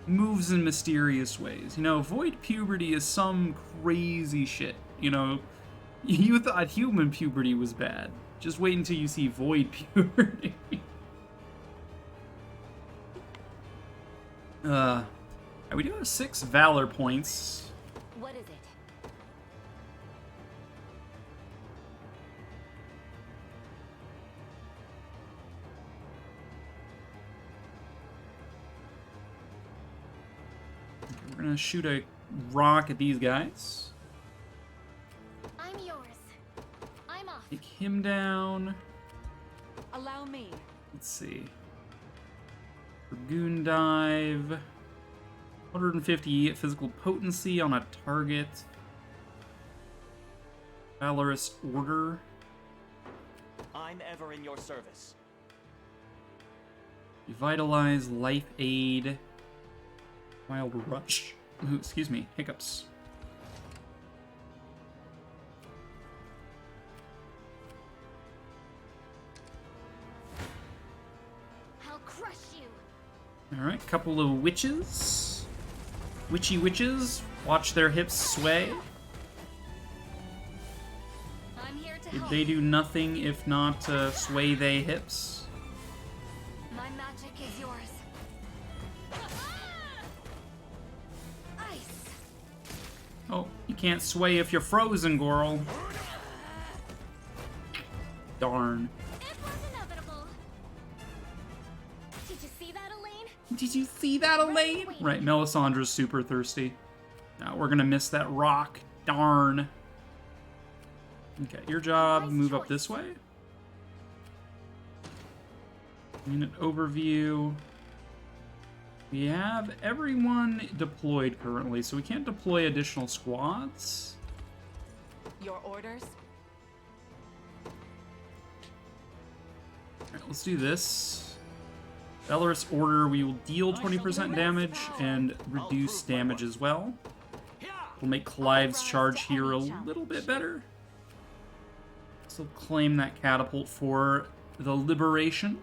moves in mysterious ways. You know, Void puberty is some crazy shit. You know, you thought human puberty was bad. Just wait until you see Void puberty. We do have 6 Valor points. What is it? We're gonna shoot a rock at these guys. I'm yours. I'm off. Take him down. Allow me. Let's see. Dragoon dive. 150 physical potency on a target. Valorous Order. I'm ever in your service. Revitalize, Life Aid. Wild Rush. Ooh, excuse me, hiccups. I'll crush you. Alright, couple of witches. Witchy witches. Watch their hips sway. I'm here to Did help. they do nothing if not sway they hips? My magic is yours. Ice. Oh, you can't sway if you're frozen, girl. Darn. It was inevitable. Did you see that, Elaine? Did you see that, Elaine? Right, Melisandre's super thirsty. Now we're gonna miss that rock. Darn. Okay, your job, move up this way. Unit overview. We have everyone deployed currently, so we can't deploy additional squads. Your orders? Alright, let's do this. Valorous Order, we will deal 20% damage and reduce damage as well. We'll make Clive's charge here a little bit better. So claim that catapult for the liberation.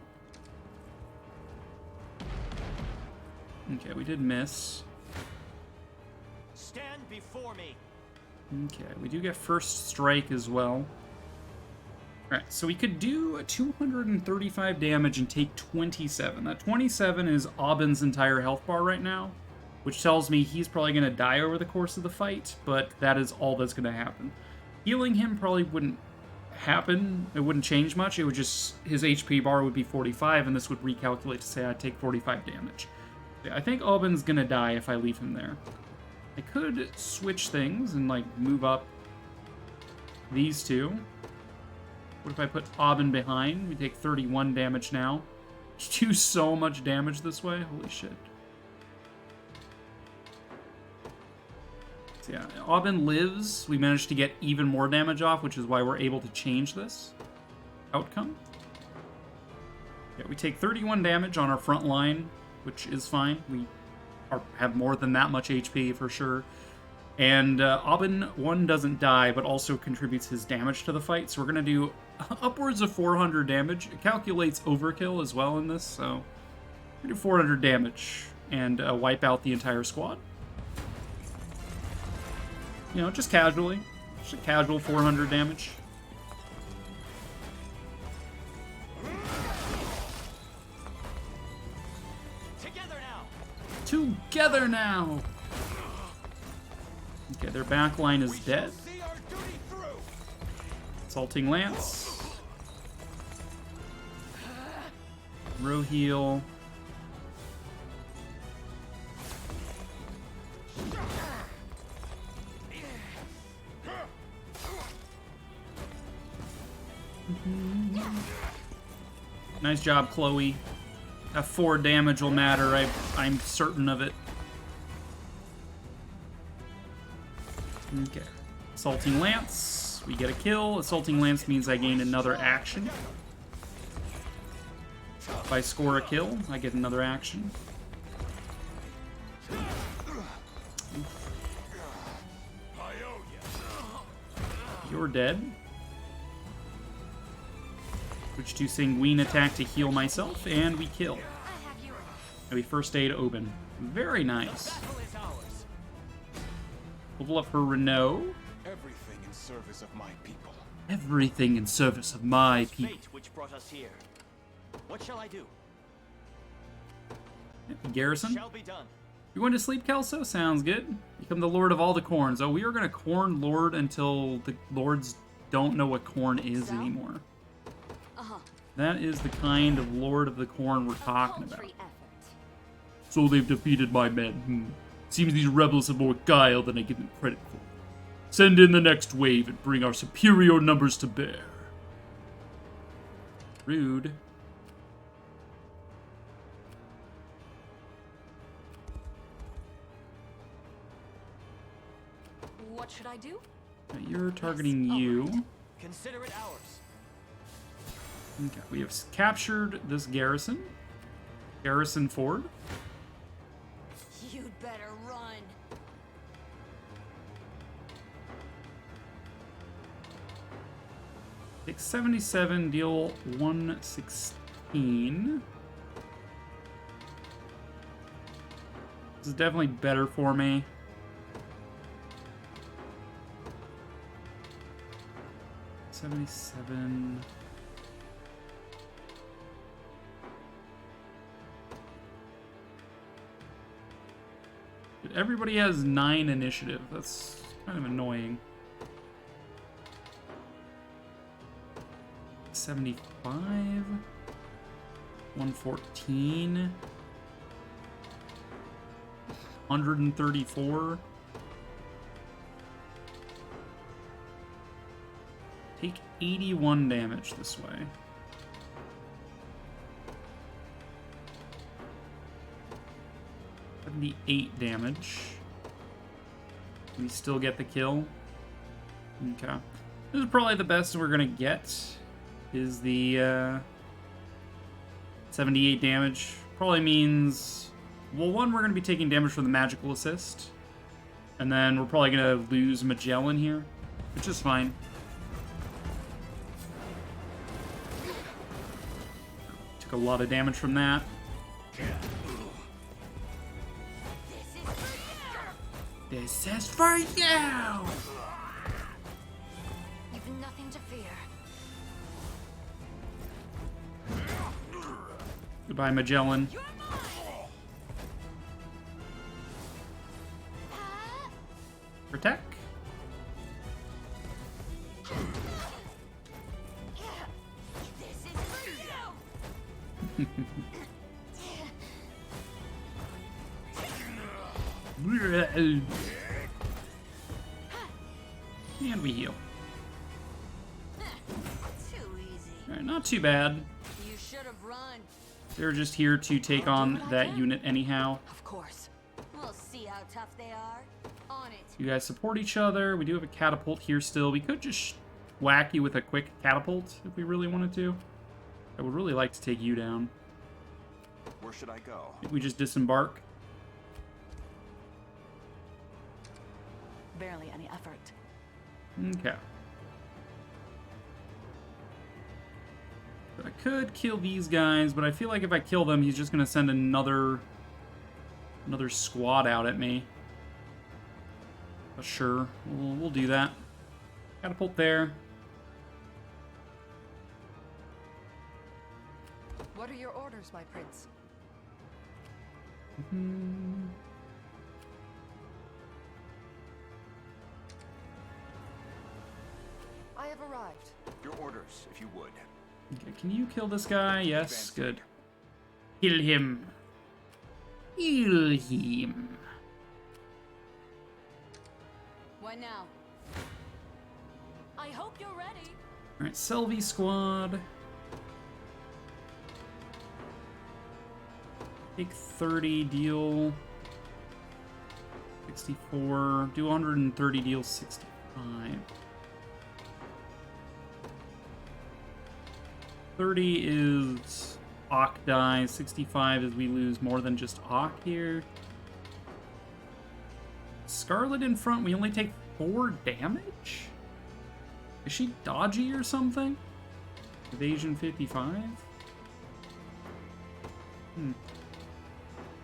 Okay, we did miss. Stand before me. Okay, we do get first strike as well. Alright, so we could do 235 damage and take 27. That 27 is Aubyn's entire health bar right now, which tells me he's probably going to die over the course of the fight, but that is all that's going to happen. Healing him probably wouldn't happen. It wouldn't change much. It would just, his HP bar would be 45, and this would recalculate to say I'd take 45 damage. I think Aubyn's going to die if I leave him there. I could switch things and, like, move up these two. What if I put Aubyn behind? We take 31 damage now. You do so much damage this way. Holy shit. So yeah, Aubyn lives. We managed to get even more damage off, which is why we're able to change this outcome. Yeah, we take 31 damage on our front line, which is fine. We have more than that much HP for sure. And Aubyn, one, doesn't die, but also contributes his damage to the fight. So we're going to do upwards of 400 damage. It calculates overkill as well in this, so we do 400 damage and wipe out the entire squad. You know, just casually. Just a casual 400 damage. Together now! Okay, their back line is dead. Assaulting Lance. Row heal. Nice job, Chloe. That 4 damage will matter, I'm certain of it. Okay. Assaulting Lance. We get a kill. Assaulting Lance means I gain another action. If I score a kill, I get another action. You're dead. Switch to Sanguine attack to heal myself, and we kill. And we first aid Oben. Very nice. Level up her Renault. Everything in service of my people. Everything in service of my people. Fate which brought us here. What shall I do? Garrison? Shall be done. You going to sleep, Kelso? Sounds good. Become the Lord of all the Corns. Oh, we are going to Corn Lord until the Lords don't know what Corn is anymore. That is the kind of Lord of the Corn we're talking about. So they've defeated my men. Seems these rebels have more guile than I give them credit for. Send in the next wave and bring our superior numbers to bear. Rude. What should I do? You're targeting you. Consider it ours. Okay, we have captured this garrison. Garrison Ford. You'd better run. Take 77, deal 116. This is definitely better for me. $77. Everybody has 9 initiative. That's kind of annoying. 75. 114. 134. Take 81 damage this way. The 8 damage. We still get the kill. Okay. This is probably the best we're gonna get. Is the 78 damage. Probably means, well, one, we're gonna be taking damage from the magical assist. And then we're probably gonna lose Magellan here, which is fine. Took a lot of damage from that. This is for you! You've nothing to fear. Goodbye, Magellan. Protect. This is for you. And we heal. Too easy. Alright, not too bad. You should have run. They're just here to take on that unit anyhow. Of course. We'll see how tough they are. On it. You guys support each other. We do have a catapult here still. We could just whack you with a quick catapult if we really wanted to. I would really like to take you down. Where should I go? We just disembark. Barely any effort. Okay. I could kill these guys, but I feel like if I kill them, he's just gonna send another squad out at me. But sure, we'll do that. Catapult there. What are your orders, my prince? I have arrived. Your orders, if you would. Okay, can you kill this guy? Yes, good. Kill him. Kill him. What now? I hope you're ready. Alright, Selvi squad. Take 30, deal 64. Do 130, deal 65. 30 is Ock dies. 65 is we lose more than just Ock here. Scarlet in front, we only take 4 damage? Is she dodgy or something? Evasion 55?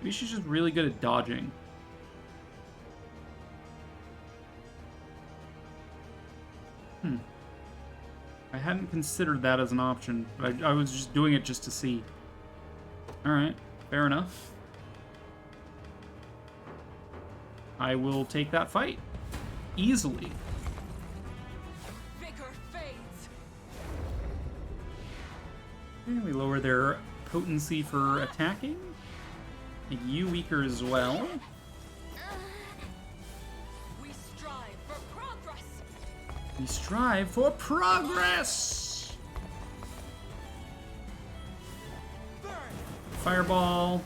Maybe she's just really good at dodging. I hadn't considered that as an option. I was just doing it just to see. Alright, fair enough. I will take that fight. Easily. Vigor fades. And we lower their potency for attacking. Make you weaker as well. We strive for progress. We strive for progress! Fireball.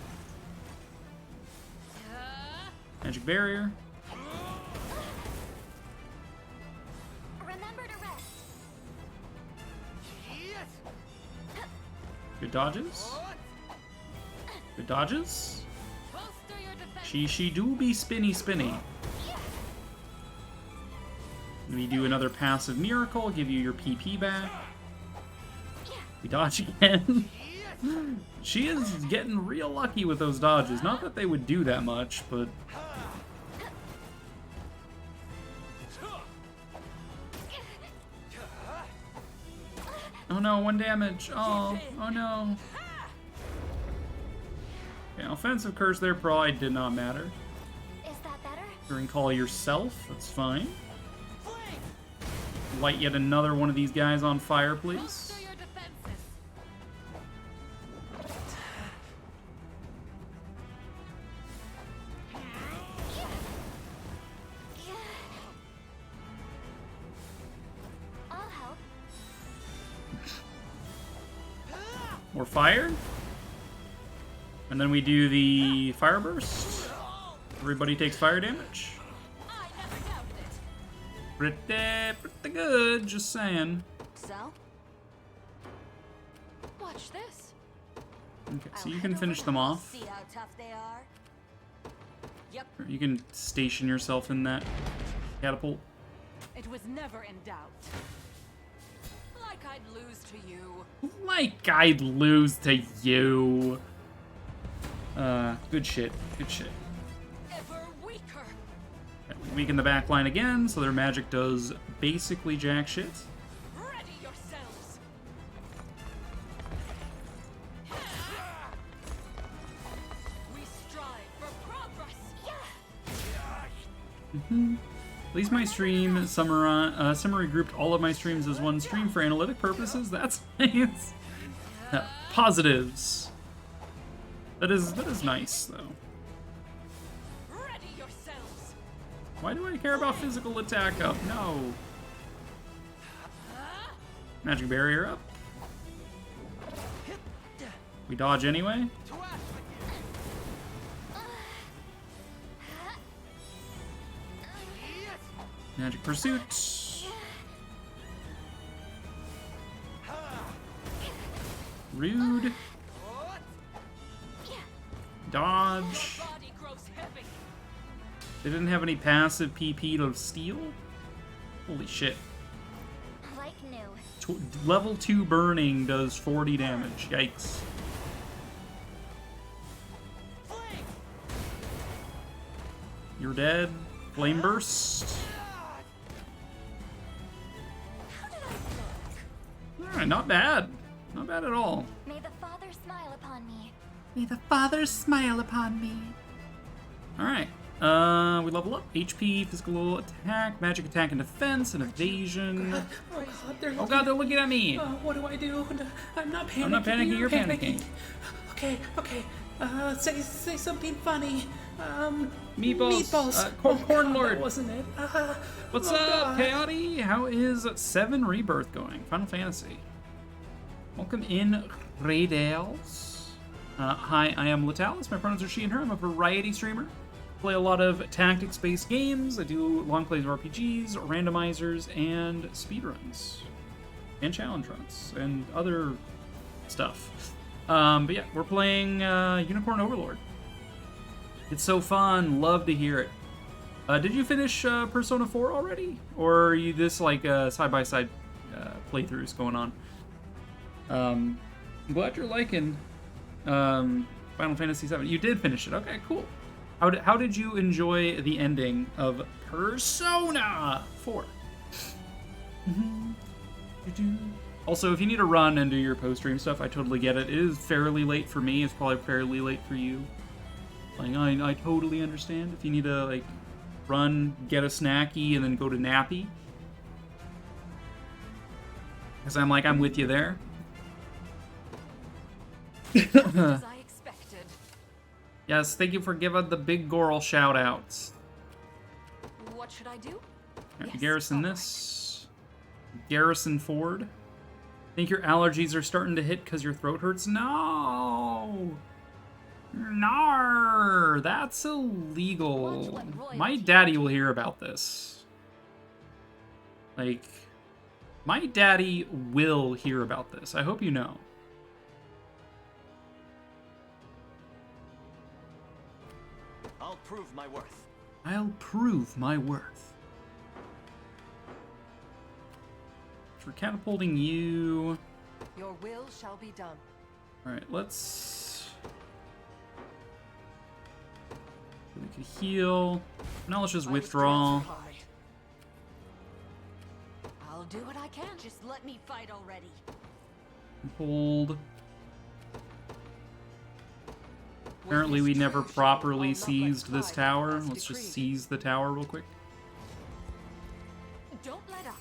Magic barrier. Remember to rest. Good dodges. Good dodges. She do be spinny. We do another passive miracle, give you your PP back. We dodge again. She is getting real lucky with those dodges. Not that they would do that much, but... Oh no, 1 damage. Oh no. Okay, offensive curse there probably did not matter. Is that better? You can call yourself, that's fine. Light yet another one of these guys on fire, please. I'll help. More fire. And then we do the fire burst. Everybody takes fire damage. Pretty good, just saying. So? Watch this. Okay, so you can finish them off. See how tough they are? Yep. You can station yourself in that catapult. It was never in doubt. Like I'd lose to you. Like I'd lose to you. Good shit. Good shit. Ever weaker. Weaken the back line again, so their magic does basically jack shit. Ready yourselves. We strive for progress. At least my stream summary grouped all of my streams as one stream for analytic purposes. That's nice. Positives. That is nice though. Ready yourselves. Why do I care about physical attack up? No. Magic barrier up. We dodge anyway. Magic pursuit. Rude. Dodge. They didn't have any passive PP to steal? Holy shit. Like new. Level 2 burning does 40 damage. Yikes. You're dead. Flame burst. Alright, not bad. Not bad at all. May the Father smile upon me. May the Father smile upon me. Alright. We level up. HP, physical attack, magic attack and defense, and evasion. Oh god, they're looking at me! What do I do? I'm not panicking. I'm not panicking, you're panicking. Okay. Say something funny. Meatballs. Corn Lord. That wasn't it. What's up, Chaotic? How is 7 Rebirth going? Final Fantasy. Welcome in, Raydales. Hi, I am Latalis. My pronouns are she and her. I'm a variety streamer. Play a lot of tactics-based games. I do long plays of RPGs, randomizers, and speedruns. And challenge runs. And other stuff. But yeah, we're playing Unicorn Overlord. It's so fun. Love to hear it. Did you finish Persona 4 already? Or are you this like side-by-side playthroughs going on? I'm glad you're liking Final Fantasy VII. You did finish it. Okay, cool. How did you enjoy the ending of Persona 4? Also, if you need to run and do your post-stream stuff, I totally get it. It is fairly late for me. It's probably fairly late for you. Like, I totally understand if you need to, like, run, get a snacky, and then go to nappy. Because I'm with you there. As I expected. Yes, thank you for giving the big Goral shout-outs. What should I do? Right, garrison this. Garrison Ford. Think your allergies are starting to hit because your throat hurts? No! Nar! That's illegal. My daddy will hear about this. Like, my daddy will hear about this. I hope you know. I'll prove my worth. I'll prove my worth. For catapulting you. Your will shall be done. Alright, let's... We could heal. Now let's just withdraw. I'll do what I can. Just let me fight already. Hold. Apparently we never properly seized this tower. Let's just seize the tower real quick. Don't let up.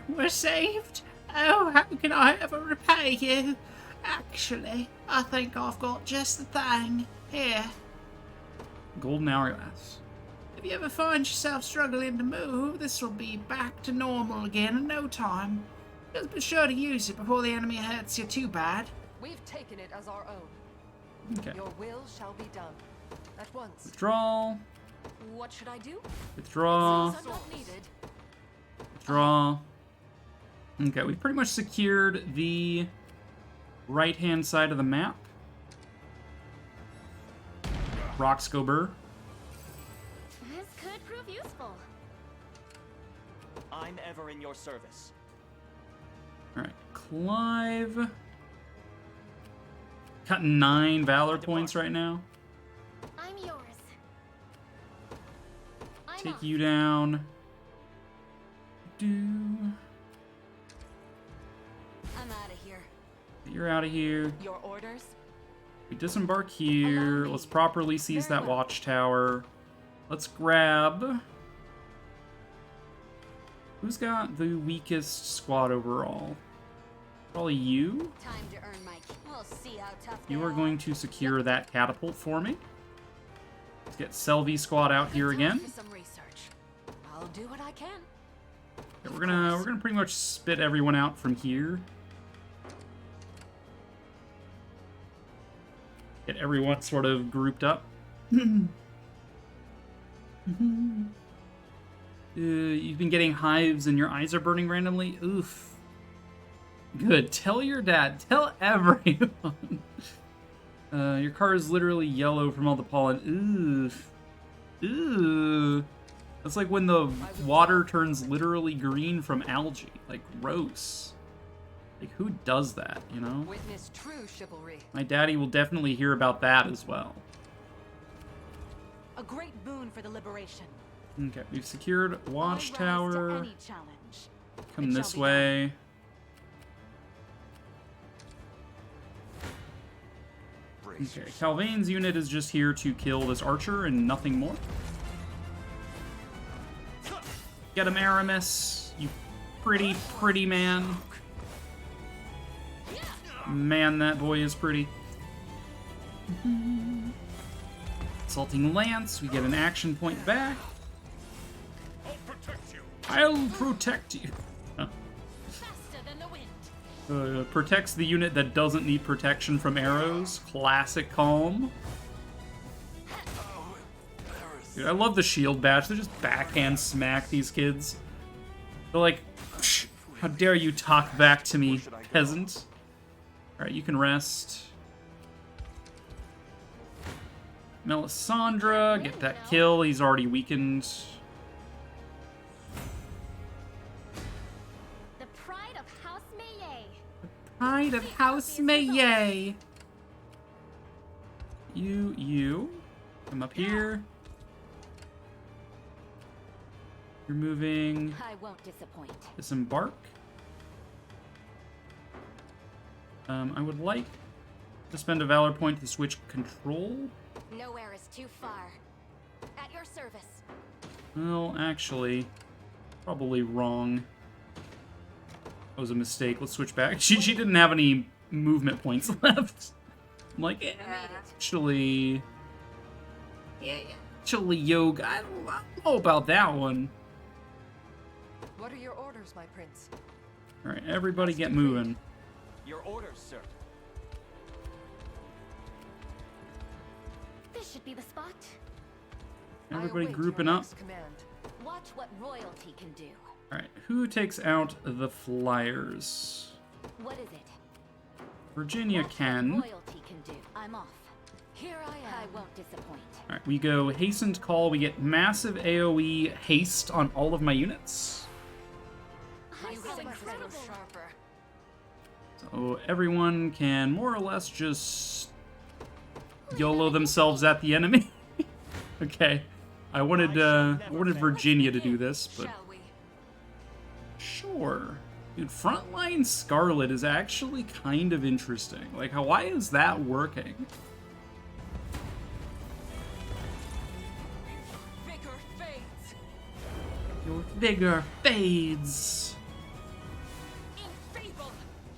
We're saved? Oh, how can I ever repay you? Actually, I think I've got just the thing. Here. Golden hourglass. If you ever find yourself struggling to move, this will be back to normal again in no time. Just be sure to use it before the enemy hurts you too bad. We've taken it as our own. Okay. Your will shall be done. At once. Withdraw. What should I do? Withdraw. It's not needed. Withdraw. Okay, we've pretty much secured the right-hand side of the map. Roxgober. This could prove useful. I'm ever in your service. Alright, Clive. Cutting 9 Valor points right now. I'm yours. Take you down. I'm out of here. You're out of here. Your orders? We disembark here. Let's properly seize that watchtower. Let's grab... Who's got the weakest squad overall? Probably you? Time to earn my... We'll see how tough You are going to secure that catapult for me. Let's get Selvi squad out here again. For some research. I'll do what I can. Okay, we're gonna pretty much spit everyone out from here. Get everyone sort of grouped up. You've been getting hives and your eyes are burning randomly? Oof. Good. Tell your dad. Tell everyone. Your car is literally yellow from all the pollen. Oof. Ooh. That's like when the water turns literally green from algae. Like, gross. Like, who does that, you know? Witness true chivalry. My daddy will definitely hear about that as well. A great boon for the liberation. Okay, we've secured Watchtower. Any challenge. Come this way. Okay, Calvain's unit is just here to kill this archer and nothing more. Get him, Aramis, you pretty, pretty man. Man, that boy is pretty. Assaulting Lance, we get an action point back. I'll protect you. Protects the unit that doesn't need protection from arrows. Classic Calm. Dude, I love the shield bash. They just backhand smack these kids. They're like, how dare you talk back to me, peasant. Alright, you can rest. Melisandre, get that kill. He's already weakened. The pride of House Maye. Pride of House Maye. You. Come up here. You're moving. I won't disappoint. Disembark. I would like to spend a valor point to switch control. Nowhere is too far. At your service. Well, actually, probably wrong. That was a mistake. Let's switch back. She didn't have any movement points left. I'm like, actually, yoga. I don't know about that one. What are your orders, my prince? All right, everybody get moving. Your orders, sir. This should be the spot. Everybody grouping up. Watch what royalty can do. All right, who takes out the flyers? What is it? Virginia can. Royalty can do. I'm off. Here I am. I won't disappoint. All right, we go hastened call. We get massive AoE haste on all of my units. So everyone can more or less just YOLO themselves at the enemy. Okay, I wanted Virginia to do this, but sure. Dude, Frontline Scarlet is actually kind of interesting. Like, why is that working? Your vigor fades.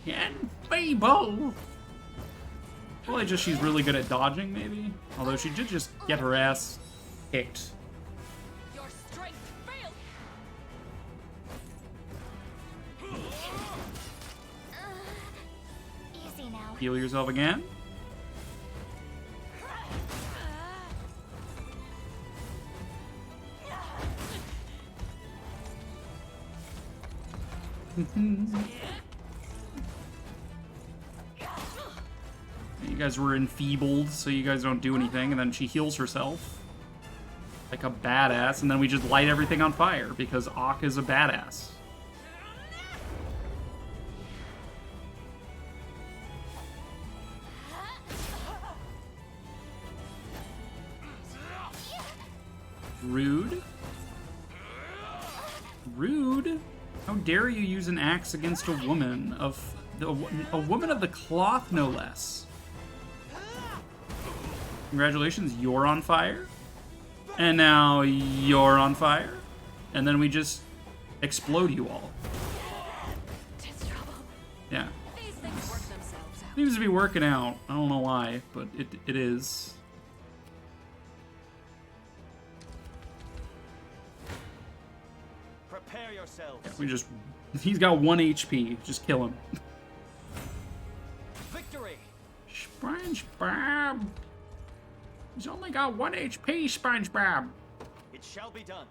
Enfeeble. Probably just she's really good at dodging, maybe. Although she did just get her ass kicked. Your strength failed. Easy now. Heal yourself again. You guys were enfeebled, so you guys don't do anything, and then she heals herself like a badass, and then we just light everything on fire because Ak is a badass. Rude. Rude. How dare you use an axe against a woman of a woman of the cloth, no less. Congratulations, you're on fire. And now you're on fire. And then we just explode you all. Yeah. These things work themselves out. Seems to be working out. I don't know why, but it is. Prepare yourselves. We just... He's got 1 HP. Just kill him. Victory! SpongeBob! He's only got 1 HP, SpongeBob! It shall be done.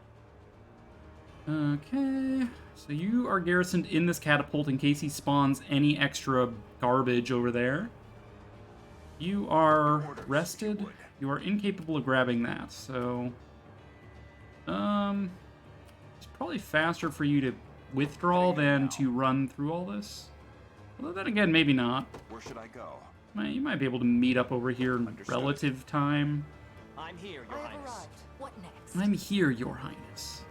Okay. So you are garrisoned in this catapult in case he spawns any extra garbage over there. You are rested. You are incapable of grabbing that, so... It's probably faster for you to withdraw than to run through all this. Although then again, maybe not. Where should I go? You might be able to meet up over here in relative time. I'm here, Your Highness. What next? I'm here, Your Highness.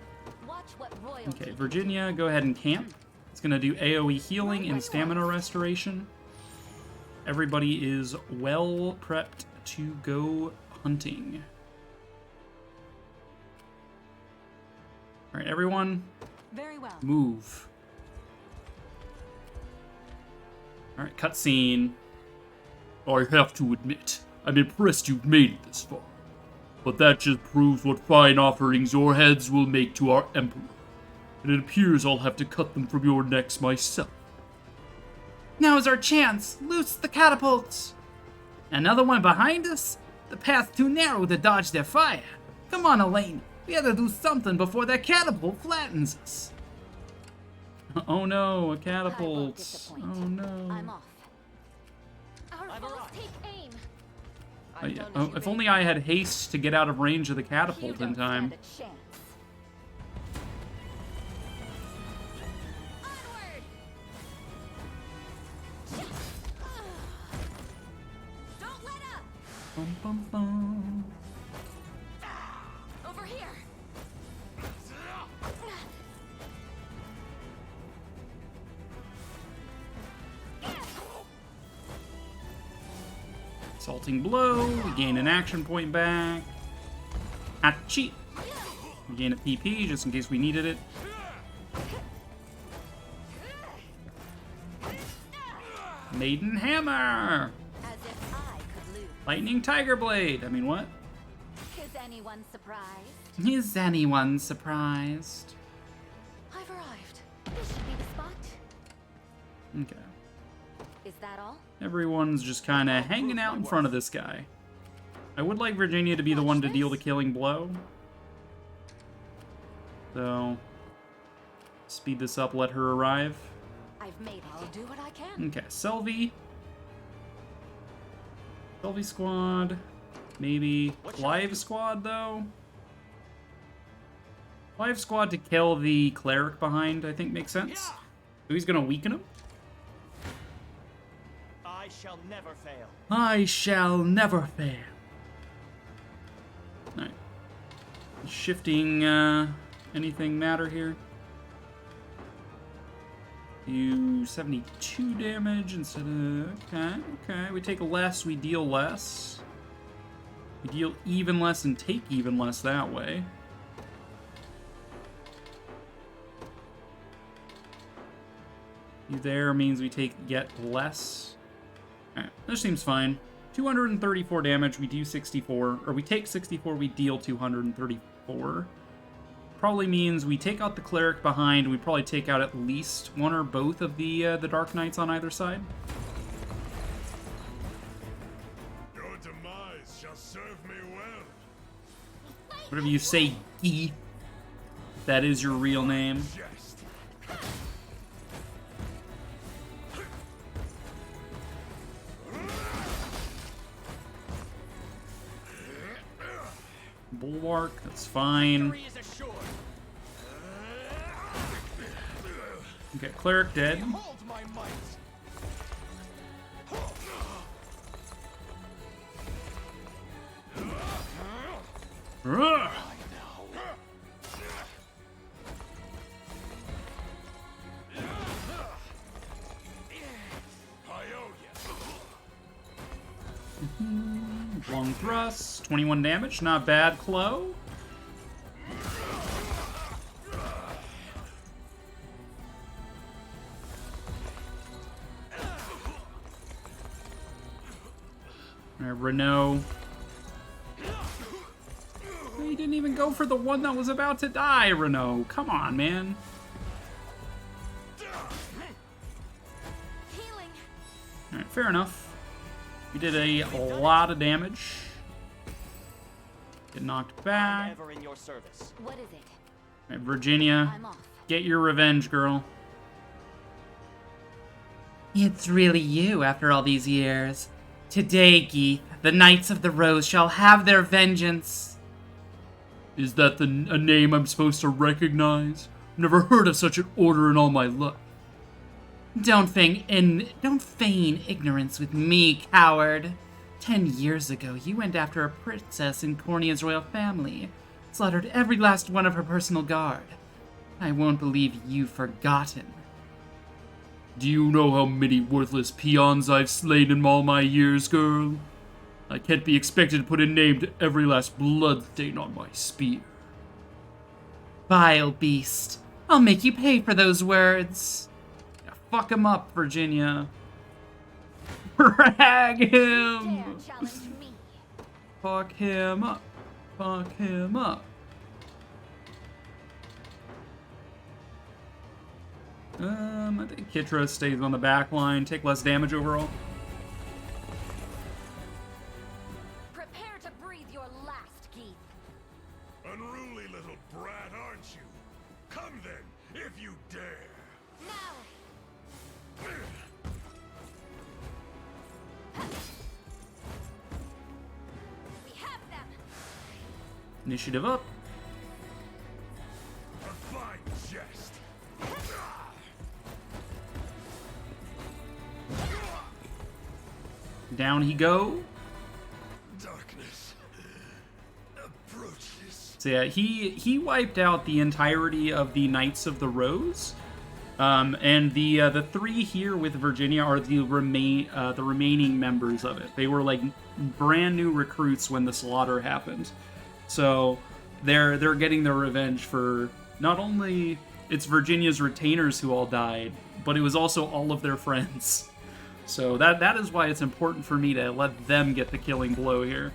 Watch what royalty. Okay, Virginia, go ahead and camp. It's gonna do AoE healing and stamina restoration. Everybody is well prepped to go hunting. Alright, everyone. Very well. Move. Alright, cutscene. I have to admit, I'm impressed you've made it this far. But that just proves what fine offerings your heads will make to our Emperor. And it appears I'll have to cut them from your necks myself. Now's our chance. Loose the catapults. Another one behind us? The path's too narrow to dodge their fire. Come on, Elaine. We have to do something before that catapult flattens us. Oh no, a catapult. Oh no. I'm off. Our foes take aim. Oh, yeah. Oh, if only I had haste to get out of range of the catapult in time. Don't let up. Bum, bum, bum. Over here. Assaulting blow. We gain an action point back. Achoo. We gain a PP just in case we needed it. Maiden Hammer. As if I could lose. Lightning Tiger Blade. I mean, what? Is anyone surprised? Is anyone surprised? I've arrived. This should be the spot. Okay. Is that all? Everyone's just kind of hanging out in front of this guy. I would like Virginia to be the one to deal the killing blow. So, speed this up, let her arrive. I've made it. I'll do what I can. Okay, Selvi. Selvi squad. Maybe Clive squad, though. Clive squad to kill the cleric behind, I think makes sense. So he's gonna weaken him. I shall never fail. I shall never fail. Alright. Shifting, anything matter here? Do 72 damage instead of... Okay. We take less, we deal less. We deal even less and take even less that way. You there means we take yet less. Alright, this seems fine. 234 damage, we do 64. Or we take 64, we deal 234. Probably means we take out the cleric behind, we probably take out at least one or both of the Dark Knights on either side. Your demise shall serve me well. Whatever you say, E. That is your real name. Bulwark, that's fine. Okay, cleric dead. Long thrust, 21 damage, not bad, Chloe. Alright, Renault. He didn't even go for the one that was about to die, Renault. Come on, man. Alright, fair enough. We did a lot of damage. Get knocked back. Ever in your service. What is it? Alright, Virginia, get your revenge, girl. It's really you after all these years. Today, Geeth, the Knights of the Rose shall have their vengeance. Is that a name I'm supposed to recognize? Never heard of such an order in all my life. Don't feign ignorance with me, coward. 10 years ago, you went after a princess in Cornea's royal family, slaughtered every last one of her personal guard. I won't believe you've forgotten. Do you know how many worthless peons I've slain in all my years, girl? I can't be expected to put a name to every last bloodstain on my spear. Vile beast. I'll make you pay for those words. Yeah, fuck him up, Virginia. Drag him! Fuck him up. Fuck him up. I think Kitra stays on the back line, take less damage overall. Prepare to breathe your last, Geeth. Unruly little brat, aren't you? Come then, if you dare. Now! We have them! Initiative up. A fine jest. Down he go. Darkness approaches. So yeah, he wiped out the entirety of the Knights of the Rose. And the three here with Virginia are the remaining members of it. They were like brand new recruits when the slaughter happened. So they're getting their revenge for not only it's Virginia's retainers who all died, but it was also all of their friends. So that is why it's important for me to let them get the killing blow here.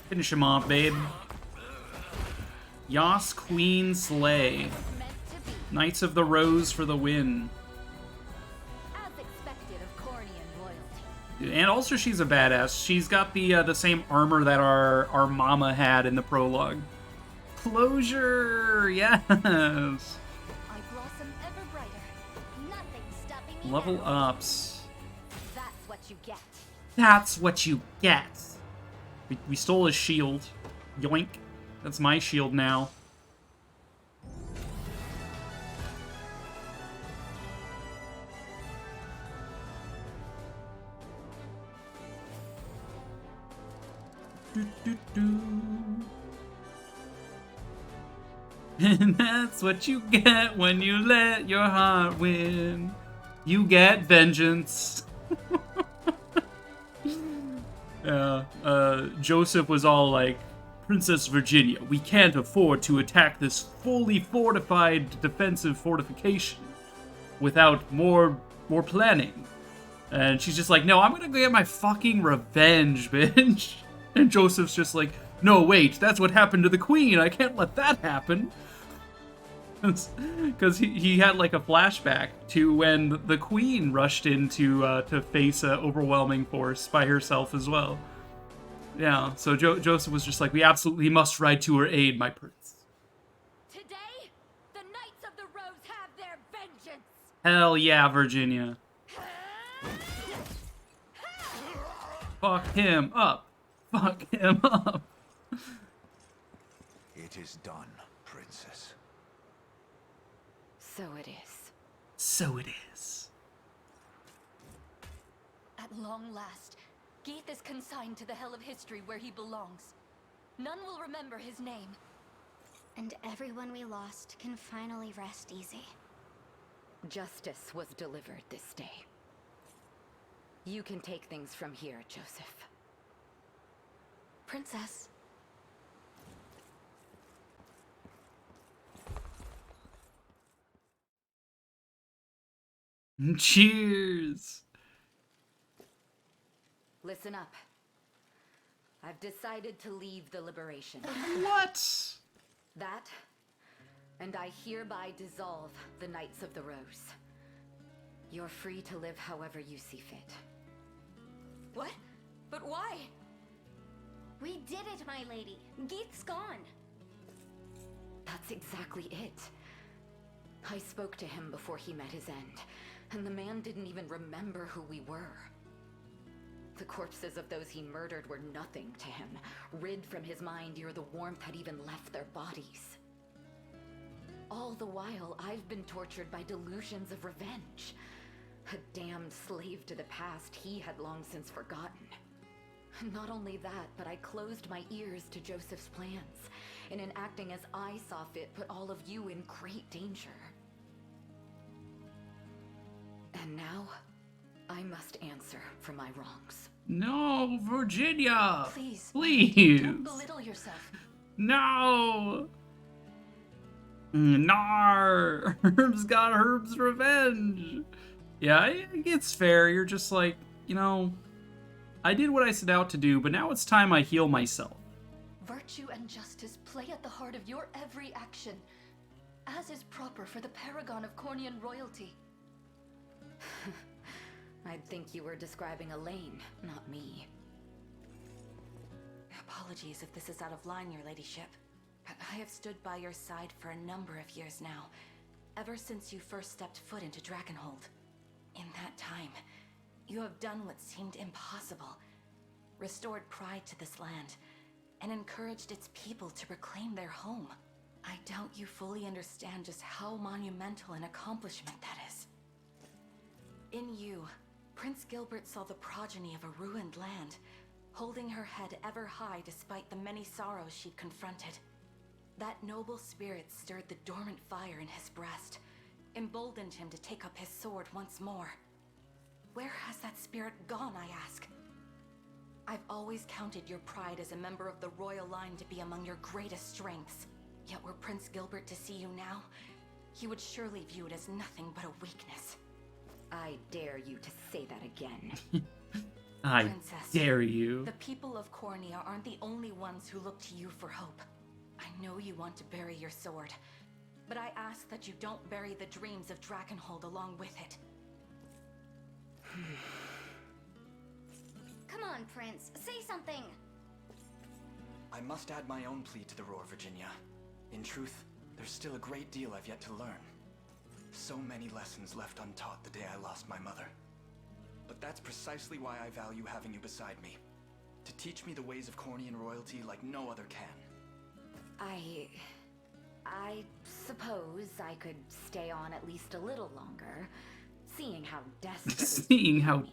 Finish him off, babe. Yas Queen Slay. Knights of the Rose for the win. As expected of Cornean royalty. And also she's a badass. She's got the same armor that our mama had in the prologue. Closure! Yes! I blossom ever brighter. Nothing stopping me Level now. ups. That's what you get. That's what you get. We stole his shield. Yoink. That's my shield now. And that's what you get when you let your heart win. You get vengeance. Joseph was all like, Princess Virginia, we can't afford to attack this fully fortified defensive fortification without more planning. And she's just like, no, I'm gonna go get my fucking revenge, bitch. And Joseph's just like, no, wait, that's what happened to the queen. I can't let that happen. Because he had like a flashback to when the queen rushed in to face an overwhelming force by herself as well. Yeah, so Joseph was just like, we absolutely must ride to her aid, my prince. Today, the Knights of the Rose have their vengeance. Hell yeah, Virginia. Fuck him up. Fuck him up. It is done, princess. So it is. So it is. At long last, Geeth is consigned to the hell of history where he belongs. None will remember his name. And everyone we lost can finally rest easy. Justice was delivered this day. You can take things from here, Joseph. Princess. Cheers. Listen up. I've decided to leave the Liberation. What? That, and I hereby dissolve the Knights of the Rose. You're free to live however you see fit. What? But why? We did it, my lady. Geeth's gone. That's exactly it. I spoke to him before he met his end, and the man didn't even remember who we were. The corpses of those he murdered were nothing to him, rid from his mind ere the warmth had even left their bodies. all the while, I've been tortured by delusions of revenge. A damned slave to the past he had long since forgotten. Not only that, but I closed my ears to Joseph's plans, and in acting as I saw fit, put all of you in great danger. And now, I must answer for my wrongs. No, Virginia! Please, Please! don't belittle yourself. No! Nar! Herb's got Herb's revenge! Yeah, it's fair. You're just like, you know, I did what I set out to do, but now it's time I heal myself. Virtue and justice play at the heart of your every action, as is proper for the paragon of Cornian royalty. I'd think you were describing Elaine, not me. Apologies if this is out of line, your ladyship. I have stood by your side for a number of years now, ever since you first stepped foot into Dragonhold. In that time, you have done what seemed impossible, restored pride to this land, and encouraged its people to reclaim their home. I doubt you fully understand just how monumental an accomplishment that is. In you, Prince Gilbert saw the progeny of a ruined land, holding her head ever high despite the many sorrows she'd confronted. That noble spirit stirred the dormant fire in his breast, emboldened him to take up his sword once more. Where has that spirit gone, I ask? I've always counted your pride as a member of the royal line to be among your greatest strengths. Yet were Prince Gilbert to see you now, he would surely view it as nothing but a weakness. I dare you to say that again. I Princess, dare you. The people of Cornia aren't the only ones who look to you for hope. I know you want to bury your sword, but I ask that you don't bury the dreams of Dragonhold along with it. Come on, Prince. Say something. I must add my own plea to the roar, Virginia. In truth, there's still a great deal I've yet to learn. So many lessons left untaught the day I lost my mother. But that's precisely why I value having you beside me. To teach me the ways of Cornian royalty like no other can. I suppose I could stay on at least a little longer, seeing how desperately Seeing how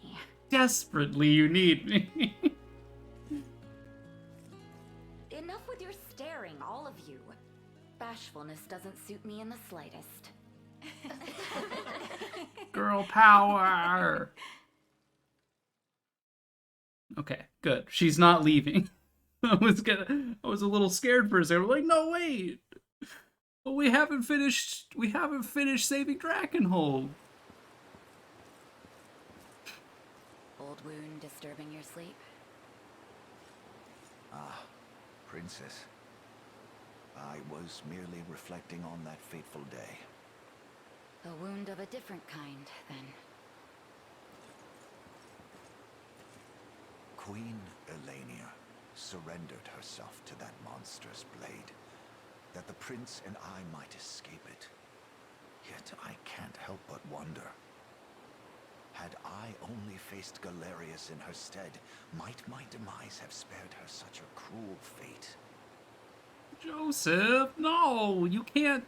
desperately you need me. Enough with your staring, all of you. Bashfulness doesn't suit me in the slightest. Girl power. Okay, good. She's not leaving. I was a little scared for a second. I'm like, no, wait. But we haven't finished saving Dragonhold. Old wound disturbing your sleep? Ah, Princess. I was merely reflecting on that fateful day. A wound of a different kind, then. Queen Elenia surrendered herself to that monstrous blade, that the prince and I might escape it. Yet I can't help but wonder. Had I only faced Galerius in her stead, might my demise have spared her such a cruel fate? Joseph, no, you can't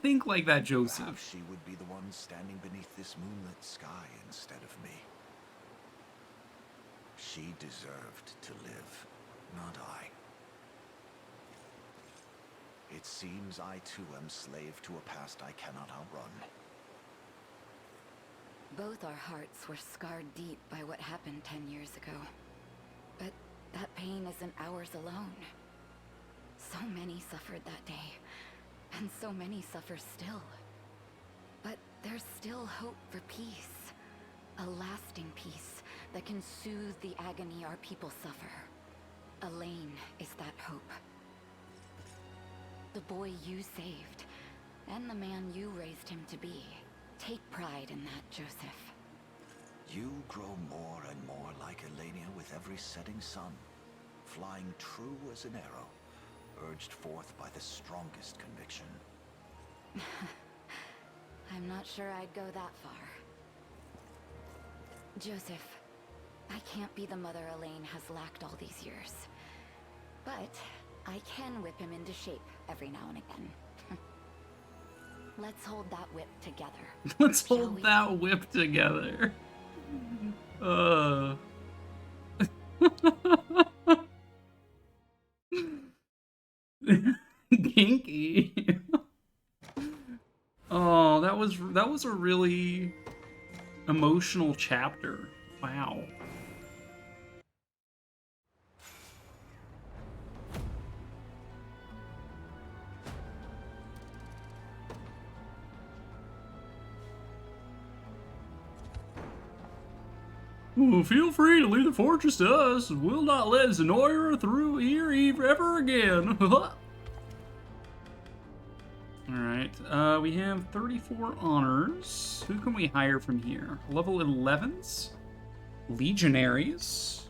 think like that, Joseph. Perhaps she would be the one standing beneath this moonlit sky instead of me. She deserved to live, not I. It seems I too am slave to a past I cannot outrun. Both our hearts were scarred deep by what happened 10 years ago. But that pain isn't ours alone. So many suffered that day, and so many suffer still. But there's still hope for peace. A lasting peace that can soothe the agony our people suffer. Elaine is that hope. The boy you saved, and the man you raised him to be. Take pride in that, Joseph. You grow more and more like Elenia with every setting sun, flying true as an arrow, urged forth by the strongest conviction. I'm not sure I'd go that far. Joseph, I can't be the mother Elaine has lacked all these years. But I can whip him into shape every now and again. Let's hold that whip together. Let's hold that whip together. Kinky. Oh, that was a really emotional chapter. Wow. Well, feel free to leave the fortress to us. We'll not let Zenoira through here ever again. Alright, we have 34 honors. Who can we hire from here? Level 11s? Legionaries?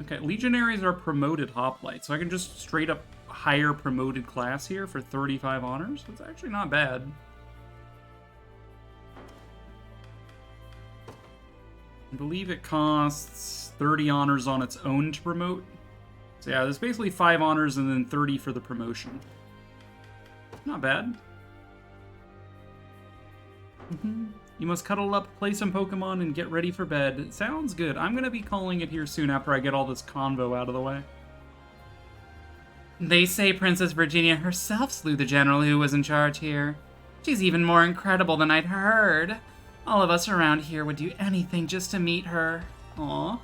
Okay, Legionaries are promoted hoplites, so I can just straight up hire promoted class here for 35 honors. That's actually not bad. I believe it costs 30 honors on its own to promote. So yeah, there's basically 5 honors and then 30 for the promotion. Not bad. You must cuddle up, play some Pokemon, and get ready for bed. Sounds good. I'm gonna be calling it here soon after I get all this convo out of the way. They say Princess Virginia herself slew the general who was in charge here. She's even more incredible than I'd heard. All of us around here would do anything just to meet her. Aw.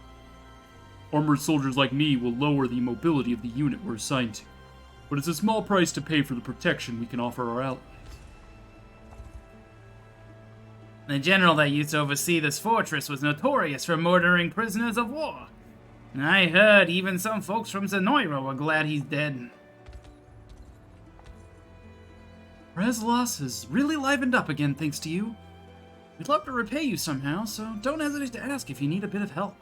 Armored soldiers like me will lower the mobility of the unit we're assigned to, but it's a small price to pay for the protection we can offer our allies. The general that used to oversee this fortress was notorious for murdering prisoners of war. I heard even some folks from Zenoira were glad he's dead. Rezlos has really livened up again thanks to you. We'd love to repay you somehow, so don't hesitate to ask if you need a bit of help.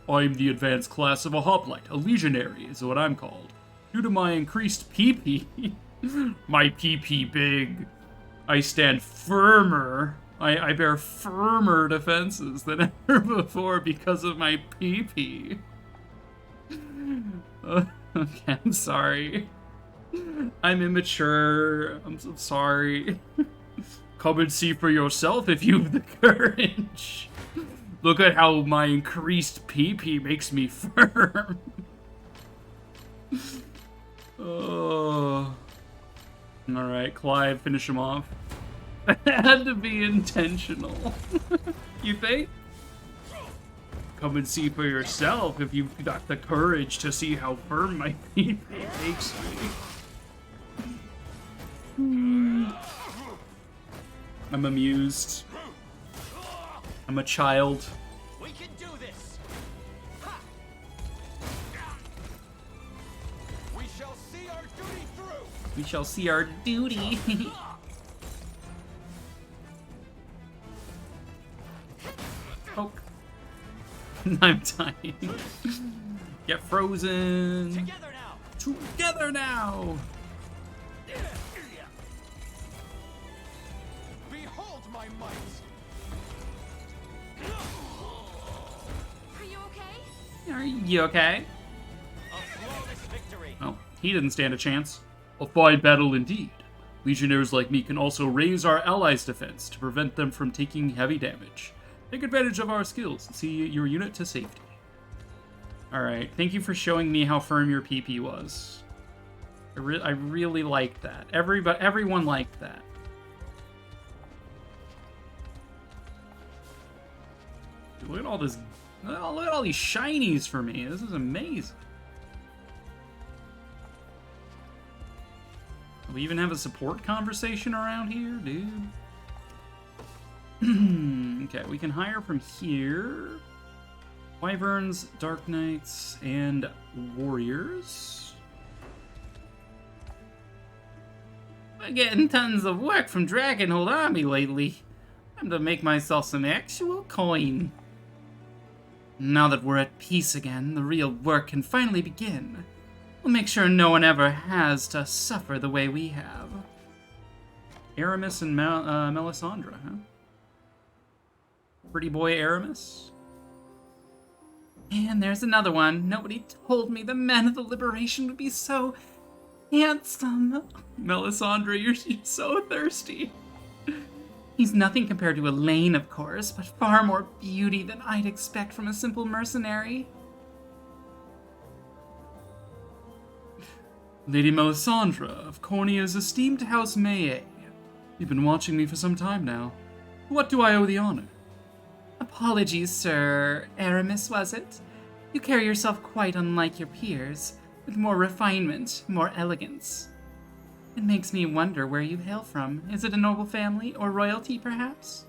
I'm the advanced class of a hoplite. A legionary is what I'm called. Due to my increased PP, my PP big, I stand firmer. I bear firmer defenses than ever before because of my PP. Okay, I'm sorry. I'm immature. I'm so sorry. Come and see for yourself if you've the courage. Look at how my increased PP makes me firm. Oh. Alright, Clive, finish him off. That had to be intentional. You think? Come and see for yourself if you've got the courage to see how firm my PP makes me. I'm amused. I'm a child. We can do this. We shall see our duty through. We shall see our duty. Poke. I'm dying. Get frozen. Together now. Together now. Behold my might. Are you okay? Are you okay? A flawless victory. Oh, he didn't stand a chance. A fine battle indeed. Legionnaires like me can also raise our allies' defense to prevent them from taking heavy damage. Take advantage of our skills and see your unit to safety. Alright, thank you for showing me how firm your PP was. I really liked that. Everyone liked that. Dude, look at all this. Look at all these shinies for me. This is amazing. We even have a support conversation around here, dude. Okay, we can hire from here. Wyverns, Dark Knights, and Warriors. I'm getting tons of work from Dragonhold Army lately. Time to make myself some actual coin. Now that we're at peace again, the real work can finally begin. We'll make sure no one ever has to suffer the way we have. Aramis and Melisandre, huh? Pretty boy Aramis. And there's another one. Nobody told me the men of the Liberation would be so handsome. Melisandre, you're so thirsty. He's nothing compared to Elaine, of course, but far more beauty than I'd expect from a simple mercenary. Lady Melisandre of Cornia's esteemed House Maye. You've been watching me for some time now. What do I owe the honor? Apologies, Sir Aramis, was it? You carry yourself quite unlike your peers, with more refinement, more elegance. It makes me wonder where you hail from. Is it a noble family, or royalty, perhaps?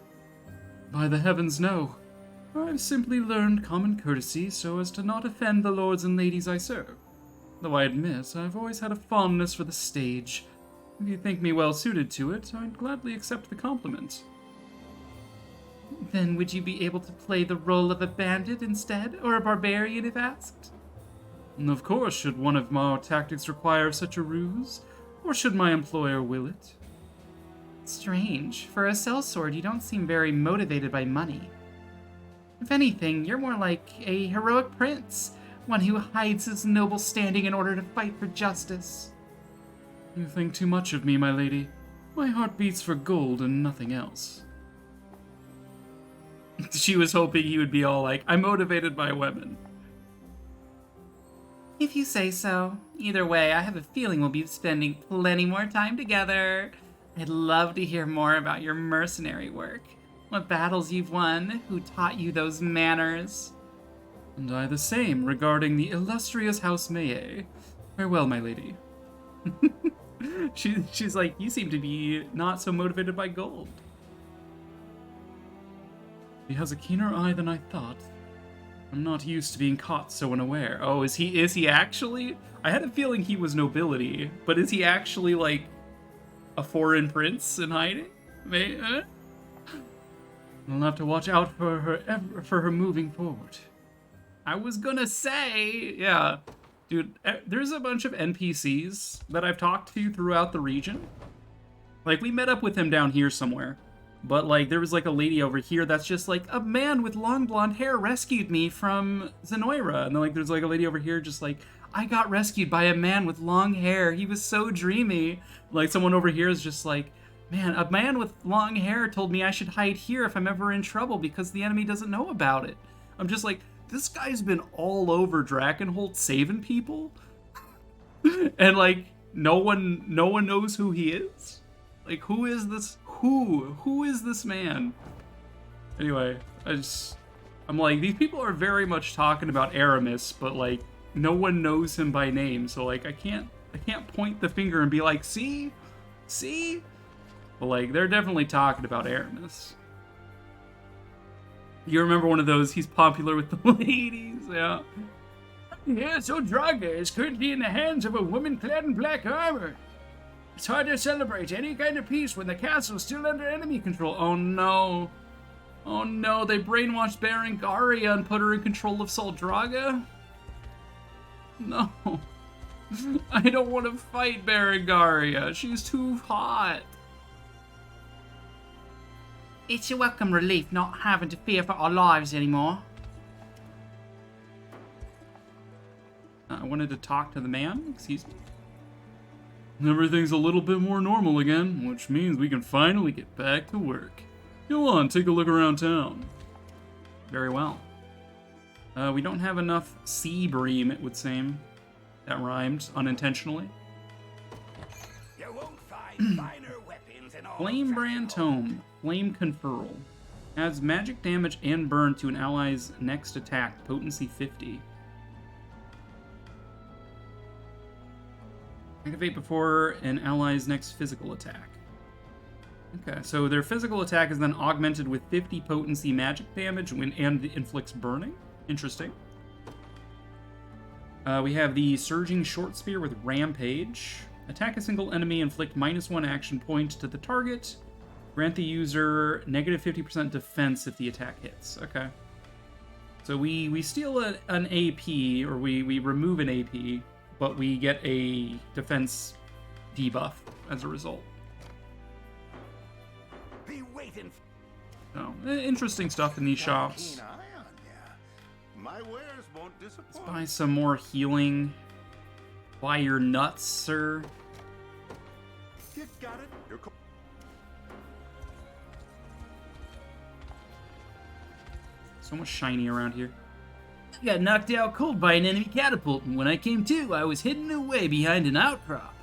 By the heavens, no. I've simply learned common courtesy so as to not offend the lords and ladies I serve. Though I admit, I've always had a fondness for the stage. If you think me well suited to it, I'd gladly accept the compliment. Then would you be able to play the role of a bandit instead, or a barbarian if asked? Of course, should one of our tactics require such a ruse, or should my employer will it? Strange. For a sellsword, you don't seem very motivated by money. If anything, you're more like a heroic prince, one who hides his noble standing in order to fight for justice. You think too much of me, my lady. My heart beats for gold and nothing else. She was hoping he would be all like, I'm motivated by women. If you say so. Either way, I have a feeling we'll be spending plenty more time together. I'd love to hear more about your mercenary work. What battles you've won, who taught you those manners. And I the same regarding the illustrious House Maye. Farewell, my lady. She's like, you seem to be not so motivated by gold. He has a keener eye than I thought. I'm not used to being caught so unaware. Oh, is he actually? I had a feeling he was nobility, but is he actually like a foreign prince in hiding? I'll have to watch out for her moving forward. I was gonna say, yeah. Dude, there's a bunch of NPCs that I've talked to throughout the region. Like, we met up with him down here somewhere. But, like, there was, like, a lady over here that's just, like, a man with long blonde hair rescued me from Zenoira. And then, like, there's, like, a lady over here just, like, I got rescued by a man with long hair. He was so dreamy. Like, someone over here is just like, man, a man with long hair told me I should hide here if I'm ever in trouble because the enemy doesn't know about it. I'm just like, this guy's been all over Drakenholt saving people. And, like, no one knows who he is. Like, who is this? Who is this man? Anyway, I'm like, these people are very much talking about Aramis, but like, no one knows him by name, so like, I can't point the finger and be like, see? But like, they're definitely talking about Aramis. You remember one of those, he's popular with the ladies, yeah. Yeah, so Draga is currently in the hands of a woman clad in black armor. It's hard to celebrate any kind of peace when the castle is still under enemy control. Oh no. Oh no, they brainwashed Berengaria and put her in control of Soldraga? No. I don't want to fight Berengaria. She's too hot. It's a welcome relief not having to fear for our lives anymore. I wanted to talk to the man. Excuse me. Everything's a little bit more normal again, which means we can finally get back to work. Go on, take a look around town. Very well. We don't have enough sea bream, it would seem. That rhymed unintentionally. You won't find finer weapons in all Flame Brand Tome. Flame Conferral. Adds magic damage and burn to an ally's next attack. Potency 50. Activate before an ally's next physical attack. Okay, so their physical attack is then augmented with 50 potency magic damage and inflicts burning. Interesting. We have the Surging Short Spear with Rampage. Attack a single enemy, inflict -1 action point to the target. Grant the user negative 50% defense if the attack hits. Okay. So we steal an AP, or we remove an AP, but we get a defense debuff as a result. Be waiting. So, interesting stuff in these shops. My wares won't disappoint. Let's buy some more healing. Why you're nuts, sir? You got it. You're cool. So much shiny around here. I got knocked out cold by an enemy catapult, and when I came to, I was hidden away behind an outcrop.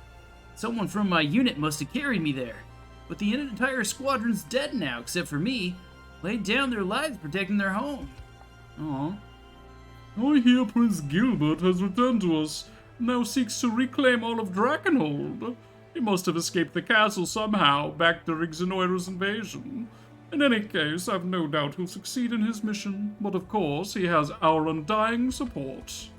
Someone from my unit must have carried me there. But the entire squadron's dead now, except for me. Laid down their lives protecting their home. Aww. I hear Prince Gilbert has returned to us, and now seeks to reclaim all of Drakenhold. He must have escaped the castle somehow, back during Zenoira's invasion. In any case, I've no doubt he'll succeed in his mission, but of course he has our undying support.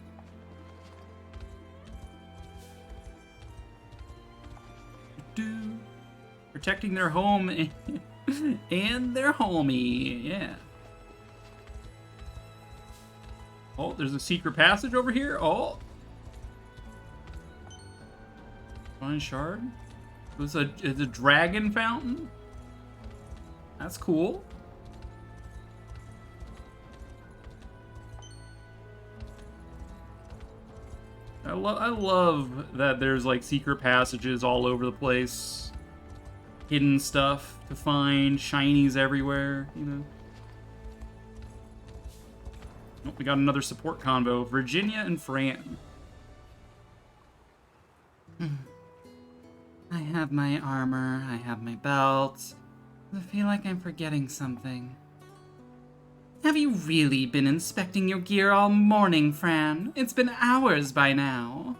Protecting their home and their homie, yeah. Oh, there's a secret passage over here. Oh. Fine shard. It's a dragon fountain. That's cool. I love that there's like secret passages all over the place. Hidden stuff to find, shinies everywhere, you know. Oh, we got another support convo. Virginia and Fran. I have my armor, I have my belt. I feel like I'm forgetting something. Have you really been inspecting your gear all morning, Fran? It's been hours by now.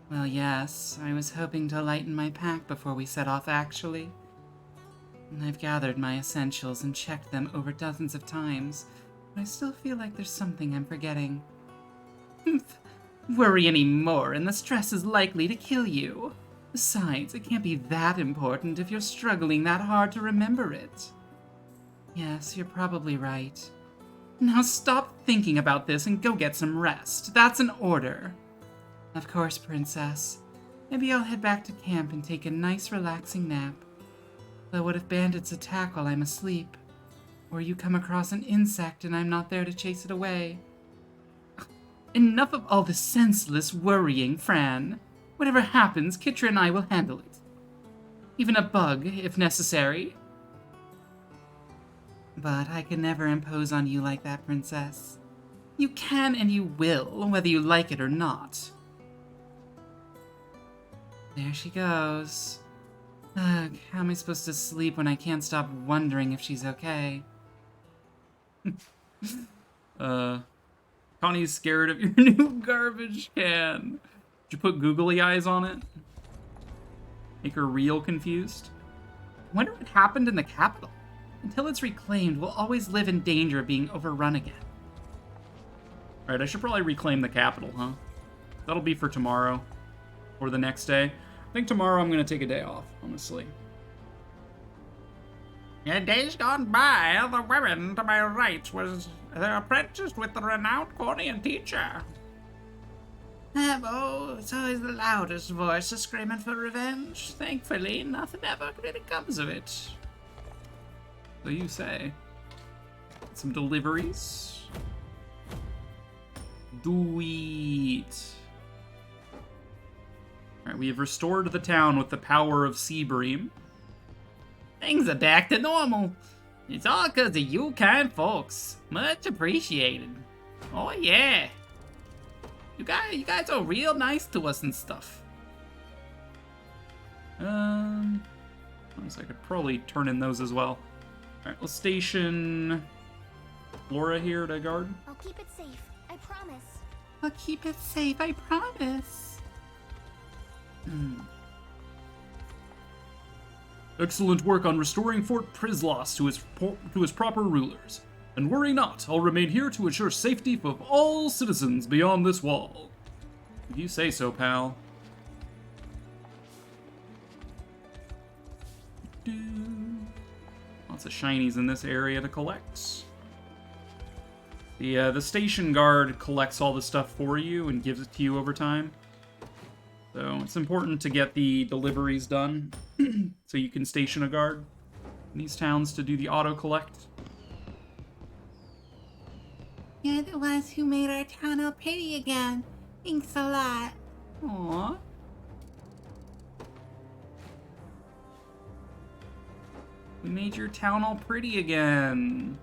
Well, yes, I was hoping to lighten my pack before we set off, actually. And I've gathered my essentials and checked them over dozens of times, but I still feel like there's something I'm forgetting. Worry any more, and the stress is likely to kill you. Besides, it can't be that important if you're struggling that hard to remember it. Yes, you're probably right. Now stop thinking about this and go get some rest. That's an order. Of course, Princess. Maybe I'll head back to camp and take a nice relaxing nap. Though what if bandits attack while I'm asleep? Or you come across an insect and I'm not there to chase it away? Enough of all this senseless worrying, Fran. Whatever happens, Kitra and I will handle it. Even a bug, if necessary. But I can never impose on you like that, Princess. You can and you will, whether you like it or not. There she goes. Ugh, how am I supposed to sleep when I can't stop wondering if she's okay? Connie's scared of your new garbage can. Did you put googly eyes on it? Make her real confused? I wonder what happened in the capital. Until it's reclaimed, we'll always live in danger of being overrun again. Alright, I should probably reclaim the capital, huh? That'll be for tomorrow. Or the next day. I think tomorrow I'm going to take a day off, honestly. In days gone by, the women to my right was apprenticed with the renowned Cornian teacher. Oh, it's always the loudest voices screaming for revenge. Thankfully, nothing ever really comes of it. So you say. Some deliveries. Sweet. Alright, we have restored the town with the power of Seabream. Things are back to normal. It's all because of you kind folks. Much appreciated. Oh yeah. You guys are real nice to us and stuff. I could probably turn in those as well. Alright, let's station Laura here to guard. I'll keep it safe. I promise. I'll keep it safe. I promise. Excellent work on restoring Fort Prislos to his proper rulers. And worry not, I'll remain here to ensure safety of all citizens beyond this wall. If you say so, pal. Lots of shinies in this area to collect. The station guard collects all the stuff for you and gives it to you over time. So it's important to get the deliveries done so you can station a guard in these towns to do the auto-collect. You're the ones who made our town all pretty again. Thanks a lot. Aww. We made your town all pretty again.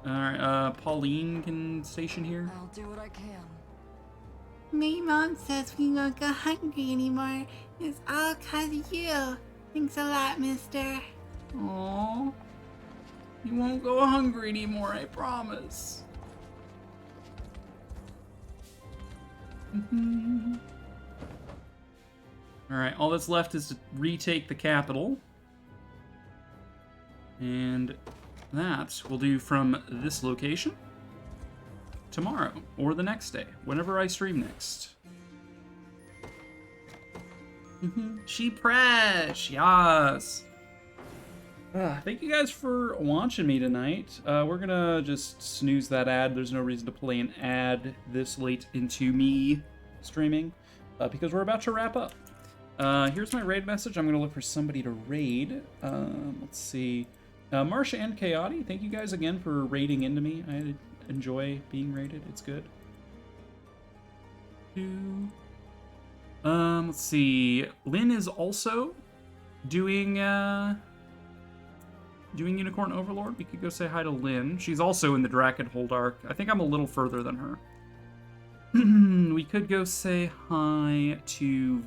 Alright, Pauline can station here. I'll do what I can. My mom says we won't go hungry anymore. It's all 'cause of you. Thanks a lot, mister. Aww. You won't go hungry anymore, I promise. Alright, all that's left is to retake the capital. And that we'll do from this location tomorrow or the next day, whenever I stream next. She fresh, yes. Thank you guys for watching me tonight. We're gonna just snooze that ad. There's no reason to play an ad this late into me streaming because we're about to wrap up. Here's my raid message. I'm gonna look for somebody to raid. Let's see. Marsha and Chaotic, thank you guys again for raiding into me. I enjoy being raided. It's good. Let's see. Lynn is also doing Unicorn Overlord. We could go say hi to Lynn. She's also in the Drakenhold arc. I think I'm a little further than her. We could go say hi to